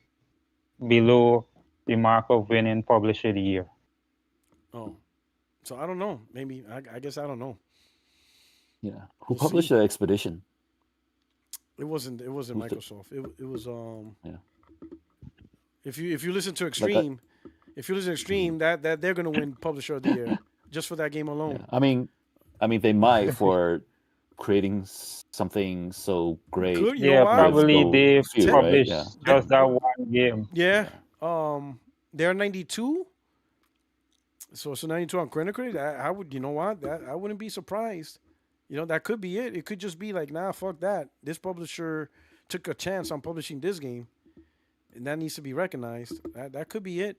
below the mark of winning Publisher of the Year. Oh, so I don't know. Maybe I guess I don't know. Yeah, who We'll published see. the Expedition? It wasn't Who's the- Microsoft. It was Yeah. If you listen to Extreme, that they're gonna win Publisher of the Year just for that game alone. Yeah. I mean, they might for creating something so great. Good, you know Yeah, why? probably they few, right? published Yeah. just that one game. Yeah. They're 92. So it's a 92 on Critic. I would, you know what? I wouldn't be surprised. You know, that could be it. It could just be like, nah, fuck that. This publisher took a chance on publishing this game, and that needs to be recognized. That could be it.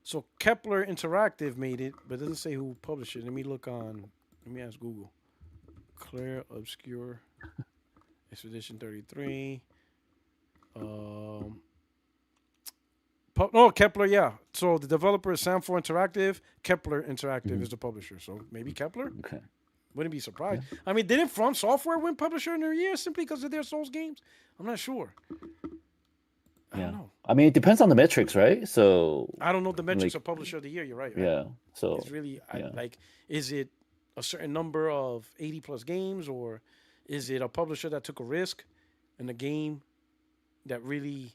So Kepler Interactive made it, but it doesn't say who published it. Let me ask Google. Claire Obscure Expedition 33. Kepler, yeah. So the developer is Sam4 Interactive. Kepler Interactive is the publisher. So maybe Kepler? Okay. Wouldn't be surprised. Yeah. I mean, didn't From Software win publisher in their year simply because of their Souls games? I'm not sure. I don't know. I mean, it depends on the metrics, right? So I don't know the metrics of publisher of the year. You're right. Yeah. So it's really like, is it a certain number of 80 plus games, or is it a publisher that took a risk in a game that really,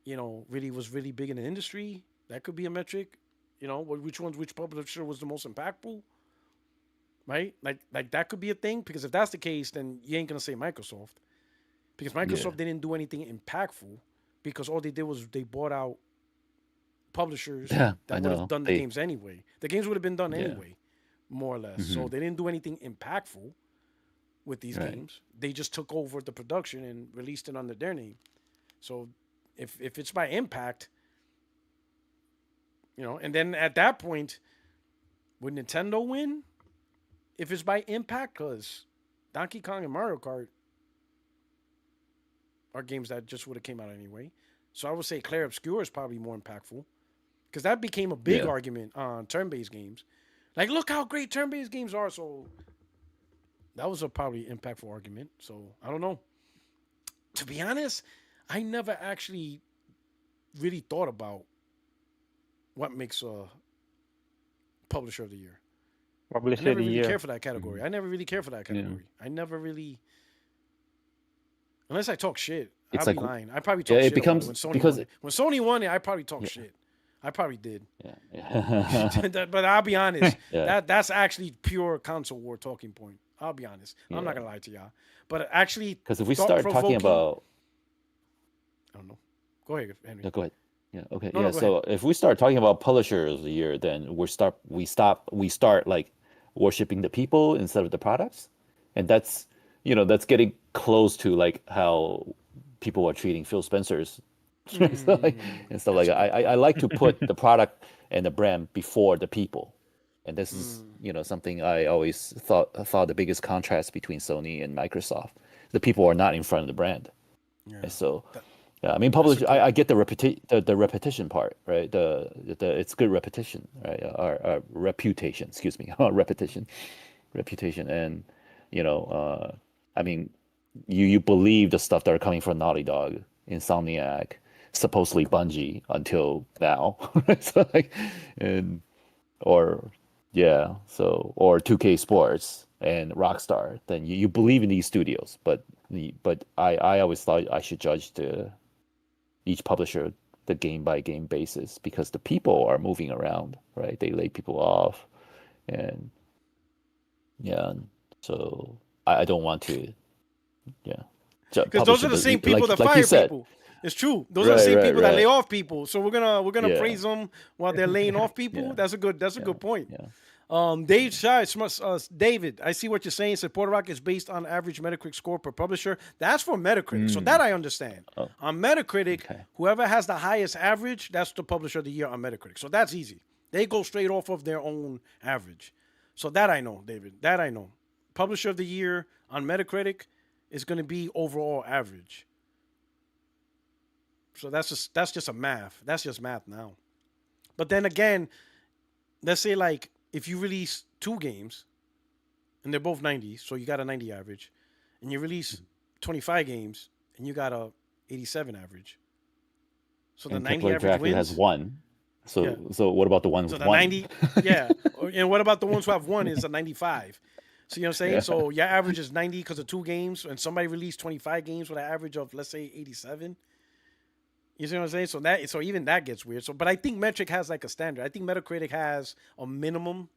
really was really big in the industry? That could be a metric. Which publisher was the most impactful? Right? Like that could be a thing, because if that's the case, then you ain't gonna say Microsoft, because Microsoft didn't do anything impactful, because all they did was they bought out publishers that would have done the games anyway. The games would have been done anyway, more or less. Mm-hmm. So they didn't do anything impactful with these games. They just took over the production and released it under their name. So if it's by impact, and then at that point, would Nintendo win? If it's by impact, because Donkey Kong and Mario Kart are games that just would have came out anyway. So I would say Clair Obscur is probably more impactful because that became a big Yeah. argument on turn-based games. Like, look how great turn-based games are. So that was a probably impactful argument. So I don't know. To be honest, I never actually really thought about what makes a publisher of the year. I Publisher never of the really year. cared for that category. I never really cared for that category. I never really, unless I talk shit. It's I'll like be lying. I probably yeah, talk it shit about becomes it when Sony because won it. When Sony won it, I probably talked yeah, shit. I probably did. yeah. But I'll be honest. Yeah. That's actually pure console war talking point. I'll be honest. I'm not Yeah. gonna lie to y'all. But actually, Because if we start talking about, I don't know. Go ahead, Henry. yeah, go ahead. Yeah. Okay. No, Yeah. go So if we start talking about publishers of the year, then we start like worshiping the people instead of the products, and that's that's getting close to like how people are treating Phil Spencer's so like, and stuff like that. I like to put the product and the brand before the people, and this is something I always thought the biggest contrast between Sony and Microsoft. The people are not in front of the brand, and so. Yeah, I mean, I get the repetition part, right? The it's good repetition, right? Or reputation, excuse me, reputation, and I mean, you believe the stuff that are coming from Naughty Dog, Insomniac, supposedly Bungie until now, so like, or 2K Sports and Rockstar, then you believe in these studios, but I always thought I should judge each publisher the game by game basis because the people are moving around, right? They lay people off, and so I don't want to, because those are the same people that fire people. It's true. Those are the same people that lay off people. So we're gonna praise them while they're laying off people. That's a good point. Dave Shy, David, I see what you're saying. So Puertorock is based on average Metacritic score per publisher. That's for Metacritic, so that I understand. On Metacritic, whoever has the highest average, that's the publisher of the year on Metacritic. So that's easy. They go straight off of their own average. So that I know, David. That I know. Publisher of the year on Metacritic is going to be overall average. So that's just a math. That's just math now. But then again, let's say like if you release 2 games and they're both 90, so you got a 90 average, and you release 25 games and you got a 87 average. So the 90 average wins. Has 1. So what about the ones with 1? 90, yeah. And what about the ones who have 1 is a 95. So you know what I'm saying? Yeah. So your average is 90 because of 2 games, and somebody released 25 games with an average of, let's say, 87. You see what I'm saying? So even that gets weird. So, but I think Metric has like a standard. I think Metacritic has a minimum.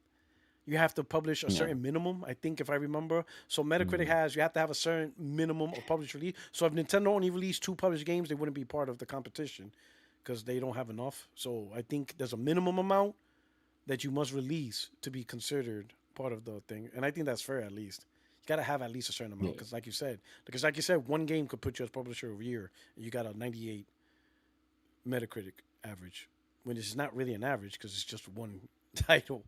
You have to publish a certain minimum, I think, if I remember. So Metacritic has, you have to have a certain minimum of published release. So if Nintendo only released 2 published games, they wouldn't be part of the competition because they don't have enough. So I think there's a minimum amount that you must release to be considered part of the thing. And I think that's fair at least. You got to have at least a certain amount because like you said, 1 game could put you as publisher of the year. And you got a 98 Metacritic average when it's not really an average because it's just one title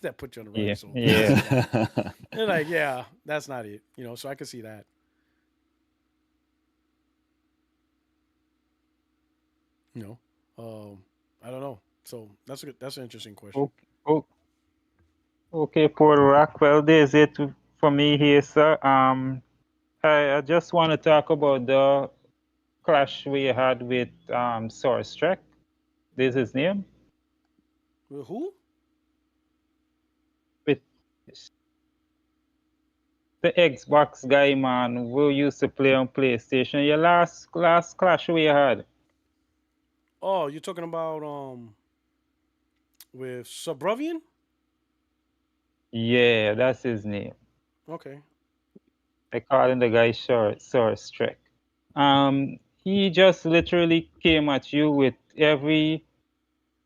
that put you on the right. So they're like, yeah, that's not it. So I can see that. I don't know. So that's an interesting question. Okay, Puertorock. Well, there's it for me here, sir. I just want to talk about the clash we had with Source Trek. This is his name. With who? With the Xbox guy, man, who used to play on PlayStation. Your last clash we had. Oh, you're talking about with Subravian? Yeah, that's his name. Okay. They call him the guy Source Trek. He just literally came at you with every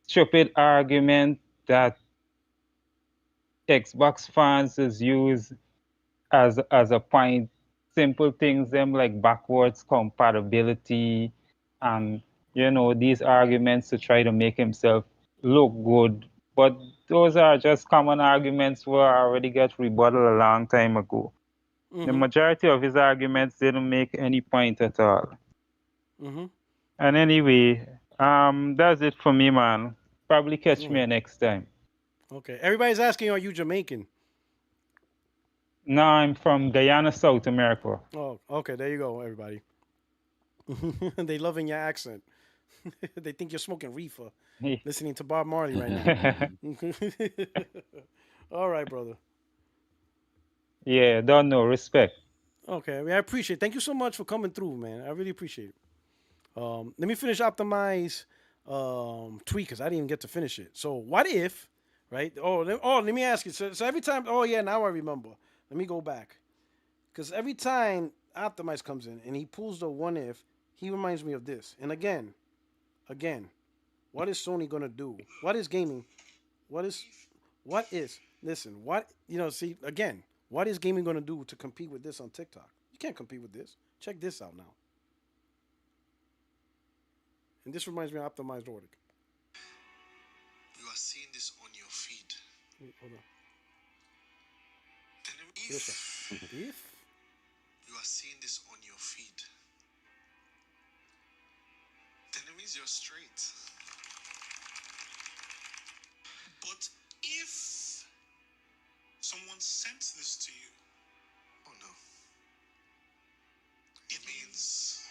stupid argument that Xbox fans has used as a point. Simple things them like backwards compatibility and these arguments to try to make himself look good. But those are just common arguments where I already got rebuttal a long time ago. The majority of his arguments didn't make any point at all. And anyway, that's it for me, man. Probably catch me next time. Okay. Everybody's asking, are you Jamaican? No, I'm from Guyana, South America. Oh, okay. There you go, everybody. They loving your accent. They think you're smoking reefer, listening to Bob Marley right now. All right, brother. Yeah, don't know. Respect. Okay, I appreciate it. Thank you so much for coming through, man. I really appreciate it. Let me finish Optimize tweet because I didn't even get to finish it. So what if, right? Let me ask you. So every time, oh yeah, now I remember. Let me go back. Because every time Optimize comes in and he pulls the what if, he reminds me of this. And again, what is Sony gonna do? What is gaming? What is, listen, what is gaming gonna do to compete with this on TikTok? You can't compete with this. Check this out now. And this reminds me of Optimized Order. You are seeing this on your feed. Hold on. If If you are seeing this on your feed, then it means you're straight. But if someone sent this to you, oh no, it means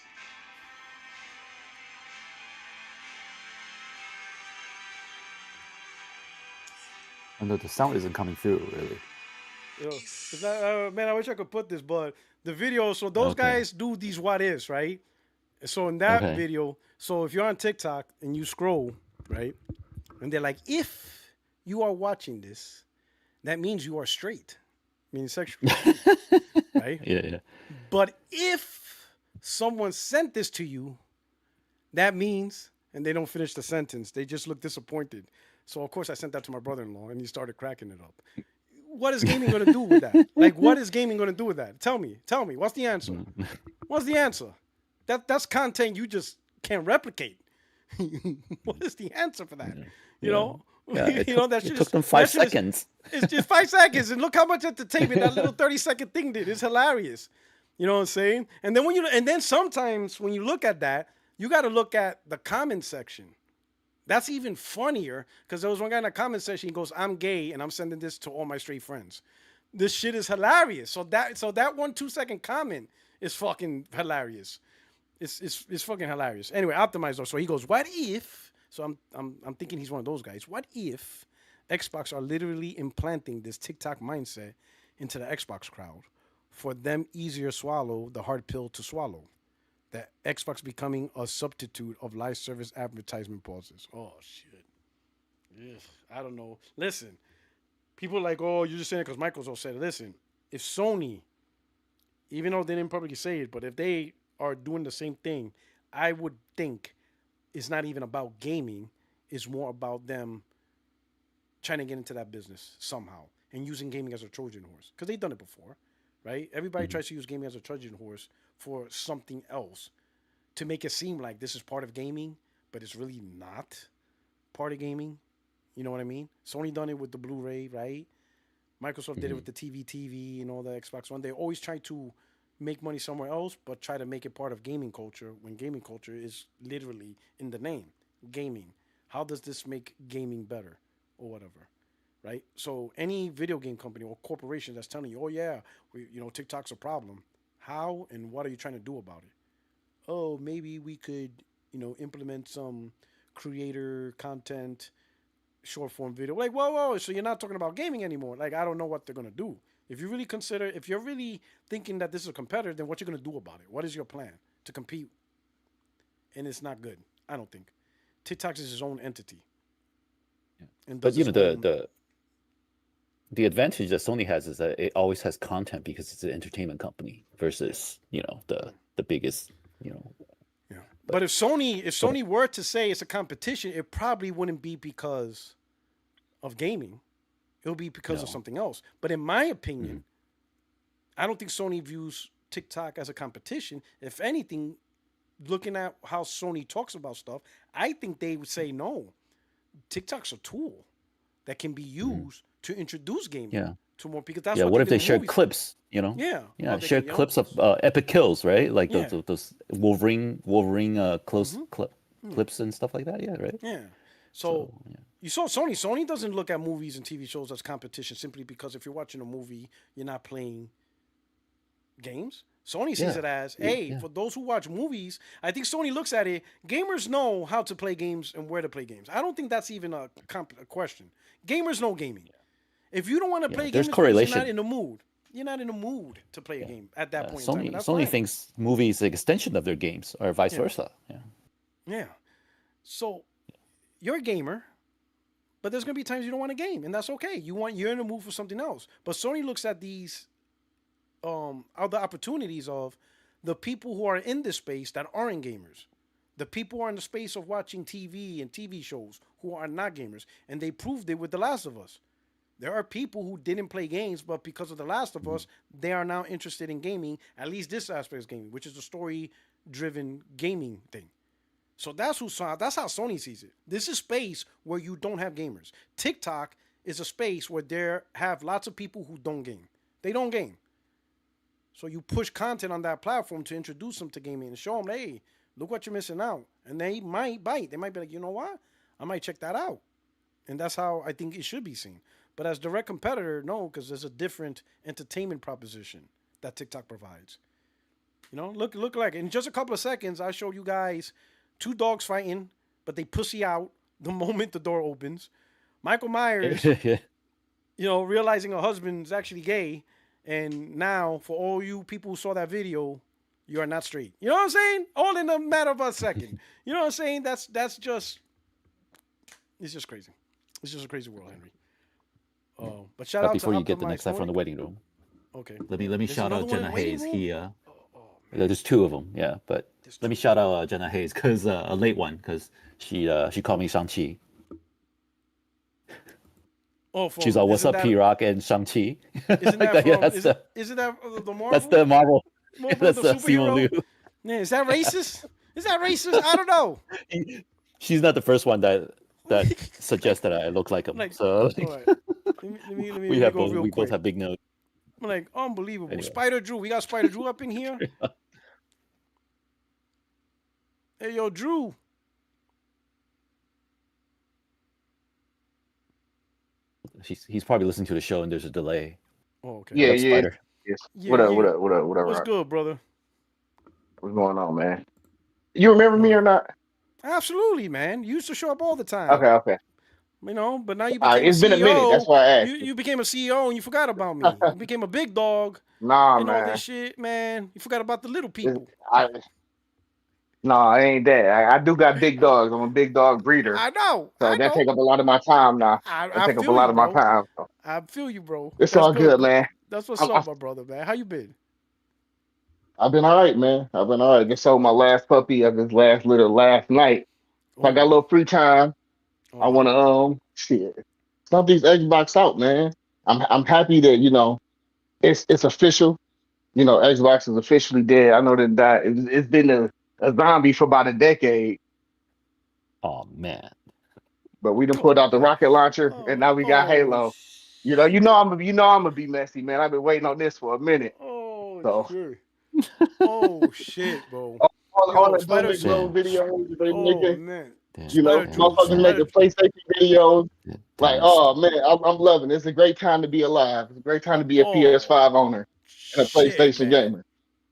And the sound isn't coming through really. it's not, man, I wish I could put this, but the video. So those guys do these what ifs, right? So in that video, so if you're on TikTok and you scroll, right, and they're like, if you are watching this, that means you are straight, meaning sexual, right? Yeah. But if someone sent this to you, that means, and they don't finish the sentence, they just look disappointed. So of course I sent that to my brother-in-law, and he started cracking it up. What is gaming going to do with that? Like, what is gaming going to do with that? Tell me. What's the answer? What's the answer? That's content you just can't replicate. What is the answer for that? You know? Yeah, it it took them 5 seconds. It's just 5 seconds, and look how much entertainment that little 30-second thing did. It's hilarious. You know what I'm saying? And then sometimes when you look at that, you got to look at the comment section. That's even funnier because there was one guy in the comment section. He goes, "I'm gay and I'm sending this to all my straight friends." This shit is hilarious. So that 1-2 second comment is fucking hilarious. It's fucking hilarious. Anyway, Optimize though. So he goes, "What if?" So I'm thinking he's one of those guys. What if Xbox are literally implanting this TikTok mindset into the Xbox crowd for them easier swallow the hard pill to swallow? That Xbox becoming a substitute of live service advertisement pauses. Oh shit. Ugh, I don't know. Listen, people are like, oh, you're just saying it because Microsoft said it. Listen, if Sony, even though they didn't publicly say it, but if they are doing the same thing, I would think it's not even about gaming. It's more about them trying to get into that business somehow and using gaming as a Trojan horse because they've done it before, right? Everybody tries to use gaming as a Trojan horse for something else to make it seem like this is part of gaming, but it's really not part of gaming. You know what I mean? Sony done it with the Blu-ray, right? Microsoft did it with the TV and all the Xbox One. They always try to make money somewhere else, but try to make it part of gaming culture when gaming culture is literally in the name, gaming. How does this make gaming better or whatever, right? So any video game company or corporation that's telling you, oh yeah, TikTok's a problem. How and what are you trying to do about it? Oh, maybe we could, implement some creator content, short form video. Like, whoa, so you're not talking about gaming anymore. Like, I don't know what they're going to do. If you're really thinking that this is a competitor, then what you're going to do about it? What is your plan to compete? And it's not good, I don't think. TikTok is its own entity. Yeah. But, the advantage that Sony has is that it always has content because it's an entertainment company versus, the biggest, Yeah. But if Sony were to say it's a competition, it probably wouldn't be because of gaming. It'll be because of something else. But in my opinion, I don't think Sony views TikTok as a competition. If anything, looking at how Sony talks about stuff, I think they would say no. TikTok's a tool that can be used to introduce gaming to more because that's Yeah, what what they if did they with share movies. clips? Yeah, Yeah, they share can, clips of epic kills, right? Like yeah, those Wolverine close hmm clips and stuff like that. Yeah, right. yeah. So So you saw Sony. Sony doesn't look at movies and TV shows as competition simply because if you're watching a movie, you're not playing games. Sony sees yeah, it as, yeah, hey, yeah. for those who watch movies, I think Sony looks at it. Gamers know how to play games and where to play games. I don't think that's even a question. Gamers know gaming. If you don't want to Yeah, play there's games because you're not correlation. in the mood, you're not in the mood to play a Yeah, game at that point in time, and Sony that's Sony fine. thinks movies the extension of their games, or vice Yeah, versa. Yeah, yeah. So you're a gamer, but there's gonna be times you don't want to game, and that's okay. You're in the mood for something else. But Sony looks at these other opportunities of the people who are in this space that aren't gamers, the people who are in the space of watching TV and TV shows who are not gamers, and they proved it with The Last of Us. There are people who didn't play games, but because of The Last of Us, they are now interested in gaming. At least this aspect is gaming, which is a story-driven gaming thing. So that's how Sony sees it. This is space where you don't have gamers. TikTok is a space where there have lots of people who don't game. They don't game. So you push content on that platform to introduce them to gaming and show them, hey, look what you're missing out. And they might bite. They might be like, you know what? I might check that out. And that's how I think it should be seen. But as direct competitor, no, because there's a different entertainment proposition that TikTok provides. You know, look like in just a couple of seconds, I show you guys 2 dogs fighting, but they pussy out the moment the door opens. Michael Myers, yeah. realizing her husband's actually gay. And now, for all you people who saw that video, you are not straight. You know what I'm saying? All in a matter of a second. You know what I'm saying? That's just, it's just crazy. It's just a crazy world, Henry. But shout But out to before you get the next slide from Optimize the waiting room, Okay. let me There's shout another out one in Jenna waiting Hayes. room? There's 2 of them, yeah. But There's let me 2. shout out Jenna Hayes because a late one because she called me Shang-Chi. Oh, She's all, what's isn't up, that P-Rock and Shang-Chi? isn't Like that yeah, from isn't that the Marvel? that's the Marvel. Marvel, That's the Simu superhero? Liu. Yeah, is that racist? Is that racist? I don't know. She's not the first one that suggests that I look like him. Like, So all right. Let me we have go both. real We both quick. have big nose. I'm like, unbelievable. Anyway. Spider Drew. We got Spider Drew up in here. Hey, yo, Drew. He's probably listening to the show and there's a delay. Oh, okay. Yeah, What up, yeah. Spider? Yes. Yeah, What up? yeah. What up? What up? What up? What's Rock? good, brother? What's going on, man? You remember me or not? Absolutely, man. You used to show up all the time. Okay, okay. But now you became a It's been a minute. That's CEO. why I asked. You became a CEO and you forgot about me. You became a big dog Nah, and all man. this shit, man. You forgot about the little It's, people. no, it ain't that. I do got big dogs. I'm a big dog breeder, I know. so I that take know. up a lot of my time now. That I take up a feel lot you, of my bro. time. So I feel you, bro. it's That's all good, man. That's what's I'm, up, my brother, man. How you been? I've been all right, man. I've been all right. Just sold my last puppy of his last litter last night. So I got a little free time. I want to shit. Stomp these Xbox out, man. I'm happy that it's official. Xbox is officially dead. I know that it's been a zombie for about a decade, Oh man. but we done pulled out the rocket launcher and now we got Halo. I'm gonna be messy, man. I've been waiting on this for a minute. So shit. Oh shit, bro. all Yo, the Spider. Golden Globe videos they Oh making, man. motherfuckers making PlayStation videos. Like, oh man, I'm loving it. It's a great time to be alive. It's a great time to be a PS5 owner and a Shit, PlayStation man. gamer.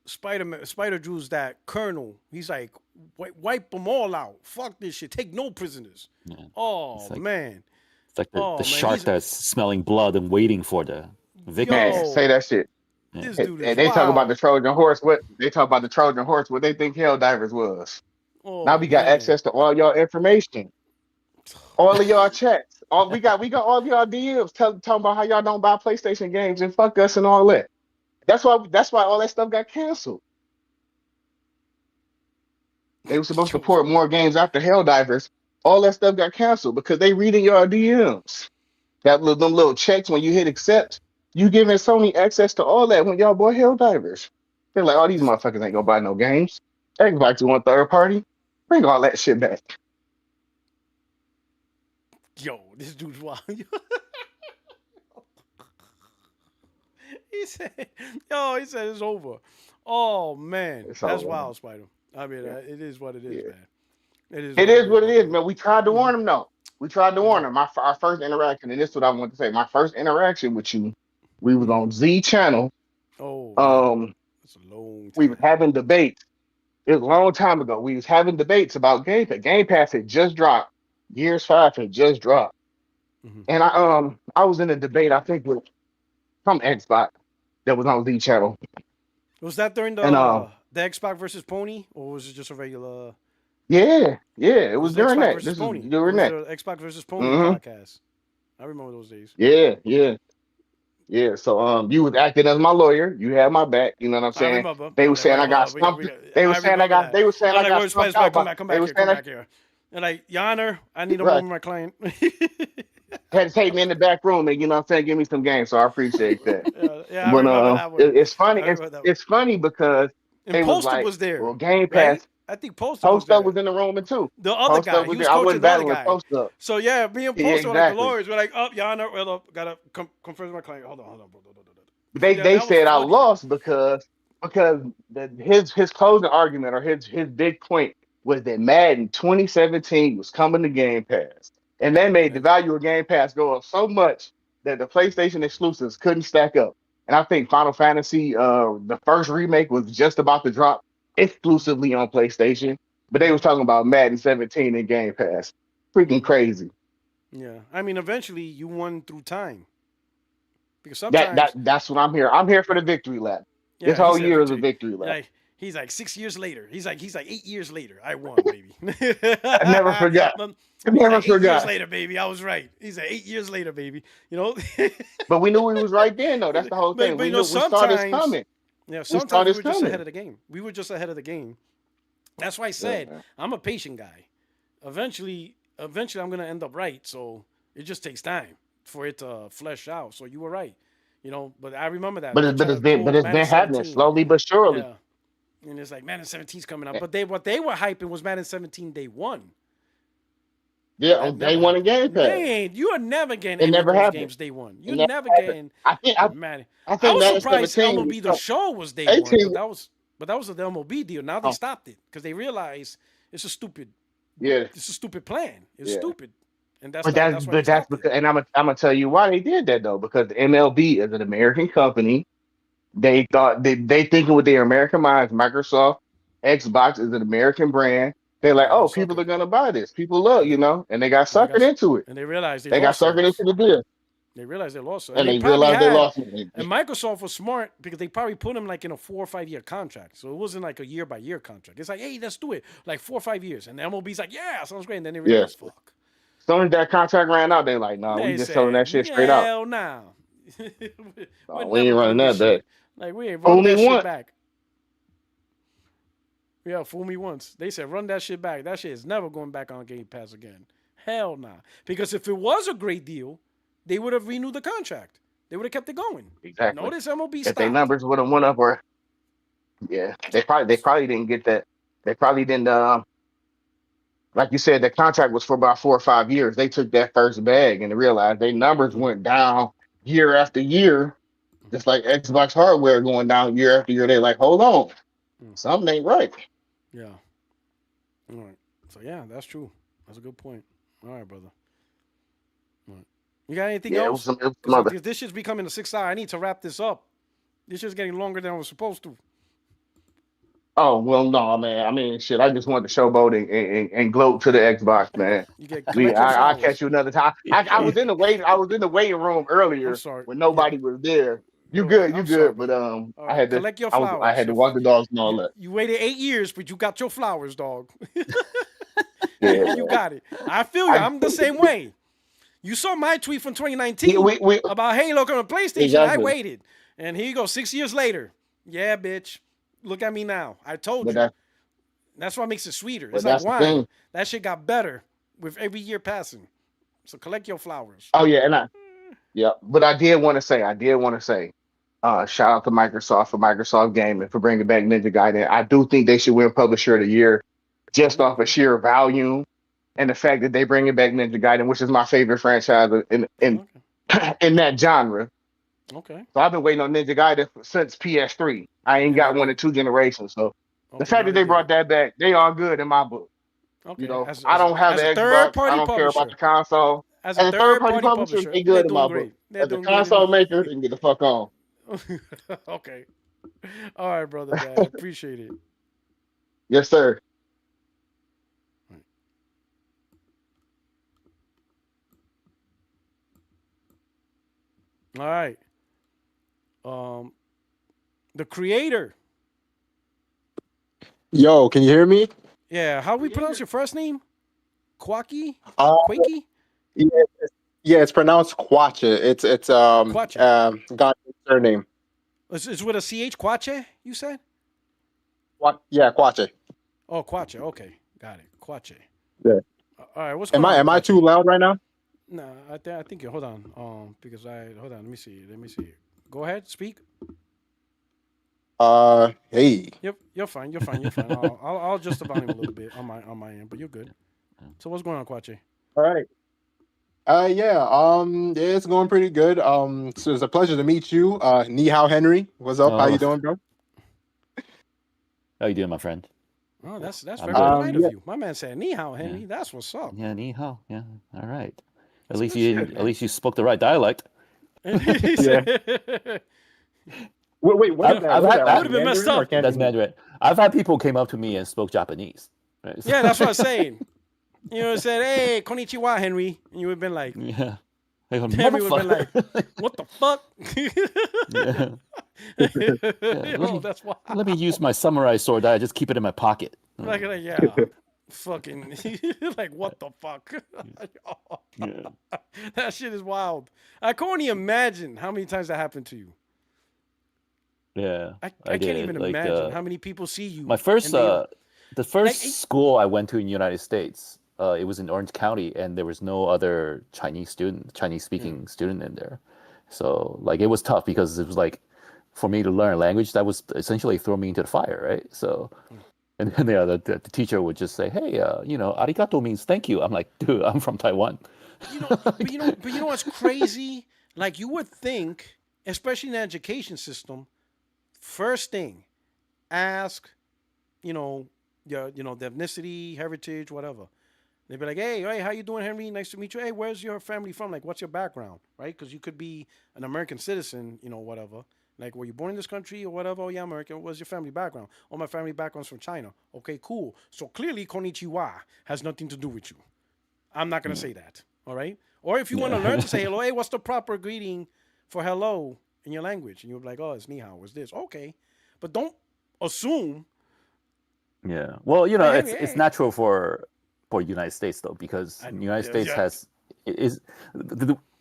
Spider Drew's that colonel. He's like, wipe them all out. Fuck this shit. Take no prisoners. Oh man. It's like the man, shark that's smelling blood and waiting for the victim. Man, say that shit. This dude is And they talk about wild. the Trojan horse. What they talk about the Trojan horse? What they think Helldivers was. Oh, Now we got man. access to all your information, all of y'all chats. We got all of y'all DMs talking about how y'all don't buy PlayStation games and fuck us and all that. That's why all that stuff got canceled. They were supposed to port more games after Helldivers. All that stuff got canceled because they reading your DMs. Them little checks when you hit accept. You giving Sony access to all that when y'all bought Helldivers. They're like, oh, these motherfuckers ain't gonna buy no games. Xbox want third party. Bring all that shit back. Yo, this dude's wild. he said, "Yo," he said, "It's over." Oh man, It's that's over. wild, Spider. I mean, Yeah. it is what it is, Yeah. man. It is It what it is is, what it my is, brother. man. We tried to Mhm. warn him, though. We tried to Yeah. warn him. Our first interaction, and this is what I want to say. My first interaction with you, we was Mhm. on Z channel. Oh yeah, Um, that's a long we was time. having debates. It was a long time ago. We was having debates about Game Pass. Game Pass had just dropped. Gears 5 had just dropped. Hmm. And I was in a debate, I think, with some Xbox that was on Z channel. Was that during And the Xbox versus Pony, or was it just a regular? yeah, it It was was the during Xbox that. versus This is Pony. It during was that. the Xbox versus Pony hmm podcast. I remember those days. Yeah. So you was acting as my lawyer. You had my back. You know what I'm I saying? remember. They I were was like, saying wait, I hold got on. stumped. I remember that. They were saying I was I like, got where's Spider? stumped Spider, out, come but back, come they back were here, come saying back here. And like, Your Honor, I need a right. moment with my client. Had to take me in the back room and you know what I'm saying, give me some games. So I appreciate that. Yeah, I But remember that one. it's funny. I remember that one. It's funny because And they was Poster like, was there, well, Game right? Pass. I think Poster was Post up there. was in the room too. The other Post guy, up he was was there. I coaching wasn't the other battling guy. Post up. So yeah, me and Yeah, Poster were like the exactly. lawyers. We're like, oh, Your Honor, well, gotta confirm with my client. Hold on, bro. Yeah, They that was said I funny. lost because his closing argument or his big point was that Madden 2017 was coming to Game Pass, and that made the value of Game Pass go up so much that the PlayStation exclusives couldn't stack up. And I think Final Fantasy, the first remake, was just about to drop exclusively on PlayStation, but they was talking about Madden 17 in Game Pass. Freaking crazy. Yeah, I mean, eventually you won through time because sometimes, That's what I'm here. I'm here for the victory lap. This yeah, he whole said year is a victory. victory lap. Like he's like 6 years later. He's like 8 years later. I won, baby. I never forgot. I He's never like 8 years forgot. later, baby. I was right. He's like 8 years later, baby. You know. But we knew we was right then, though. That's the whole thing. But We you know, knew we saw this sometimes, coming. yeah, We saw sometimes we this were just ahead coming. of the game. We were just ahead of the game. That's why I Yeah, said man. I'm a patient guy. Eventually, I'm gonna end up right. So it just takes time for it to flesh out. So you were right. You know, but I remember that But they try to pull it's Madden been happening 17. slowly but surely. Yeah, and it's like Madden 17's coming out. Eh, But what they were hyping was Madden 17 day one. Yeah, That on day never one in happened. Game Pass. Man, you are never getting It any of never those happened. games day one. It You're never never happened. getting I I think was Madden surprised 17 MLB the Show was day one, 18. but that was the MLB deal. Now they Oh, stopped it because they realized it's a stupid yeah, plan. It's yeah. stupid, and that's why they But that's stopped it. because, and I'm gonna tell you why they did that though. Because the MLB is an American company. They thought they thinking with their American minds. Microsoft, Xbox is an American brand. They're like, They got oh, people suckered, are gonna buy this. People love, and they and they got and they suckered into it. and they realized they They got lost suckered sales. into the deal, They realized they lost sales, and and they they probably realized they had. lost it. And Microsoft was smart because they probably put him like in a 4 or 5 year contract, so it wasn't like a year by year contract. It's like, hey, let's do it like 4 or 5 years, and the MLB's like, yeah, sounds great, and then they Yeah. realized, fuck. As soon as that contract ran out, they're like, no, we They just selling that said, shit straight out. hell no. We're No, we never ain't doing running this that back. shit. Like, we ain't Fool running me that shit once. back. Yeah, fool me once. They said, run that shit back. That shit is never going back on Game Pass again. Hell nah. Because if it was a great deal, they would have renewed the contract. They would have kept it going. Exactly. Notice MLB If their stopped. numbers would have went up, or yeah, they probably didn't get that. They probably didn't. Like you said, the contract was for about 4 or 5 years. They took that first bag and realized their numbers went down year after year, just like Xbox hardware going down year after year. They're like, hold on, something ain't right. Yeah. All right. So, yeah, that's true. That's a good point. All right, brother. All right. You got anything Yeah, else? it was some Because other. this shit's becoming a 6 hour. I need to wrap this up. This shit's getting longer than I was supposed to. Oh well, no, man. I mean, shit. I just wanted to showboat and gloat to the Xbox, man. You get collect your I'll catch flowers. you another time. I was in the waiting room I'm earlier sorry. when Yeah. nobody was there. You Okay, good, you I'm sorry, good. But brother. All I right, had to. collect your I flowers. had to walk the dogs and all that. You waited 8 years, but you got your flowers, dog. Yeah, You man. got it. I feel you. I'm the same way. You saw my tweet from Yeah, 2019 about Halo coming to PlayStation. I exactly. waited. And here you go, 6 years later. Yeah, bitch. Look at me now. I told But you. that That's what makes it sweeter. but It's like that's the wine. thing. That shit got better with every year passing. So collect your flowers. Oh yeah, yeah. But I did want to say, shout out to Microsoft for Microsoft Gaming for bringing back Ninja Gaiden. I do think they should win Publisher of the Year just off of sheer volume and the fact that they bringing back Ninja Gaiden, which is my favorite franchise in Okay. in that genre. Okay. So I've been waiting on Ninja Gaiden since PS3. I ain't And they got one did. in 2 generations. So the Okay, fact now that they they did it. brought that back, they are good in my book. Okay, I don't have as a the third Xbox. I party don't care about publisher, the console. as a As a third third party party publisher, publisher, they they're good in doing my book. great. They're As a doing good. In console maker, they can get the fuck on. okay. All right, brother. Dad, appreciate it. Yes, sir. All right. Um, the creator. Yo, can you hear me? Yeah, how we pronounce your first name? Quaki? Uh, Quakey? yeah, yeah, it's pronounced Quacha. It's Quache. Ghanaian surname. It's with a CH, Quache, you said? Yeah, Quacha. Oh, Quache. Okay. Got it. Quache. Yeah. All right, what's Am going on, I Quache? too loud right now? Nah, I think hold on. Because hold on, let me see. Go ahead, speak. Hey. Yep, you're fine. You're fine. You're fine. I'll adjust the volume a little bit on my end, but you're good. So what's going on, Quache? All right. Yeah, yeah, it's going pretty good. So it's a pleasure to meet you. Ni hao, Henry. What's up? How you Oh, doing, bro? how you doing, my friend? Oh, that's I'm very good. polite of Yeah. you. My man said, "Ni hao, Henry." Yeah. That's what's up. Yeah, ni hao. Yeah, all right. At That's least good you shit, didn't. At man. least you spoke the right dialect. He Yeah. said, Wait, what you is know, that? I've What is had it that? would Like have been messed Mandarin or up. that's Cantonese? Mandarin. I've had people came up to me and spoke Japanese. Right? Yeah, that's what I'm saying. You know, said, "Hey, konnichiwa, Henry," and you would have been like, Yeah. Like, Henry would have been like, motherfucker. "What the fuck?" Yeah. Oh, that's why. Let me use my samurai sword. I just keep it in my pocket. Like, yeah, fucking, like, what the fuck? Yeah. That shit is wild. I can only imagine how many times that happened to you. Yeah. I can't did. even Like imagine how many people see you my first and they the like, first school I went to in the United States, it was in Orange County, and there was no other Chinese speaking student in there. So like it was tough because it was like for me to learn a language that was essentially throw me into the fire, right? So and then the teacher would just say, "Hey, arigato means thank you." I'm like, "Dude, I'm from Taiwan." but you know what's crazy? Like you would think, especially in the education system, first thing, ask, your the ethnicity, heritage, whatever. They'd be like, hey, how you doing, Henry? Nice to meet you. Hey, where's your family from? Like, what's your background, right? Because you could be an American citizen, whatever. Like, were you born in this country or whatever? Oh, yeah, American. What's your family background? Oh, my family background's from China. Okay, cool. So clearly, konnichiwa has nothing to do with you. I'm not gonna say that. All right. Or if you want to learn to say hello, hey, what's the proper greeting for hello in your language? And you'll be like, oh, it's ni hao. What's this? Okay, but don't assume. Yeah. Well, Hey, it's hey. natural for United States though, because I the know. United Yeah, States yeah. has is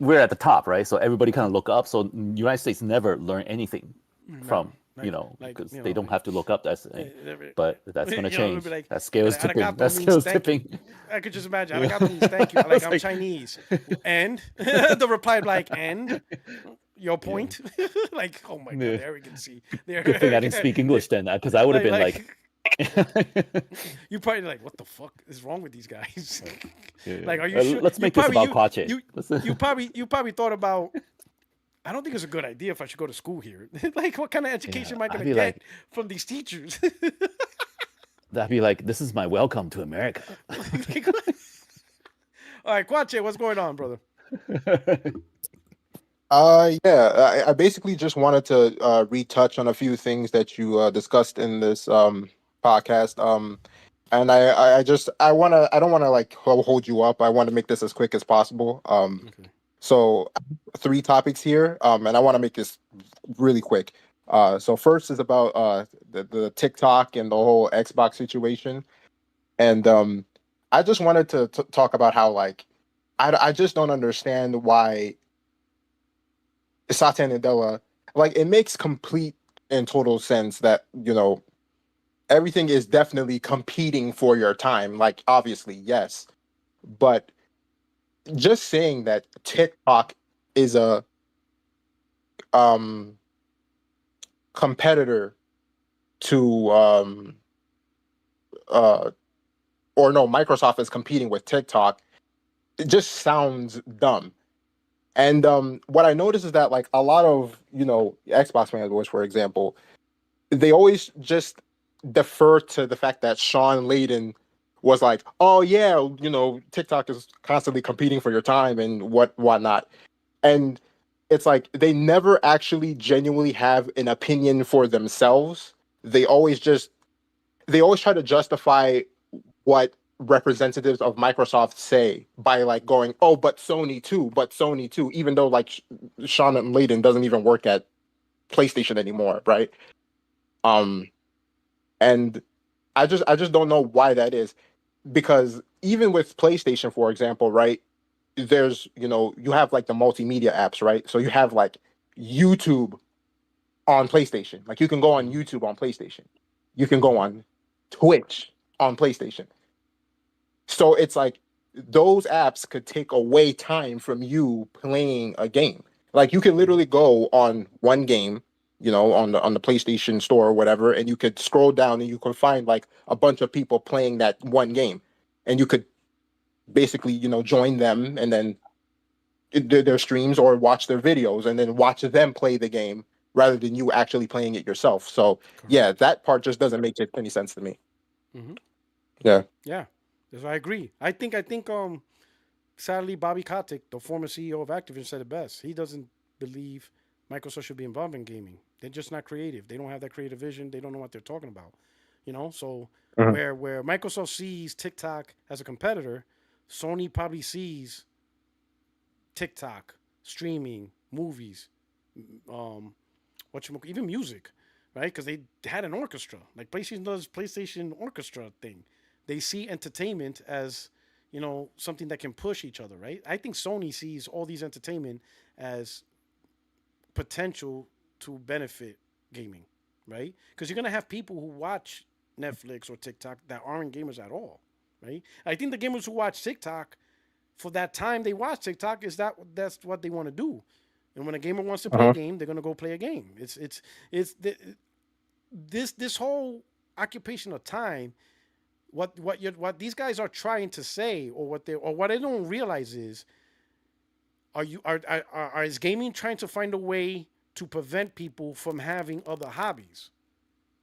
we're at the top, right? So everybody kind of look up. So United States never learn anything No, from like because they don't have to look up. That's like, but that's gonna it'll change. be like, That scale is tipping. arigato That means scale is thank you. tipping. I could just imagine. Yeah. Arigato means thank you. Like, It's I'm like- Chinese. And the reply like, and your point? Like, oh my God, Yeah. the arrogancy. Good thing I didn't speak English then, because I would have been like you probably like, what the fuck is wrong with these guys? Yeah. Like, are you sure? Let's You make this probably- about Kwache. You probably thought about. I don't think it's a good idea if I should go to school here. Like, what kind of education am I I'd going be to get like- from these teachers? That'd be like, this is my welcome to America. All right, Kwache, what's going on, brother? Yeah, I basically just wanted to retouch on a few things that you discussed in this podcast. And I don't wanna like hold you up. I want to make this as quick as possible. Okay. So 3 topics here. And I want to make this really quick. So first is about the TikTok and the whole Xbox situation. And I just wanted to talk about how like I just don't understand why Satya Nadella, like it makes complete and total sense that everything is definitely competing for your time. Like obviously, yes, but just saying that TikTok is a um competitor to or no, Microsoft is competing with TikTok. It just sounds dumb. And what I noticed is that like a lot of Xbox fanboys, for example, they always just defer to the fact that Sean Layden was like, oh yeah, TikTok is constantly competing for your time and whatnot. And it's like they never actually genuinely have an opinion for themselves. They always try to justify what representatives of Microsoft say by like going, oh, but Sony too, even though like Sean Layden doesn't even work at PlayStation anymore, right? And I just don't know why that is, because even with PlayStation, for example, right? There's you have like the multimedia apps, right? So you have like YouTube on PlayStation. Like you can go on YouTube on PlayStation. You can go on Twitch on PlayStation. So it's like those apps could take away time from you playing a game. Like you can literally go on one game, on the PlayStation Store or whatever, and you could scroll down and you could find like a bunch of people playing that one game, and you could basically join them and then do their streams or watch their videos and then watch them play the game rather than you actually playing it yourself. So yeah, that part just doesn't make any sense to me. Mm-hmm. Yeah. Yeah. Yes, I agree. I think sadly Bobby Kotick, the former CEO of Activision, said it best. He doesn't believe Microsoft should be involved in gaming. They're just not creative. They don't have that creative vision. They don't know what they're talking about. So where Microsoft sees TikTok as a competitor, Sony probably sees TikTok, streaming, movies, even music, right? Because they had an orchestra, like PlayStation does PlayStation Orchestra thing. They see entertainment as something that can push each other, right? I think Sony sees all these entertainment as potential to benefit gaming, right? Because you're gonna have people who watch Netflix or TikTok that aren't gamers at all, right? I think the gamers who watch TikTok for that time they watch TikTok that's what they want to do. And when a gamer wants to play a game, they're gonna go play a game. This whole occupation of time. What these guys are trying to say, or what they don't realize is, is gaming trying to find a way to prevent people from having other hobbies,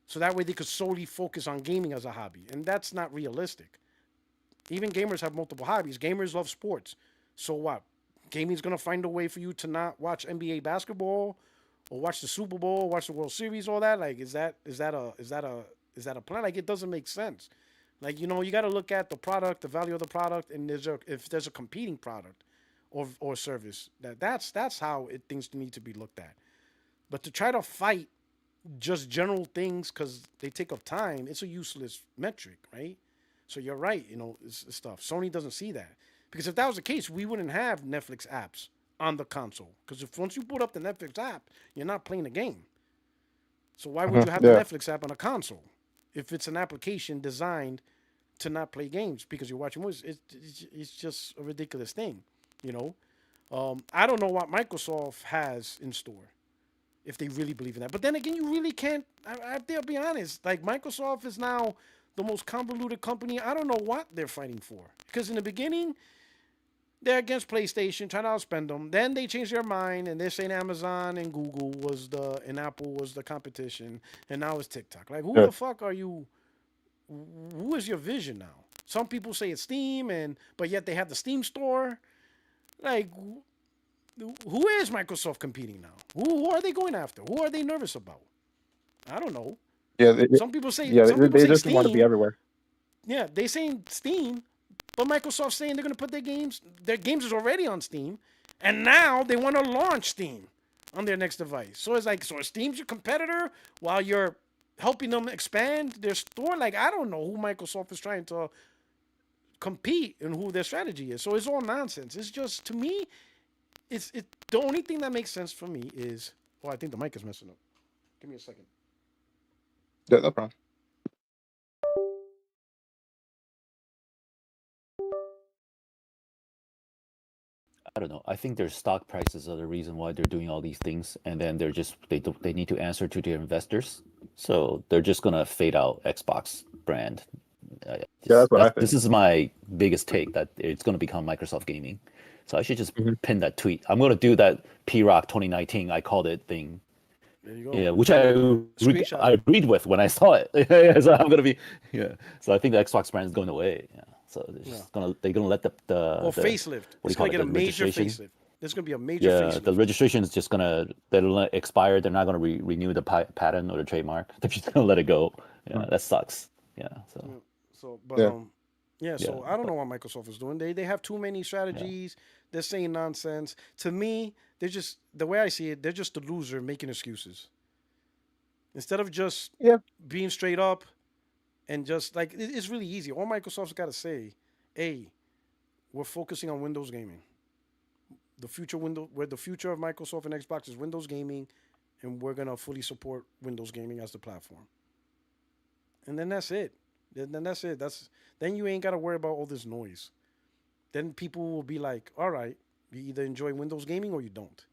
so that way they could solely focus on gaming as a hobby, and that's not realistic. Even gamers have multiple hobbies. Gamers love sports. So what? Gaming's gonna find a way for you to not watch NBA basketball, or watch the Super Bowl, watch the World Series, all that. Like, is that a plan? Like, it doesn't make sense. Like, you got to look at the product, the value of the product, and if there's a competing product or service, that's how things need to be looked at. But to try to fight just general things because they take up time, it's a useless metric, right? So you're right, it's stuff. Sony doesn't see that, because if that was the case, we wouldn't have Netflix apps on the console. Because once you put up the Netflix app, you're not playing the game. So why would you have the Netflix app on a console if it's an application designed to not play games because you're watching movies? It's just a ridiculous thing, I don't know what Microsoft has in store if they really believe in that. But then again, you really can't. I'll be honest. Like, Microsoft is now the most convoluted company. I don't know what they're fighting for, because in the beginning they're against PlayStation, trying to outspend them. Then they changed their mind and they're saying Amazon and Google and Apple was the competition, and now it's TikTok. Like, who the fuck are you? Who is your vision now? Some people say it's Steam, but yet they have the Steam store. Like, who is Microsoft competing now? Who are they going after? Who are they nervous about? I don't know. Yeah, some people say they just Steam. want to be everywhere. Yeah, they saying Steam, but Microsoft's saying they're going to put their games is already on Steam, and now they want to launch Steam on their next device. So it's like, so Steam's your competitor while you're helping them expand their store? Like, I don't know who Microsoft is trying to compete and who their strategy is. So it's all nonsense. It's just, to me, it's the only thing that makes sense for me is, I think the mic is messing up. Give me a second. Yeah, no problem. I don't know. I think their stock prices are the reason why they're doing all these things, and then they need to answer to their investors, so they're just gonna fade out Xbox brand. That's what I think. This is my biggest take, that it's gonna become Microsoft Gaming. So I should just pin that tweet. I'm gonna do that P-Rock 2019. I called it thing. There you go. Yeah, which I Screenshot. agreed with when I saw it. Yeah, so I'm gonna be So I think the Xbox brand is going away. Yeah. So they're gonna let the facelift. what do It's you call gonna it, get a the major registration? facelift. There's gonna be a major Yeah, facelift. the registration is just gonna they'll let expire. They're not gonna renew the patent or the trademark. They're just gonna let it go. Yeah, that sucks. Yeah. So. So, but so I don't know what Microsoft is doing. They have too many strategies. They're saying nonsense. To me, they're just the way I see it. They're just a loser making excuses instead of just being straight up and just like it's really easy. All Microsoft's got to say, "Hey, we're focusing on Windows gaming. The future where the future of Microsoft and Xbox is Windows gaming, and we're gonna fully support Windows gaming as the platform." And then that's it. Then that's it. Then you ain't got to worry about all this noise. Then people will be like, "All right, you either enjoy Windows gaming or you don't."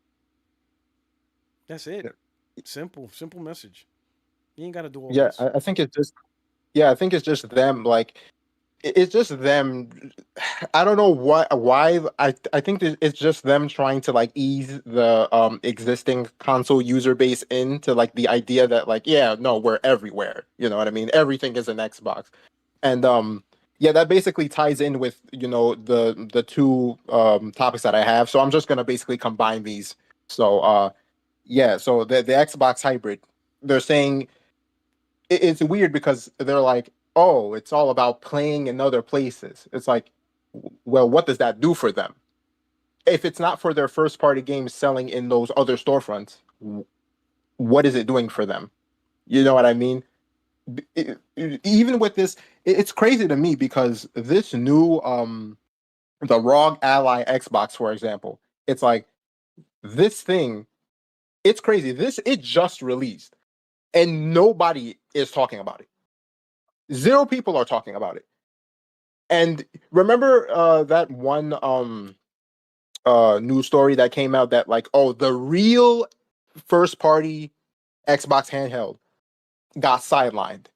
That's it. Simple message. You ain't got to do all Yeah, this. I think it's just I think it's just them. Like it's just them. I don't know why. I think that it's just them trying to like ease the existing console user base into like the idea that like no, we're everywhere. You know what I mean? Everything is an Xbox, and that basically ties in with the two topics that I have. So I'm just gonna basically combine these. So so the Xbox hybrid, they're saying it's weird because they're like, oh, it's all about playing in other places. It's like, well, what does that do for them? If it's not for their first party games selling in those other storefronts, what is it doing for them? You know what I mean? Even with this, it's crazy to me because this new the ROG Ally Xbox, for example, it's like this thing, it's crazy. It just released and nobody is talking about it. Zero people are talking about it. And remember that one news story that came out that like, oh, the real first party Xbox handheld got sidelined.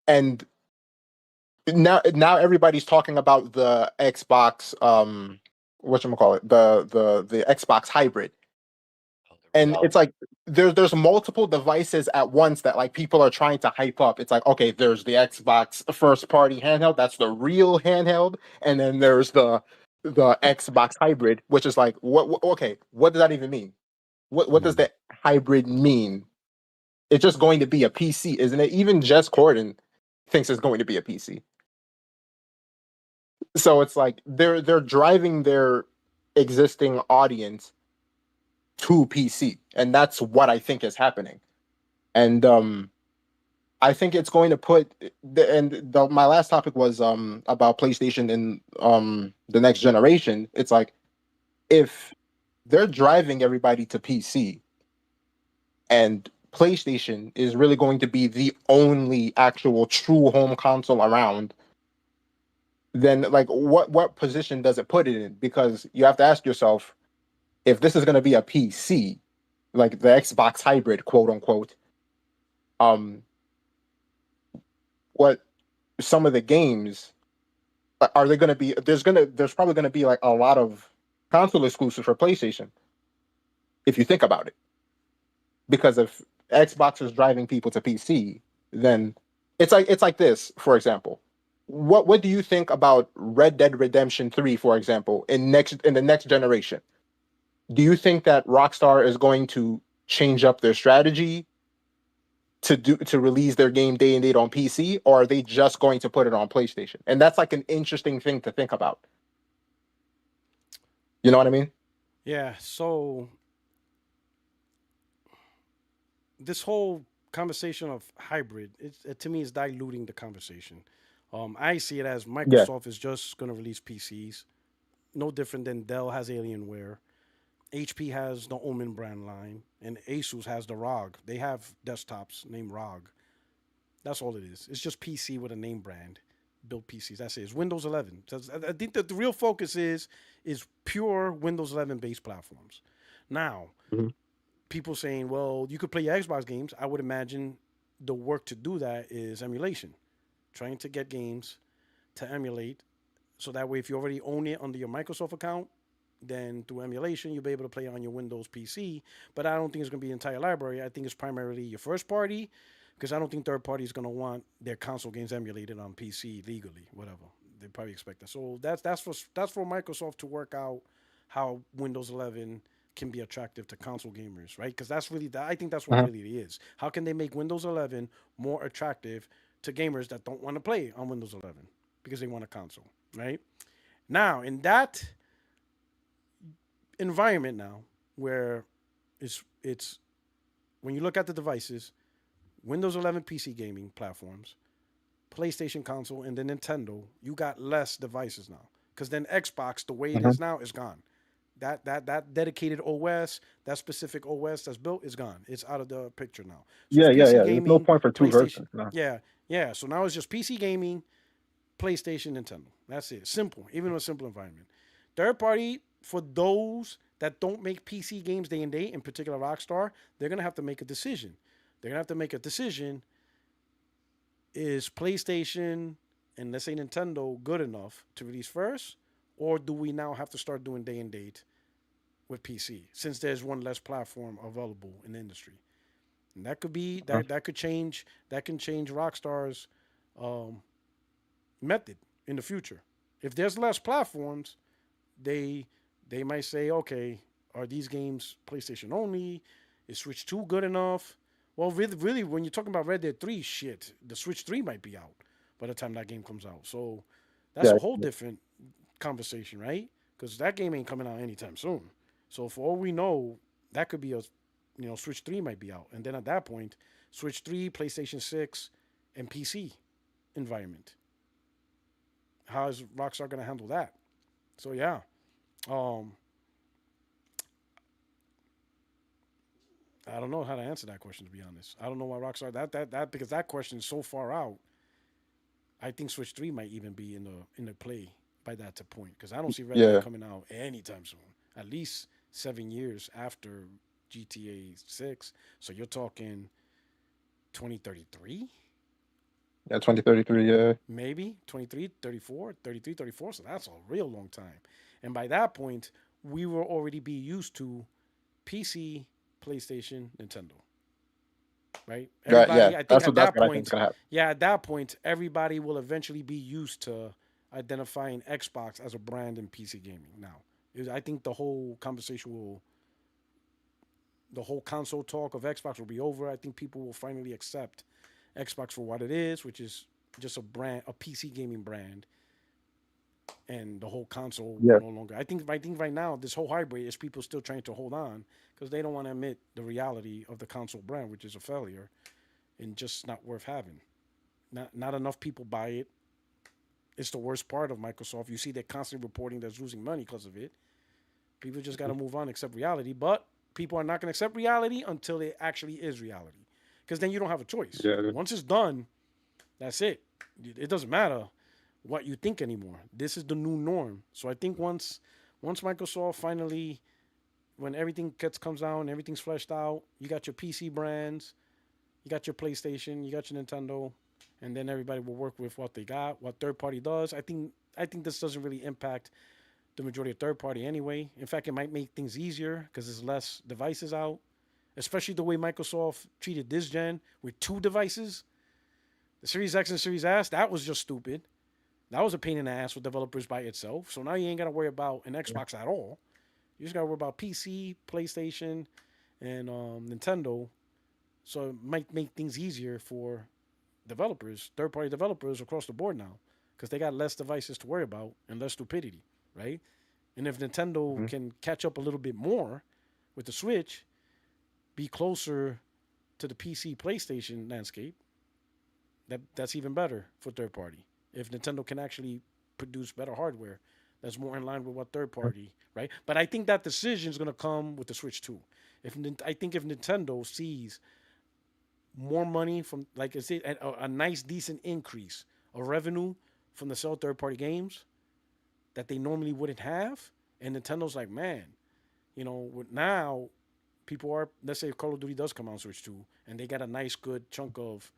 And now everybody's talking about the Xbox whatchamacallit, the Xbox hybrid. And it's like there's multiple devices at once that like people are trying to hype up. It's like, okay, there's the Xbox first party handheld, that's the real handheld, and then there's the Xbox hybrid, which is like okay, what does that even mean? What does that hybrid mean? It's just going to be a PC, isn't it? Even Jess Corden thinks it's going to be a PC. So it's like they're driving their existing audience to PC, and that's what I think is happening. And I think it's going to put my last topic was about PlayStation and the next generation. It's like if they're driving everybody to PC and PlayStation is really going to be the only actual true home console around, then like what position does it put it in? Because you have to ask yourself, if this is going to be a PC, like the Xbox hybrid, quote unquote, what some of the games are they going to be? There's probably going to be like a lot of console exclusives for PlayStation, if you think about it. Because if Xbox is driving people to PC, then it's like this. For example, what do you think about Red Dead Redemption 3, for example, in the next generation? Do you think that Rockstar is going to change up their strategy to release their game day and date on PC, or are they just going to put it on PlayStation? And that's like an interesting thing to think about. You know what I mean? Yeah. So this whole conversation of hybrid, to me, is diluting the conversation. I see it as Microsoft is just going to release PCs, no different than Dell has Alienware, HP has the Omen brand line, and Asus has the ROG. They have desktops named ROG. That's all it is. It's just PC with a name brand. Build PCs. That's it. It's Windows 11. I think that the real focus is pure Windows 11 based platforms. Now, people saying, well, you could play your Xbox games. I would imagine the work to do that is emulation, trying to get games to emulate So that way, if you already own it under your Microsoft account, then through emulation, you'll be able to play on your Windows PC. But I don't think it's going to be the entire library. I think it's primarily your first party, because I don't think third party is going to want their console games emulated on PC legally, whatever. They probably expect that. So that's for Microsoft to work out how Windows 11 can be attractive to console gamers, right? Because that's really I think that's what Uh-huh. really it is. How can they make Windows 11 more attractive to gamers that don't want to play on Windows 11 because they want a console, right? Now, in that environment now where it's when you look at the devices, Windows 11 PC gaming platforms, PlayStation console, and then Nintendo, you got less devices now. Because then Xbox, the way it Uh-huh. is now, is gone. That dedicated OS, that specific OS that's built is gone. It's out of the picture now. So it's Yeah, yeah, PC yeah. There's no gaming, point for two PlayStation. versions now. Yeah, yeah. So now it's just PC gaming, PlayStation, Nintendo. That's it. Simple, even in a simple environment. Third party, for those that don't make PC games day and day, in particular Rockstar, they're gonna have to make a decision. They're gonna have to make a decision. Is PlayStation and let's say Nintendo good enough to release first, or do we now have to start doing day and date with PC since there's one less platform available in the industry? And that could be Uh-huh. that could change that can change Rockstar's um, method in the future. If there's less platforms, they they might say, okay, are these games PlayStation only? Is Switch 2 good enough? Well, really, when you're talking about Red Dead 3, shit, the Switch 3 might be out by the time that game comes out. So that's Yeah. a whole different conversation, right? Because that game ain't coming out anytime soon. So for all we know, that could be Switch 3 might be out. And then at that point, Switch 3, PlayStation 6, and PC environment. How is Rockstar going to handle that? So yeah, um, I don't know how to answer that question, to be honest. I don't know why Rockstar that because that question is so far out. I think Switch 3 might even be in the play by that point because I don't see Red Dead Yeah. coming out anytime soon. At least 7 years after GTA 6. So you're talking 2033, Yeah, 2033, yeah. maybe 23, 34, 33, 34. So that's a real long time. And by that point, we will already be used to PC, PlayStation, Nintendo. Right? That, yeah, Everybody, I think at that's that what I think is point, gonna happen. yeah, at that point, everybody will eventually be used to identifying Xbox as a brand in PC gaming. Now, I think the whole console talk of Xbox will be over. I think people will finally accept Xbox for what it is, which is just a brand, a PC gaming brand, and the whole console will Yeah. no longer. I think right now this whole hybrid is people still trying to hold on because they don't want to admit the reality of the console brand, which is a failure and just not worth having. Not enough people buy it. It's the worst part of Microsoft. You see they're constantly reporting they're losing money because of it. People just got to move on, accept reality. But people are not going to accept reality until it actually is reality, because then you don't have a choice. Yeah. Once it's done, that's it. It doesn't matter what you think anymore. This is the new norm. So I think once Microsoft finally, when everything comes down, everything's fleshed out, you got your PC brands, you got your PlayStation, you got your Nintendo, and then everybody will work with what they got, what third party does. I think this doesn't really impact the majority of third party anyway. In fact, it might make things easier because there's less devices out, especially the way Microsoft treated this gen with two devices. The Series X and Series S, that was just stupid. That was a pain in the ass for developers by itself. So now you ain't got to worry about an Xbox at all. You just got to worry about PC, PlayStation, and Nintendo. So it might make things easier for developers, third party developers across the board now, because they got less devices to worry about and less stupidity, right? And if Nintendo Mhm. can catch up a little bit more with the Switch, be closer to the PC PlayStation landscape, that's even better for third party. If Nintendo can actually produce better hardware that's more in line with what third party, right? But I think that decision is going to come with the Switch too. I think if Nintendo sees more money from, like I said, a nice decent increase of revenue from the sell third party games that they normally wouldn't have, and Nintendo's like, man, now people are, let's say if Call of Duty does come out on Switch 2 and they got a nice good chunk of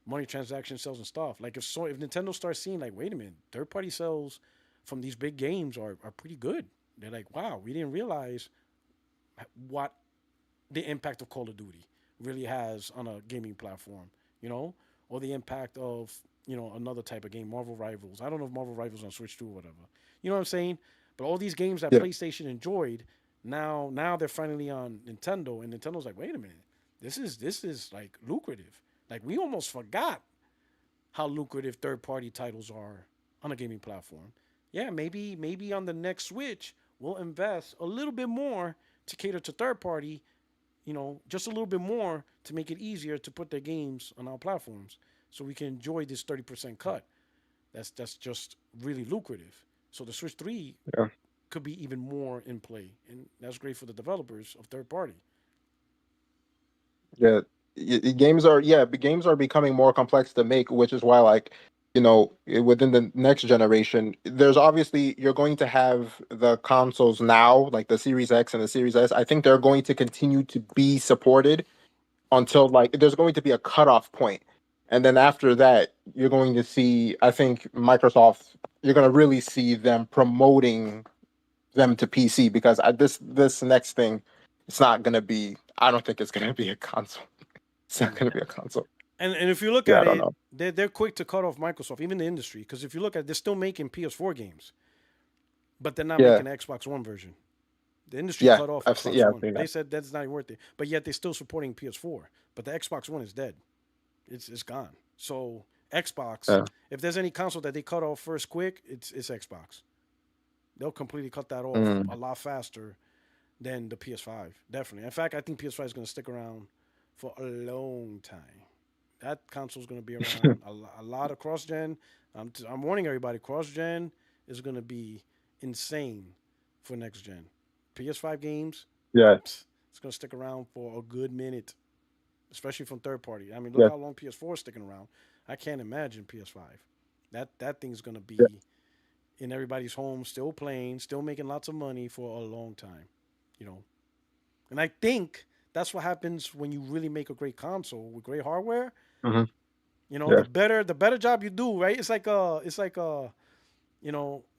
money transaction sales and stuff. Like if Nintendo starts seeing like, wait a minute, third party sells from these big games are pretty good. They're like, wow, we didn't realize what the impact of Call of Duty really has on a gaming platform, you know, or the impact of, you know, another type of game, Marvel Rivals. I don't know if Marvel Rivals on Switch 2 or whatever. You know what I'm saying? But all these games that Yeah. PlayStation enjoyed, now they're finally on Nintendo, and Nintendo's like, wait a minute, this is like lucrative. Like we almost forgot how lucrative third party titles are on a gaming platform. Yeah, maybe on the next Switch we'll invest a little bit more to cater to third party, you know, just a little bit more to make it easier to put their games on our platforms so we can enjoy this 30% cut. That's just really lucrative. So the Switch 3 Yeah. could be even more in play, and that's great for the developers of third party. Yeah, games are becoming more complex to make, which is why, like, within the next generation, there's obviously you're going to have the consoles now, like the Series X and the Series S. I think they're going to continue to be supported until like there's going to be a cutoff point, and then after that, you're going to see. I think Microsoft, you're going to really see them promoting them to PC because this next thing, it's not going to be. I don't think it's going to be a console. It's not going to be a console. And if you look Yeah, I at don't it, know. they're quick to cut off Microsoft, even the industry, because if you look at, they're still making PS4 games, but they're not Yeah, making an Xbox One version. The industry yeah, cut off I've seen. Xbox Yeah, I've One. seen They that. said that's not worth it, but yet they're still supporting PS4. But the Xbox One is dead. It's gone. So Xbox, Yeah. if there's any console that they cut off first quick, it's Xbox. They'll completely cut that off Mm. a lot faster than the PS5. Definitely. In fact, I think PS5 is going to stick around for a long time. That console is going to be around a lot of cross gen. I'm warning everybody, cross gen is going to be insane for next gen. PS5 games, Yeah, it's going to stick around for a good minute, especially from third party. I mean, look yeah, how long PS4 is sticking around. I can't imagine PS5. That thing's going to yeah. be in everybody's home, still playing, still making lots of money for a long time, you know. And I think that's what happens when you really make a great console with great hardware. Hmm. You know, Yeah. the better job you do, right? It's like a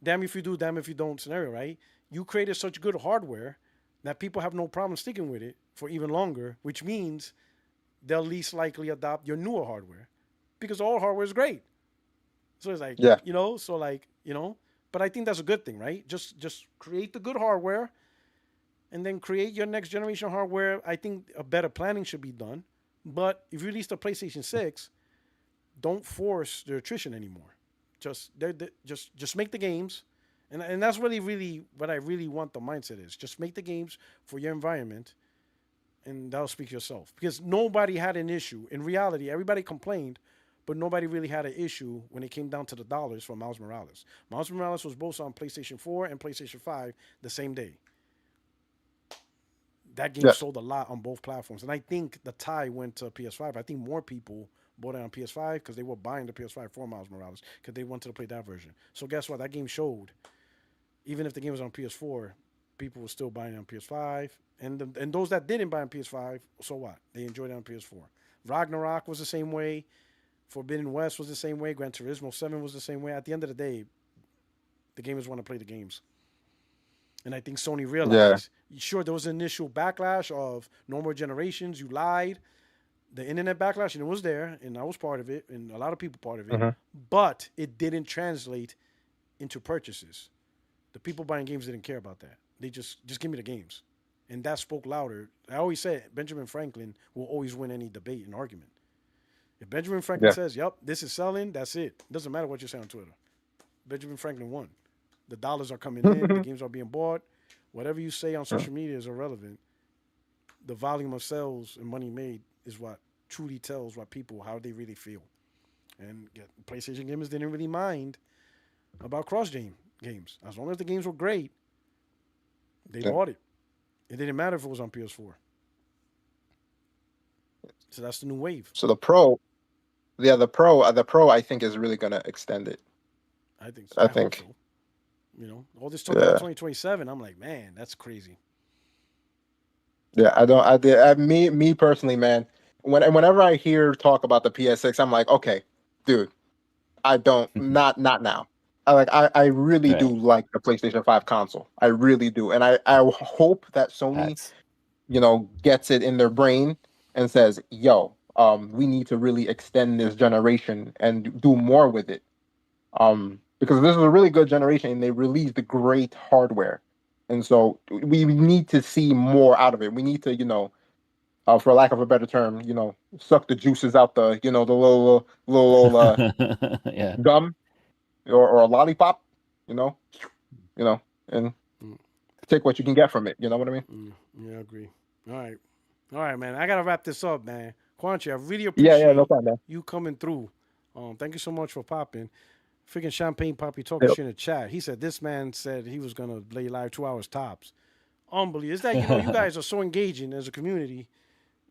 damn if you do, damn if you don't scenario, right? You created such good hardware that people have no problem sticking with it for even longer, which means they'll least likely adopt your newer hardware because all hardware is great. So it's like, Yeah. but I think that's a good thing, right? Just create the good hardware and then create your next generation hardware. I think a better planning should be done. But if you release the PlayStation 6, don't force the attrition anymore. Just make the games. And that's really what I really want the mindset is. Just make the games for your environment and that'll speak for yourself. Because nobody had an issue. In reality, everybody complained, but nobody really had an issue when it came down to the dollars for Miles Morales. Miles Morales was both on PlayStation 4 and PlayStation 5 the same day. That game Yeah. sold a lot on both platforms. And I think the tie went to PS5. I think more people bought it on PS5 because they were buying the PS5 for Miles Morales because they wanted to play that version. So guess what? That game showed, even if the game was on PS4, people were still buying it on PS5. And those that didn't buy on PS5, so what? They enjoyed it on PS4. Ragnarok was the same way. Forbidden West was the same way. Gran Turismo 7 was the same way. At the end of the day, the gamers want to play the games. And I think Sony Yeah. realized, sure, there was an initial backlash of no more generations. You lied. The internet backlash, and it was there, and I was part of it, and a lot of people part of it. Hmm. But it didn't translate into purchases. The people buying games didn't care about that. They just give me the games, and that spoke louder. I always said Benjamin Franklin will always win any debate and argument. If Benjamin Franklin Yeah. says, "Yep, this is selling," that's it. It doesn't matter what you say on Twitter. Benjamin Franklin won. The dollars are coming in. The games are being bought. Whatever you say on social media is irrelevant. The volume of sales and money made is what truly tells what people how they really feel. And PlayStation gamers didn't really mind about cross-gen games. As long as the games were great, they Yeah. bought it. It didn't matter if it was on PS4. So that's the new wave. So the Pro, I think is really gonna extend it. I think so. I I hope think. so. All this talk about Yeah. 2027, I'm like, man, that's crazy. Yeah. I don't. I did. Me personally, man. Whenever I hear talk about the PS6, I'm like, okay, dude, I don't. Not now. I really do Right. like the PlayStation 5 console. I really do. And I hope that Sony, Facts. gets it in their brain and says, yo, we need to really extend this generation and do more with it. Because this is a really good generation and they released the great hardware. And so we need to see more out of it. We need to, for lack of a better term, suck the juices out the little Yeah. gum or a lollipop, you know, and Mm. take what you can get from it. You know what I mean? Yeah, I agree. All right, man. I gotta wrap this up, man. Quanchi, I really Yeah, no appreciate problem, man. you coming through. Thank you so much for popping. Freaking Champagne Poppy talking Yep. shit in the chat. He said this man said he was gonna lay live 2 hours tops. Unbelievable. It's that you guys are so engaging as a community.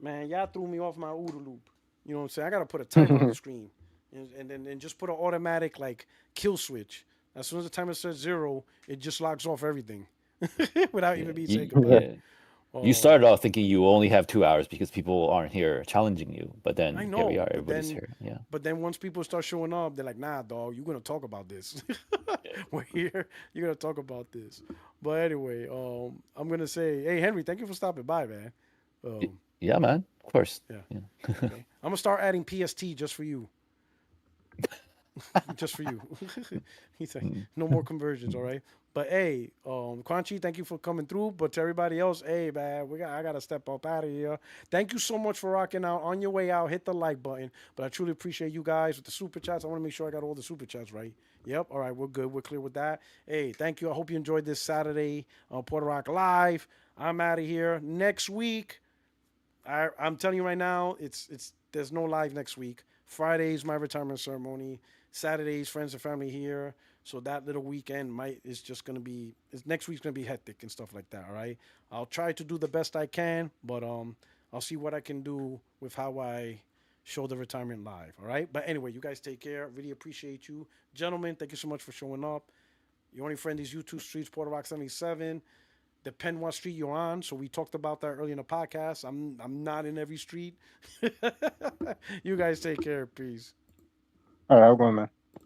Man, y'all threw me off my OODA loop. You know what I'm saying? I gotta put a timer on the screen, and then just put an automatic like kill switch. As soon as the timer says 0, it just locks off everything without Yeah. even being You, said goodbye. yeah. You started off thinking you only have 2 hours because people aren't here challenging you, but I then here we know, are. Everybody's here. Yeah. but then once people start showing up, they're like, "Nah, dog, you're gonna talk about this. We're here. You're gonna talk about this." But anyway, I'm gonna say, hey, Henry, thank you for stopping by, man. Yeah, man. Of course. Yeah. Yeah. Okay. I'm gonna start adding PST just for you. Just for you. He's like, Mm. no more conversions, all right? But hey, Quanchi, thank you for coming through. But to everybody else, hey man, I gotta step up out of here. Thank you so much for rocking out. On your way out, hit the like button. But I truly appreciate you guys with the super chats. I want to make sure I got all the super chats right. Yep, all right, we're good. We're clear with that. Hey, thank you. I hope you enjoyed this Saturday on Puerto Rock Live. I'm out of here. Next week, I'm telling you right now, it's there's no live next week. Friday's my retirement ceremony. Saturday's friends and family here. So that little weekend is just gonna be next week's gonna be hectic and stuff like that. All right. I'll try to do the best I can, but I'll see what I can do with how I show the retirement live. All right. But anyway, you guys take care. Really appreciate you, gentlemen. Thank you so much for showing up. Your only friend is YouTube Streets, Puertorock77. Depend what street you're on. So we talked about that earlier in the podcast. I'm not in every street. You guys take care. Peace. All right, I'll go, man.